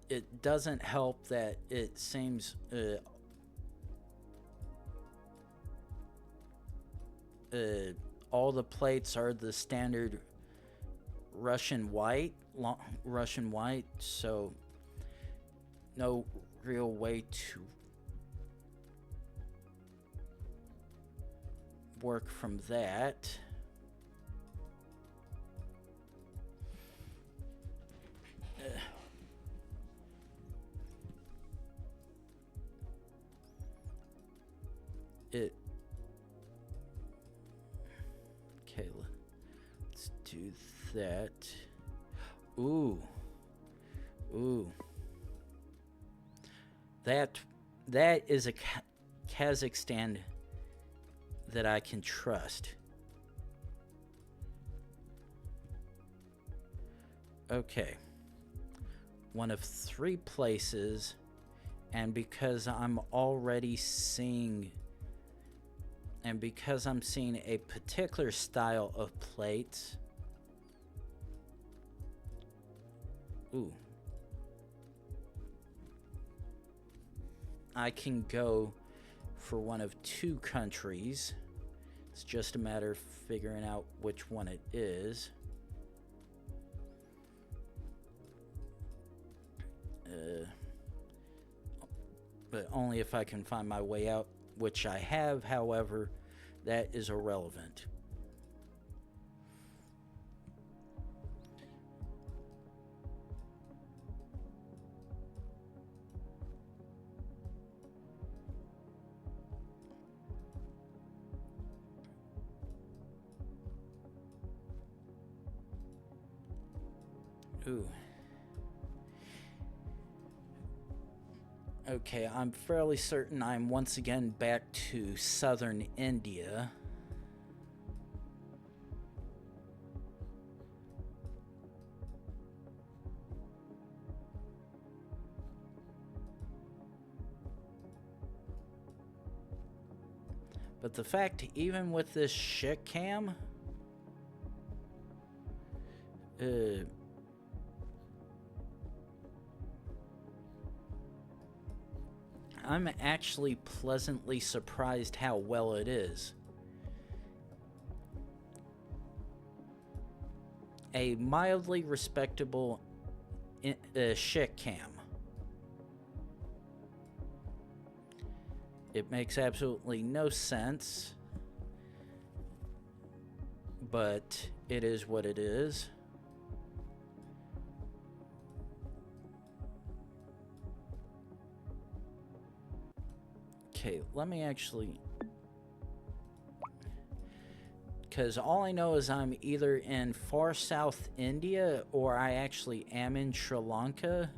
It doesn't help that it seems all the plates are the standard Russian white, so no real way to work from that. It Okay, let's do that. Ooh. That is a Kazakhstan that I can trust. Okay. One of 3 places, and because I'm already seeing a particular style of plates. Ooh. I can go for one of 2 countries. It's just a matter of figuring out which one it is. But only if I can find my way out, which I have. However, that is irrelevant. Ooh. Okay, I'm fairly certain I'm once again back to southern India. But the fact, even with this shit cam, I'm actually pleasantly surprised how well it is. A mildly respectable shit cam. It makes absolutely no sense, but it is what it is. Okay, let me actually... Because all I know is I'm either in far south India or I actually am in Sri Lanka.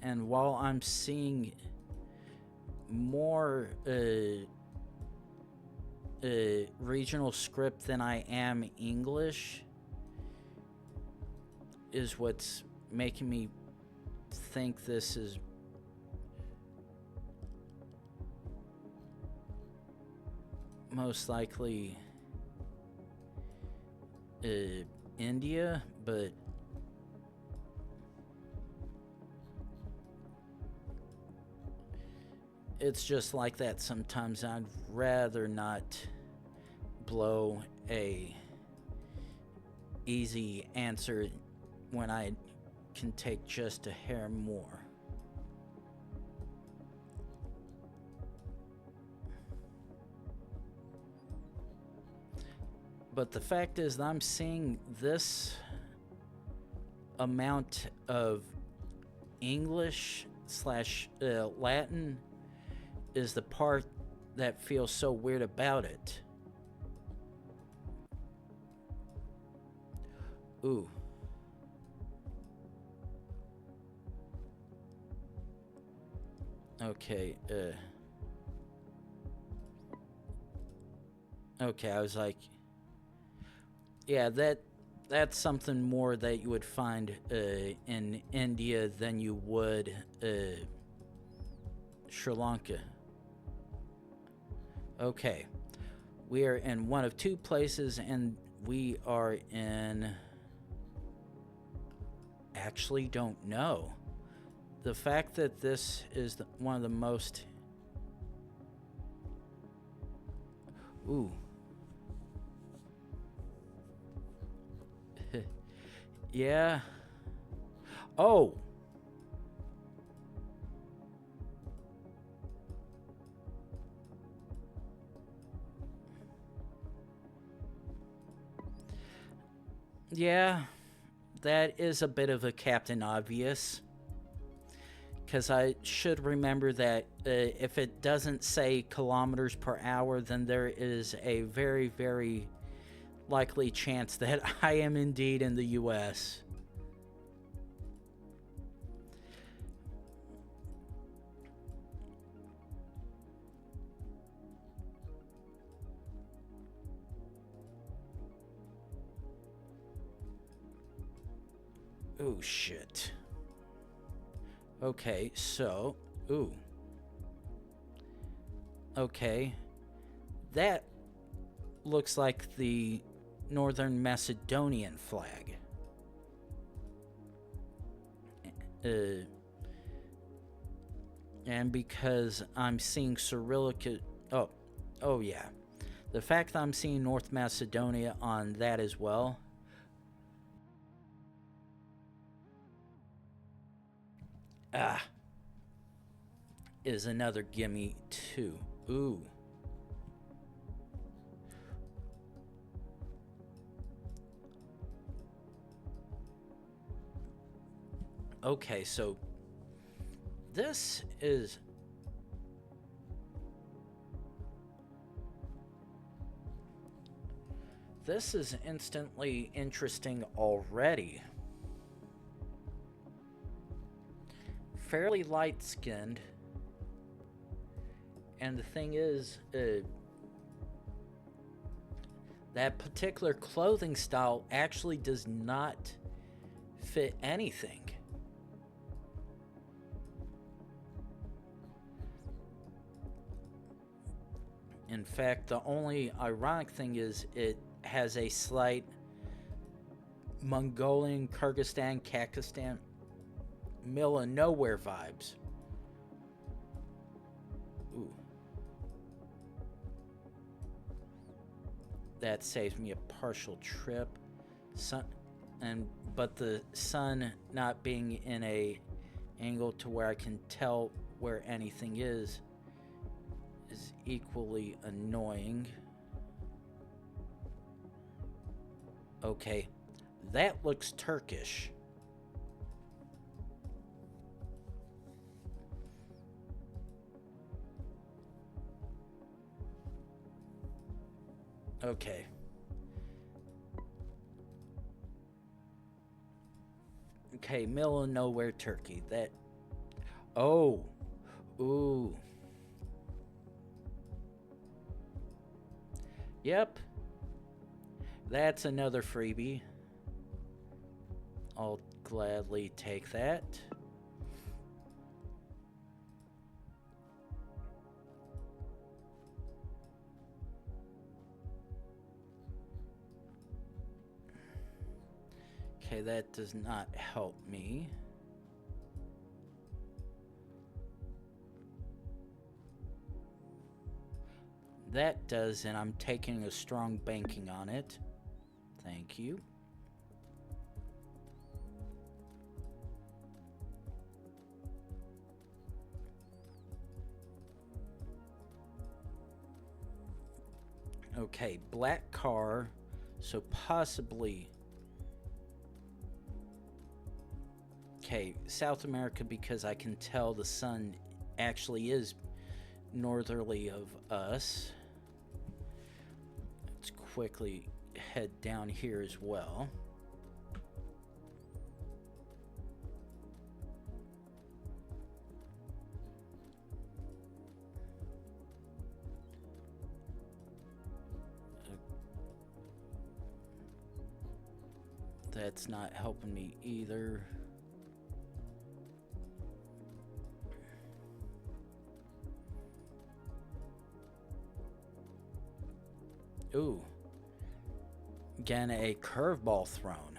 And while I'm seeing more regional script than I am English, is what's making me think this is most likely India, but it's just like that sometimes. I'd rather not blow a easy answer when I can take just a hair more. But the fact is that I'm seeing this amount of English slash Latin is the part that feels so weird about it. Ooh. Okay, okay, I was like, yeah, that's something more that you would find in India than you would Sri Lanka. Okay, we are in one of two places, and we are in... Actually don't know. The fact that this is one of the most... Ooh. Yeah. Oh! Yeah, that is a bit of a Captain Obvious. Because I should remember that if it doesn't say kilometers per hour, then there is a very, very likely chance that I am indeed in the US. Oh, shit. Okay, so... Ooh. Okay. That looks like the Northern Macedonian flag. And because I'm seeing Cyrillic... Oh yeah. The fact that I'm seeing North Macedonia on that as well... is another gimme too. Ooh. Okay, so this is... This is instantly interesting already. Fairly light-skinned. And the thing is, that particular clothing style actually does not fit anything. In fact, the only ironic thing is it has a slight Mongolian, Kyrgyzstan, Kakistan, middle of nowhere vibes. Ooh. That saves me a partial trip. But the sun not being in a angle to where I can tell where anything is equally annoying. Okay, that looks Turkish. Okay. Okay, middle of nowhere Turkey. That... Oh. Ooh. Yep. That's another freebie. I'll gladly take that. Okay, that does not help me. That does, and I'm taking a strong banking on it. Thank you. Okay, black car, so possibly... Okay, South America, because I can tell the sun actually is northerly of us. Let's quickly head down here as well. That's not helping me either. Ooh. Again, a curveball thrown.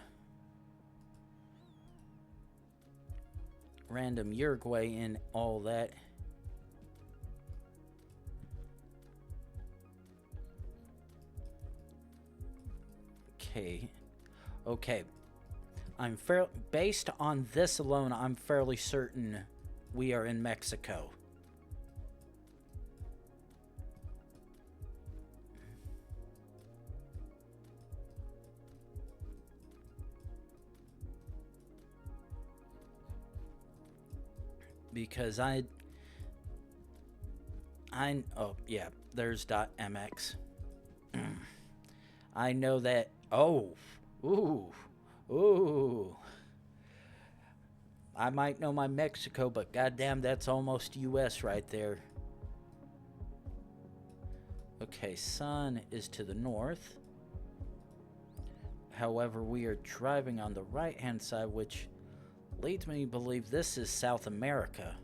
Random Uruguay in all that. Okay. Okay. Based on this alone, I'm fairly certain we are in Mexico. Because oh yeah, there's .mx. I know that. Oh, ooh. I might know my Mexico, but goddamn, that's almost US right there. Okay, sun is to the north. However, we are driving on the right-hand side, which leads me to believe this is South America.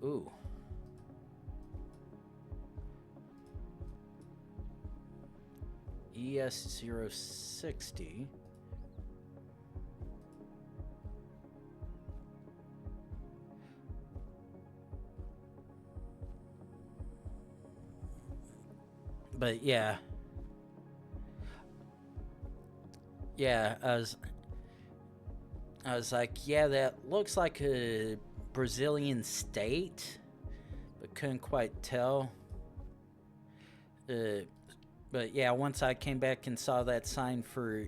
Ooh. ES060. But yeah. Yeah, I was like, yeah, that looks like a Brazilian state, but couldn't quite tell. But yeah, once I came back and saw that sign for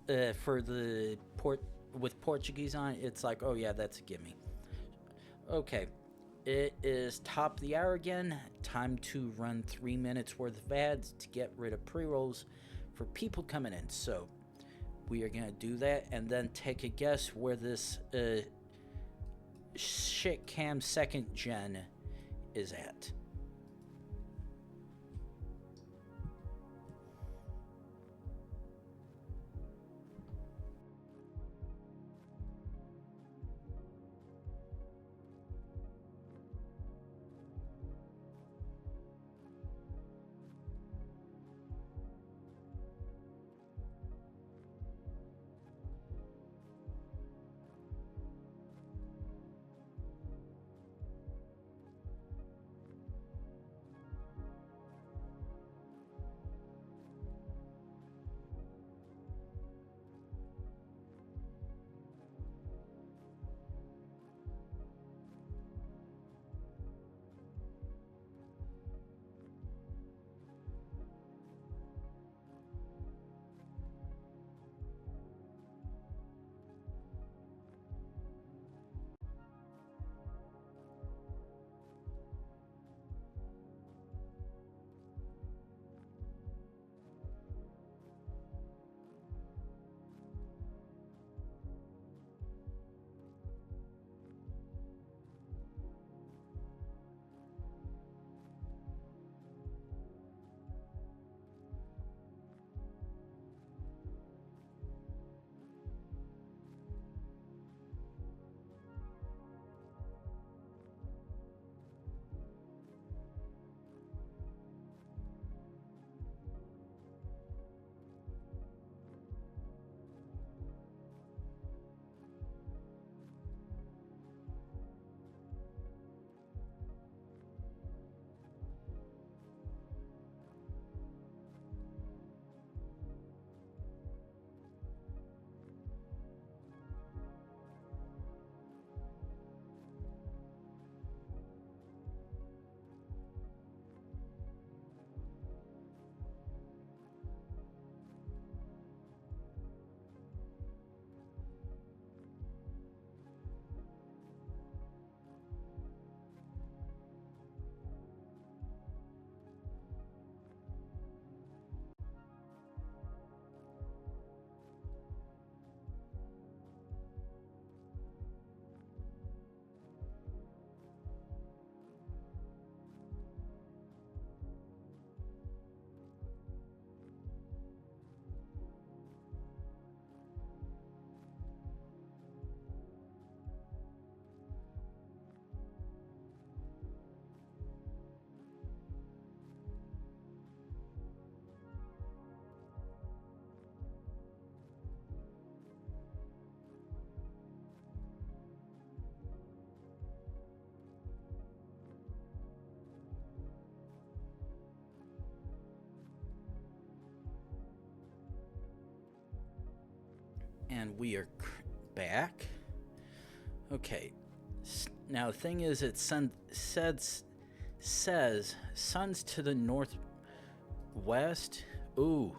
the port with Portuguese on it, it's like, oh yeah, that's a gimme. Okay, it is top of the hour again. Time to run 3 minutes worth of ads to get rid of pre-rolls for people coming in. So we are gonna do that and then take a guess where this shit cam 2nd gen is at. And we are back. Okay. Now the thing is, it says sun's to the northwest. Ooh.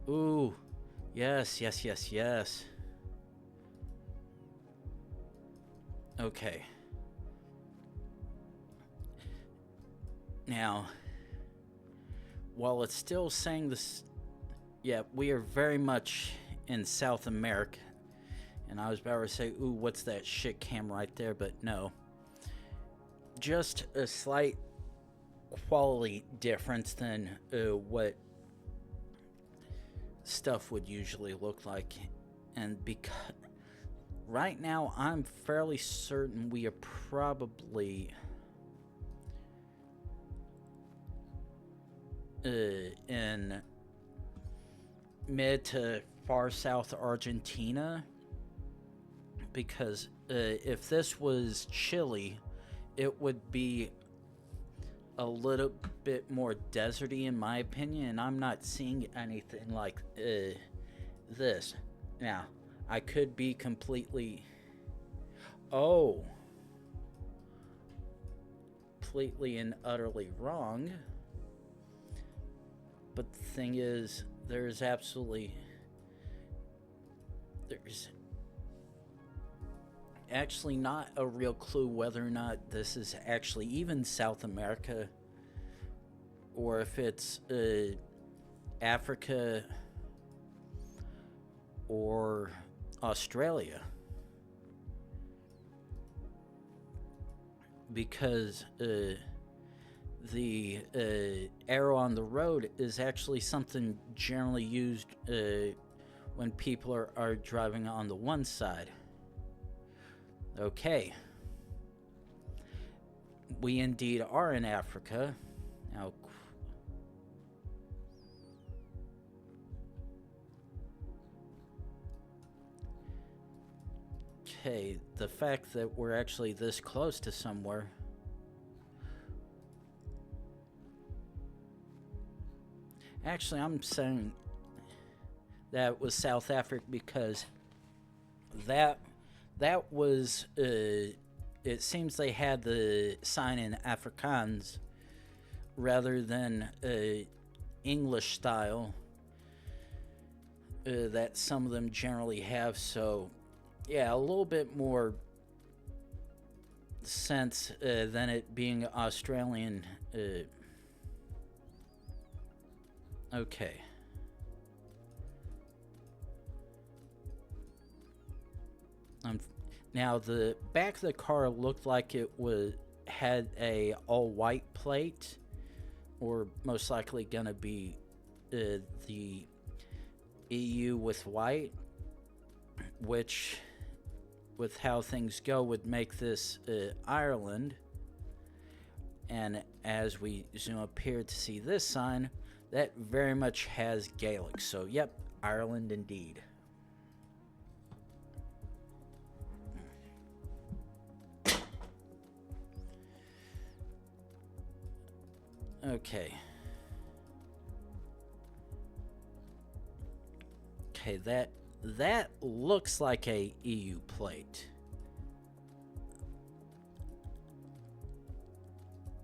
Ooh. Yes. Okay. Now, while it's still saying this, yeah, we are very much in South America. And I was about to say, ooh, what's that shit cam right there? But no. Just a slight quality difference than what stuff would usually look like. And because right now I'm fairly certain we are probably in mid to far south Argentina, because if this was Chile, it would be a little bit more deserty in my opinion, and I'm not seeing anything like this. Now, I could be completely completely and utterly wrong. But the thing is, there's actually not a real clue whether or not this is actually even South America, or if it's Africa or Australia. Because the arrow on the road is actually something generally used when people are driving on the one side. Okay. We indeed are in Africa. Now, okay, the fact that we're actually this close to somewhere. Actually, I'm saying that was South Africa because that was it seems they had the sign in Afrikaans rather than English style that some of them generally have. So yeah, a little bit more sense than it being Australian. Okay. Now the back of the car looked like it had a all white plate, or most likely gonna be the EU with white, which, with how things go, would make this Ireland. And as we zoom up here to see this sign, that very much has Gaelic. So yep, Ireland indeed. Okay. Okay, that looks like a EU plate.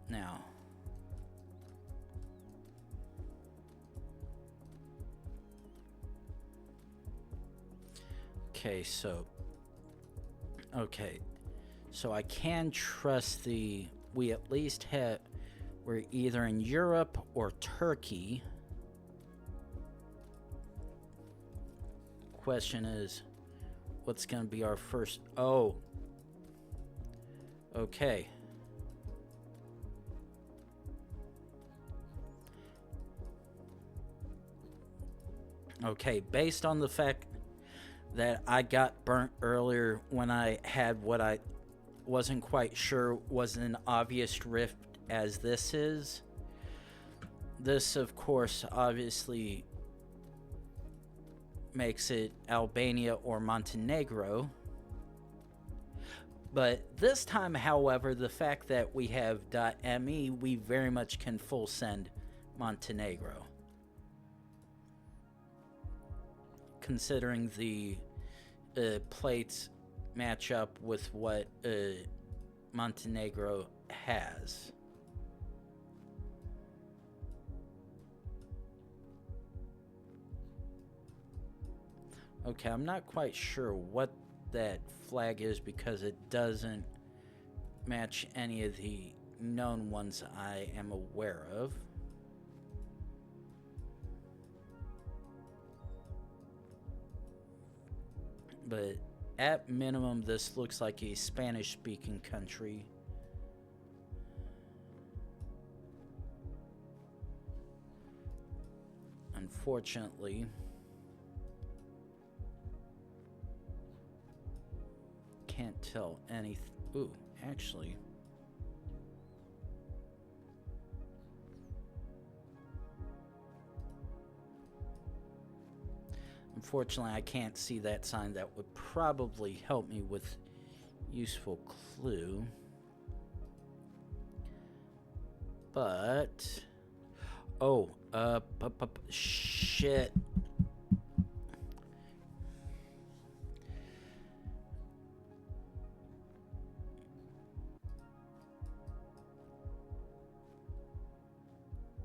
Now, okay, so I can trust we at least we're either in Europe or Turkey. Question is, what's gonna be our first? Oh, okay. Okay, based on the fact that I got burnt earlier when I had what I wasn't quite sure was an obvious rift as this is. This, of course, obviously makes it Albania or Montenegro. But this time, however, the fact that we have .me, we very much can full send Montenegro. Considering the plates match up with what Montenegro has. Okay, I'm not quite sure what that flag is because it doesn't match any of the known ones I am aware of. But at minimum, this looks like a Spanish-speaking country. Unfortunately, can't tell anything. Ooh, actually. Unfortunately, I can't see that sign. That would probably help me with useful clue. But oh, shit.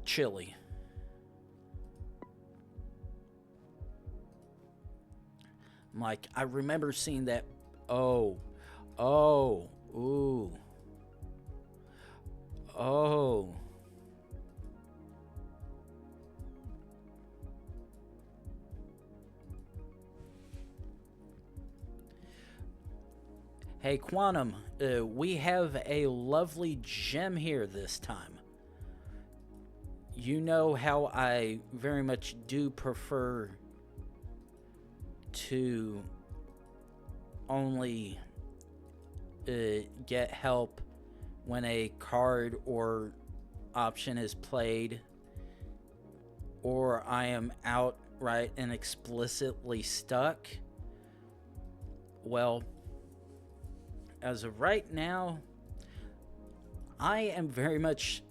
Chile. I'm like, I remember seeing that. Oh, ooh, oh. Hey, Quantum, we have a lovely gem here this time. You know how I very much do prefer to only get help when a card or option is played, or I am outright and explicitly stuck. Well, as of right now, I am very much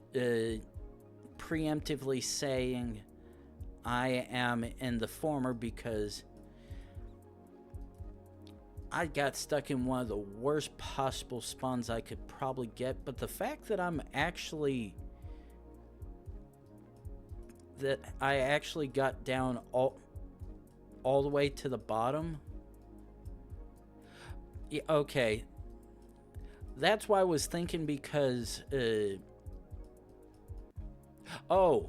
preemptively saying I am in the former because I got stuck in one of the worst possible spawns I could probably get, but the fact that I actually got down all the way to the bottom. Yeah, okay. That's why I was thinking because oh,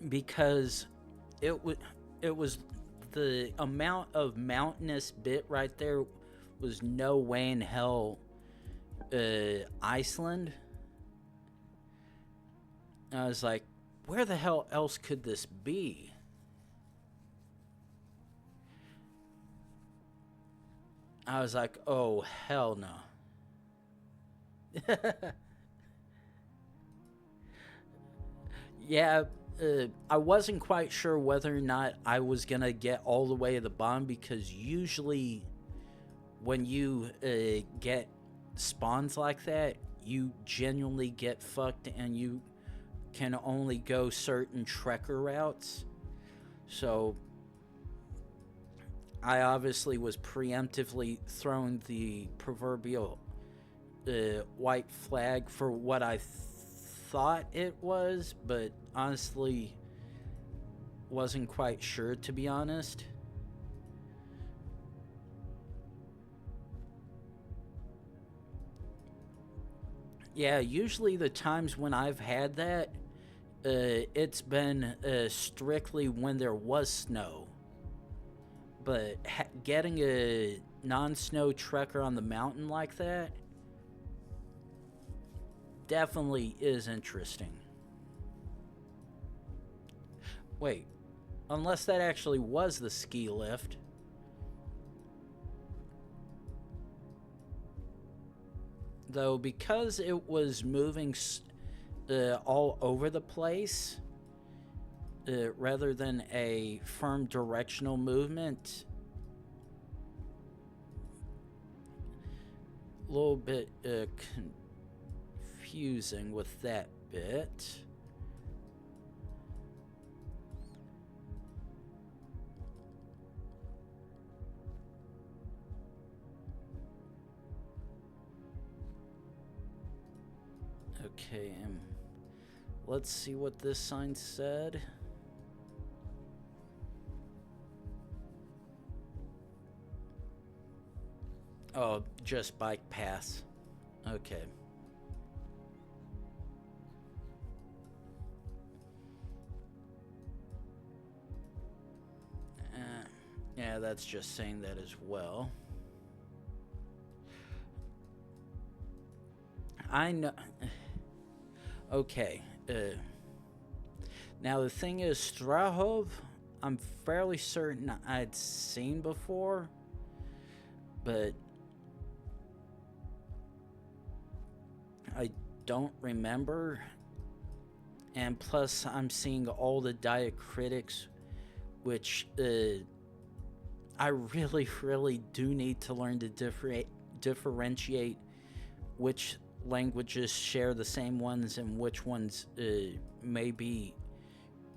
because it was the amount of mountainous bit right there was no way in hell Iceland. I was like, where the hell else could this be? I was like, oh hell no. Yeah, I wasn't quite sure whether or not I was gonna get all the way to the bottom because usually when you get spawns like that, you genuinely get fucked and you can only go certain trekker routes. So I obviously was preemptively throwing the proverbial white flag for what I thought it was, but honestly wasn't quite sure, to be honest. Yeah, usually the times when I've had that, it's been strictly when there was snow. But getting a non-snow trekker on the mountain like that definitely is interesting. Wait, unless that actually was the ski lift. Though, because it was moving all over the place, rather than a firm directional movement, a little bit confusing with that bit. Okay, let's see what this sign said. Oh, just bike paths. Okay. Yeah, that's just saying that as well. I know. Okay. Now the thing is, Strahov, I'm fairly certain I'd seen before, but I don't remember. And plus, I'm seeing all the diacritics, which I really do need to learn to differentiate which languages share the same ones and which ones may be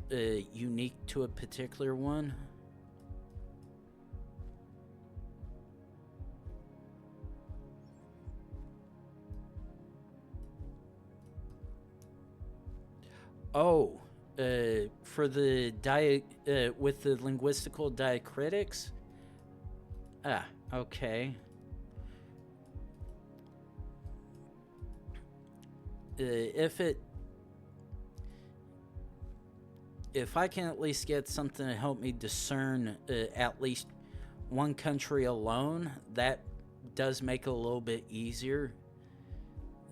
unique to a particular one. Oh, for the with the linguistical diacritics. Ah, okay. If I can at least get something to help me discern at least one country alone, that does make it a little bit easier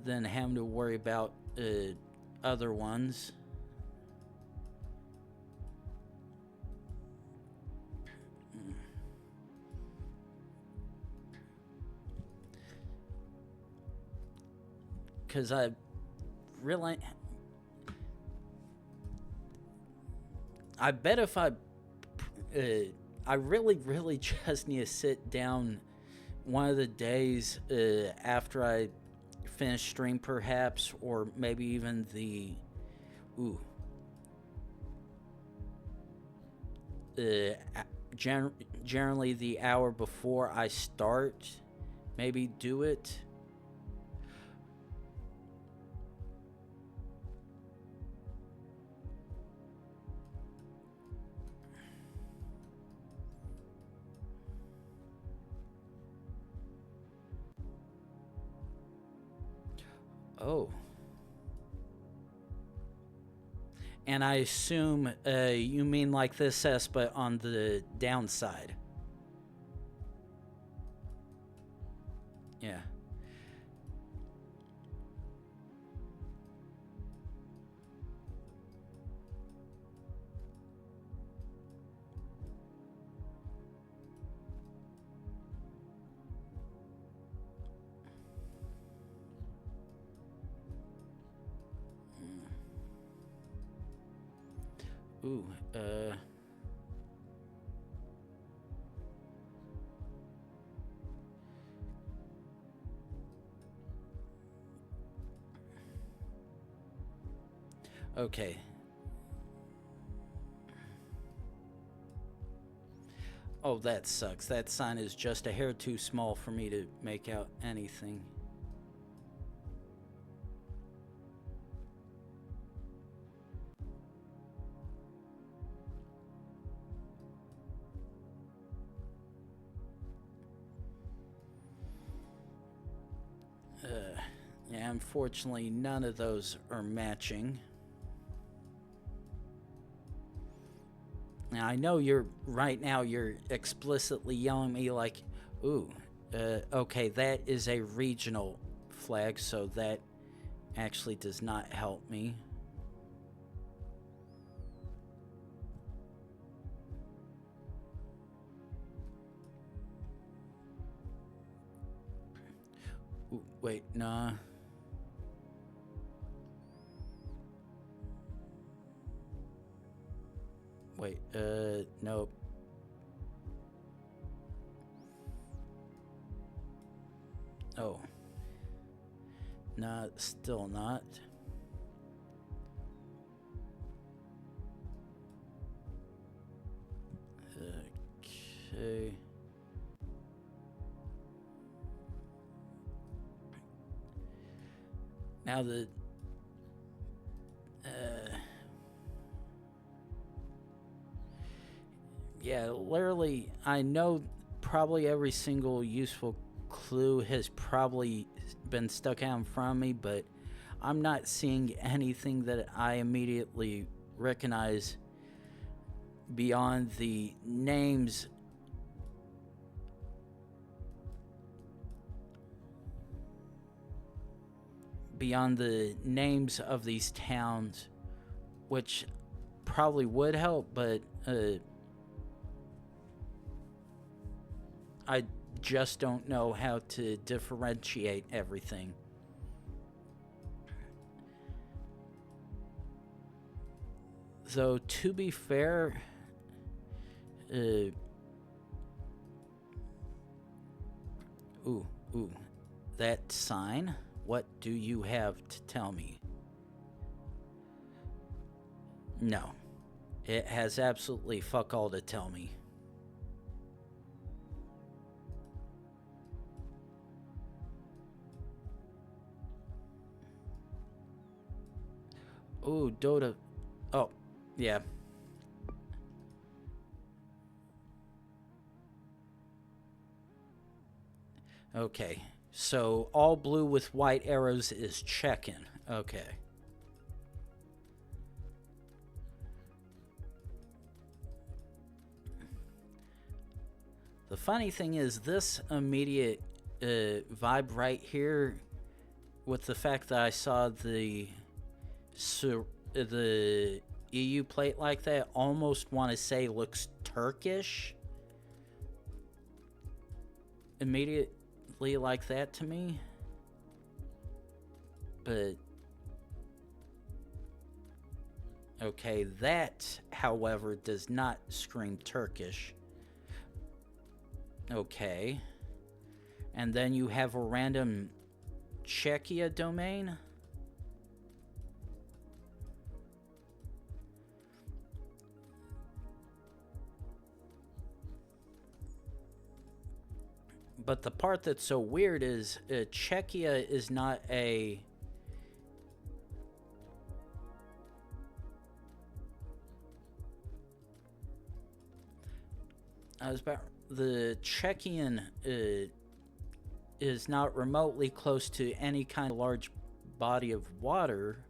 than having to worry about other ones. Because I bet if I really just need to sit down one of the days after I finish stream, perhaps, or maybe even generally the hour before I start, maybe do it. Oh. And I assume you mean like this S, but on the downside. Yeah. Ooh, okay. Oh, that sucks. That sign is just a hair too small for me to make out anything. Yeah, unfortunately, none of those are matching. Now, I know right now you're explicitly yelling at me like, ooh, okay, that is a regional flag, so that actually does not help me. Ooh, wait, nah. Wait, nope. Oh. Nah, still not. Okay. Now Yeah, literally, I know probably every single useful clue has probably been stuck out in front of me, but I'm not seeing anything that I immediately recognize beyond the names. Beyond the names of these towns, which probably would help, but I just don't know how to differentiate everything. Though, to be fair, ooh, ooh, that sign, what do you have to tell me? No, it has absolutely fuck all to tell me. Ooh, Dota. Oh, yeah. Okay. So all blue with white arrows is checking. Okay. The funny thing is, this immediate vibe right here, with the fact that I saw the EU plate like that, almost want to say looks Turkish. Immediately like that to me. But okay, that, however, does not scream Turkish. Okay. And then you have a random Czechia domain. But the part that's so weird is Czechia is not a... The Czechian is not remotely close to any kind of large body of water.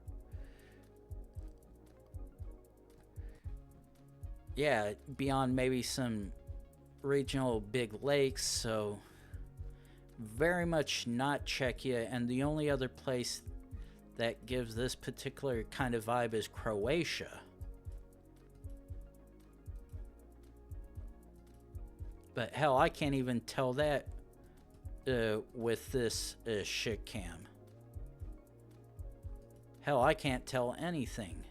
Yeah, beyond maybe some regional big lakes, so very much not Czechia, and the only other place that gives this particular kind of vibe is Croatia. But hell, I can't even tell that with this shit cam. Hell, I can't tell anything.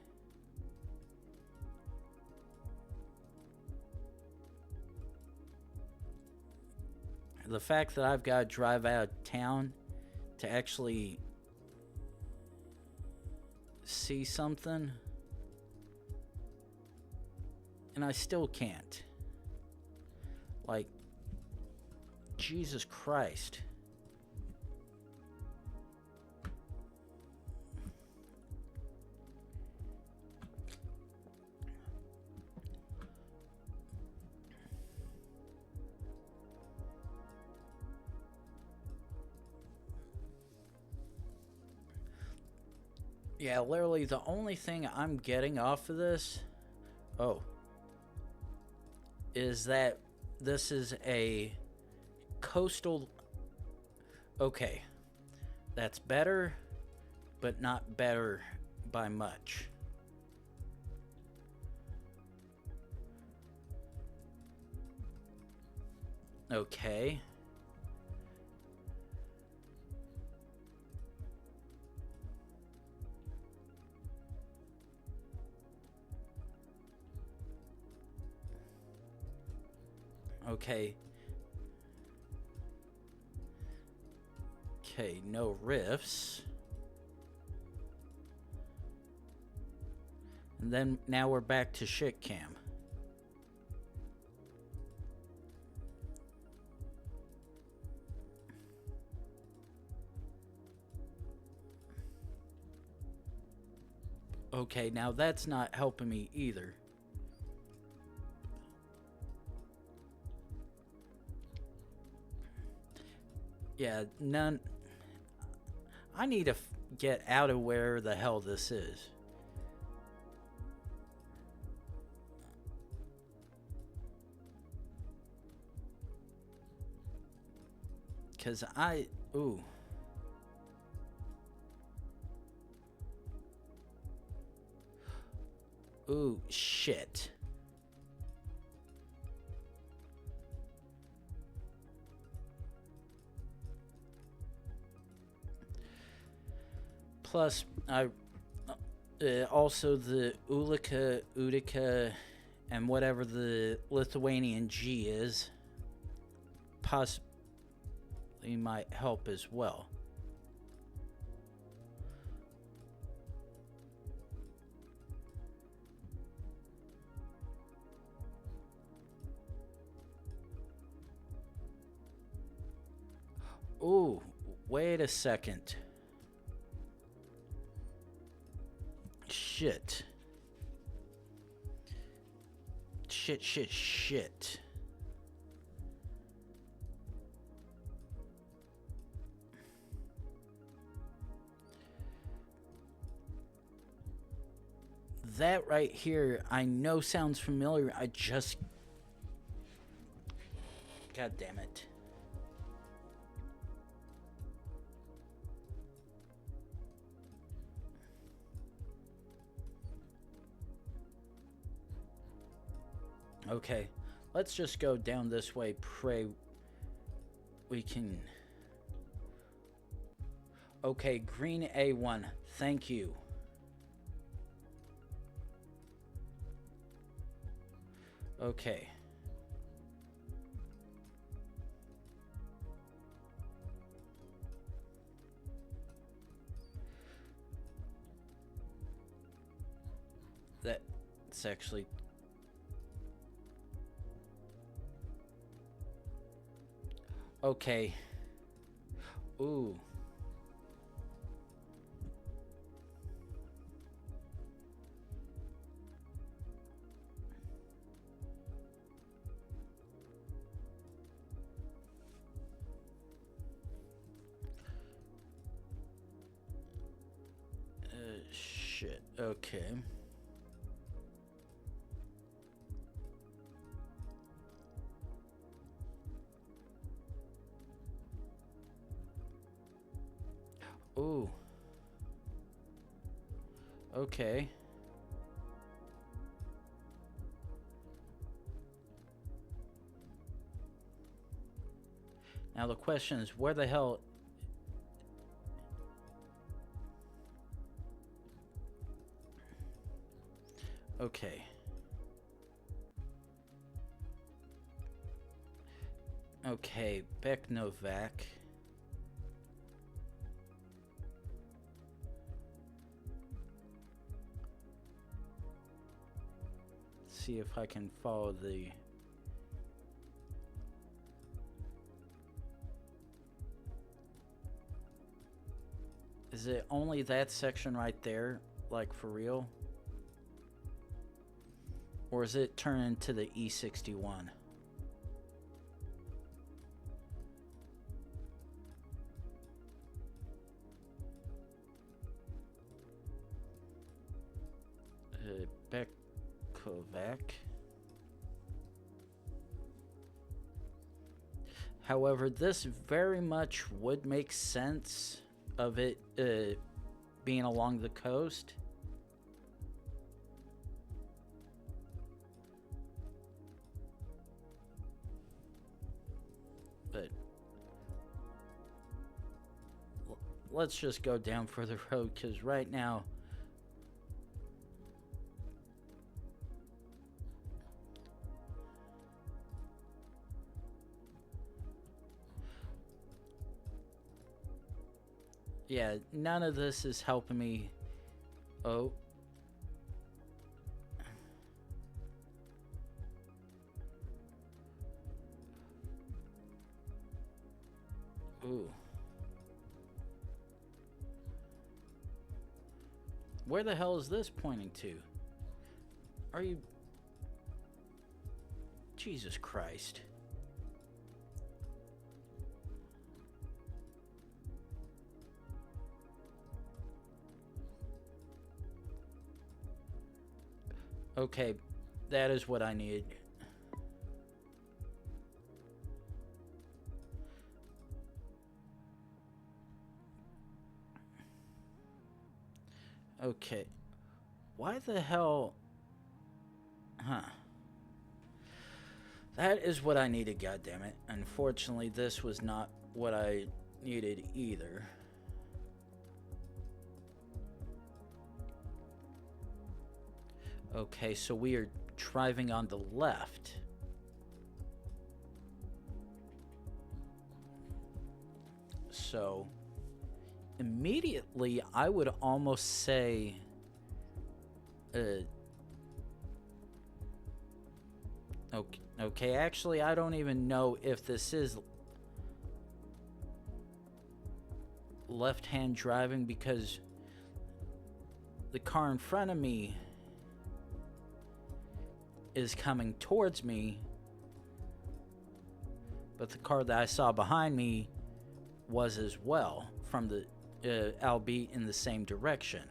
The fact that I've got to drive out of town to actually see something, and I still can't. Like, Jesus Christ. Yeah, literally the only thing I'm getting off of this, is that this is a coastal... Okay, that's better, but not better by much. Okay. Okay. Okay, no rifts. And then now we're back to shit cam. Okay, now that's not helping me either. Yeah, none. I need to get out of where the hell this is. Because I. Ooh. Ooh, shit. Plus, I also the Ulika, Utica, and whatever the Lithuanian G is, possibly might help as well. Ooh, wait a second. Shit. Shit. That right here, I know sounds familiar. I just. God damn it. Okay, let's just go down this way. Pray we can. Okay, green A1. Thank you. Okay. That's actually. Okay. Ooh. Shit. Okay. Ooh. Okay. Now the question is, where the hell... Okay. Okay, Beck Novak. See if I can follow the... Is it only that section right there? Like, for real? Or is it turn into the E61? Bekovac. However, this very much would make sense of it being along the coast. But let's just go down for the road, because right now... Yeah, none of this is helping me. Oh. Ooh. Where the hell is this pointing to? Are you... Jesus Christ. Okay, that is what I need. Okay. Why the hell? Huh. That is what I needed, goddammit. Unfortunately, this was not what I needed either. Okay, so we are driving on the left. So, immediately, I would almost say... Okay, actually, I don't even know if this is left-hand driving because the car in front of me is coming towards me, but the car that I saw behind me was as well, from the albeit in the same direction.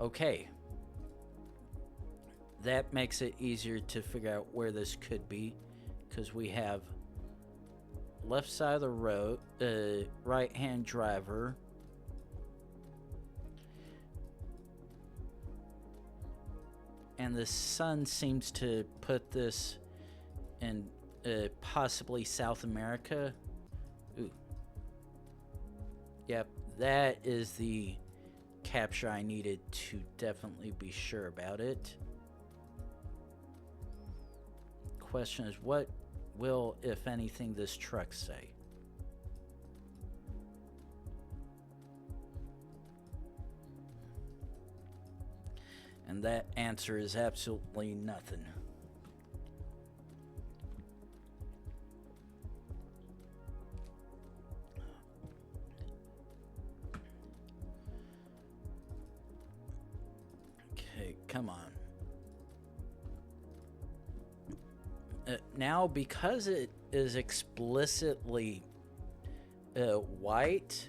Okay, that makes it easier to figure out where this could be, because we have left side of the road, right-hand driver, and the sun seems to put this in possibly South America. Ooh. Yep, that is the capture I needed to definitely be sure about it. Question is, what will, if anything, this truck say? And that answer is absolutely nothing. Okay, come on. Now, because it is explicitly white,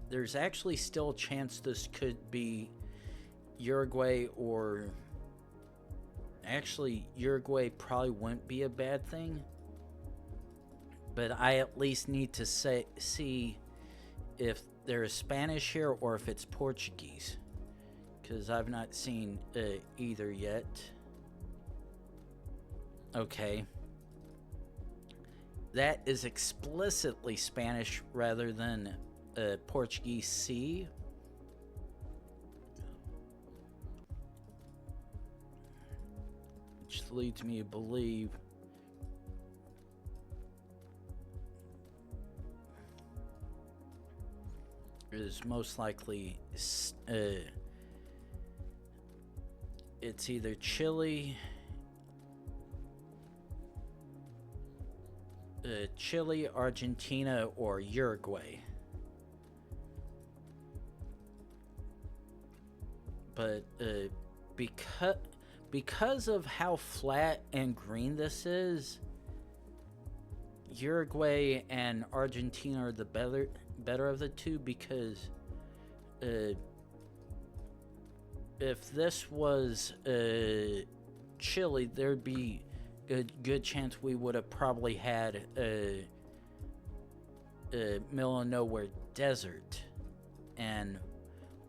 there's actually still a chance this could be Uruguay, or actually Uruguay probably wouldn't be a bad thing, but I at least need to see if there is Spanish here or if it's Portuguese, because I've not seen either yet. Okay, that is explicitly Spanish rather than Portuguese C. Which leads me to believe is most likely it's either Chile, Argentina, or Uruguay. But because of how flat and green this is, Uruguay and Argentina are the better of the two, because if this was Chile, there'd be a good chance we would have probably had a middle of nowhere desert, and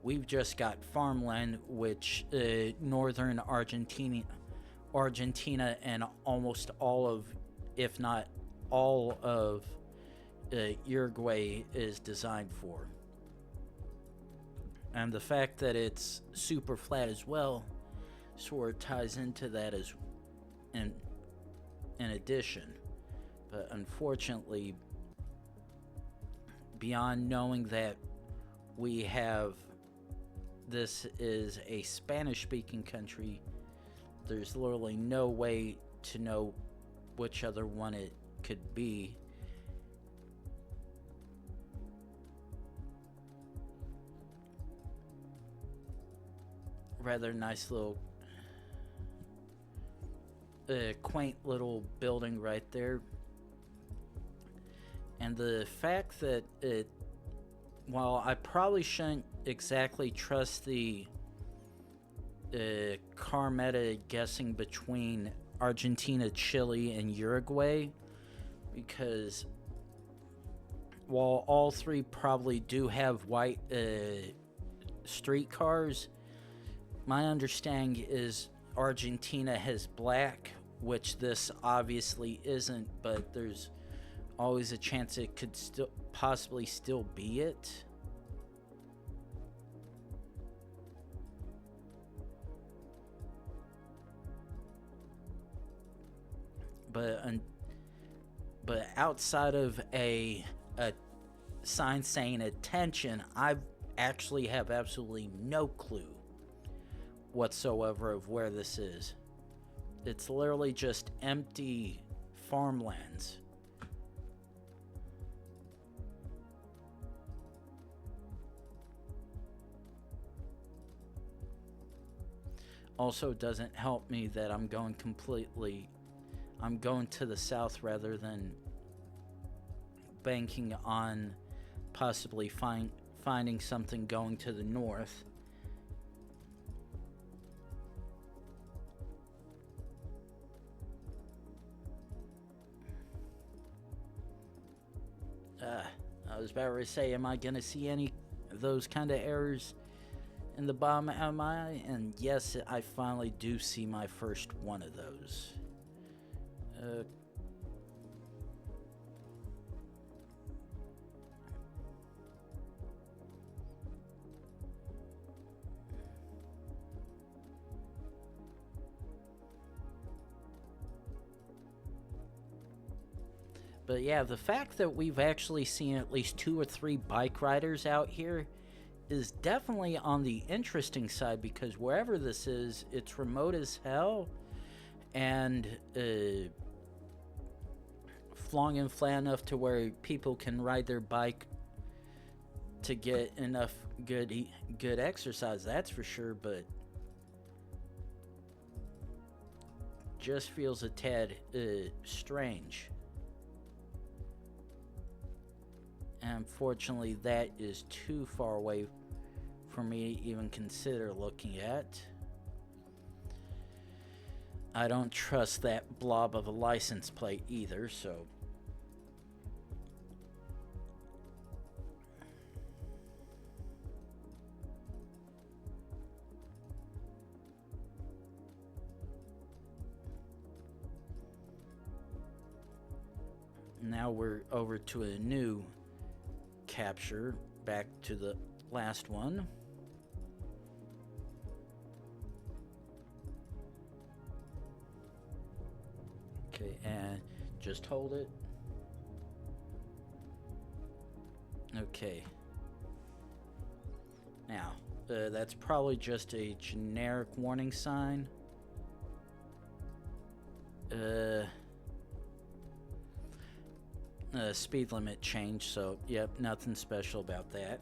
we've just got farmland, which northern Argentina and almost all of, if not all of, Uruguay is designed for. And the fact that it's super flat as well sort of ties into that as in addition. But unfortunately, beyond knowing that we have this is a Spanish-speaking country, there's literally no way to know which other one it could be. Rather nice little quaint little building right there. And the fact that while I probably shouldn't exactly trust the car meta guessing between Argentina, Chile, and Uruguay, because while all three probably do have white street cars, my understanding is Argentina has black, which this obviously isn't, but there's always a chance it could still possibly still be it. But outside of a sign saying attention, I actually have absolutely no clue whatsoever of where this is. It's literally just empty farmlands. Also doesn't help me that I'm going to the south rather than banking on possibly finding something going to the north. I was about to say, am I going to see any of those kind of errors in the bottom of my eye? And yes, I finally do see my first one of those. But yeah, the fact that we've actually seen at least 2 or 3 bike riders out here is definitely on the interesting side, because wherever this is, it's remote as hell, and flung and flat enough to where people can ride their bike to get enough good exercise, that's for sure, but just feels a tad strange. And unfortunately, that is too far away for me to even consider looking at. I don't trust that blob of a license plate either, so. Now we're over to a new capture, back to the last one. Okay, and just hold it. Okay. Now, that's probably just a generic warning sign. Speed limit change, so yep, nothing special about that.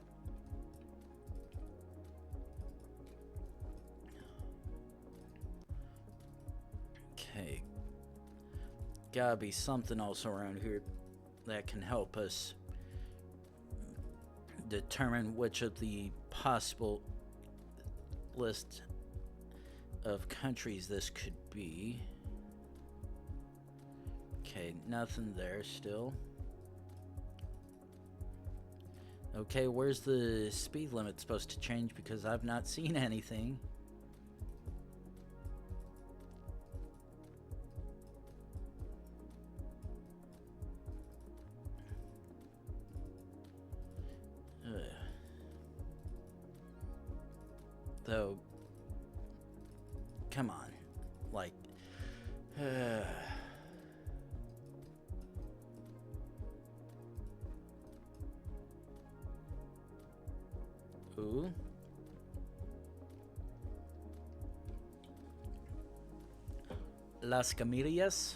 Okay. Gotta be something else around here that can help us determine which of the possible list of countries this could be. Okay, nothing there still. Okay, where's the speed limit supposed to change? Because I've not seen anything. Though, come on, like, ooh. Las Camelias.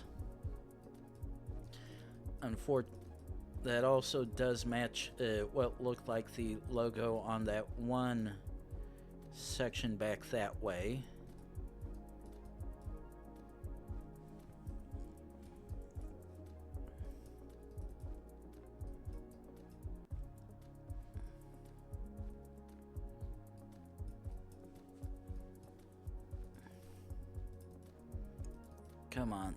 That also does match what looked like the logo on that one section back that way. Come on.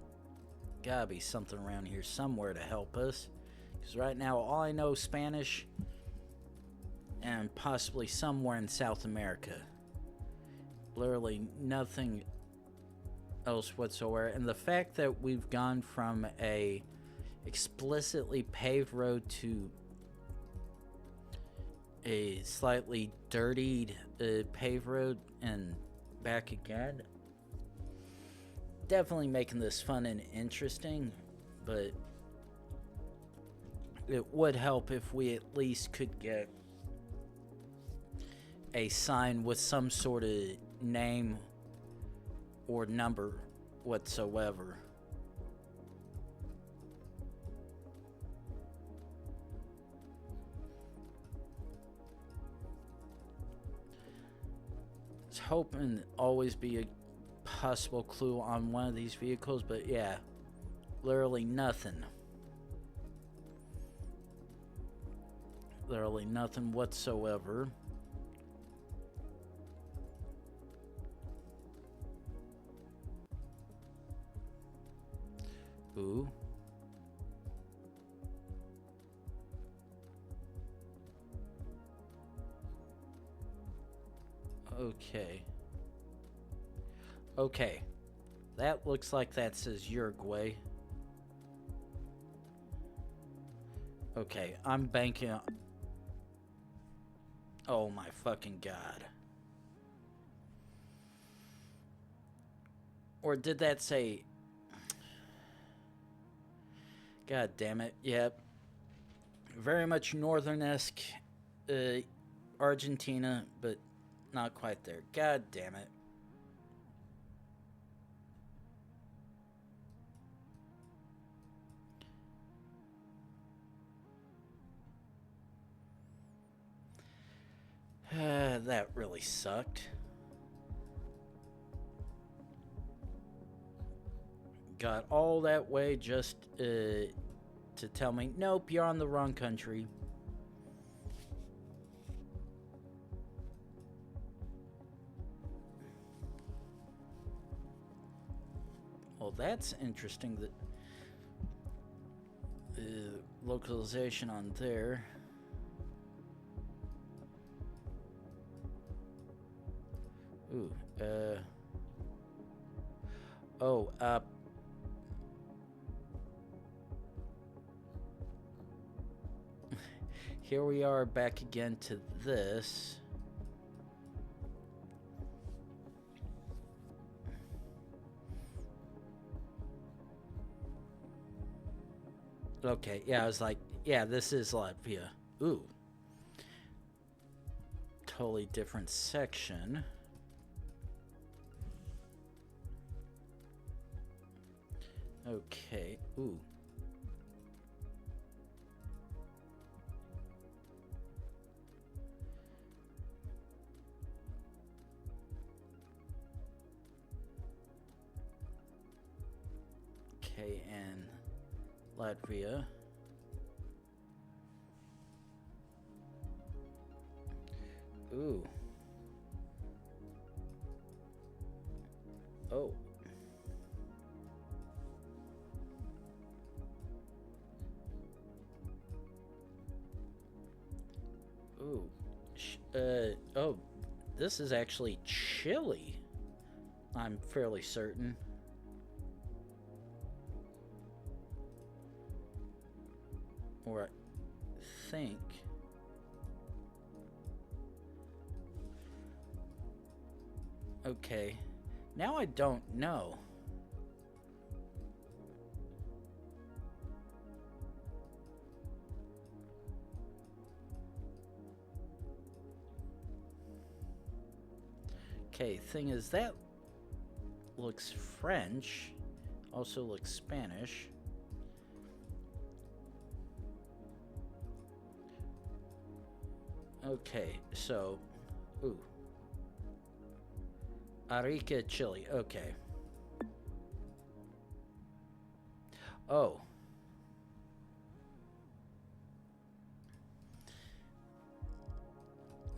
Gotta be something around here somewhere to help us. Because right now, all I know is Spanish and possibly somewhere in South America. Literally nothing else whatsoever. And the fact that we've gone from a explicitly paved road to a slightly dirtied paved road and back again, definitely making this fun and interesting, but it would help if we at least could get a sign with some sort of name or number whatsoever. I was hoping always be a possible clue on one of these vehicles, but yeah, literally nothing. Literally nothing whatsoever. Ooh. Okay. Okay. That looks like that says Uruguay. Okay, I'm banking on... Oh my fucking god. Or did that say... God damn it. Yep. Very much northern-esque Argentina, but not quite there. God damn it. That really sucked. Got all that way just to tell me, nope, you're on the wrong country. Well, that's interesting that localization on there. Ooh, oh, here we are back again to this. Okay, yeah, I was like, yeah, this is Latvia. Ooh. Totally different section. Okay, ooh. Okay, and Latvia. Ooh. Oh. Ooh. Oh, this is actually Chile. I'm fairly certain. Or I think. Okay. Now I don't know. Okay, thing is, that looks French. Also looks Spanish. Okay, so... Ooh. Arica, Chile. Okay. Oh.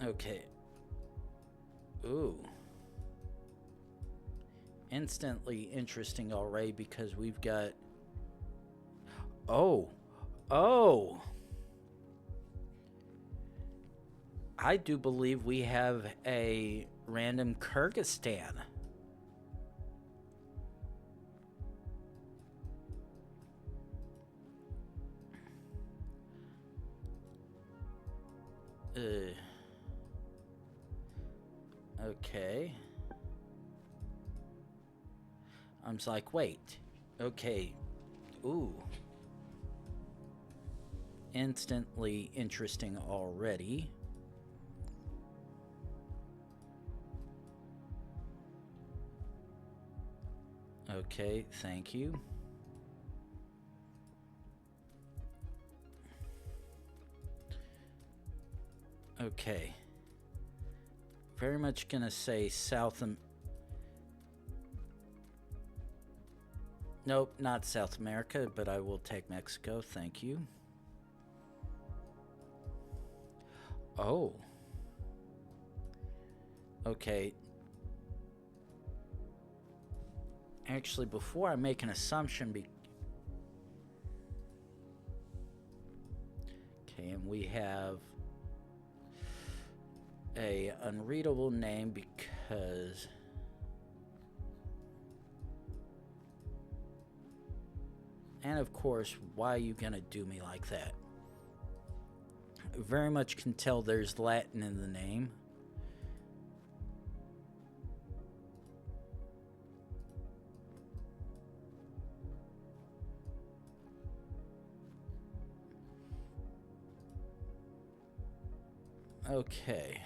Okay. Ooh. instantly interesting already because we've got... Oh! Oh! I do believe we have a random Kyrgyzstan. Okay. I'm just like, wait. Okay. Ooh. Instantly interesting already. Okay, thank you. Okay. Very much gonna say Nope, not South America, but I will take Mexico, thank you. Oh. Okay. Actually, before I make an assumption, okay, and we have a unreadable name because... And of course, why are you gonna do me like that? Very much can tell there's Latin in the name. Okay.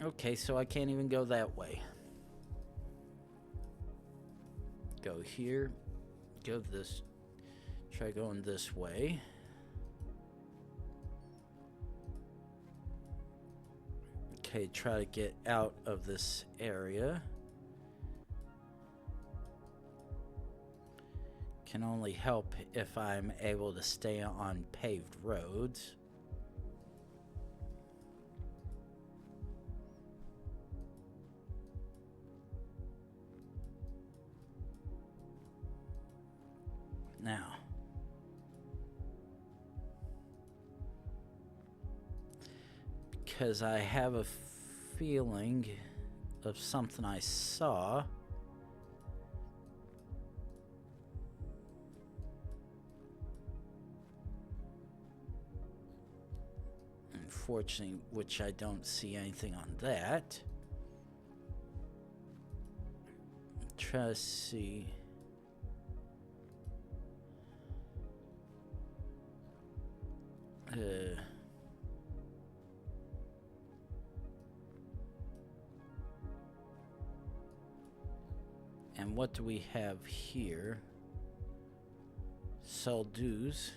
Okay, so I can't even go that way. Go here. Go this. Try going this way. Okay, try to get out of this area. Can only help if I'm able to stay on paved roads. Now, because I have a feeling of something I saw. Unfortunately, which I don't see anything on that. Try to see. And what do we have here? Sell dues.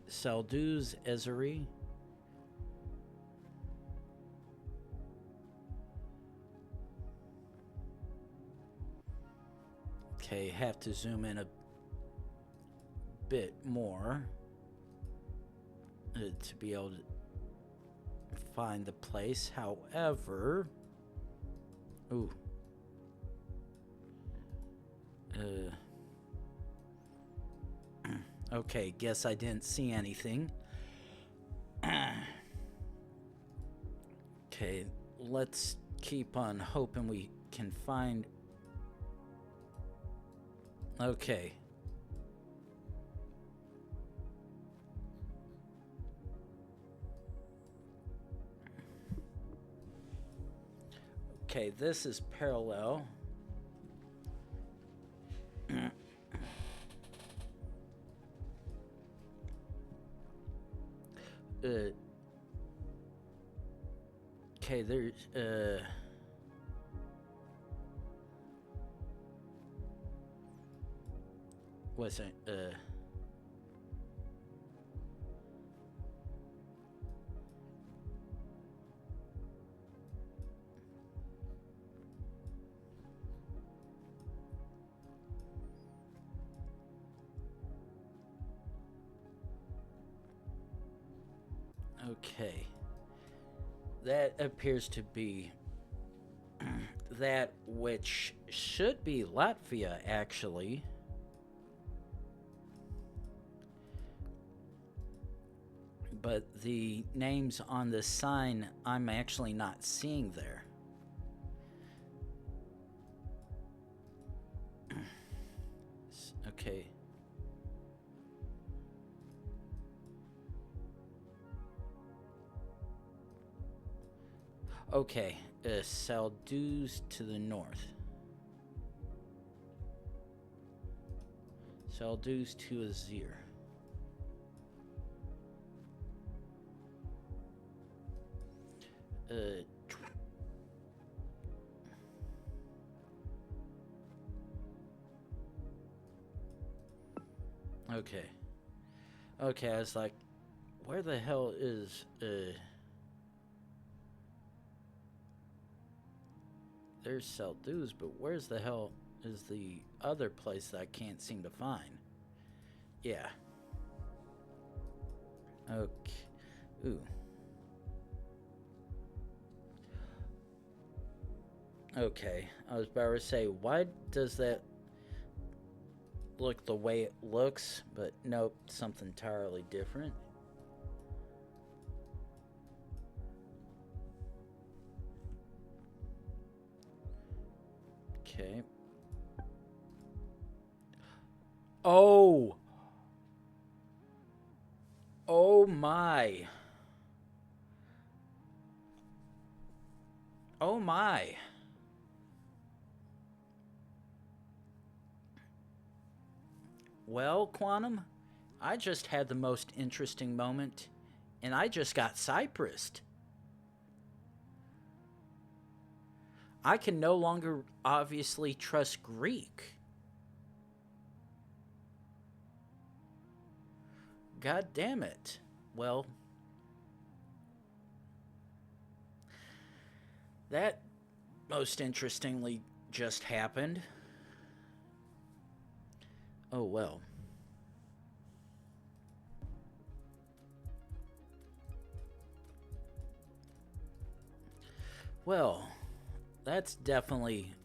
Sell dues, Ezeri. Okay, have to zoom in a bit more to be able to find the place. However, ooh, okay, guess I didn't see anything. Okay, let's keep on hoping we can find. Okay. Okay, this is parallel. Okay, there's what's it? Okay. That appears to be that which should be Latvia, actually. But the names on the sign I'm actually not seeing there. Okay. Okay, Saldus to the north. Saldus to Azir. Okay. Okay, I was like, where the hell is, there's Saldus, but where's the hell is the other place that I can't seem to find? Yeah. Okay. Ooh. Okay. I was about to say, why does that look the way it looks? But nope, something entirely different. Okay. Oh! Oh my. Oh my. Well, Quantum, I just had the most interesting moment, and I just got Cypressed. I can no longer obviously trust Greek. God damn it. Well, that most interestingly just happened. Oh well. Well, that's definitely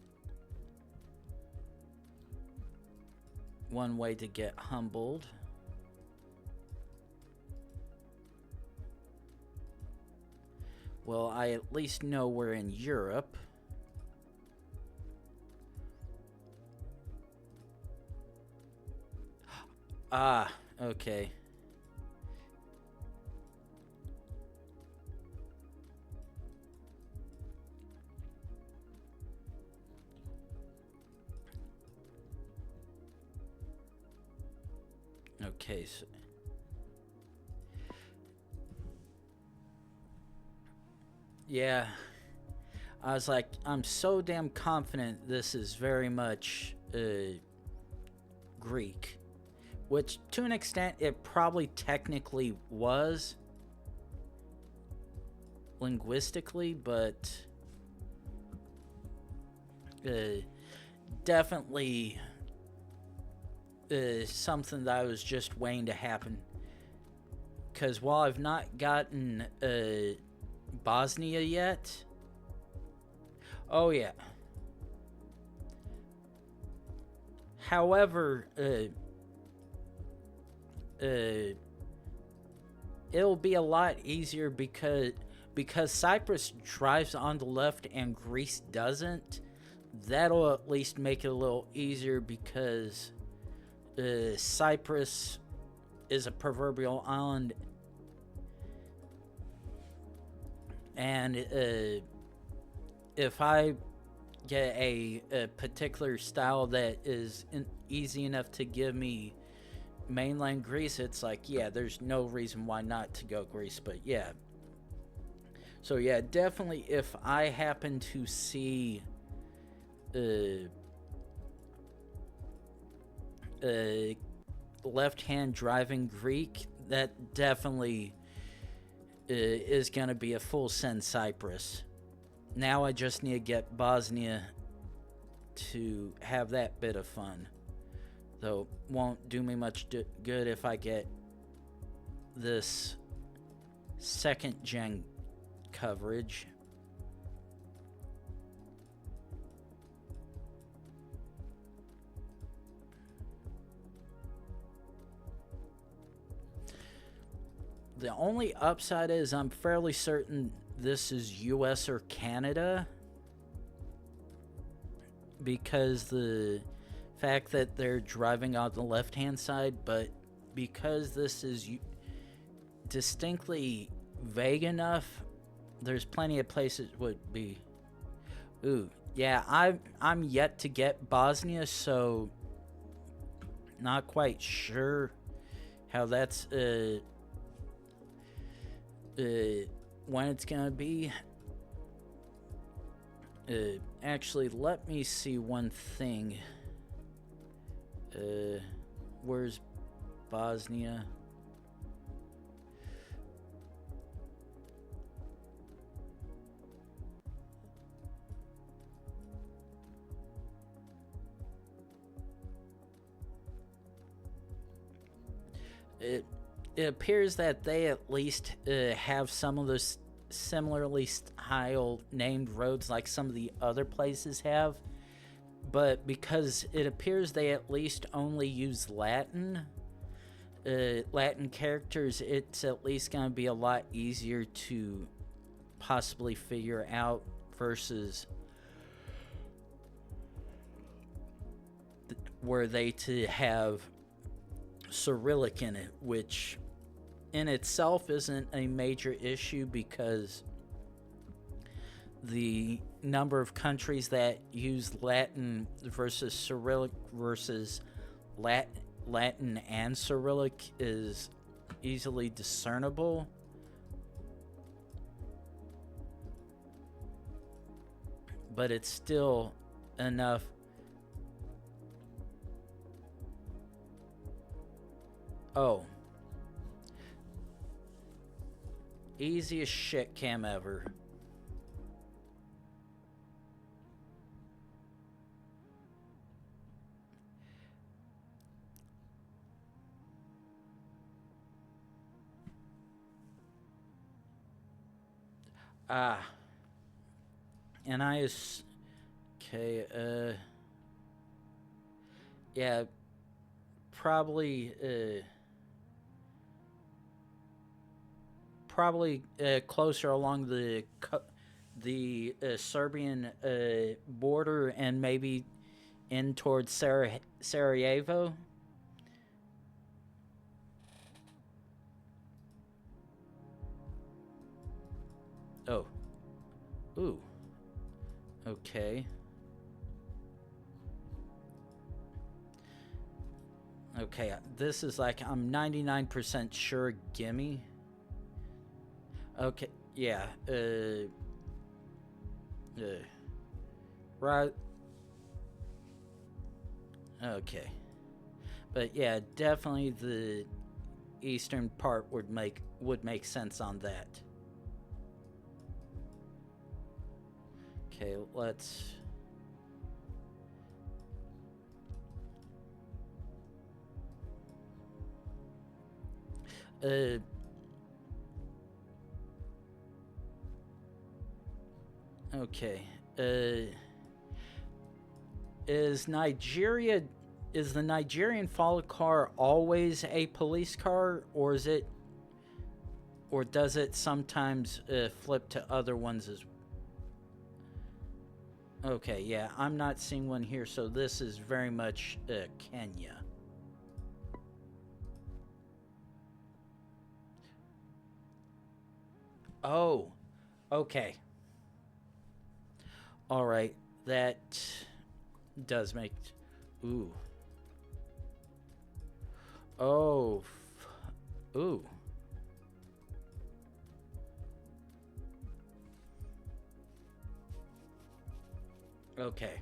one way to get humbled. Well, I at least know we're in Europe. Ah, okay. Okay, so yeah. I was like, I'm so damn confident this is very much Greek. Which, to an extent, it probably technically was linguistically, but definitely something that I was just waiting to happen. Because while I've not gotten Bosnia yet, oh yeah. However, it'll be a lot easier because Cyprus drives on the left and Greece doesn't. That'll at least make it a little easier because Cyprus is a proverbial island, and if I get a particular style that is easy enough to give me mainland Greece, it's like, yeah, there's no reason why not to go Greece. But yeah, so yeah, definitely if I happen to see left-hand driving Greek, that definitely is gonna be a full send Cyprus. Now I just need to get Bosnia to have that bit of fun. Though won't do me much good if I get this second gen coverage. The only upside is I'm fairly certain this is US or Canada, because the fact that they're driving on the left-hand side, but because this is distinctly vague enough, there's plenty of places would be. Ooh, yeah, I'm yet to get Bosnia, so not quite sure how that's when it's gonna be. Actually, let me see one thing. Where's Bosnia? It appears that they at least have some of those similarly style named roads like some of the other places have, but because it appears they at least only use Latin characters, it's at least going to be a lot easier to possibly figure out versus were they to have Cyrillic in it, which in itself isn't a major issue because the number of countries that use Latin versus Cyrillic versus Latin and Cyrillic is easily discernible. But it's still enough. Oh. Easiest shit cam ever. And okay, yeah, probably closer along the Serbian border and maybe in towards Sarajevo. Oh. Ooh. Okay. Okay, this is like, I'm 99% sure gimme. Okay, yeah, right. Okay. But yeah, definitely the eastern part would make sense on that. Okay, let's okay. Is the Nigerian follow car always a police car, or is it, or does it sometimes flip to other ones as? Okay, yeah, I'm not seeing one here, so this is very much Kenya. Oh, okay. All right, that does make. Ooh. Oh. Ooh. Okay.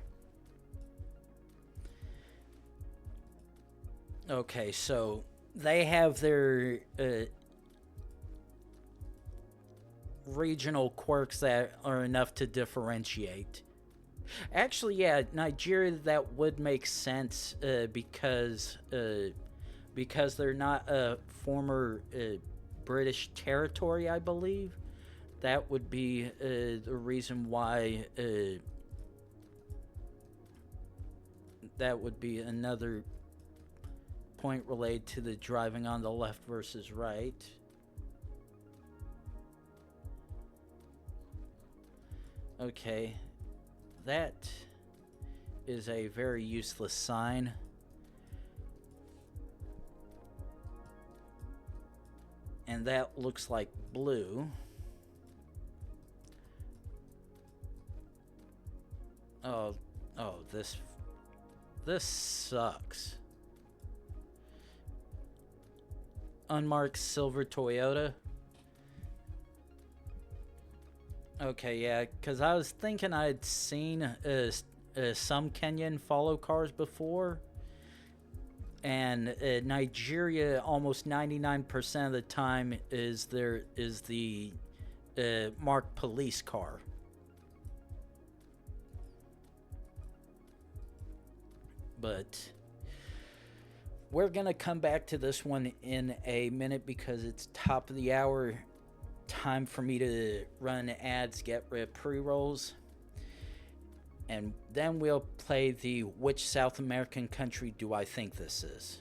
Okay, so they have their regional quirks that are enough to differentiate. Actually, yeah, Nigeria, that would make sense because they're not a former British territory, I believe. That would be the reason why. That would be another point related to the driving on the left versus right. Okay, that is a very useless sign. And that looks like blue. Oh, this sucks. Unmarked silver Toyota. Okay, yeah, because I was thinking I'd seen some Kenyan follow cars before. And Nigeria, almost 99% of the time, is the marked police car. But we're going to come back to this one in a minute because it's top of the hour. Time for me to run ads, get rid of pre-rolls. And then we'll play the which South American country do I think this is?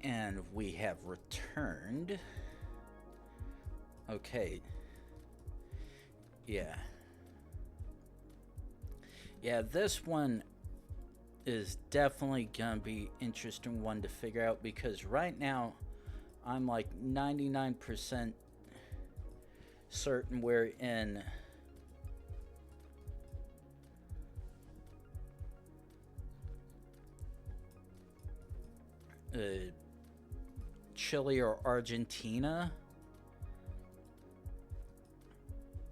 And we have returned. Okay. Yeah. Yeah, this one is definitely gonna be interesting one to figure out because right now I'm like 99% certain we're in Chile or Argentina.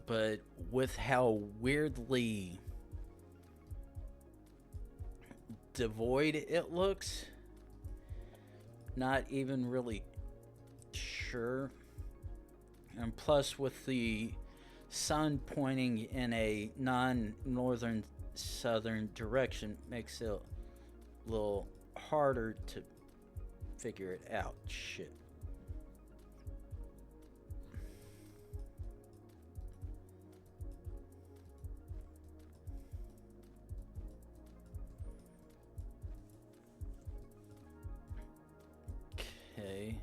But with how weirdly devoid it looks, not even really sure. And plus, with the sun pointing in a non-northern southern direction, makes it a little harder to figure it out. Shit. Okay.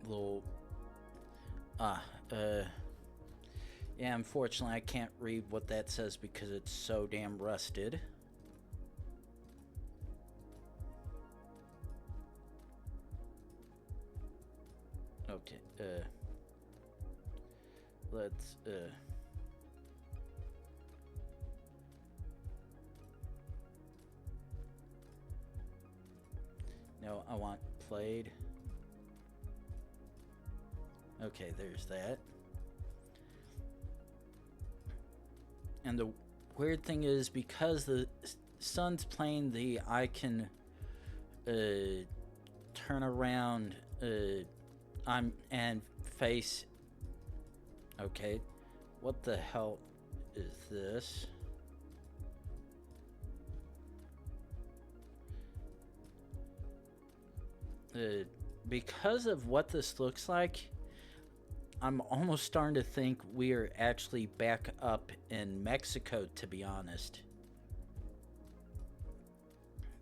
Little yeah, unfortunately I can't read what that says because it's so damn rusted. Okay, let's no, I want played. Okay, there's that. And the weird thing is, because the sun's playing, I can turn around and face. Okay, what the hell is this? Because of what this looks like, I'm almost starting to think we are actually back up in Mexico, to be honest.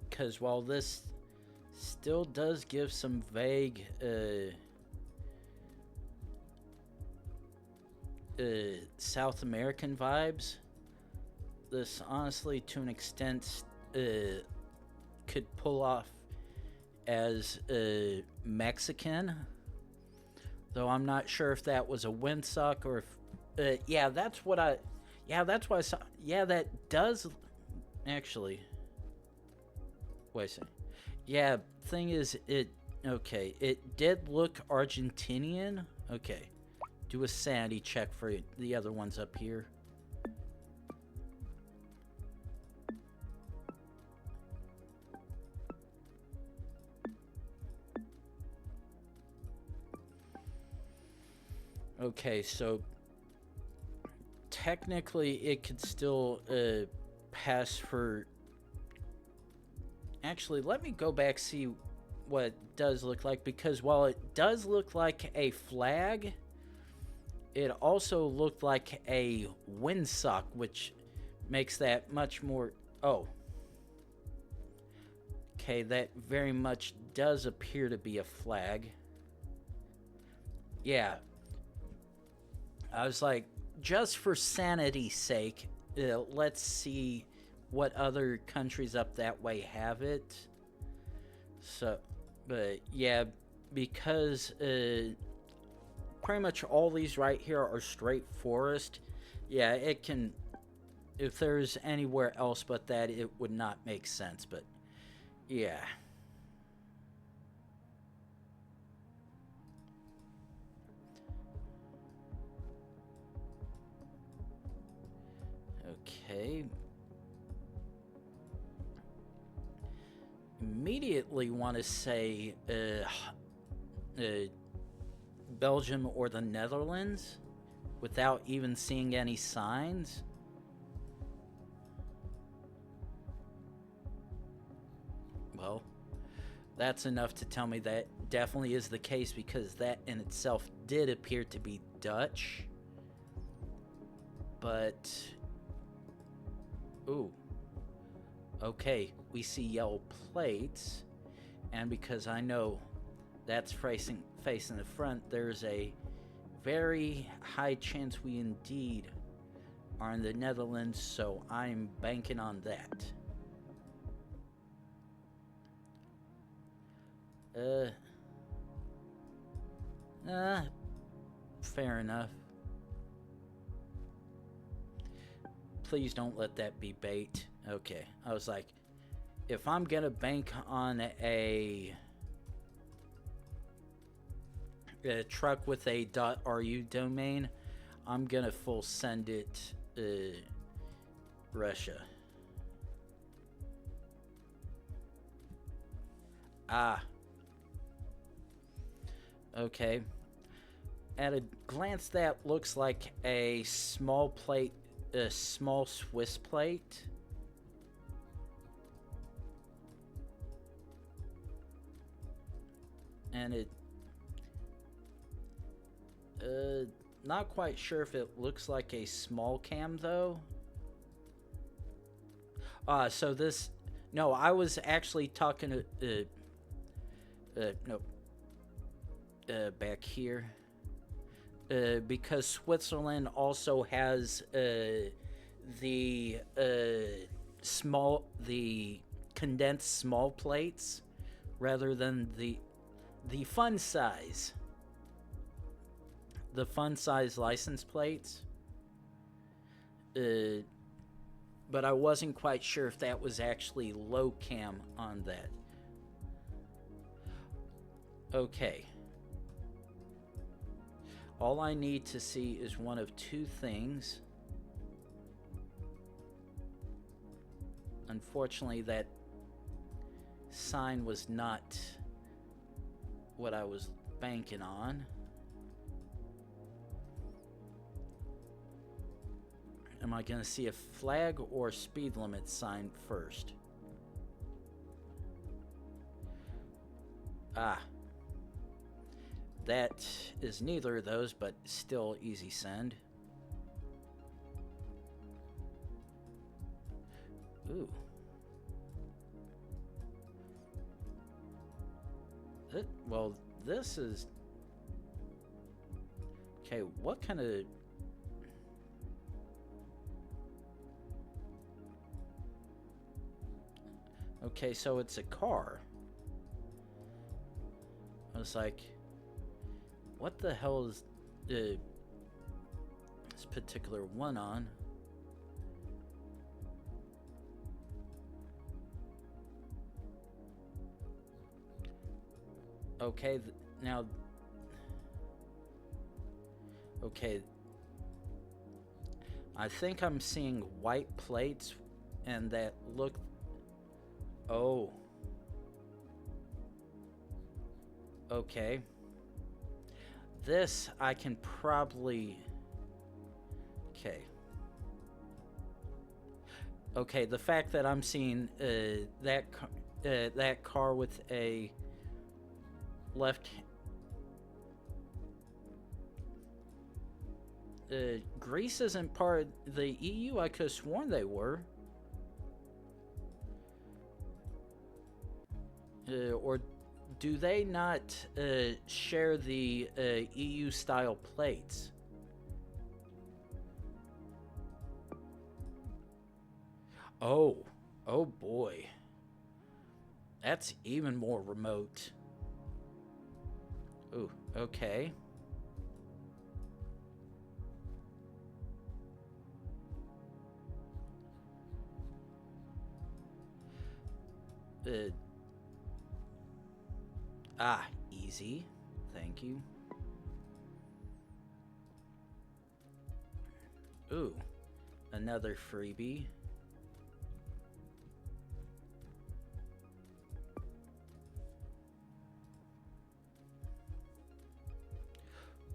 Because while this still does give some vague South American vibes, this honestly, to an extent, could pull off as Mexican. Though I'm not sure if that was a windsock or if... yeah, that's what I... Yeah, that's what I saw. Yeah, that does... Actually... Wait a second. Yeah, thing is, it... Okay, it did look Argentinian. Okay. Do a sanity check for the other ones up here. Okay, so technically it could still pass for... Actually, let me go back see what it does look like, because while it does look like a flag, it also looked like a windsock, which makes that much more... Oh. Okay, that very much does appear to be a flag. Yeah. I was like, just for sanity's sake, let's see what other countries up that way have it. So, but yeah, because pretty much all these right here are straight forest. Yeah, it can... If there's anywhere else but that, it would not make sense, but yeah. Okay. Immediately want to say Belgium or the Netherlands without even seeing any signs. Well, that's enough to tell me that definitely is the case, because that in itself did appear to be Dutch. But... Ooh. Okay, we see yellow plates, and because I know that's facing the front, there's a very high chance we indeed are in the Netherlands, so I'm banking on that. Fair enough. please don't let that be bait. Okay, I was like, if I'm gonna bank on a truck with a .ru domain, I'm gonna full send it Russia. Ah. Okay. At a glance, that looks like a small plate, a small Swiss plate. And it, not quite sure if it looks like a small cam though. So this, no, I was actually talking to, no, back here. Because Switzerland also has the condensed small plates rather than the fun size. The fun size license plates. But I wasn't quite sure if that was actually low cam on that. Okay. All I need to see is one of two things. Unfortunately, that sign was not what I was banking on. Am I going to see a flag or speed limit sign first? Ah. That is neither of those, but still easy send. Ooh. Well, this is... Okay, what kind of... Okay, so it's a car. I was like... What the hell is this particular one on? Okay, now... Okay. I think I'm seeing white plates and that look... Oh. Okay. This I can probably... Okay. Okay, the fact that I'm seeing that car with a left... Greece isn't part of the EU? I could have sworn they were. Or do they not share the EU-style plates? Oh boy. That's even more remote. Ooh, okay. Easy. Thank you. Ooh, another freebie.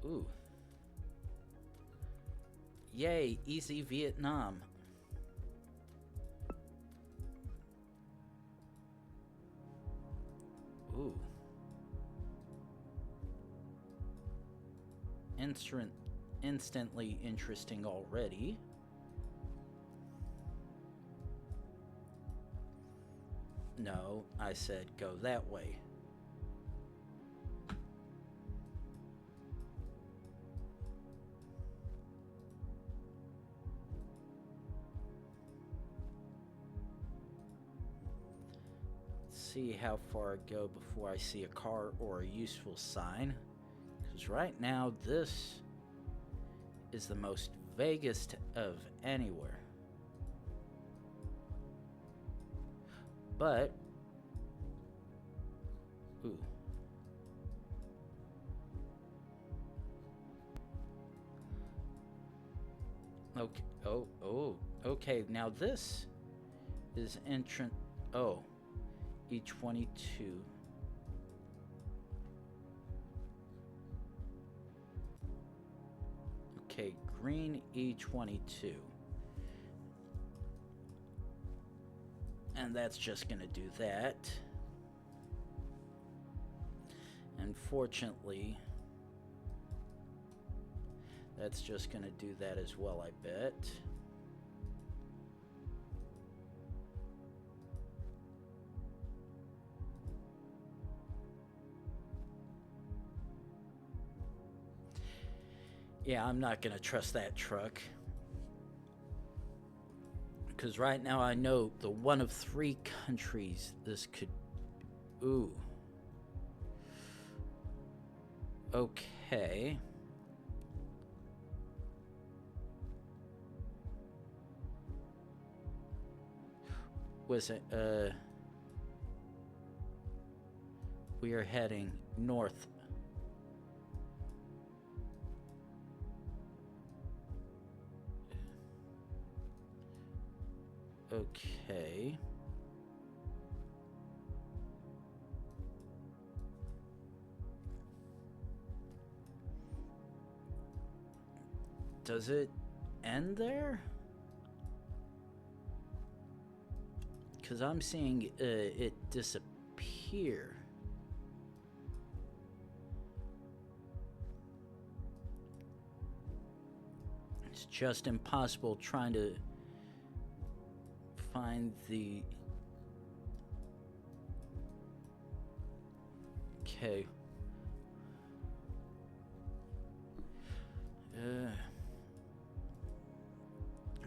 Ooh. Yay, easy Vietnam. Ooh. Instantly interesting already. No, I said go that way. See how far I go before I see a car or a useful sign. Because right now, this is the most vaguest of anywhere. But, ooh. Okay, okay, now this is entrant, E22. Okay, green E22. And that's just gonna do that. Unfortunately, that's just gonna do that as well, I bet. Yeah, I'm not gonna trust that truck. Because right now I know the one of 3 countries this could... Ooh. Okay. Was it, we are heading north. Okay. Does it end there? Because I'm seeing it disappear. It's just impossible trying to find the... Okay.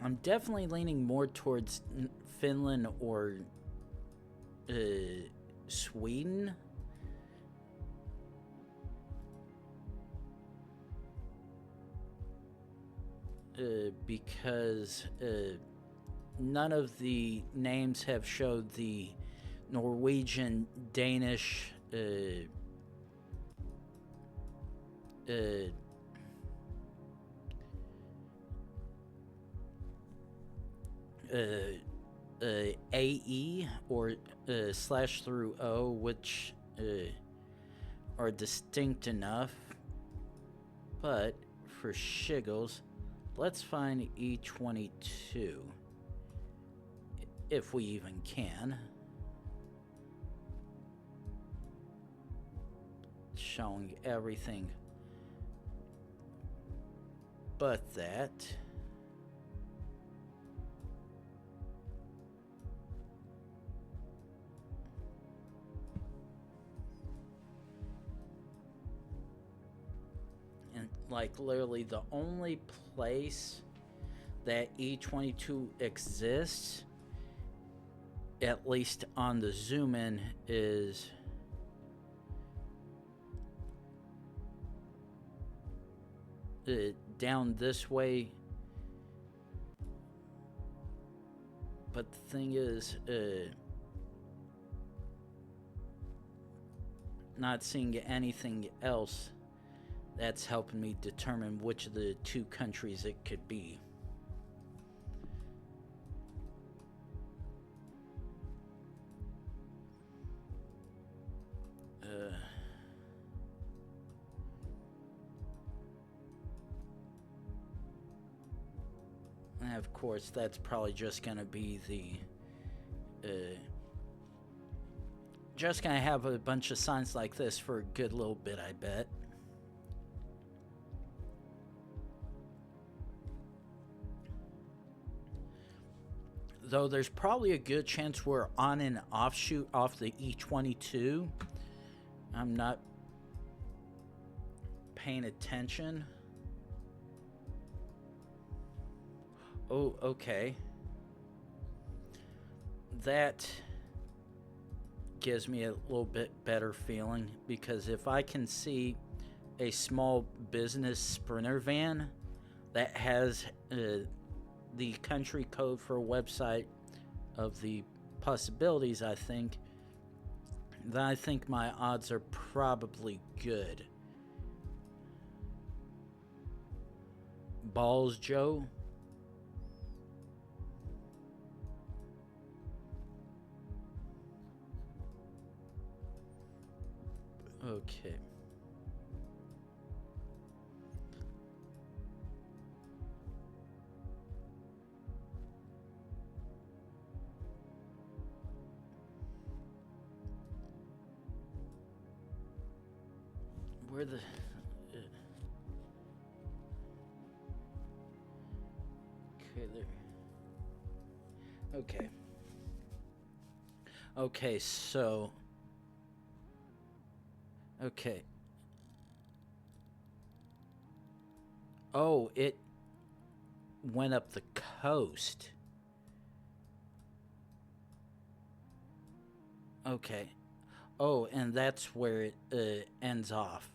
I'm definitely leaning more towards Finland or Sweden. Because none of the names have showed the Norwegian, Danish, AE or slash through O, which are distinct enough. But for shiggles, let's find E22. If we even can. Showing everything but that. And like literally the only place that E22 exists, at least on the zoom in, is down this way. But the thing is, not seeing anything else that's helping me determine which of the 2 countries it could be. And of course, that's probably just gonna be the just gonna have a bunch of signs like this for a good little bit, I bet. Though there's probably a good chance we're on an offshoot off the E22. I'm not paying attention. Oh, okay. That gives me a little bit better feeling, because if I can see a small business sprinter van that has the country code for a website of the possibilities, I think, then I think my odds are probably good. Balls, Joe? Okay. Where the... Okay, there. Okay. Okay, so... Okay. Oh, it went up the coast. Okay. Oh, and that's where it ends off.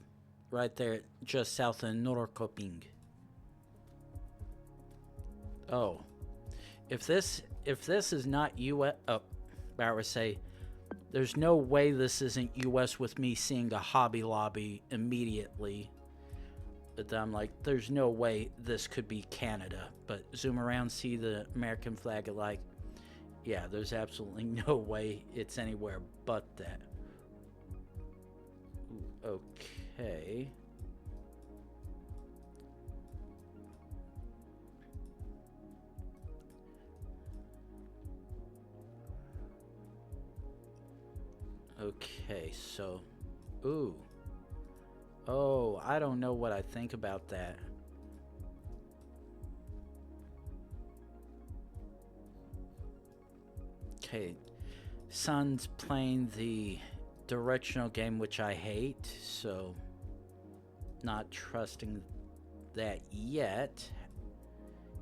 Right there, just south of Norrköping. Oh. If this is not US... Oh, I would say... There's no way this isn't US with me seeing a Hobby Lobby immediately. But I'm like, there's no way this could be Canada. But zoom around, see the American flag, like, yeah, there's absolutely no way it's anywhere but that. Ooh, okay. Okay, so... Ooh. Oh, I don't know what I think about that. Okay. Son's playing the directional game, which I hate, so... Not trusting that yet.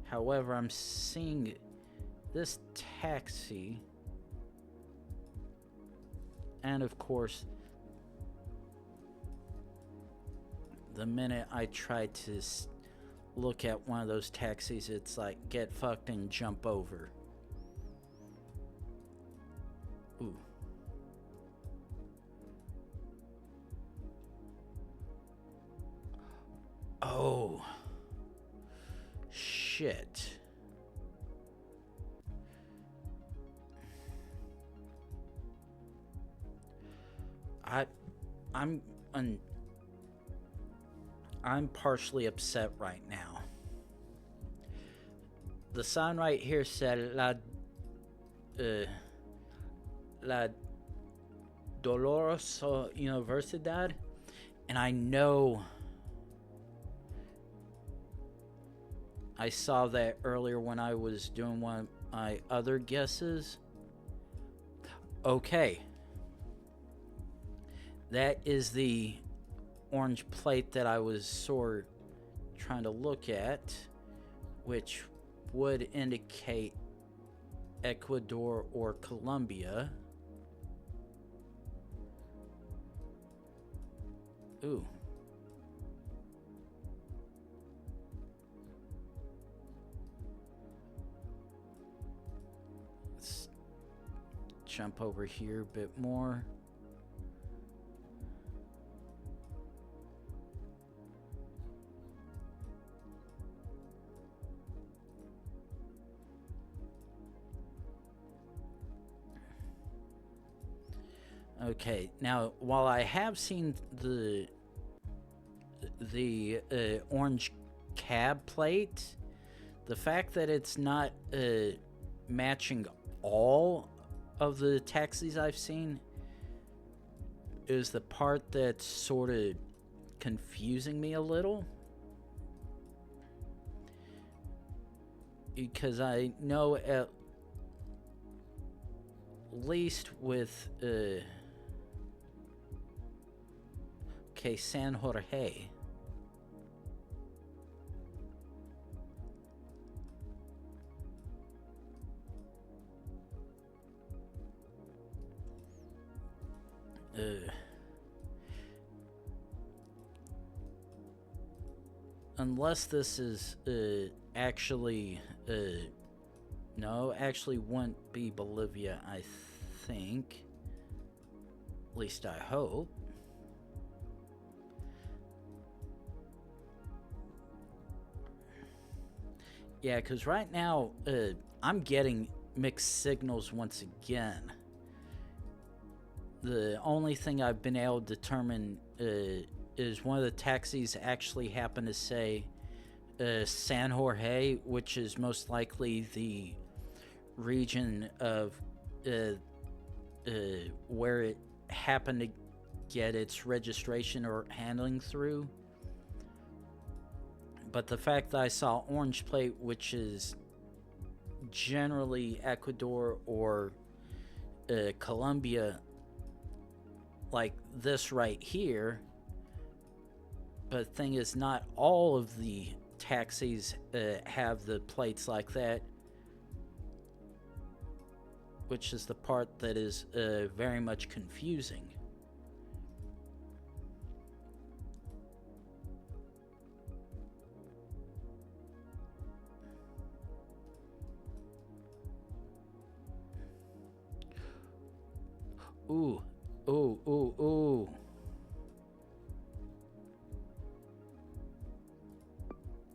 However, I'm seeing this taxi... And of course, the minute I try to look at one of those taxis, it's like, get fucked and jump over. Ooh. Oh. Shit. I'm partially upset right now. The sign right here said La Dolorosa Universidad, and I know I saw that earlier when I was doing one of my other guesses. Okay. That is the orange plate that I was sort of trying to look at, which would indicate Ecuador or Colombia. Ooh. Let's jump over here a bit more. Okay, now while I have seen the orange cab plate, the fact that it's not matching all of the taxis I've seen is the part that's sort of confusing me a little. Because I know at least with okay, San Jorge. Unless this is actually No, actually wouldn't be Bolivia, I think. At least I hope. Yeah, because right now I'm getting mixed signals once again. The only thing I've been able to determine is one of the taxis actually happened to say San Jorge, which is most likely the region of where it happened to get its registration or handling through. But the fact that I saw orange plate, which is generally Ecuador or Colombia, like this right here. But the thing is, not all of the taxis have the plates like that, which is the part that is very much confusing. Ooh, ooh, ooh, ooh.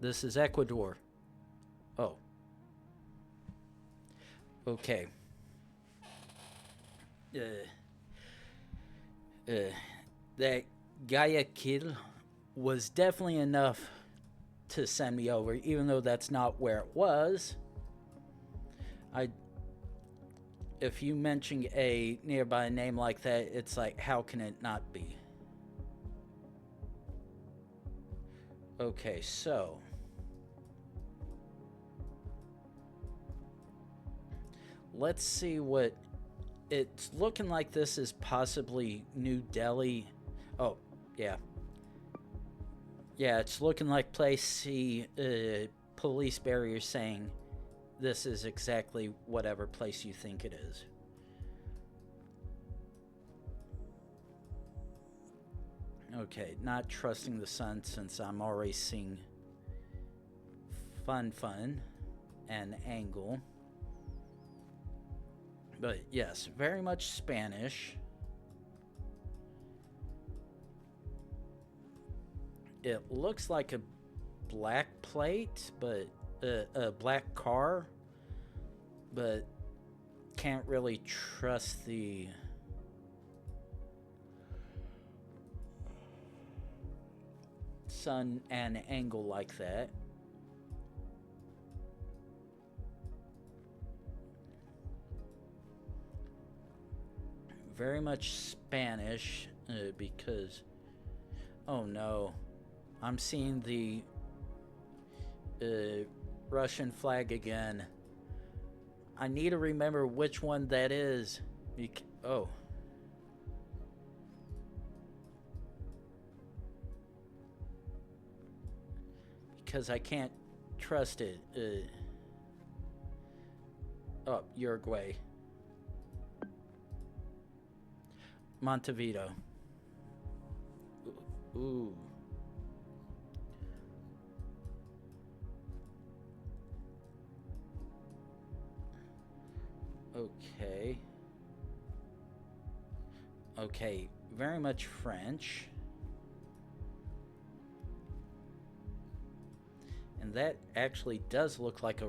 This is Ecuador. Oh. Okay. That Guayaquil was definitely enough to send me over, even though that's not where it was. If you mention a nearby name like that, it's like, how can it not be? Okay, so let's see what it's looking like. This is possibly New Delhi. Oh, yeah. Yeah, it's looking like place C police barrier saying this is exactly whatever place you think it is. Okay, not trusting the sun since I'm already seeing fun and angle. But yes, very much Spanish. It looks like a black plate, but a black car, but can't really trust the sun and angle like that. Very much Spanish because, oh no, I'm seeing the Russian flag again. I need to remember which one that is. Oh. Because I can't trust it. Oh, Uruguay. Montevideo. Ooh. Okay. Okay, very much French. And that actually does look like a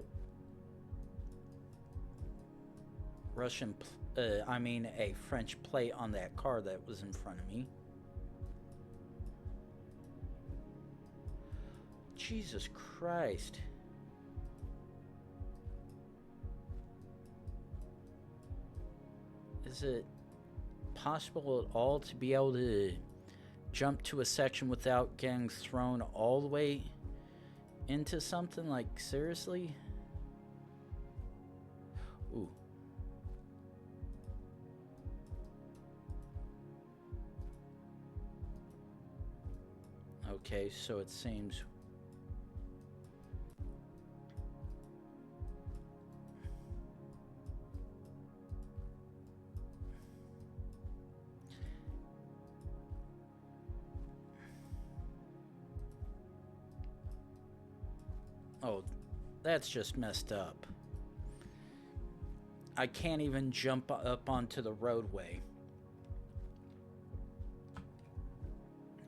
Russian, a French plate on that car that was in front of me. Jesus Christ. Is it possible at all to be able to jump to a section without getting thrown all the way into something? Like, seriously? Ooh. Okay, so it seems... Oh, that's just messed up. I can't even jump up onto the roadway.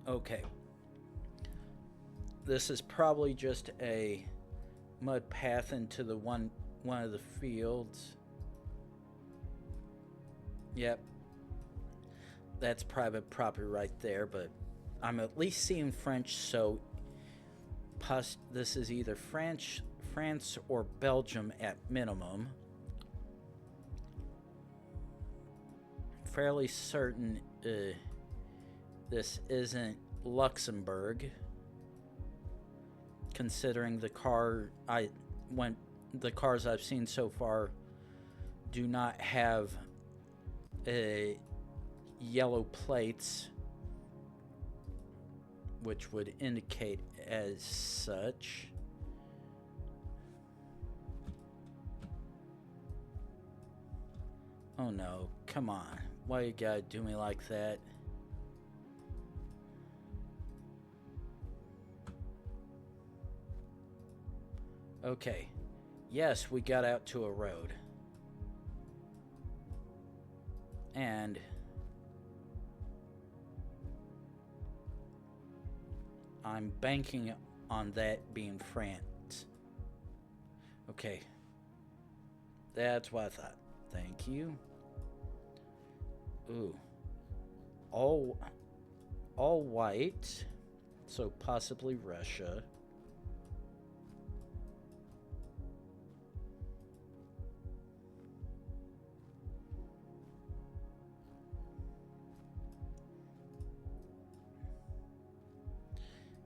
Okay. This is probably just a mud path into the one of the fields. Yep. That's private property right there, but I'm at least seeing French, so this is either France or Belgium at minimum. Fairly certain this isn't Luxembourg, considering the cars I've seen so far do not have yellow plates, which would indicate as such. Oh no, come on. Why you gotta do me like that? Okay. Yes, we got out to a road. And I'm banking on that being France. Okay. That's what I thought. Thank you. Ooh. All white. So possibly Russia.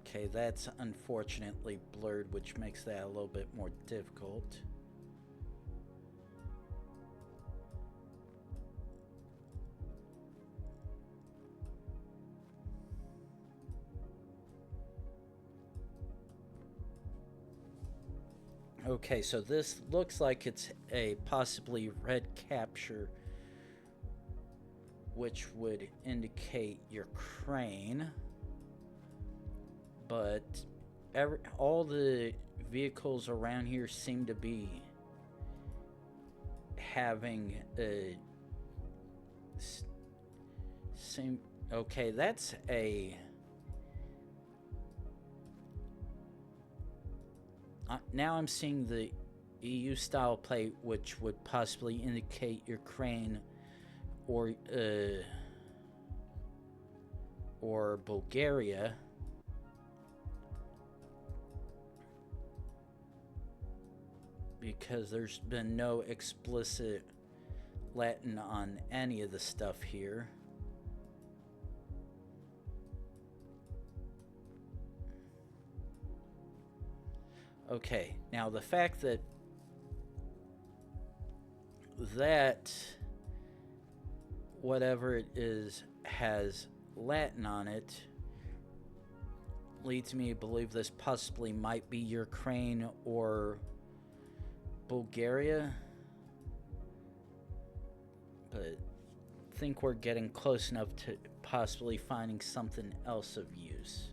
Okay, that's unfortunately blurred, which makes that a little bit more difficult. Okay, so this looks like it's a possibly red capture, which would indicate your crane. But all the vehicles around here seem to be having a same. Okay, that's a. Now I'm seeing the EU style plate, which would possibly indicate your crane or Bulgaria. Because there's been no explicit Latin on any of the stuff here. Okay, now the fact that whatever it is has Latin on it leads me to believe this possibly might be Ukraine or Bulgaria, but I think we're getting close enough to possibly finding something else of use.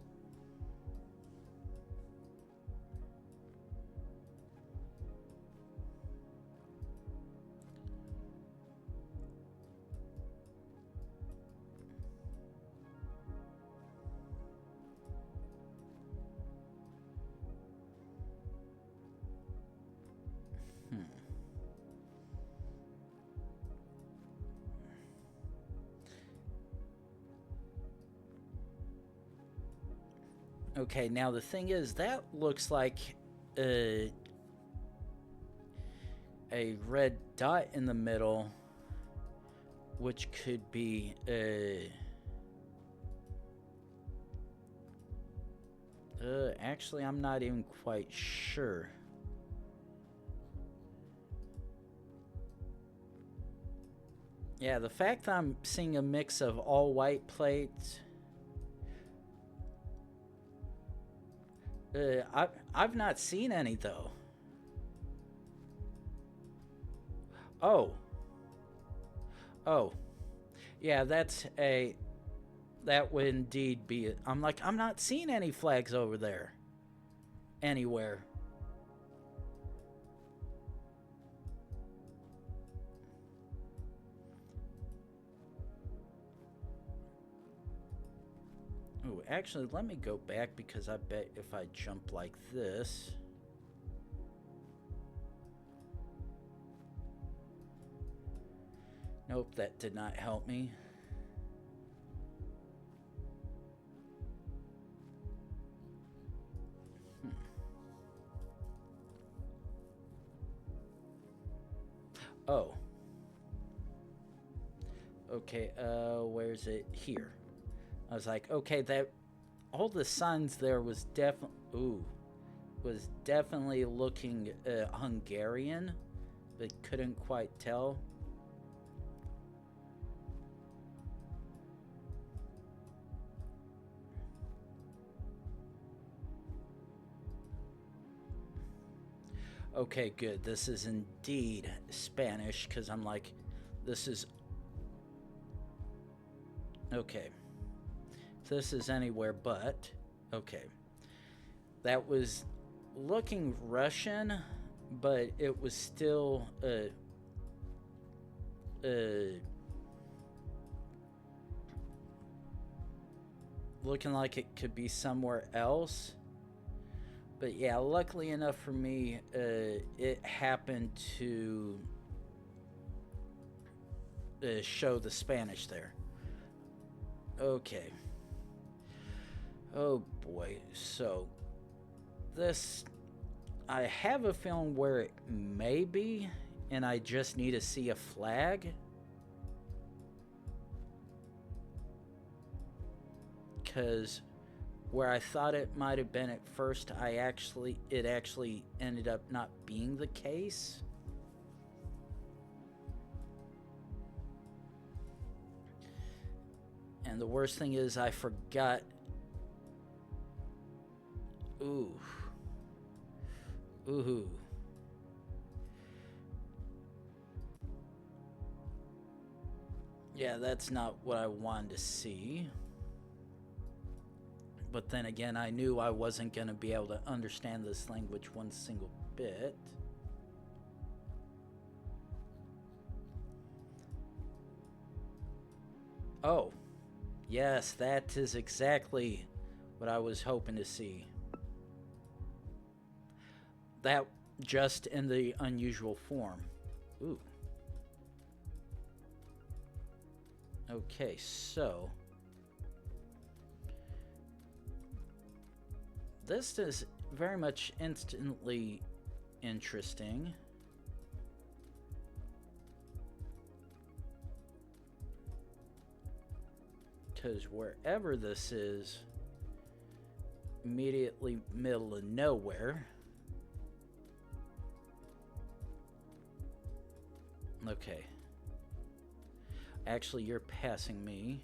Okay, now the thing is, that looks like a red dot in the middle, which could be actually, I'm not even quite sure. Yeah, the fact that I'm seeing a mix of all white plates. I've not seen any though. Oh, yeah, that would indeed be it. I'm not seeing any flags over there anywhere. Ooh, actually, let me go back because I bet if I jump like this. Nope, that did not help me. Oh. Okay, where's it? Here. I was like, okay, that all the signs there was definitely looking Hungarian, but couldn't quite tell. Okay, good. This is indeed Spanish, because I'm like, this is... Okay. This is anywhere but... Okay. That was looking Russian, but it was still... looking like it could be somewhere else. But yeah, luckily enough for me, it happened to show the Spanish there. Okay. Oh boy. So this, I have a feeling where it may be, and I just need to see a flag. Because where I thought it might have been at first, it actually ended up not being the case. And the worst thing is I forgot. Ooh. Ooh. Yeah, that's not what I wanted to see. But then again, I knew I wasn't going to be able to understand this language one single bit. Oh, yes, that is exactly what I was hoping to see. That just in the unusual form. Ooh. Okay, so... this is very much instantly interesting. Because wherever this is, immediately middle of nowhere. Okay. Actually, you're passing me.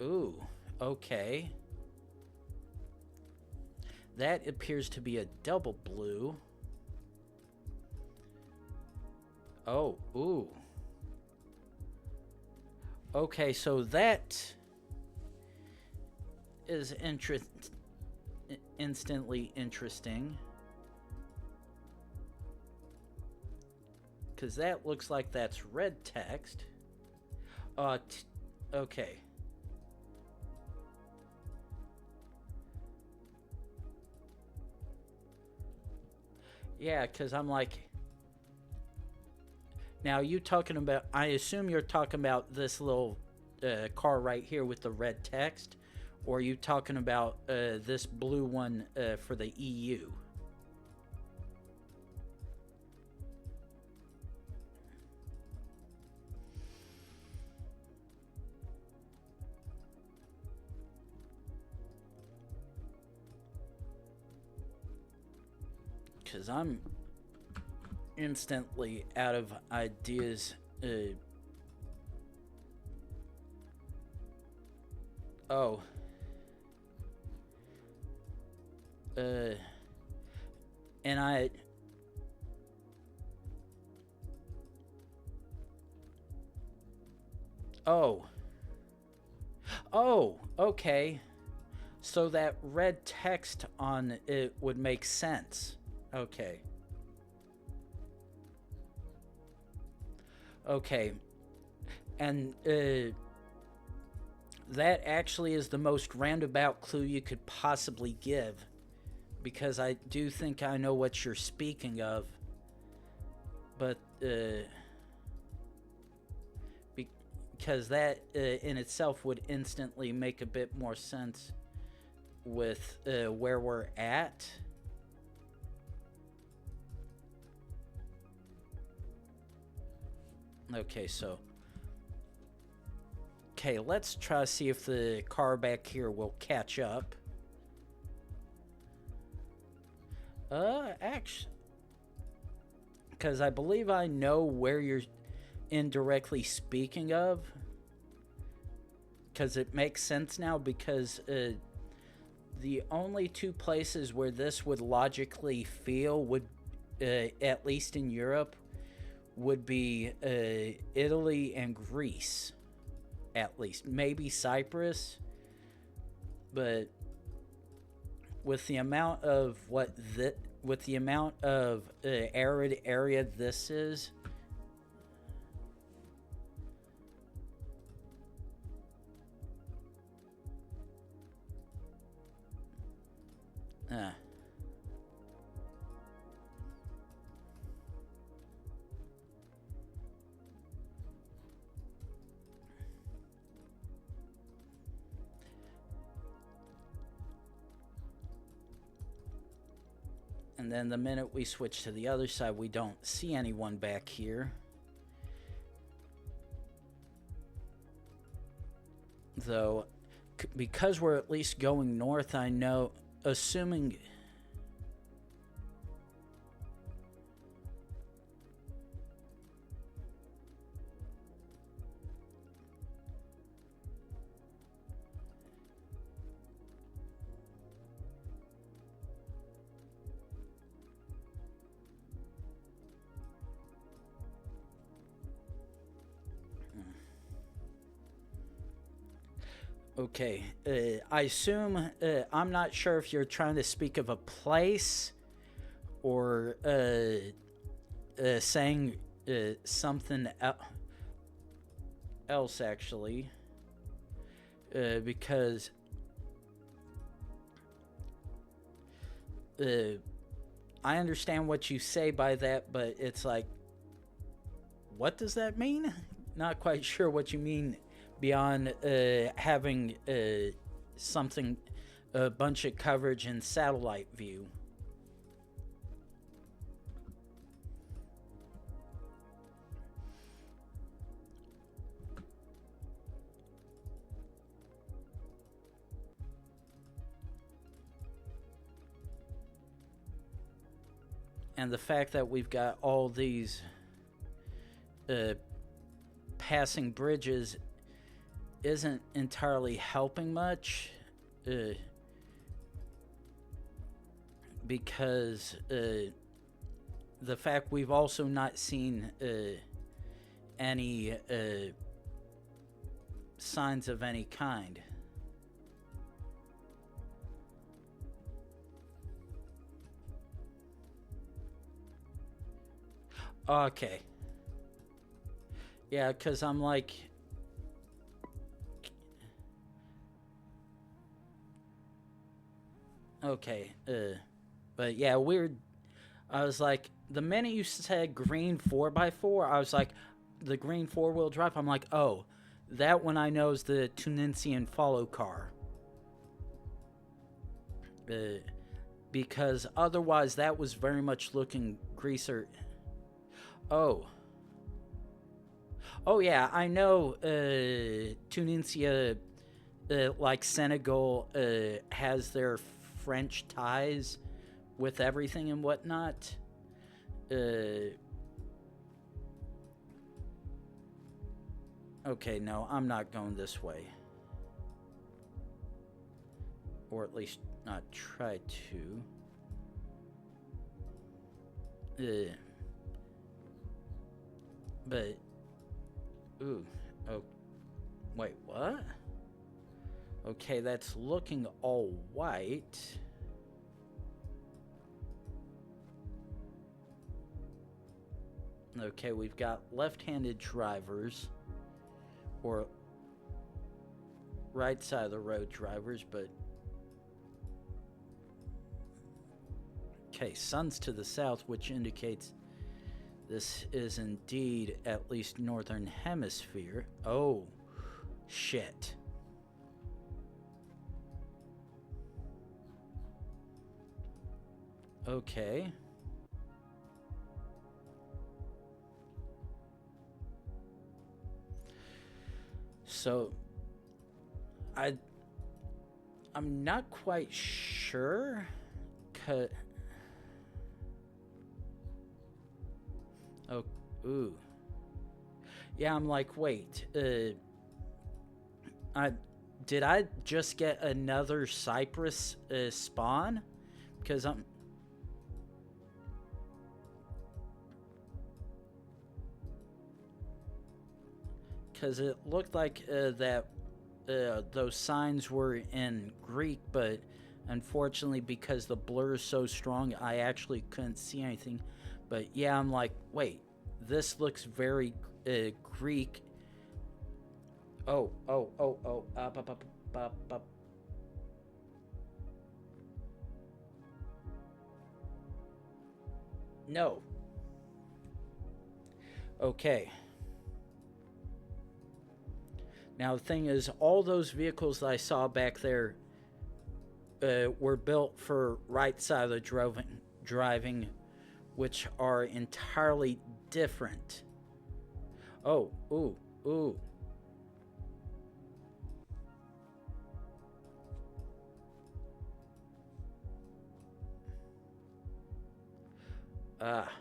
Ooh, okay. That appears to be a double blue. Oh, ooh. Okay, so that is instantly interesting. Because that looks like that's red text. Okay. Yeah, because I'm like... Now, you talking about... I assume you're talking about this little car right here with the red text? Or are you talking about this blue one for the EU? Because I'm instantly out of ideas. Oh. And I... Oh. Oh, okay. So that red text on it would make sense. Okay. Okay, and that actually is the most roundabout clue you could possibly give, because I do think I know what you're speaking of, but because that in itself would instantly make a bit more sense with where we're at. Okay, so okay, let's try to see if the car back here will catch up. Actually, because I believe I know where you're indirectly speaking of, because it makes sense now, because the only two places where this would logically feel would, at least in Europe, would be Italy and Greece, at least. Maybe Cyprus, but with the amount of with the amount of arid area this is, and then the minute we switch to the other side, we don't see anyone back here. Though, because we're at least going north, I know, assuming... Okay, I assume, I'm not sure if you're trying to speak of a place or saying something else, actually, because I understand what you say by that, but it's like, what does that mean? Not quite sure what you mean beyond having something, a bunch of coverage in satellite view. And the fact that we've got all these passing bridges isn't entirely helping much, because the fact we've also not seen any signs of any kind. Okay. Yeah, because I'm like... Okay, but yeah, weird. I was like, the minute you said green 4x4, I was like, the green 4-wheel drive, I'm like, oh, that one I know is the Tunisian follow car. Because otherwise that was very much looking greaser. Oh. Oh yeah, I know Tunisia, like Senegal, has their French ties with everything and whatnot. Okay, no, I'm not going this way. Or at least not try to. But, ooh, oh, wait, what? Okay, that's looking all white. Okay, we've got left-handed drivers or right side of the road drivers, but okay, sun's to the south, which indicates this is indeed at least northern hemisphere. Oh, shit. Okay. So I'm not quite sure. Oh, ooh. Yeah, I'm like, wait. Did I just get another Cypress spawn? Because it looked like that those signs were in Greek, but unfortunately, because the blur is so strong, I actually couldn't see anything. But yeah, I'm like, wait, this looks very Greek. Oh, up. No. Okay. Now the thing is, all those vehicles that I saw back there were built for right side of the driving, which are entirely different. Oh, ooh. Ah.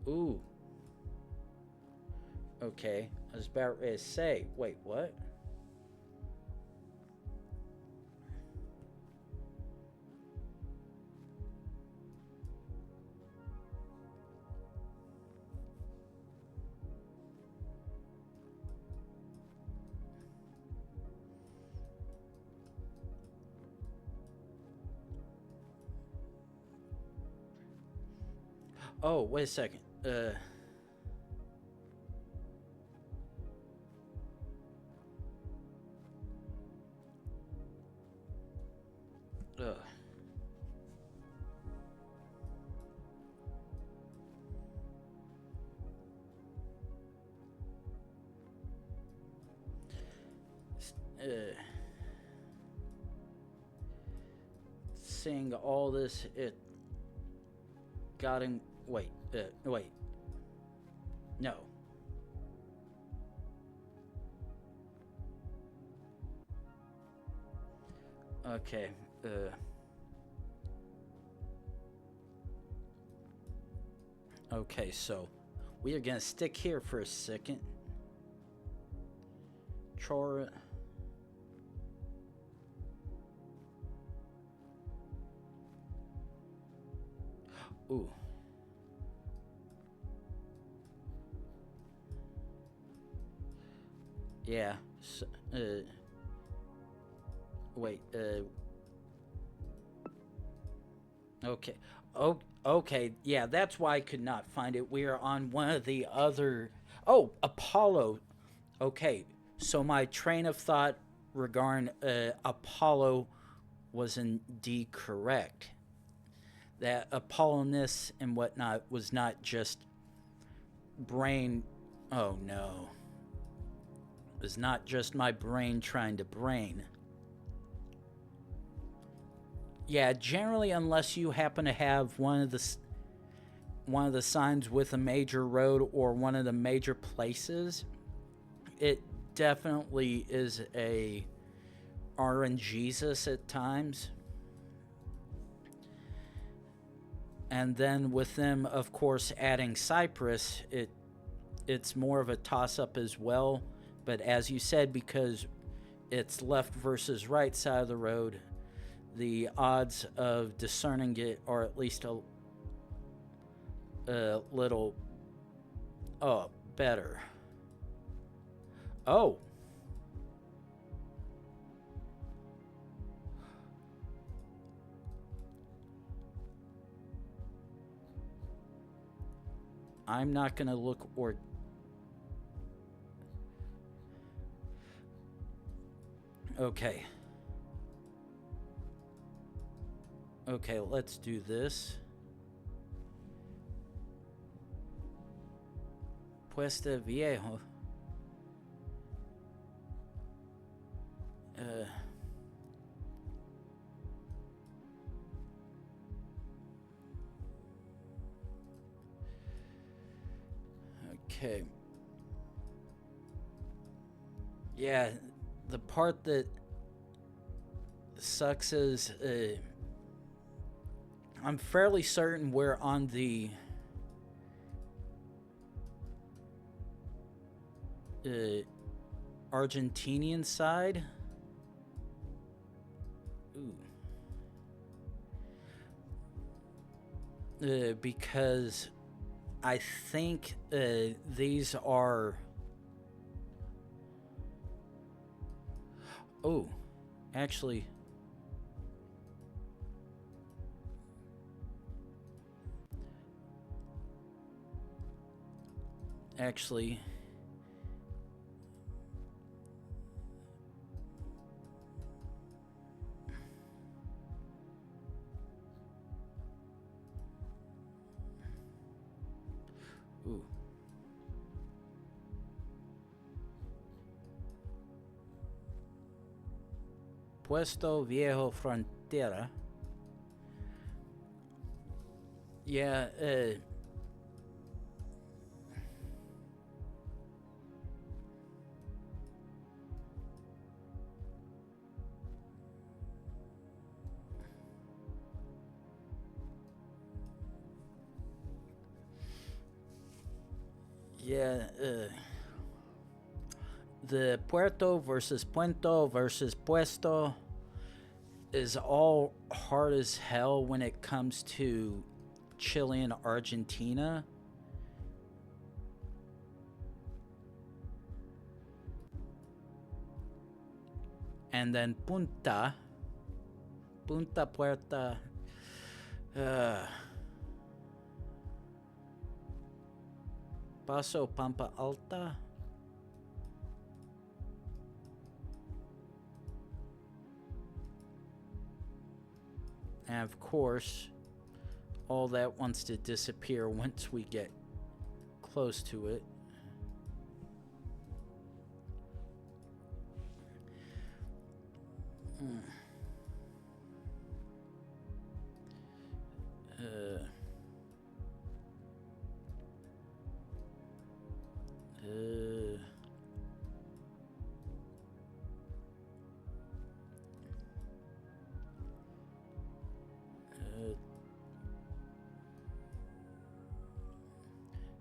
Ooh. Okay, I was about to say, wait, what? Oh, wait a second. Ugh. Seeing all this, it got him. Wait. No. Okay. Okay, so we are gonna stick here for a second. Chora. Ooh. Yeah. So, wait. Okay. Oh. Okay. Yeah, that's why I could not find it. We are on one of the other. Oh, Apollo. Okay. So my train of thought regarding Apollo was indeed correct. That Apollonus and whatnot was not just brain. Oh no. It was not just my brain trying to brain. Yeah, generally, unless you happen to have one of the signs with a major road or one of the major places, it definitely is a RNGesus at times. And then with them, of course, adding Cypress, it's more of a toss-up as well. But as you said, because it's left versus right side of the road, the odds of discerning it are at least a little better. Oh. I'm not gonna look or... Okay. Okay, let's do this. Puesta Viejo. Okay. Yeah, the part that sucks is I'm fairly certain we're on the Argentinian side. Ooh. Because I think these are... Oh, actually... Actually... Ooh. Puesto Viejo Frontera. Yeah, yeah, the Puerto versus Puento versus Puesto is all hard as hell when it comes to Chile and Argentina. And then Punta Puerta, Paso Pampa Alta. And of course, all that wants to disappear once we get close to it.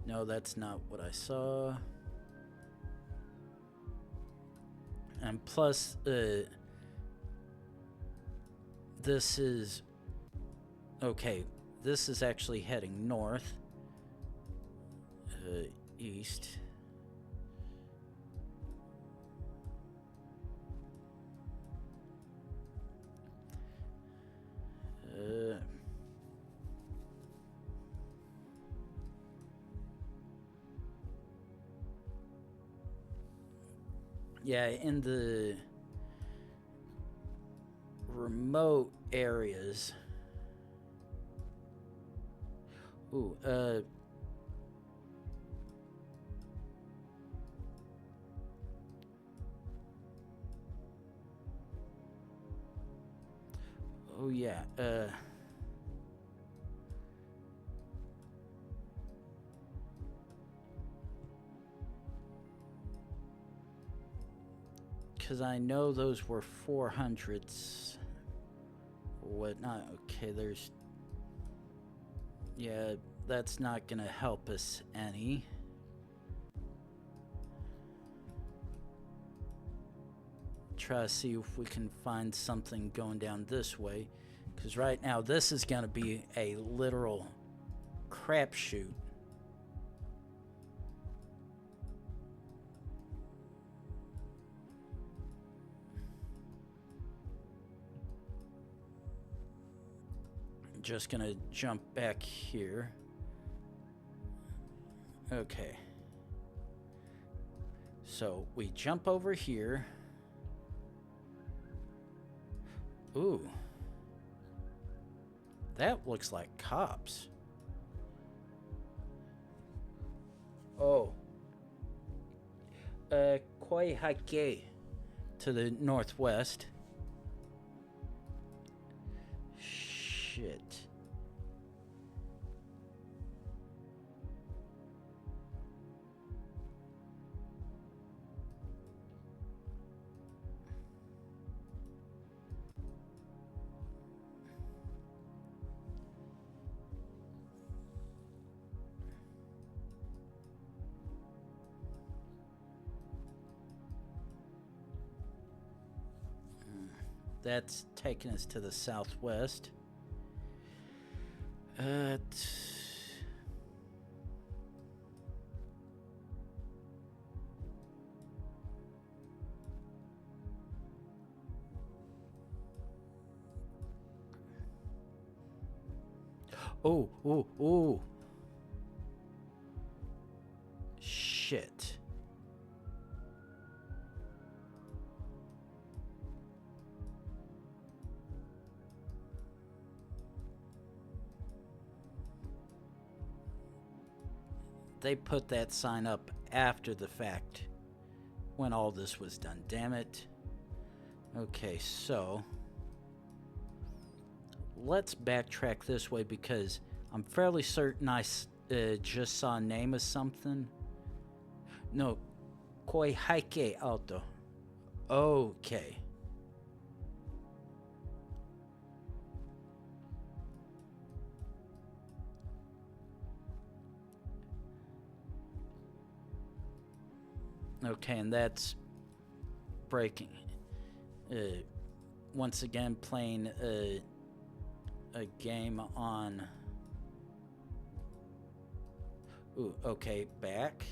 No, that's not what I saw. And plus, this is... Okay, this is actually heading north. East. Yeah, in the remote areas. Ooh, oh yeah, because I know those were 400s or whatnot. Okay, there's... Yeah, that's not gonna help us any. Try to see if we can find something going down this way, because right now this is gonna be a literal crapshoot. Just gonna jump back here. Okay. So we jump over here. Ooh. That looks like cops. Oh. Koi Hake to the northwest. Shit. That's taking us to the southwest. Oh, oh, oh. Shit. They put that sign up after the fact when all this was done. Damn it. Okay, so let's backtrack this way because I'm fairly certain I just saw a name of something. No, Koi Hike Auto. Okay. Okay, and that's breaking. Once again, playing a game on. Ooh, okay, back.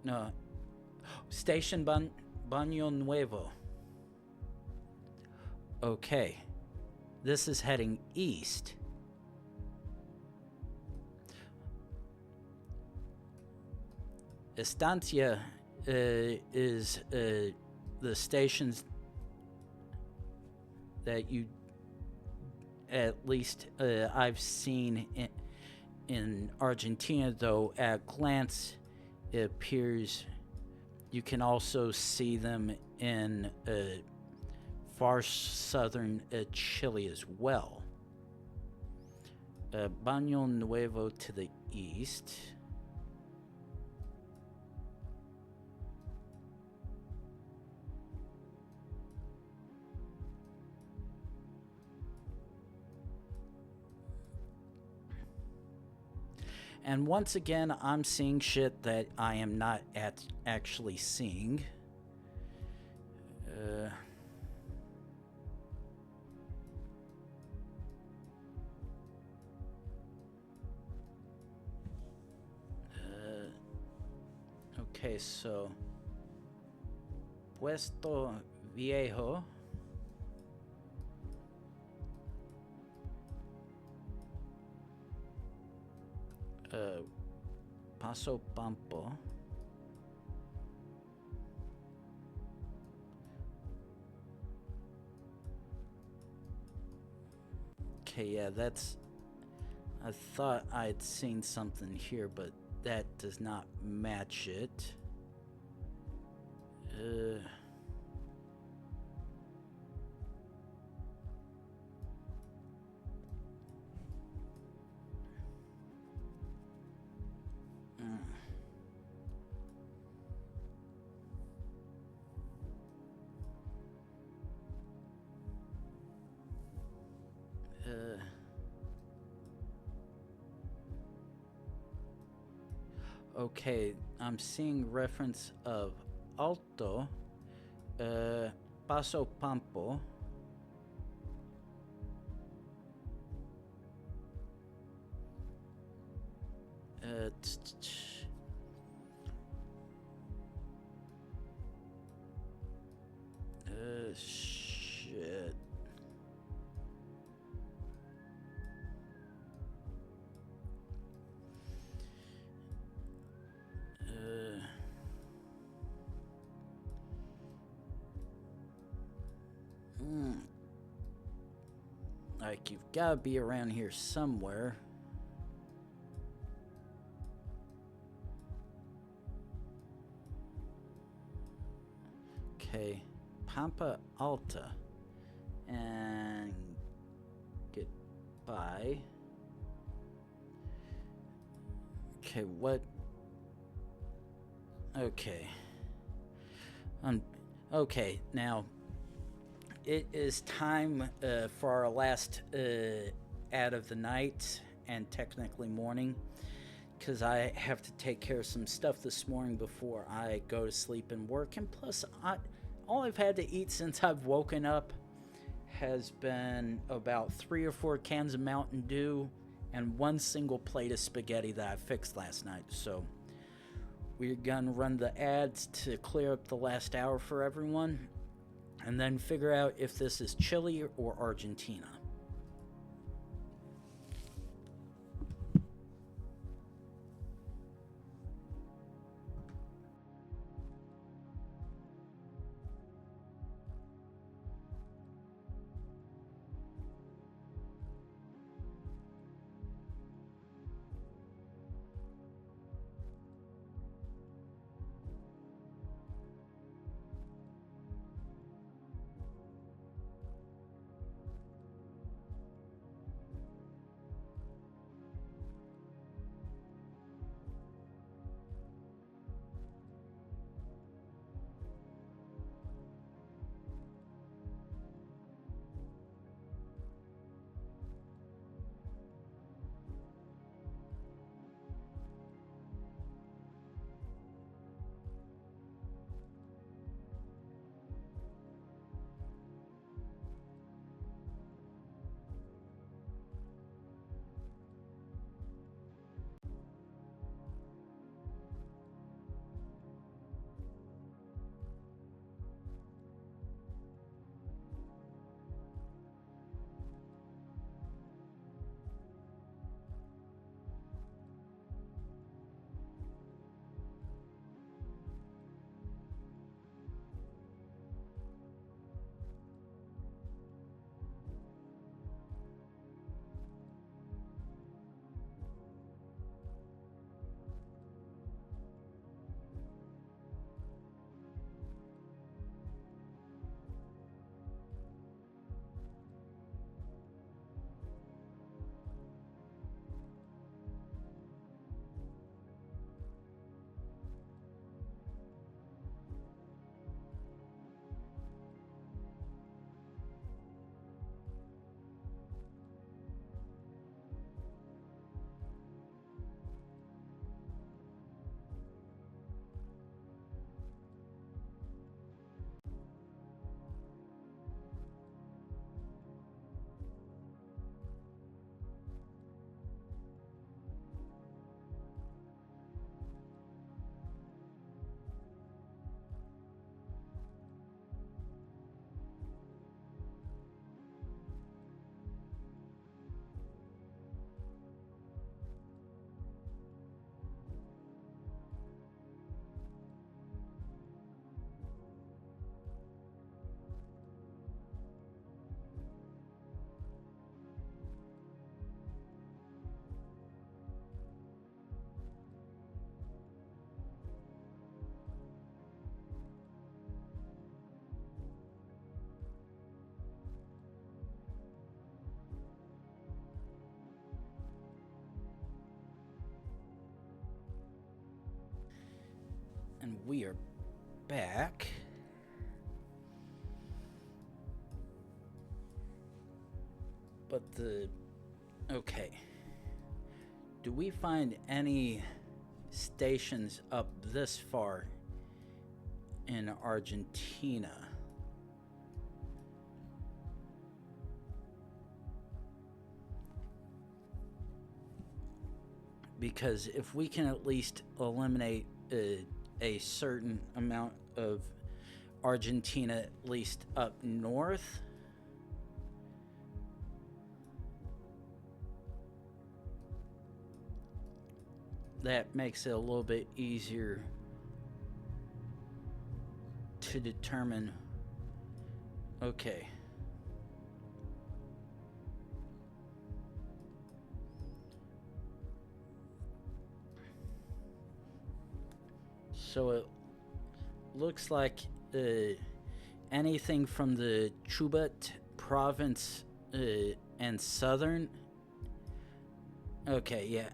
No, Station Baño Nuevo. Okay, this is heading east. Estancia is the stations that you, at least I've seen in Argentina, though at glance it appears you can also see them in far southern Chile as well. Baño Nuevo to the east. And once again, I'm seeing shit that I am not actually seeing. Okay, so Puesto Viejo. Paso Pampo. Okay, yeah, that's. I thought I'd seen something here, but that does not match it. Okay, I'm seeing reference of Alto, Paso Pampo. Shit. Like, you've got to be around here somewhere. Okay, Pampa Alta. And goodbye. Okay, what? Okay. Okay, now it is time for our last ad of the night and technically morning, because I have to take care of some stuff this morning before I go to sleep and work. And plus, all I've had to eat since I've woken up has been about 3 or 4 cans of Mountain Dew and 1 single plate of spaghetti that I fixed last night. So we're gonna run the ads to clear up the last hour for everyone, and then figure out if this is Chile or Argentina. And we are back. But okay. Do we find any stations up this far in Argentina? Because if we can at least eliminate a certain amount of Argentina, at least up north, that makes it a little bit easier to determine. Okay. So it looks like anything from the Chubut province and southern. Okay, yeah.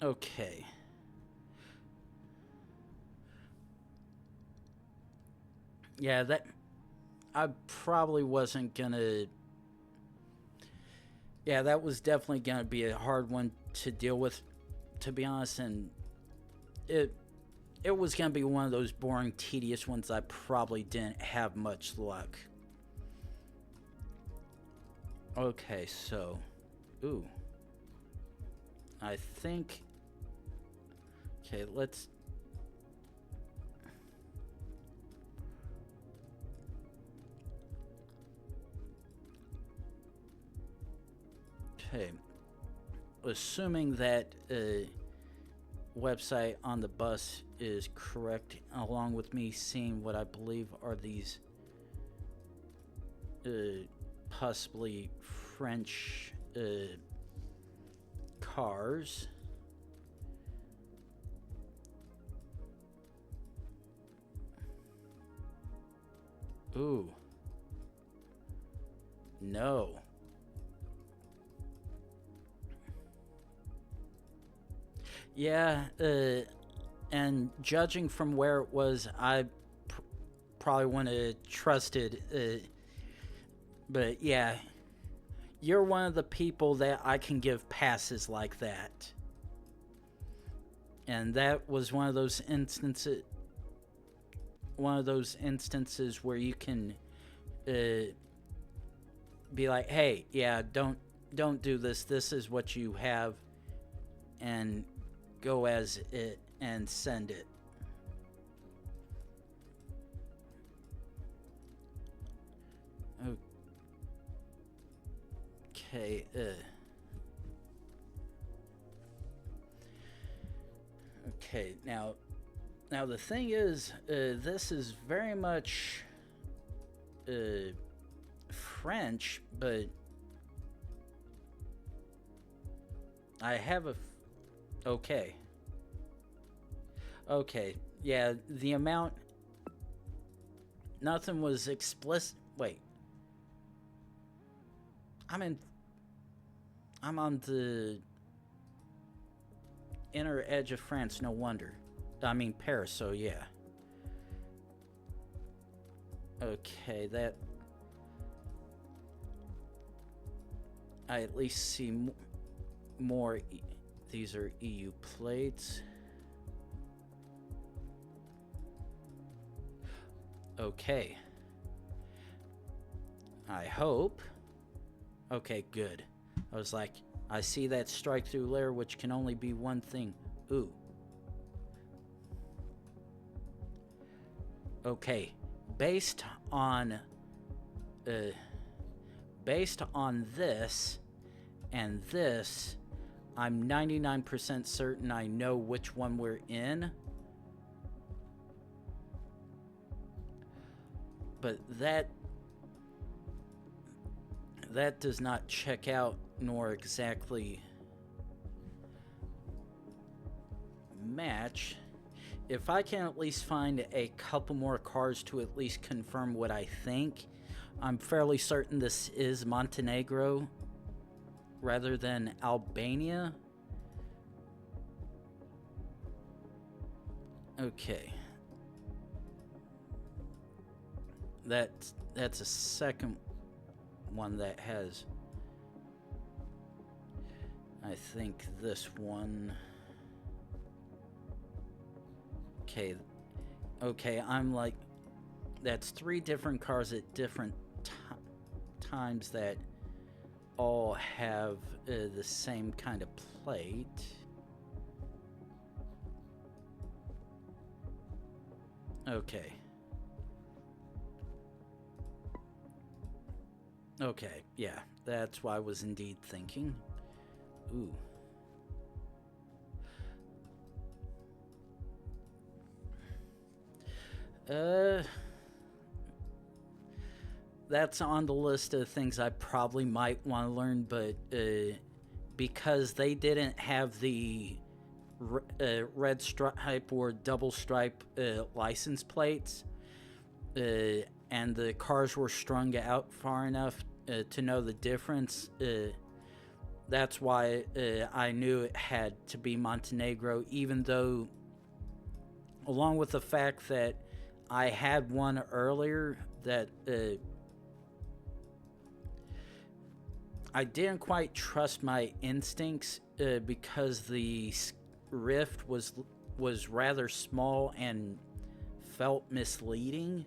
Okay. Yeah, that I probably wasn't gonna. Yeah, that was definitely gonna be a hard one to deal with, to be honest, and it it was gonna be one of those boring, tedious ones. I probably didn't have much luck. Okay, so, ooh, I think. Okay, let's. Okay, assuming that website on the bus is correct, along with me seeing what I believe are these possibly French cars. Ooh. No. Yeah, and judging from where it was, I probably wouldn't have trusted. But yeah, you're one of the people that I can give passes like that. And that was one of those instances. One of those instances where you can be like, "Hey, yeah, don't do this. This is what you have," and go as it and send it. Okay. Okay. Now the thing is, this is very much French, but I have a. Okay. Okay. Yeah, the amount. Nothing was explicit. Wait. I'm on the inner edge of France. No wonder. I mean Paris. So yeah. Okay, that. I at least see more. These are EU plates. Okay. I hope. Okay, good. I was like, I see that strike through layer, which can only be one thing. Ooh. Okay. Based on this and this, I'm 99% certain I know which one we're in. But that does not check out nor exactly match. If I can at least find a couple more cars to at least confirm what I think, I'm fairly certain this is Montenegro rather than Albania. Okay. That's a second one that has, I think, this one. Okay, I'm like, that's 3 different cars at different times that all have the same kind of plate. Okay. Okay, yeah, that's what I was indeed thinking. Ooh. That's on the list of things I probably might want to learn, but because they didn't have the red stripe or double stripe license plates, and the cars were strung out far enough to know the difference. That's why I knew it had to be Montenegro, even though, along with the fact that I had one earlier that I didn't quite trust my instincts because the rift was rather small and felt misleading.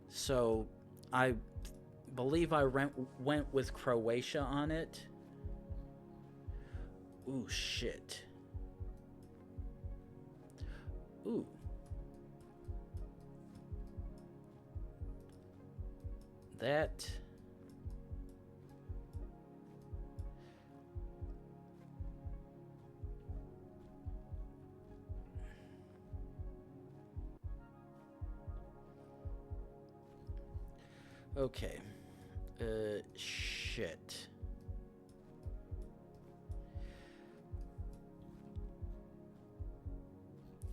So I believe I went with Croatia on it. Ooh, shit. Ooh. That... Okay. Shit.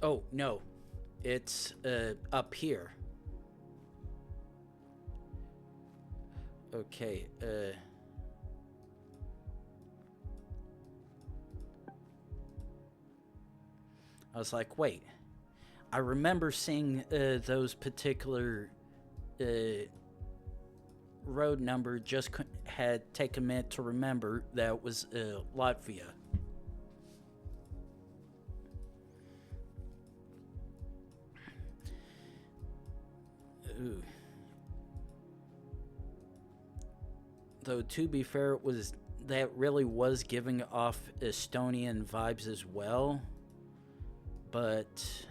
Oh, no. It's, up here. Okay, I was like, wait. I remember seeing, those particular, road number, just had taken a minute to remember that it was, Latvia. Ooh. Though, to be fair, that really was giving off Estonian vibes as well, but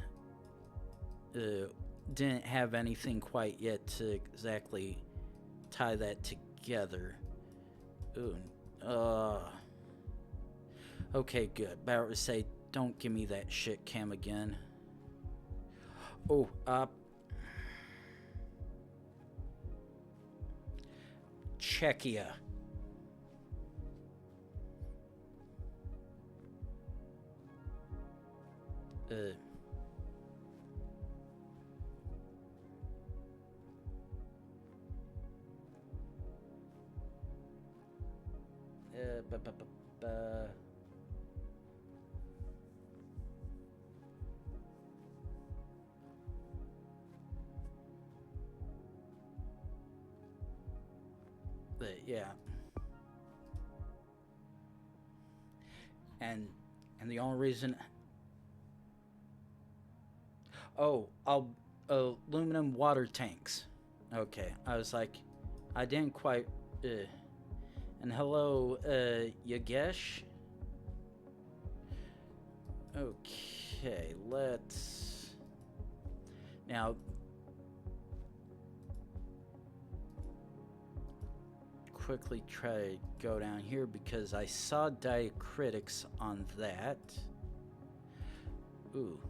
didn't have anything quite yet to exactly tie that together. Ooh. Okay, good. About to say, don't give me that shit cam again. Oh, Czechia. Yeah. And the only reason... Oh, aluminum water tanks. Okay, I was like, I didn't quite... And hello, Yagesh? Okay, let's... Now... quickly try to go down here because I saw diacritics on that. Ooh.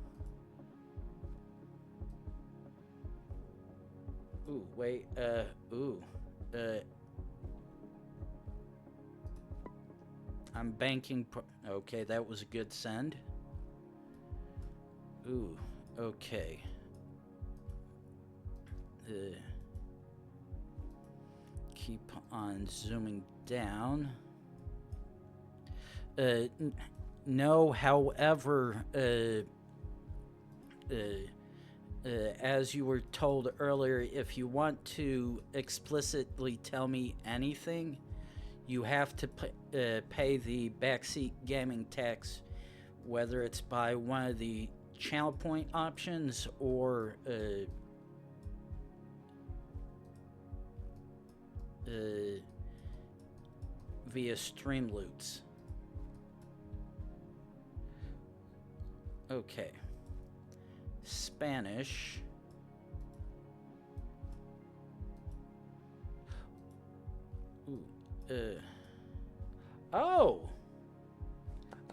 Ooh, wait, ooh. I'm banking... Okay, that was a good send. Ooh, okay. Keep on zooming down. No, however, as you were told earlier, if you want to explicitly tell me anything, you have to pay the backseat gaming tax, whether it's by one of the channel point options or via Streamloots. Okay. Spanish. Ooh, oh!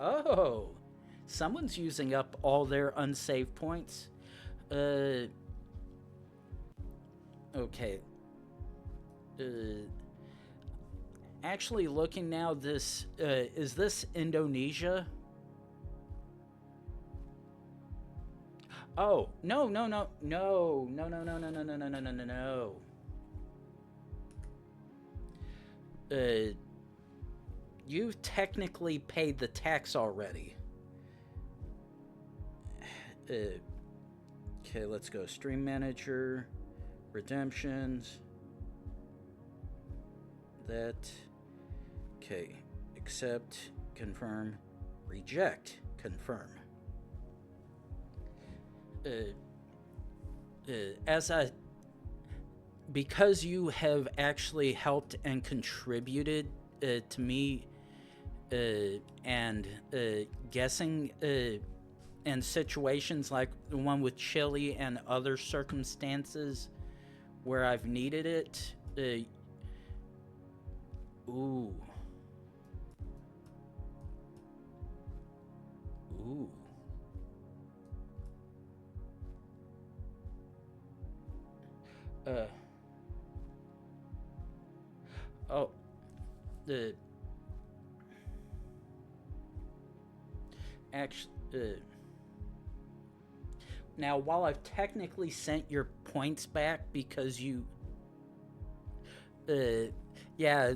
Oh! Someone's using up all their unsaved points. Okay. Actually looking now, this, is this Indonesia? Oh, no, no, no, no, no, no, no, no, no, no, no, no, no, no, no. You've technically paid the tax already. Okay, let's go. Stream manager, redemptions. That. Okay, accept, confirm, reject, confirm. As I, because you have actually helped and contributed to me and guessing in situations like the one with Chile and other circumstances where I've needed it. Ooh. Ooh. Oh. The. Actually. Now, while I've technically sent your points back because you. Yeah.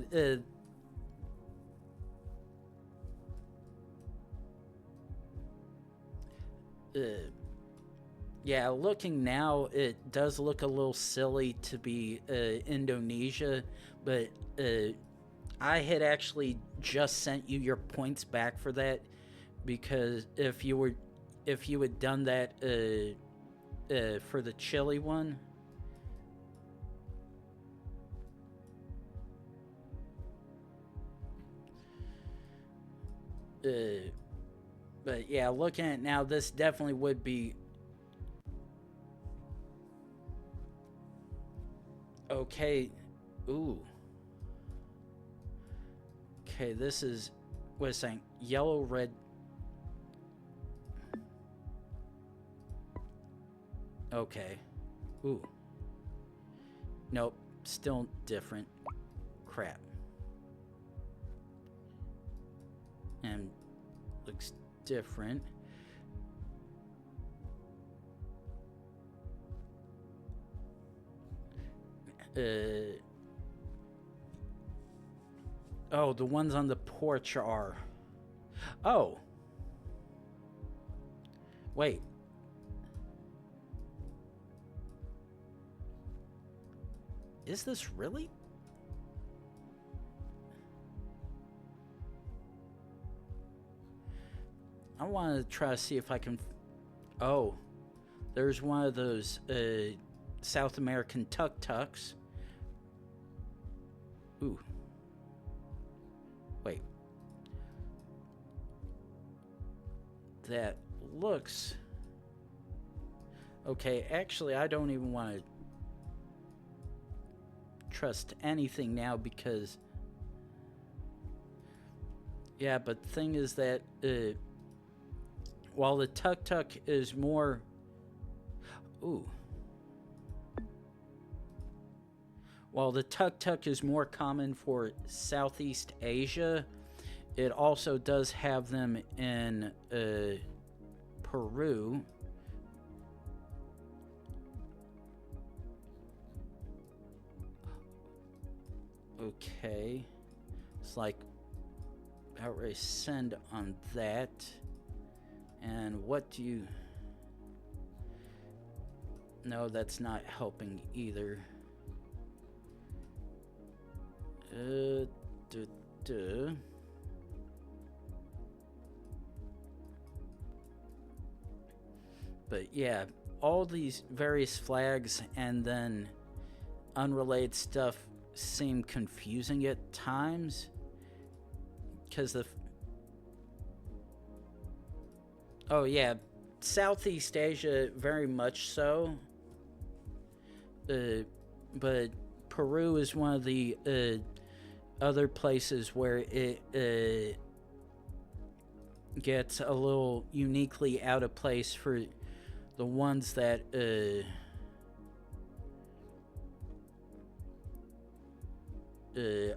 Yeah, looking now, it does look a little silly to be Indonesia, but I had actually just sent you your points back for that because if you had done that for the Chile one. But yeah, looking at it now, this definitely would be okay. Ooh. Okay, this is what it's saying. Yellow, red. Okay. Ooh. Nope. Still different. Crap. And looks different. Oh, the ones on the porch are. Oh. Wait. Is this really? I want to try to see if I can. Oh. There's one of those South American tuk-tuks. Ooh. Wait. That looks... Okay, actually, I don't even want to trust anything now because... Yeah, but the thing is that while the tuk-tuk is more... Ooh. While the tuk-tuk is more common for Southeast Asia, it also does have them in Peru. Okay. It's like outright send on that. And what do you... No, that's not helping either. But yeah, all these various flags and then unrelated stuff seem confusing at times. Because the... Oh yeah, Southeast Asia very much so. But Peru is one of the other places where it gets a little uniquely out of place for the ones that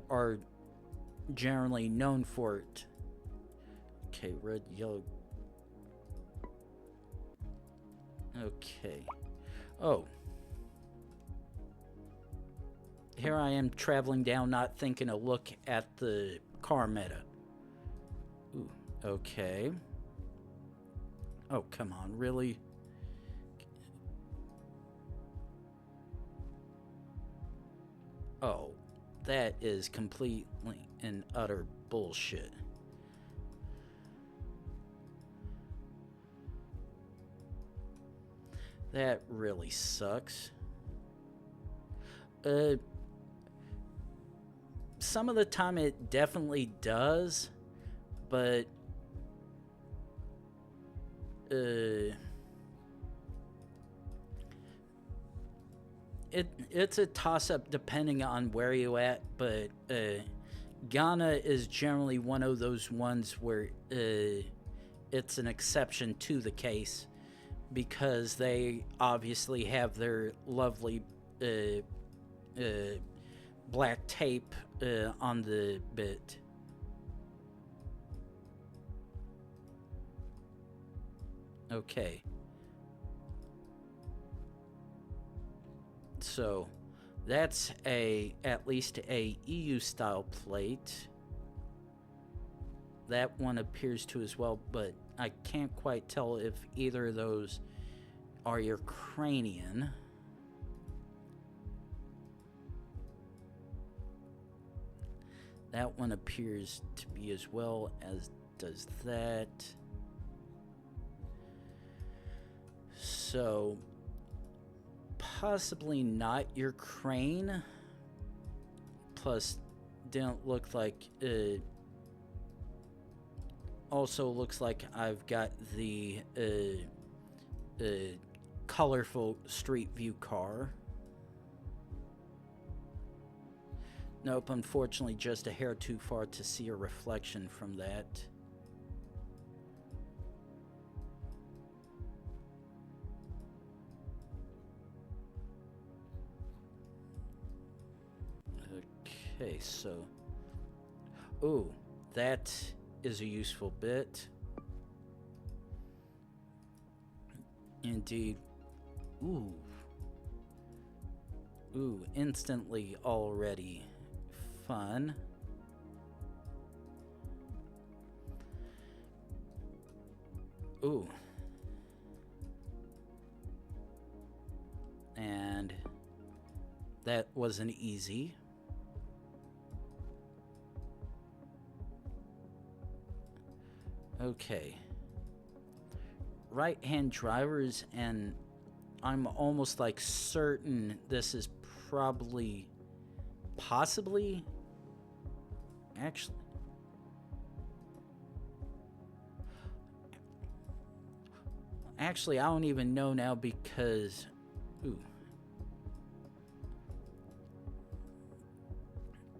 are generally known for it. Okay, red, yellow. Okay. Oh. Here I am traveling down, not thinking a look at the car meta. Ooh, okay. Oh, come on, really? Oh, that is completely and utter bullshit. That really sucks. Some of the time it definitely does, but it's a toss-up depending on where you at, but Ghana is generally one of those ones where it's an exception to the case because they obviously have their lovely black tape on the bit. Okay. So that's at least a EU style plate. That one appears to as well, but I can't quite tell if either of those are Ukrainian. That one appears to be as well, as does that. So possibly not Ukraine. Plus, didn't look like it. Also looks like I've got the colorful street view car. Nope, unfortunately just a hair too far to see a reflection from that. Okay, so... Ooh, that is a useful bit. Indeed. Ooh. Ooh, instantly already fun. Ooh. And that wasn't easy. Okay. Right-hand drivers, and I'm almost like certain this is probably, possibly, actually I don't even know now because, ooh.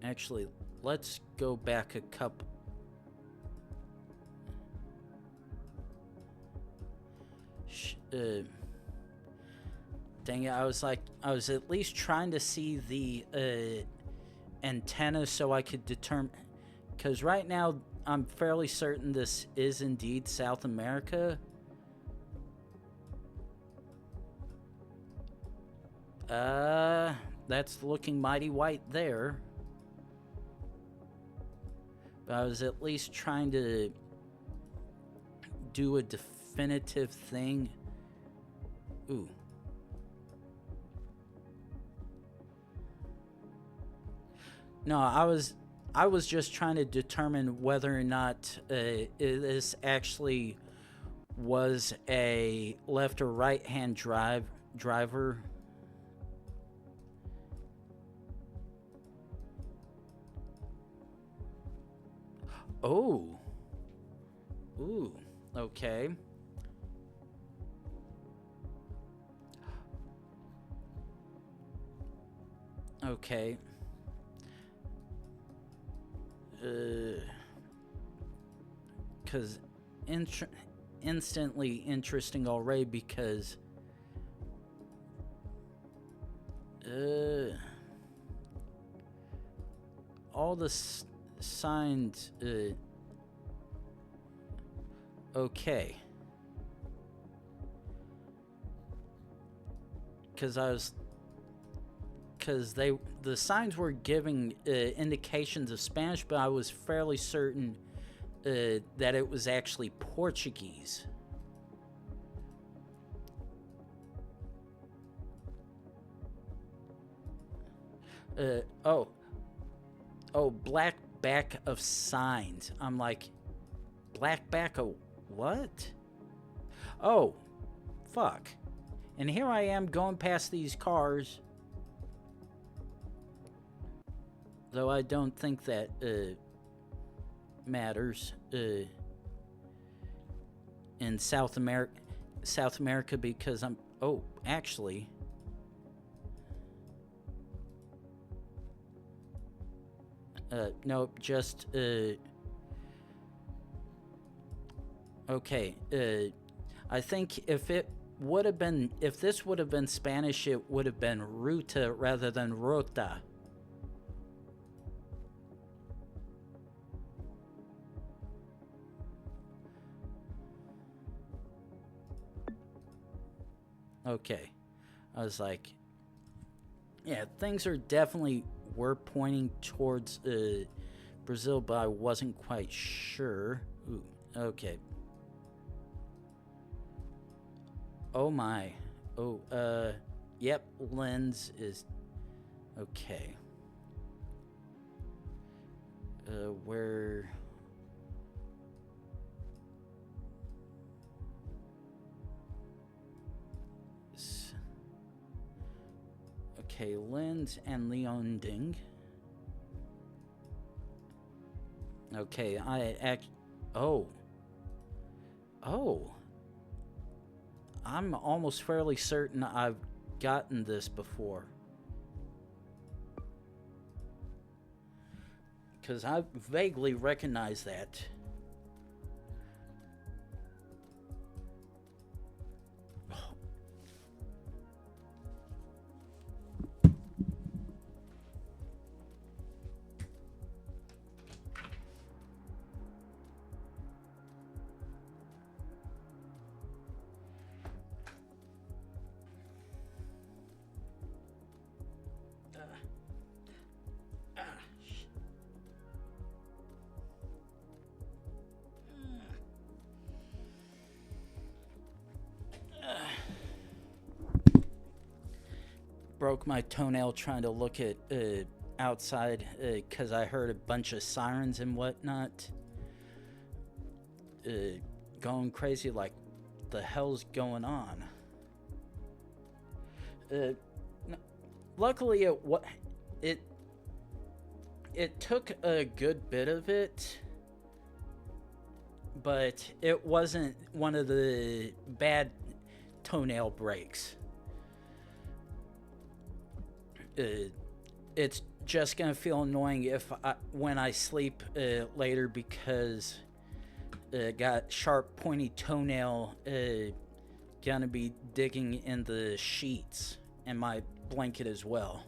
Actually, let's go back a couple. Dang it, I was at least trying to see the antenna so I could determine, because right now I'm fairly certain this is indeed South America. That's looking mighty white there. But I was at least trying to do a definitive thing. Ooh. No, I was just trying to determine whether or not this actually was a left or right hand driver. Oh. Ooh. Okay. Okay. Because instantly interesting already because all the signs okay. because the signs were giving indications of Spanish, but I was fairly certain that it was actually Portuguese. Oh, black back of signs. I'm like, black back of what? Oh, fuck. And here I am going past these cars. Though I don't think that matters in South America because I'm... Oh, actually... nope, just... Okay, I think if this would have been Spanish, it would have been ruta rather than rota. Okay, I was like, yeah, things are definitely were pointing towards Brazil, but I wasn't quite sure. Ooh, okay. Oh my. Oh, yep, lens is okay. Where... Okay, Lens and Leonding. Okay, Oh. I'm almost fairly certain I've gotten this before. Because I vaguely recognize that. Broke my toenail trying to look at outside because I heard a bunch of sirens and whatnot. Going crazy, like, the hell's going on? Luckily, it took a good bit of it, but it wasn't one of the bad toenail breaks. It's just gonna feel annoying when I sleep later because got sharp pointy toenail gonna be digging in the sheets and my blanket as well.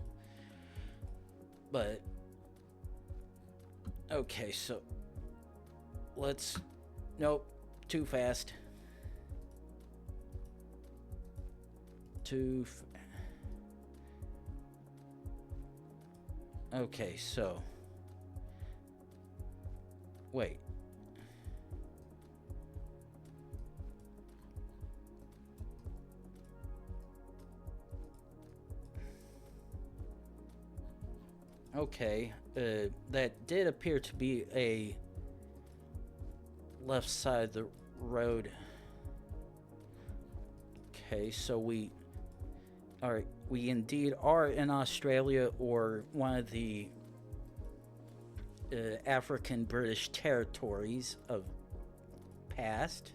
But okay, so nope, too fast. Okay, so wait. Okay, that did appear to be a left side of the road. Okay, so we indeed are in Australia, or one of the African British territories of past.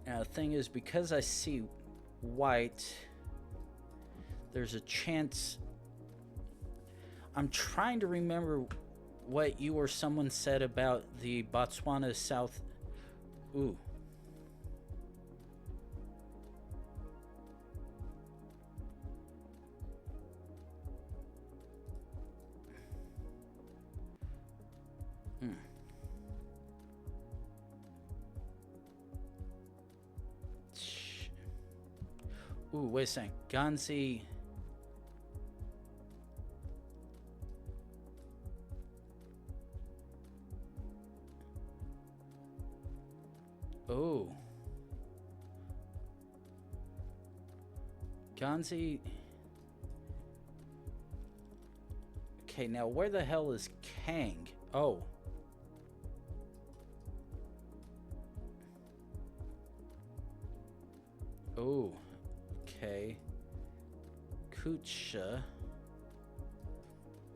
Now the thing is, because I see white, there's a chance... I'm trying to remember what you or someone said about the Botswana South... Ooh. Ooh, wait a second. Ganzi. Oh. Ganzi. Okay, now where the hell is Kang? Oh. Oh. Okay. Kucha.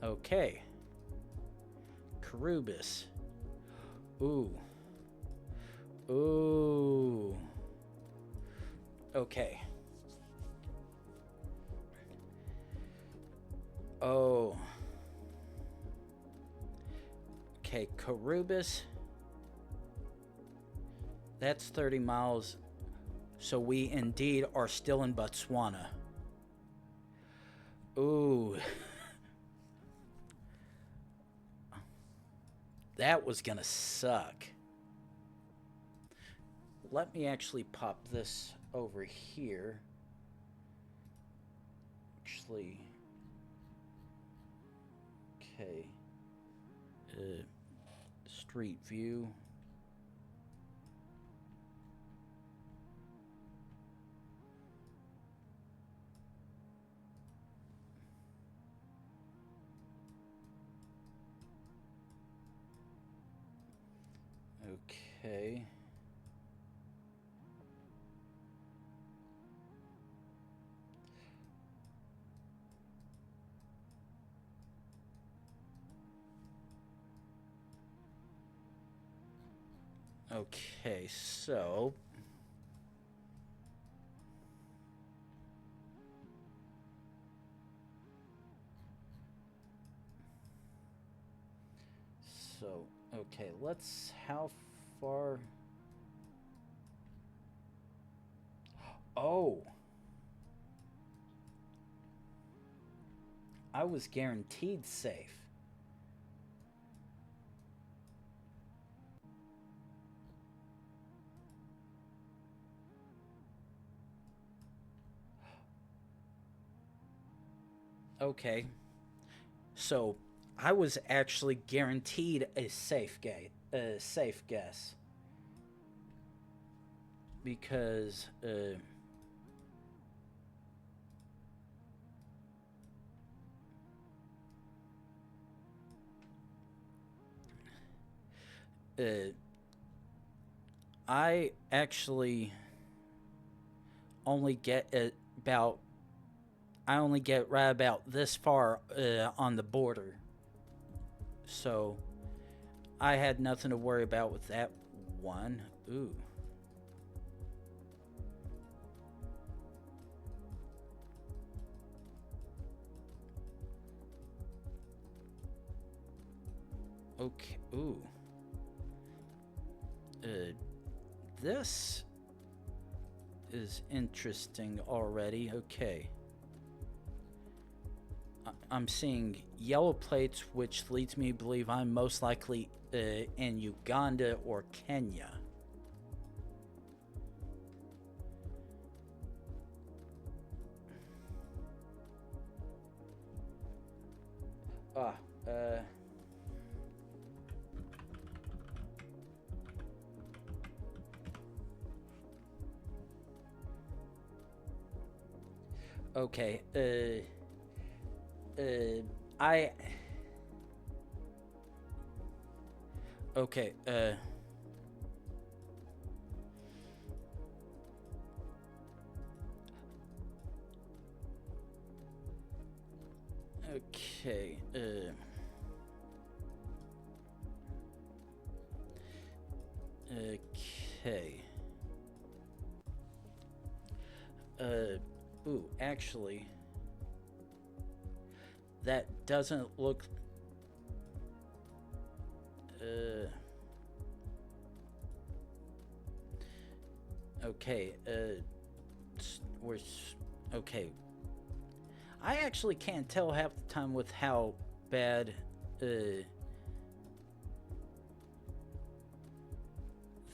Okay. Karubis. Ooh. Ooh. Okay. Oh. Okay, Karubis. That's 30 miles. So we indeed are still in Botswana. Ooh. That was gonna suck. Let me actually pop this over here. Actually. Okay. Street view. Okay. Okay, so okay, let's how far. Oh, I was guaranteed safe. Okay. So I was actually guaranteed a safe guess. Because I actually only get about I only get right about this far on the border. So I had nothing to worry about with that one. Ooh. Okay. Ooh. This is interesting already. Okay. I'm seeing yellow plates, which leads me to believe I'm most likely in Uganda or Kenya. Okay, I... Okay, Okay, Okay. Ooh, actually... That doesn't look... Okay, we're... Okay. I actually can't tell half the time with how bad,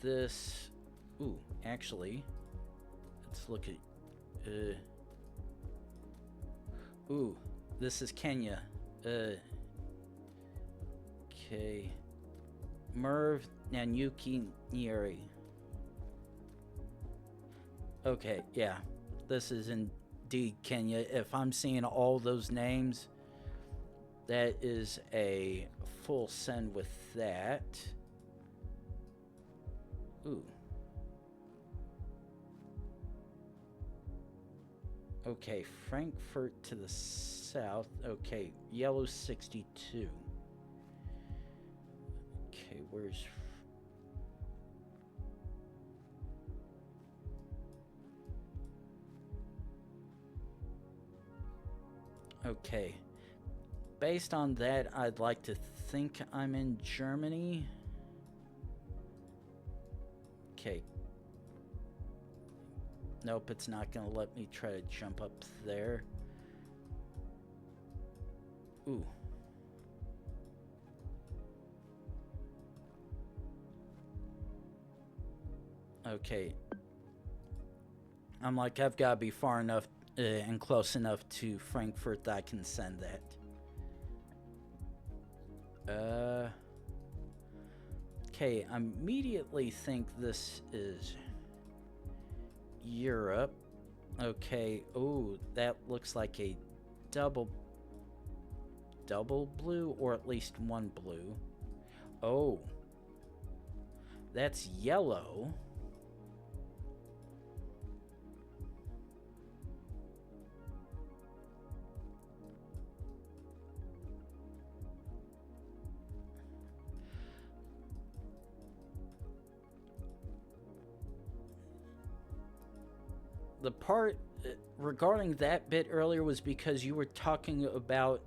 this... Ooh, actually... Let's look at... Ooh, this is Kenya. Okay. Merv Nanyuki Nyeri. Okay, yeah. This is indeed Kenya. If I'm seeing all those names, that is a full send with that. Ooh. Okay, Frankfurt to the south. Okay, yellow 62. Okay, where's... Okay. Based on that, I'd like to think I'm in Germany. Okay. Nope, it's not going to let me try to jump up there. Ooh. Okay. I'm like, I've got to be far enough and close enough to Frankfurt that I can send that. Okay, I immediately think this is Europe. Okay, ooh, that looks like a double blue, or at least one blue. Oh, that's yellow. The part regarding that bit earlier was because you were talking about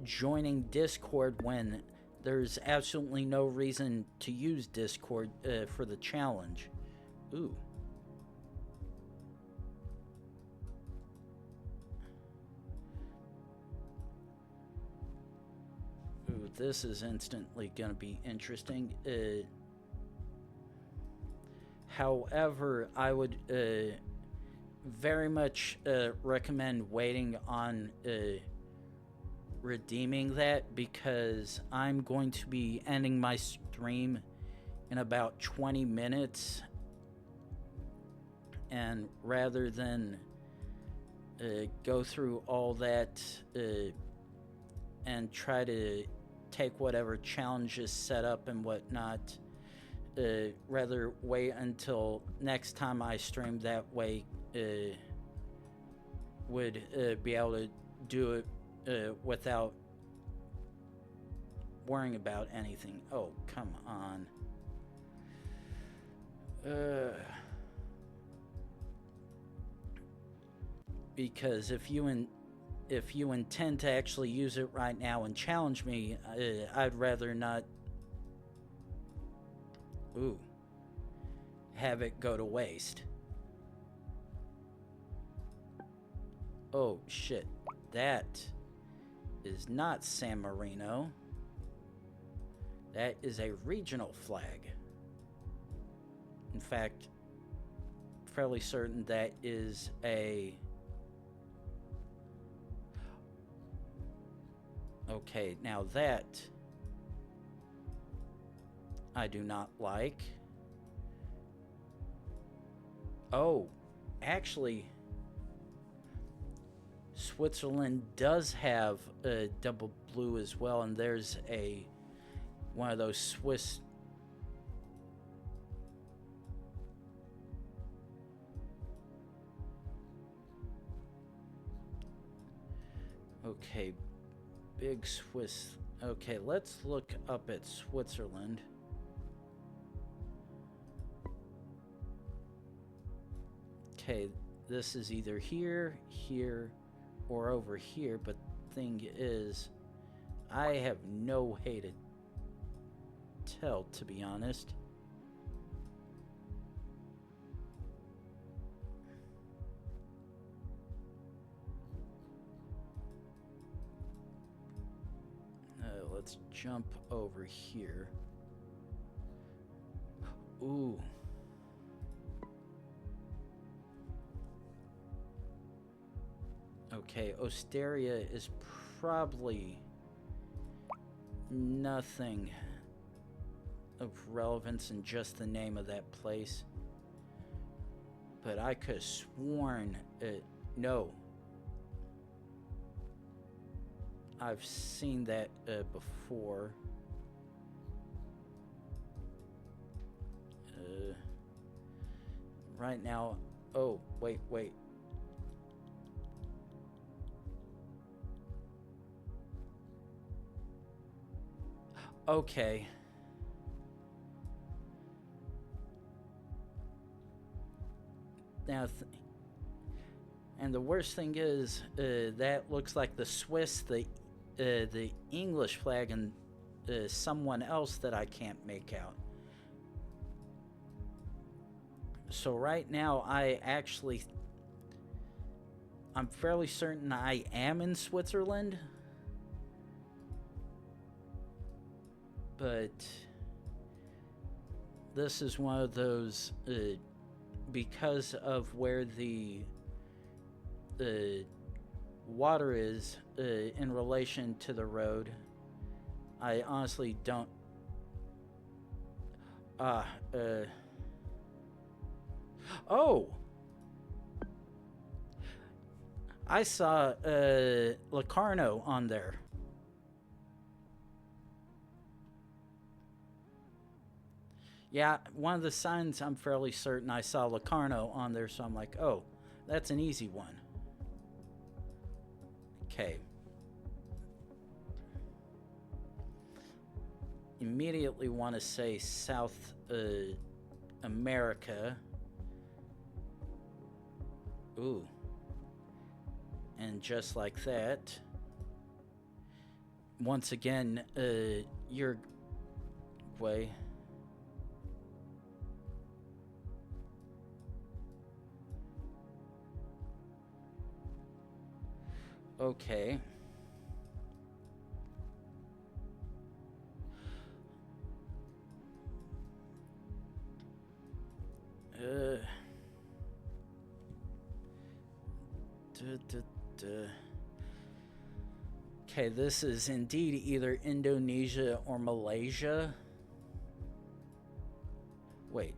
joining Discord when there's absolutely no reason to use Discord for the challenge. Ooh. Ooh, this is instantly gonna be interesting. However, I would very much recommend waiting on redeeming that, because I'm going to be ending my stream in about 20 minutes, and rather than go through all that and try to take whatever challenges set up and whatnot, rather wait until next time I stream. That way would be able to do it without worrying about anything. Oh, come on. Because if you intend to actually use it right now and challenge me, I'd rather not have it go to waste. Oh shit, that is not San Marino. That is a regional flag. In fact, fairly certain that is a... Okay, now that I do not like. Oh, actually, Switzerland does have a double blue as well, and there's one of those Swiss... Okay, big Swiss... Okay, let's look up at Switzerland. Okay, this is either here, here, or over here, but the thing is, I have no way to tell, to be honest. Let's jump over here. Ooh. Okay, Osteria is probably nothing of relevance in just the name of that place. But I could have sworn no. I've seen that before. Right now, oh, wait. Okay. Now, and the worst thing is, that looks like the Swiss, the English flag, and someone else that I can't make out. So right now, I'm fairly certain I am in Switzerland. But this is one of those, because of where the water is in relation to the road, I honestly don't. Oh! I saw Locarno on there. Yeah, one of the signs I'm fairly certain I saw Locarno on there, so I'm like, oh, that's an easy one. Okay. Immediately want to say South America. Ooh. And just like that, once again, Uruguay. Okay. Okay, this is indeed either Indonesia or Malaysia. Wait,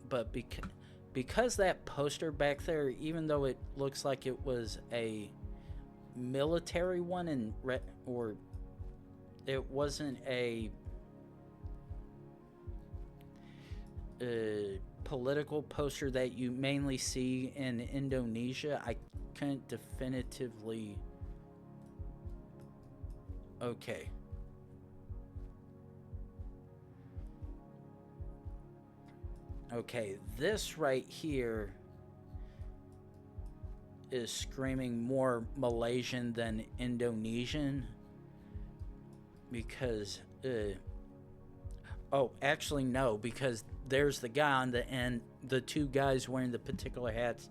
but because that poster back there, even though it looks like it was a military one or it wasn't a political poster that you mainly see in Indonesia, I couldn't definitively. Okay. Okay, this right here is screaming more Malaysian than Indonesian because oh, actually no, because there's the guy on the end, the two guys wearing the particular hats,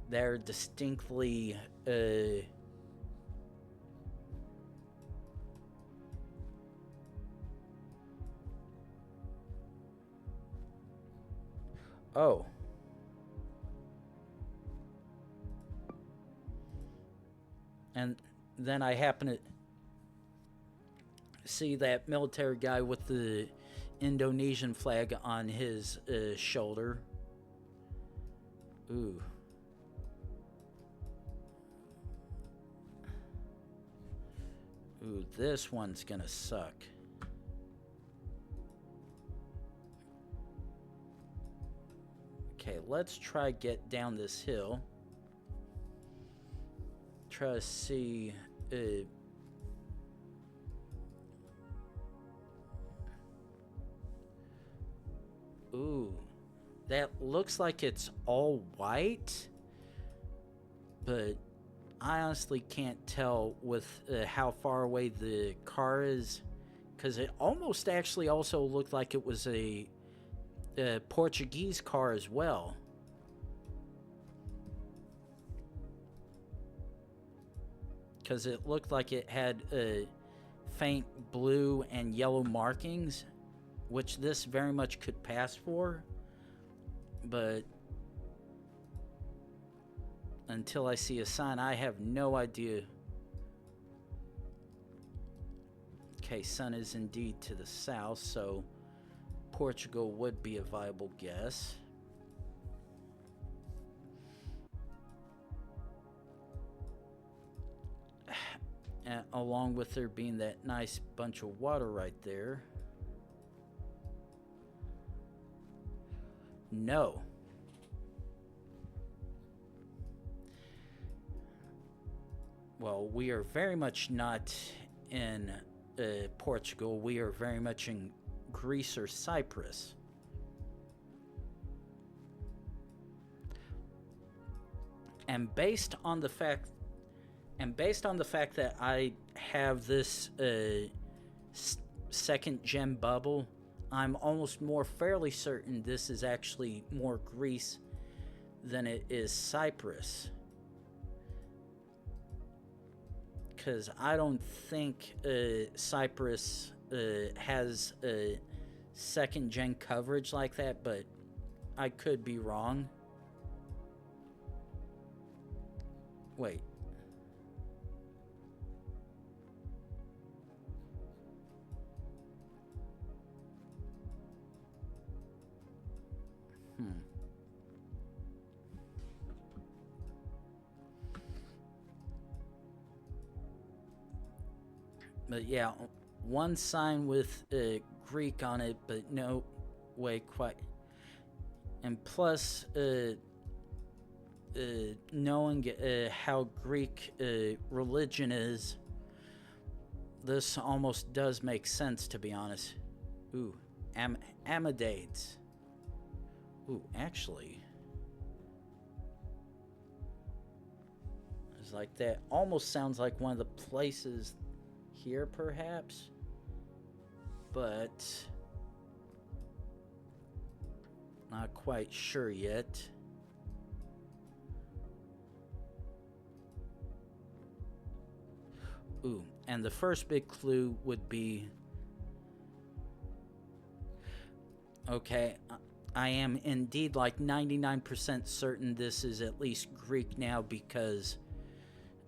they're distinctly oh. And then I happen to see that military guy with the Indonesian flag on his shoulder. Ooh. Ooh, this one's gonna suck. Okay, let's try get down this hill. Try to see ooh, that looks like it's all white, but I honestly can't tell with how far away the car is, because it almost actually also looked like it was a Portuguese car as well. Because it looked like it had faint blue and yellow markings, which this very much could pass for, but until I see a sign, I have no idea. Okay, sun is indeed to the south, so Portugal would be a viable guess. Along with there being that nice bunch of water right there. No. Well, we are very much not in Portugal. We are very much in Greece or Cyprus. And based on the fact that I have this second gem bubble, I'm almost more fairly certain this is actually more Greece than it is Cyprus. Because I don't think Cyprus has a second gen coverage like that, but I could be wrong. Wait. But yeah, one sign with Greek on it, but no way quite. And plus, knowing how Greek religion is, this almost does make sense, to be honest. Ooh, Amidades. Ooh, actually, it's like that. Almost sounds like one of the places here, perhaps, but not quite sure yet. Ooh, and the first big clue would be, okay, I am indeed like 99% certain this is at least Greek now, because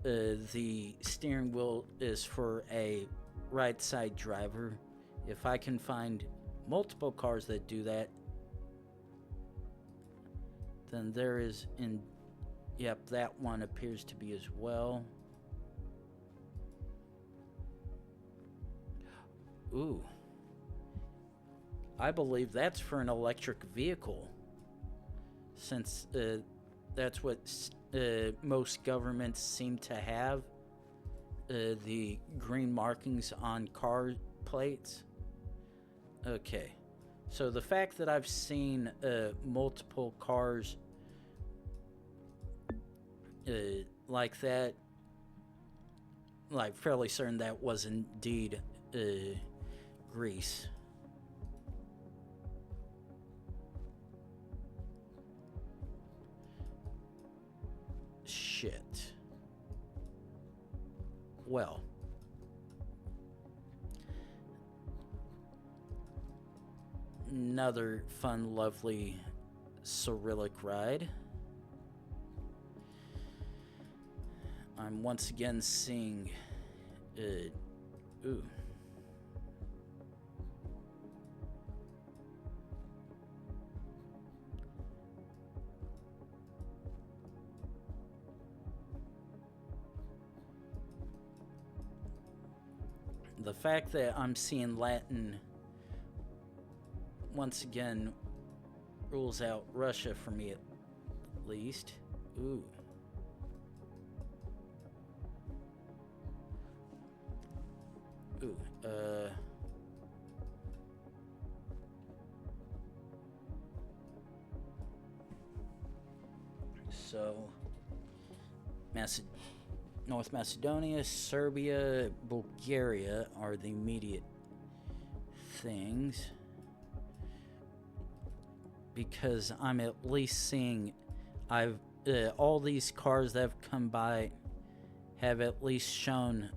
the steering wheel is for a right side driver. If I can find multiple cars that do that, then there is yep, that one appears to be as well. Ooh, I believe that's for an electric vehicle, since that's what most governments seem to have, the green markings on car plates. Okay, so the fact that I've seen multiple cars like that, like fairly certain that was indeed Greece. Shit. Well, another fun, lovely Cyrillic ride. I'm once again seeing ooh. The fact that I'm seeing Latin once again rules out Russia for me, at least. Ooh. Ooh, so North Macedonia, Serbia, Bulgaria are the immediate things, because I'm at least seeing all these cars that have come by have at least shown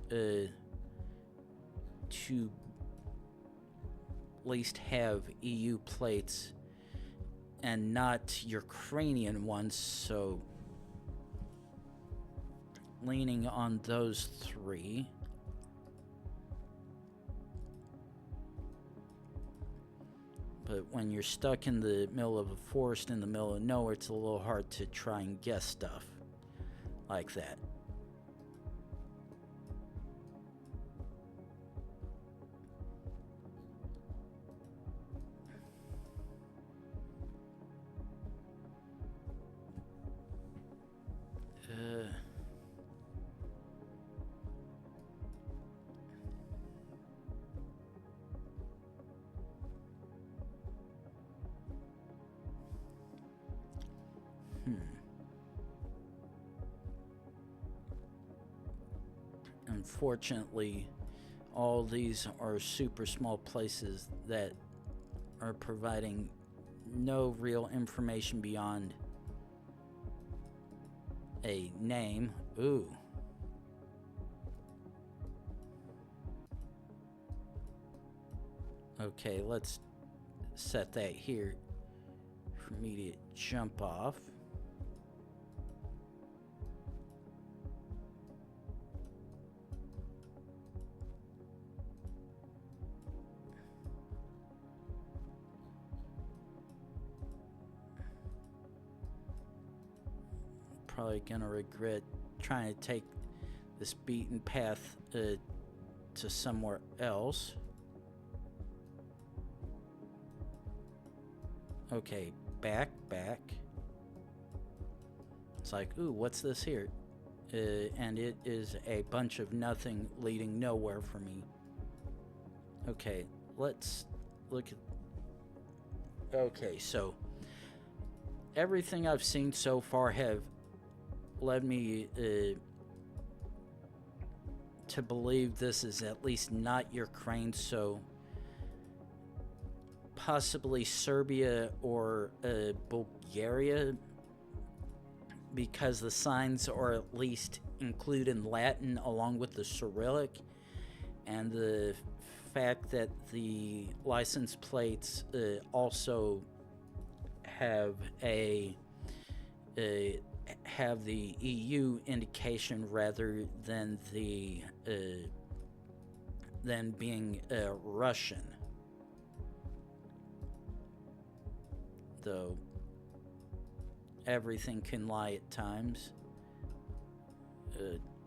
to at least have EU plates and not Ukrainian ones, so leaning on those three. But when you're stuck in the middle of a forest in the middle of nowhere, it's a little hard to try and guess stuff like that. Unfortunately, all these are super small places that are providing no real information beyond a name. Ooh. Okay, let's set that here for me to jump off. Probably gonna regret trying to take this beaten path to somewhere else. Okay, back. It's like, ooh, what's this here? And it is a bunch of nothing leading nowhere for me. Okay, let's look at... Okay, so everything I've seen so far have led me to believe this is at least not Ukraine, so possibly Serbia or Bulgaria, because the signs are at least included in Latin along with the Cyrillic, and the fact that the license plates also have have the EU indication rather than the than being Russian. Though everything can lie at times.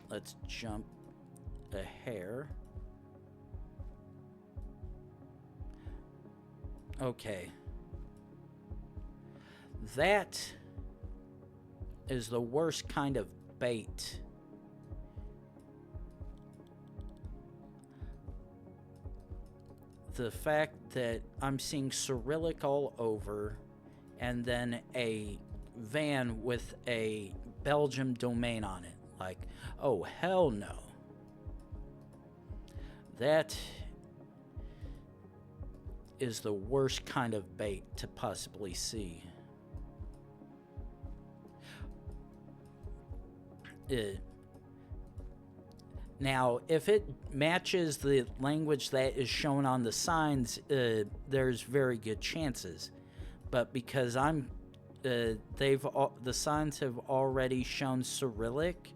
Let's jump a hair. Okay. That is the worst kind of bait. The fact that I'm seeing Cyrillic all over, and then a van with a Belgium domain on it. Like, oh, hell no. That is the worst kind of bait to possibly see. Now, if it matches the language that is shown on the signs, there's very good chances. But because the signs have already shown Cyrillic,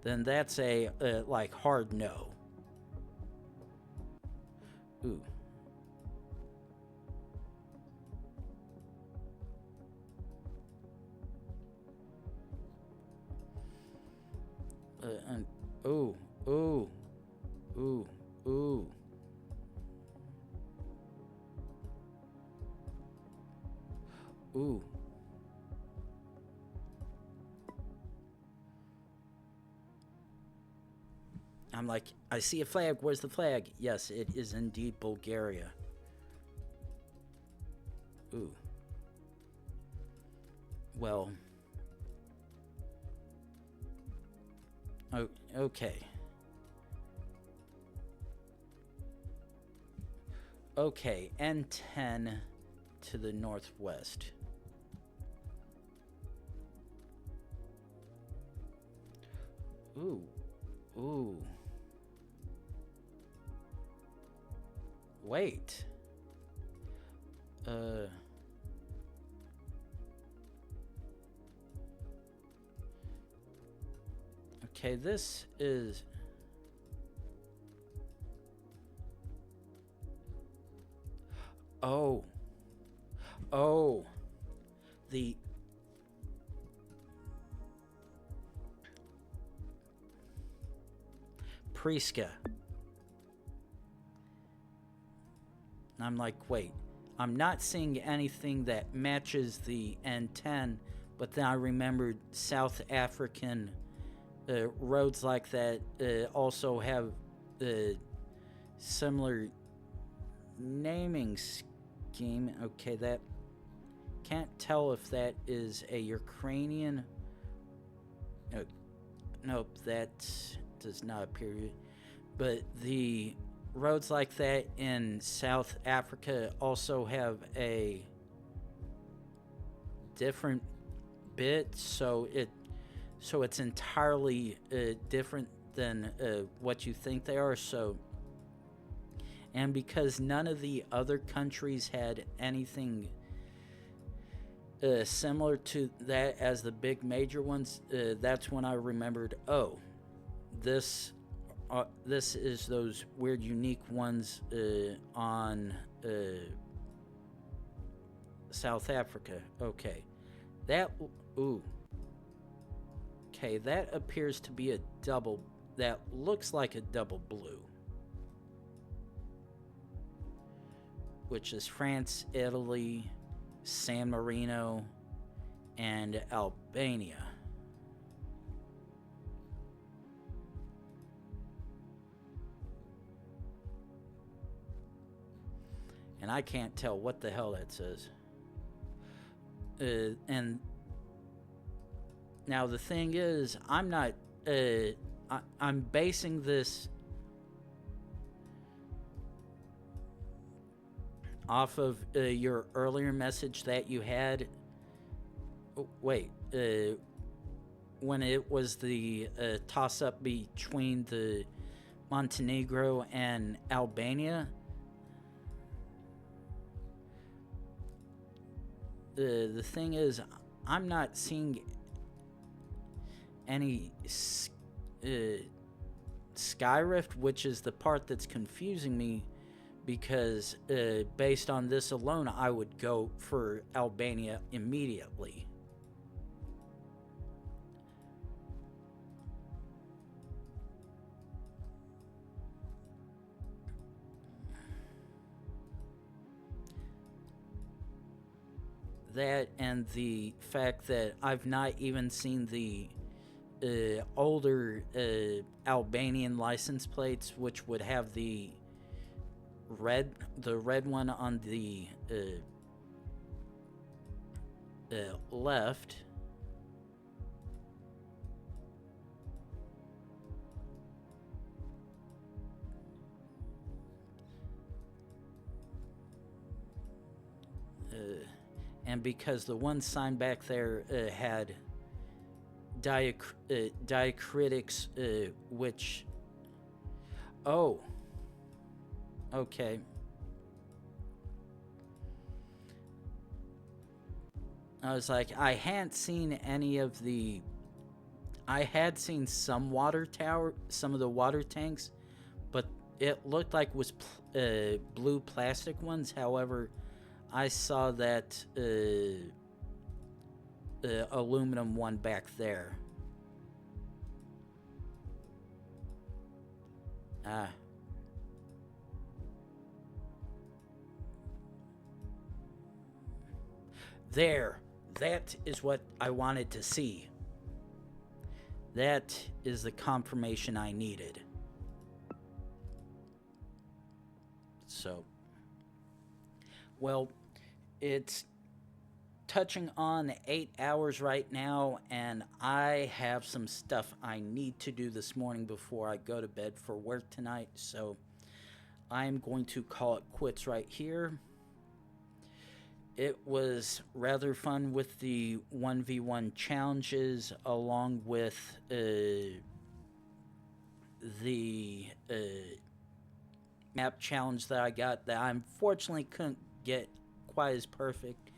then that's a like hard no. Ooh. And ooh. I'm like, I see a flag. Where's the flag? Yes, it is indeed Bulgaria. Ooh. Well. Oh, okay. Okay, N10 to the northwest. Ooh. Wait. Okay, this is... Oh. Oh. The... Priska. I'm like, wait. I'm not seeing anything that matches the N10, but then I remembered South African roads like that also have similar naming scheme. Okay, that can't tell if that is a Ukrainian. Nope, that does not appear. But the roads like that in South Africa also have a different bit, so it's entirely different than what you think they are. So, and because none of the other countries had anything similar to that as the big major ones, that's when I remembered, oh, this is those weird unique ones on South Africa. Okay, that okay, that appears to be a double. That looks like a double blue, which is France, Italy, San Marino, and Albania. And I can't tell what the hell that says. And now the thing is, I'm not. I'm basing this off of your earlier message that you had. Oh, wait, when it was the toss-up between the Montenegro and Albania. The thing is, I'm not seeing any sky rift, which is the part that's confusing me, because based on this alone, I would go for Albania immediately. That and the fact that I've not even seen the older Albanian license plates, which would have the red one on the left. And because the one sign back there had diacritics, which... Oh. Okay. I was like, I hadn't seen any of the... I had seen some water tower, some of the water tanks, but it looked like was blue plastic ones. However, I saw that aluminum one back there. There. That is what I wanted to see. That is the confirmation I needed. So, well, it's touching on 8 hours right now, and I have some stuff I need to do this morning before I go to bed for work tonight, so I'm going to call it quits right here. It was rather fun with the 1v1 challenges, along with the map challenge that I got that I unfortunately couldn't get quite as perfect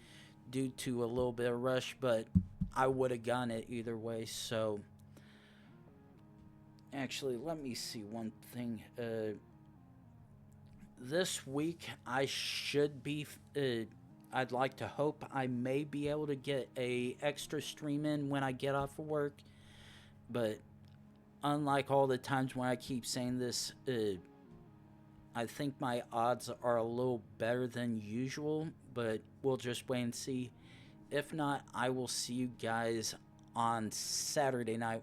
due to a little bit of rush, but I would have gotten it either way. So actually, let me see one thing. This week I should be. I'd like to hope I may be able to get a extra stream in when I get off of work, but unlike all the times when I keep saying this, I think my odds are a little better than usual, but we'll just wait and see. If not, I will see you guys on Saturday night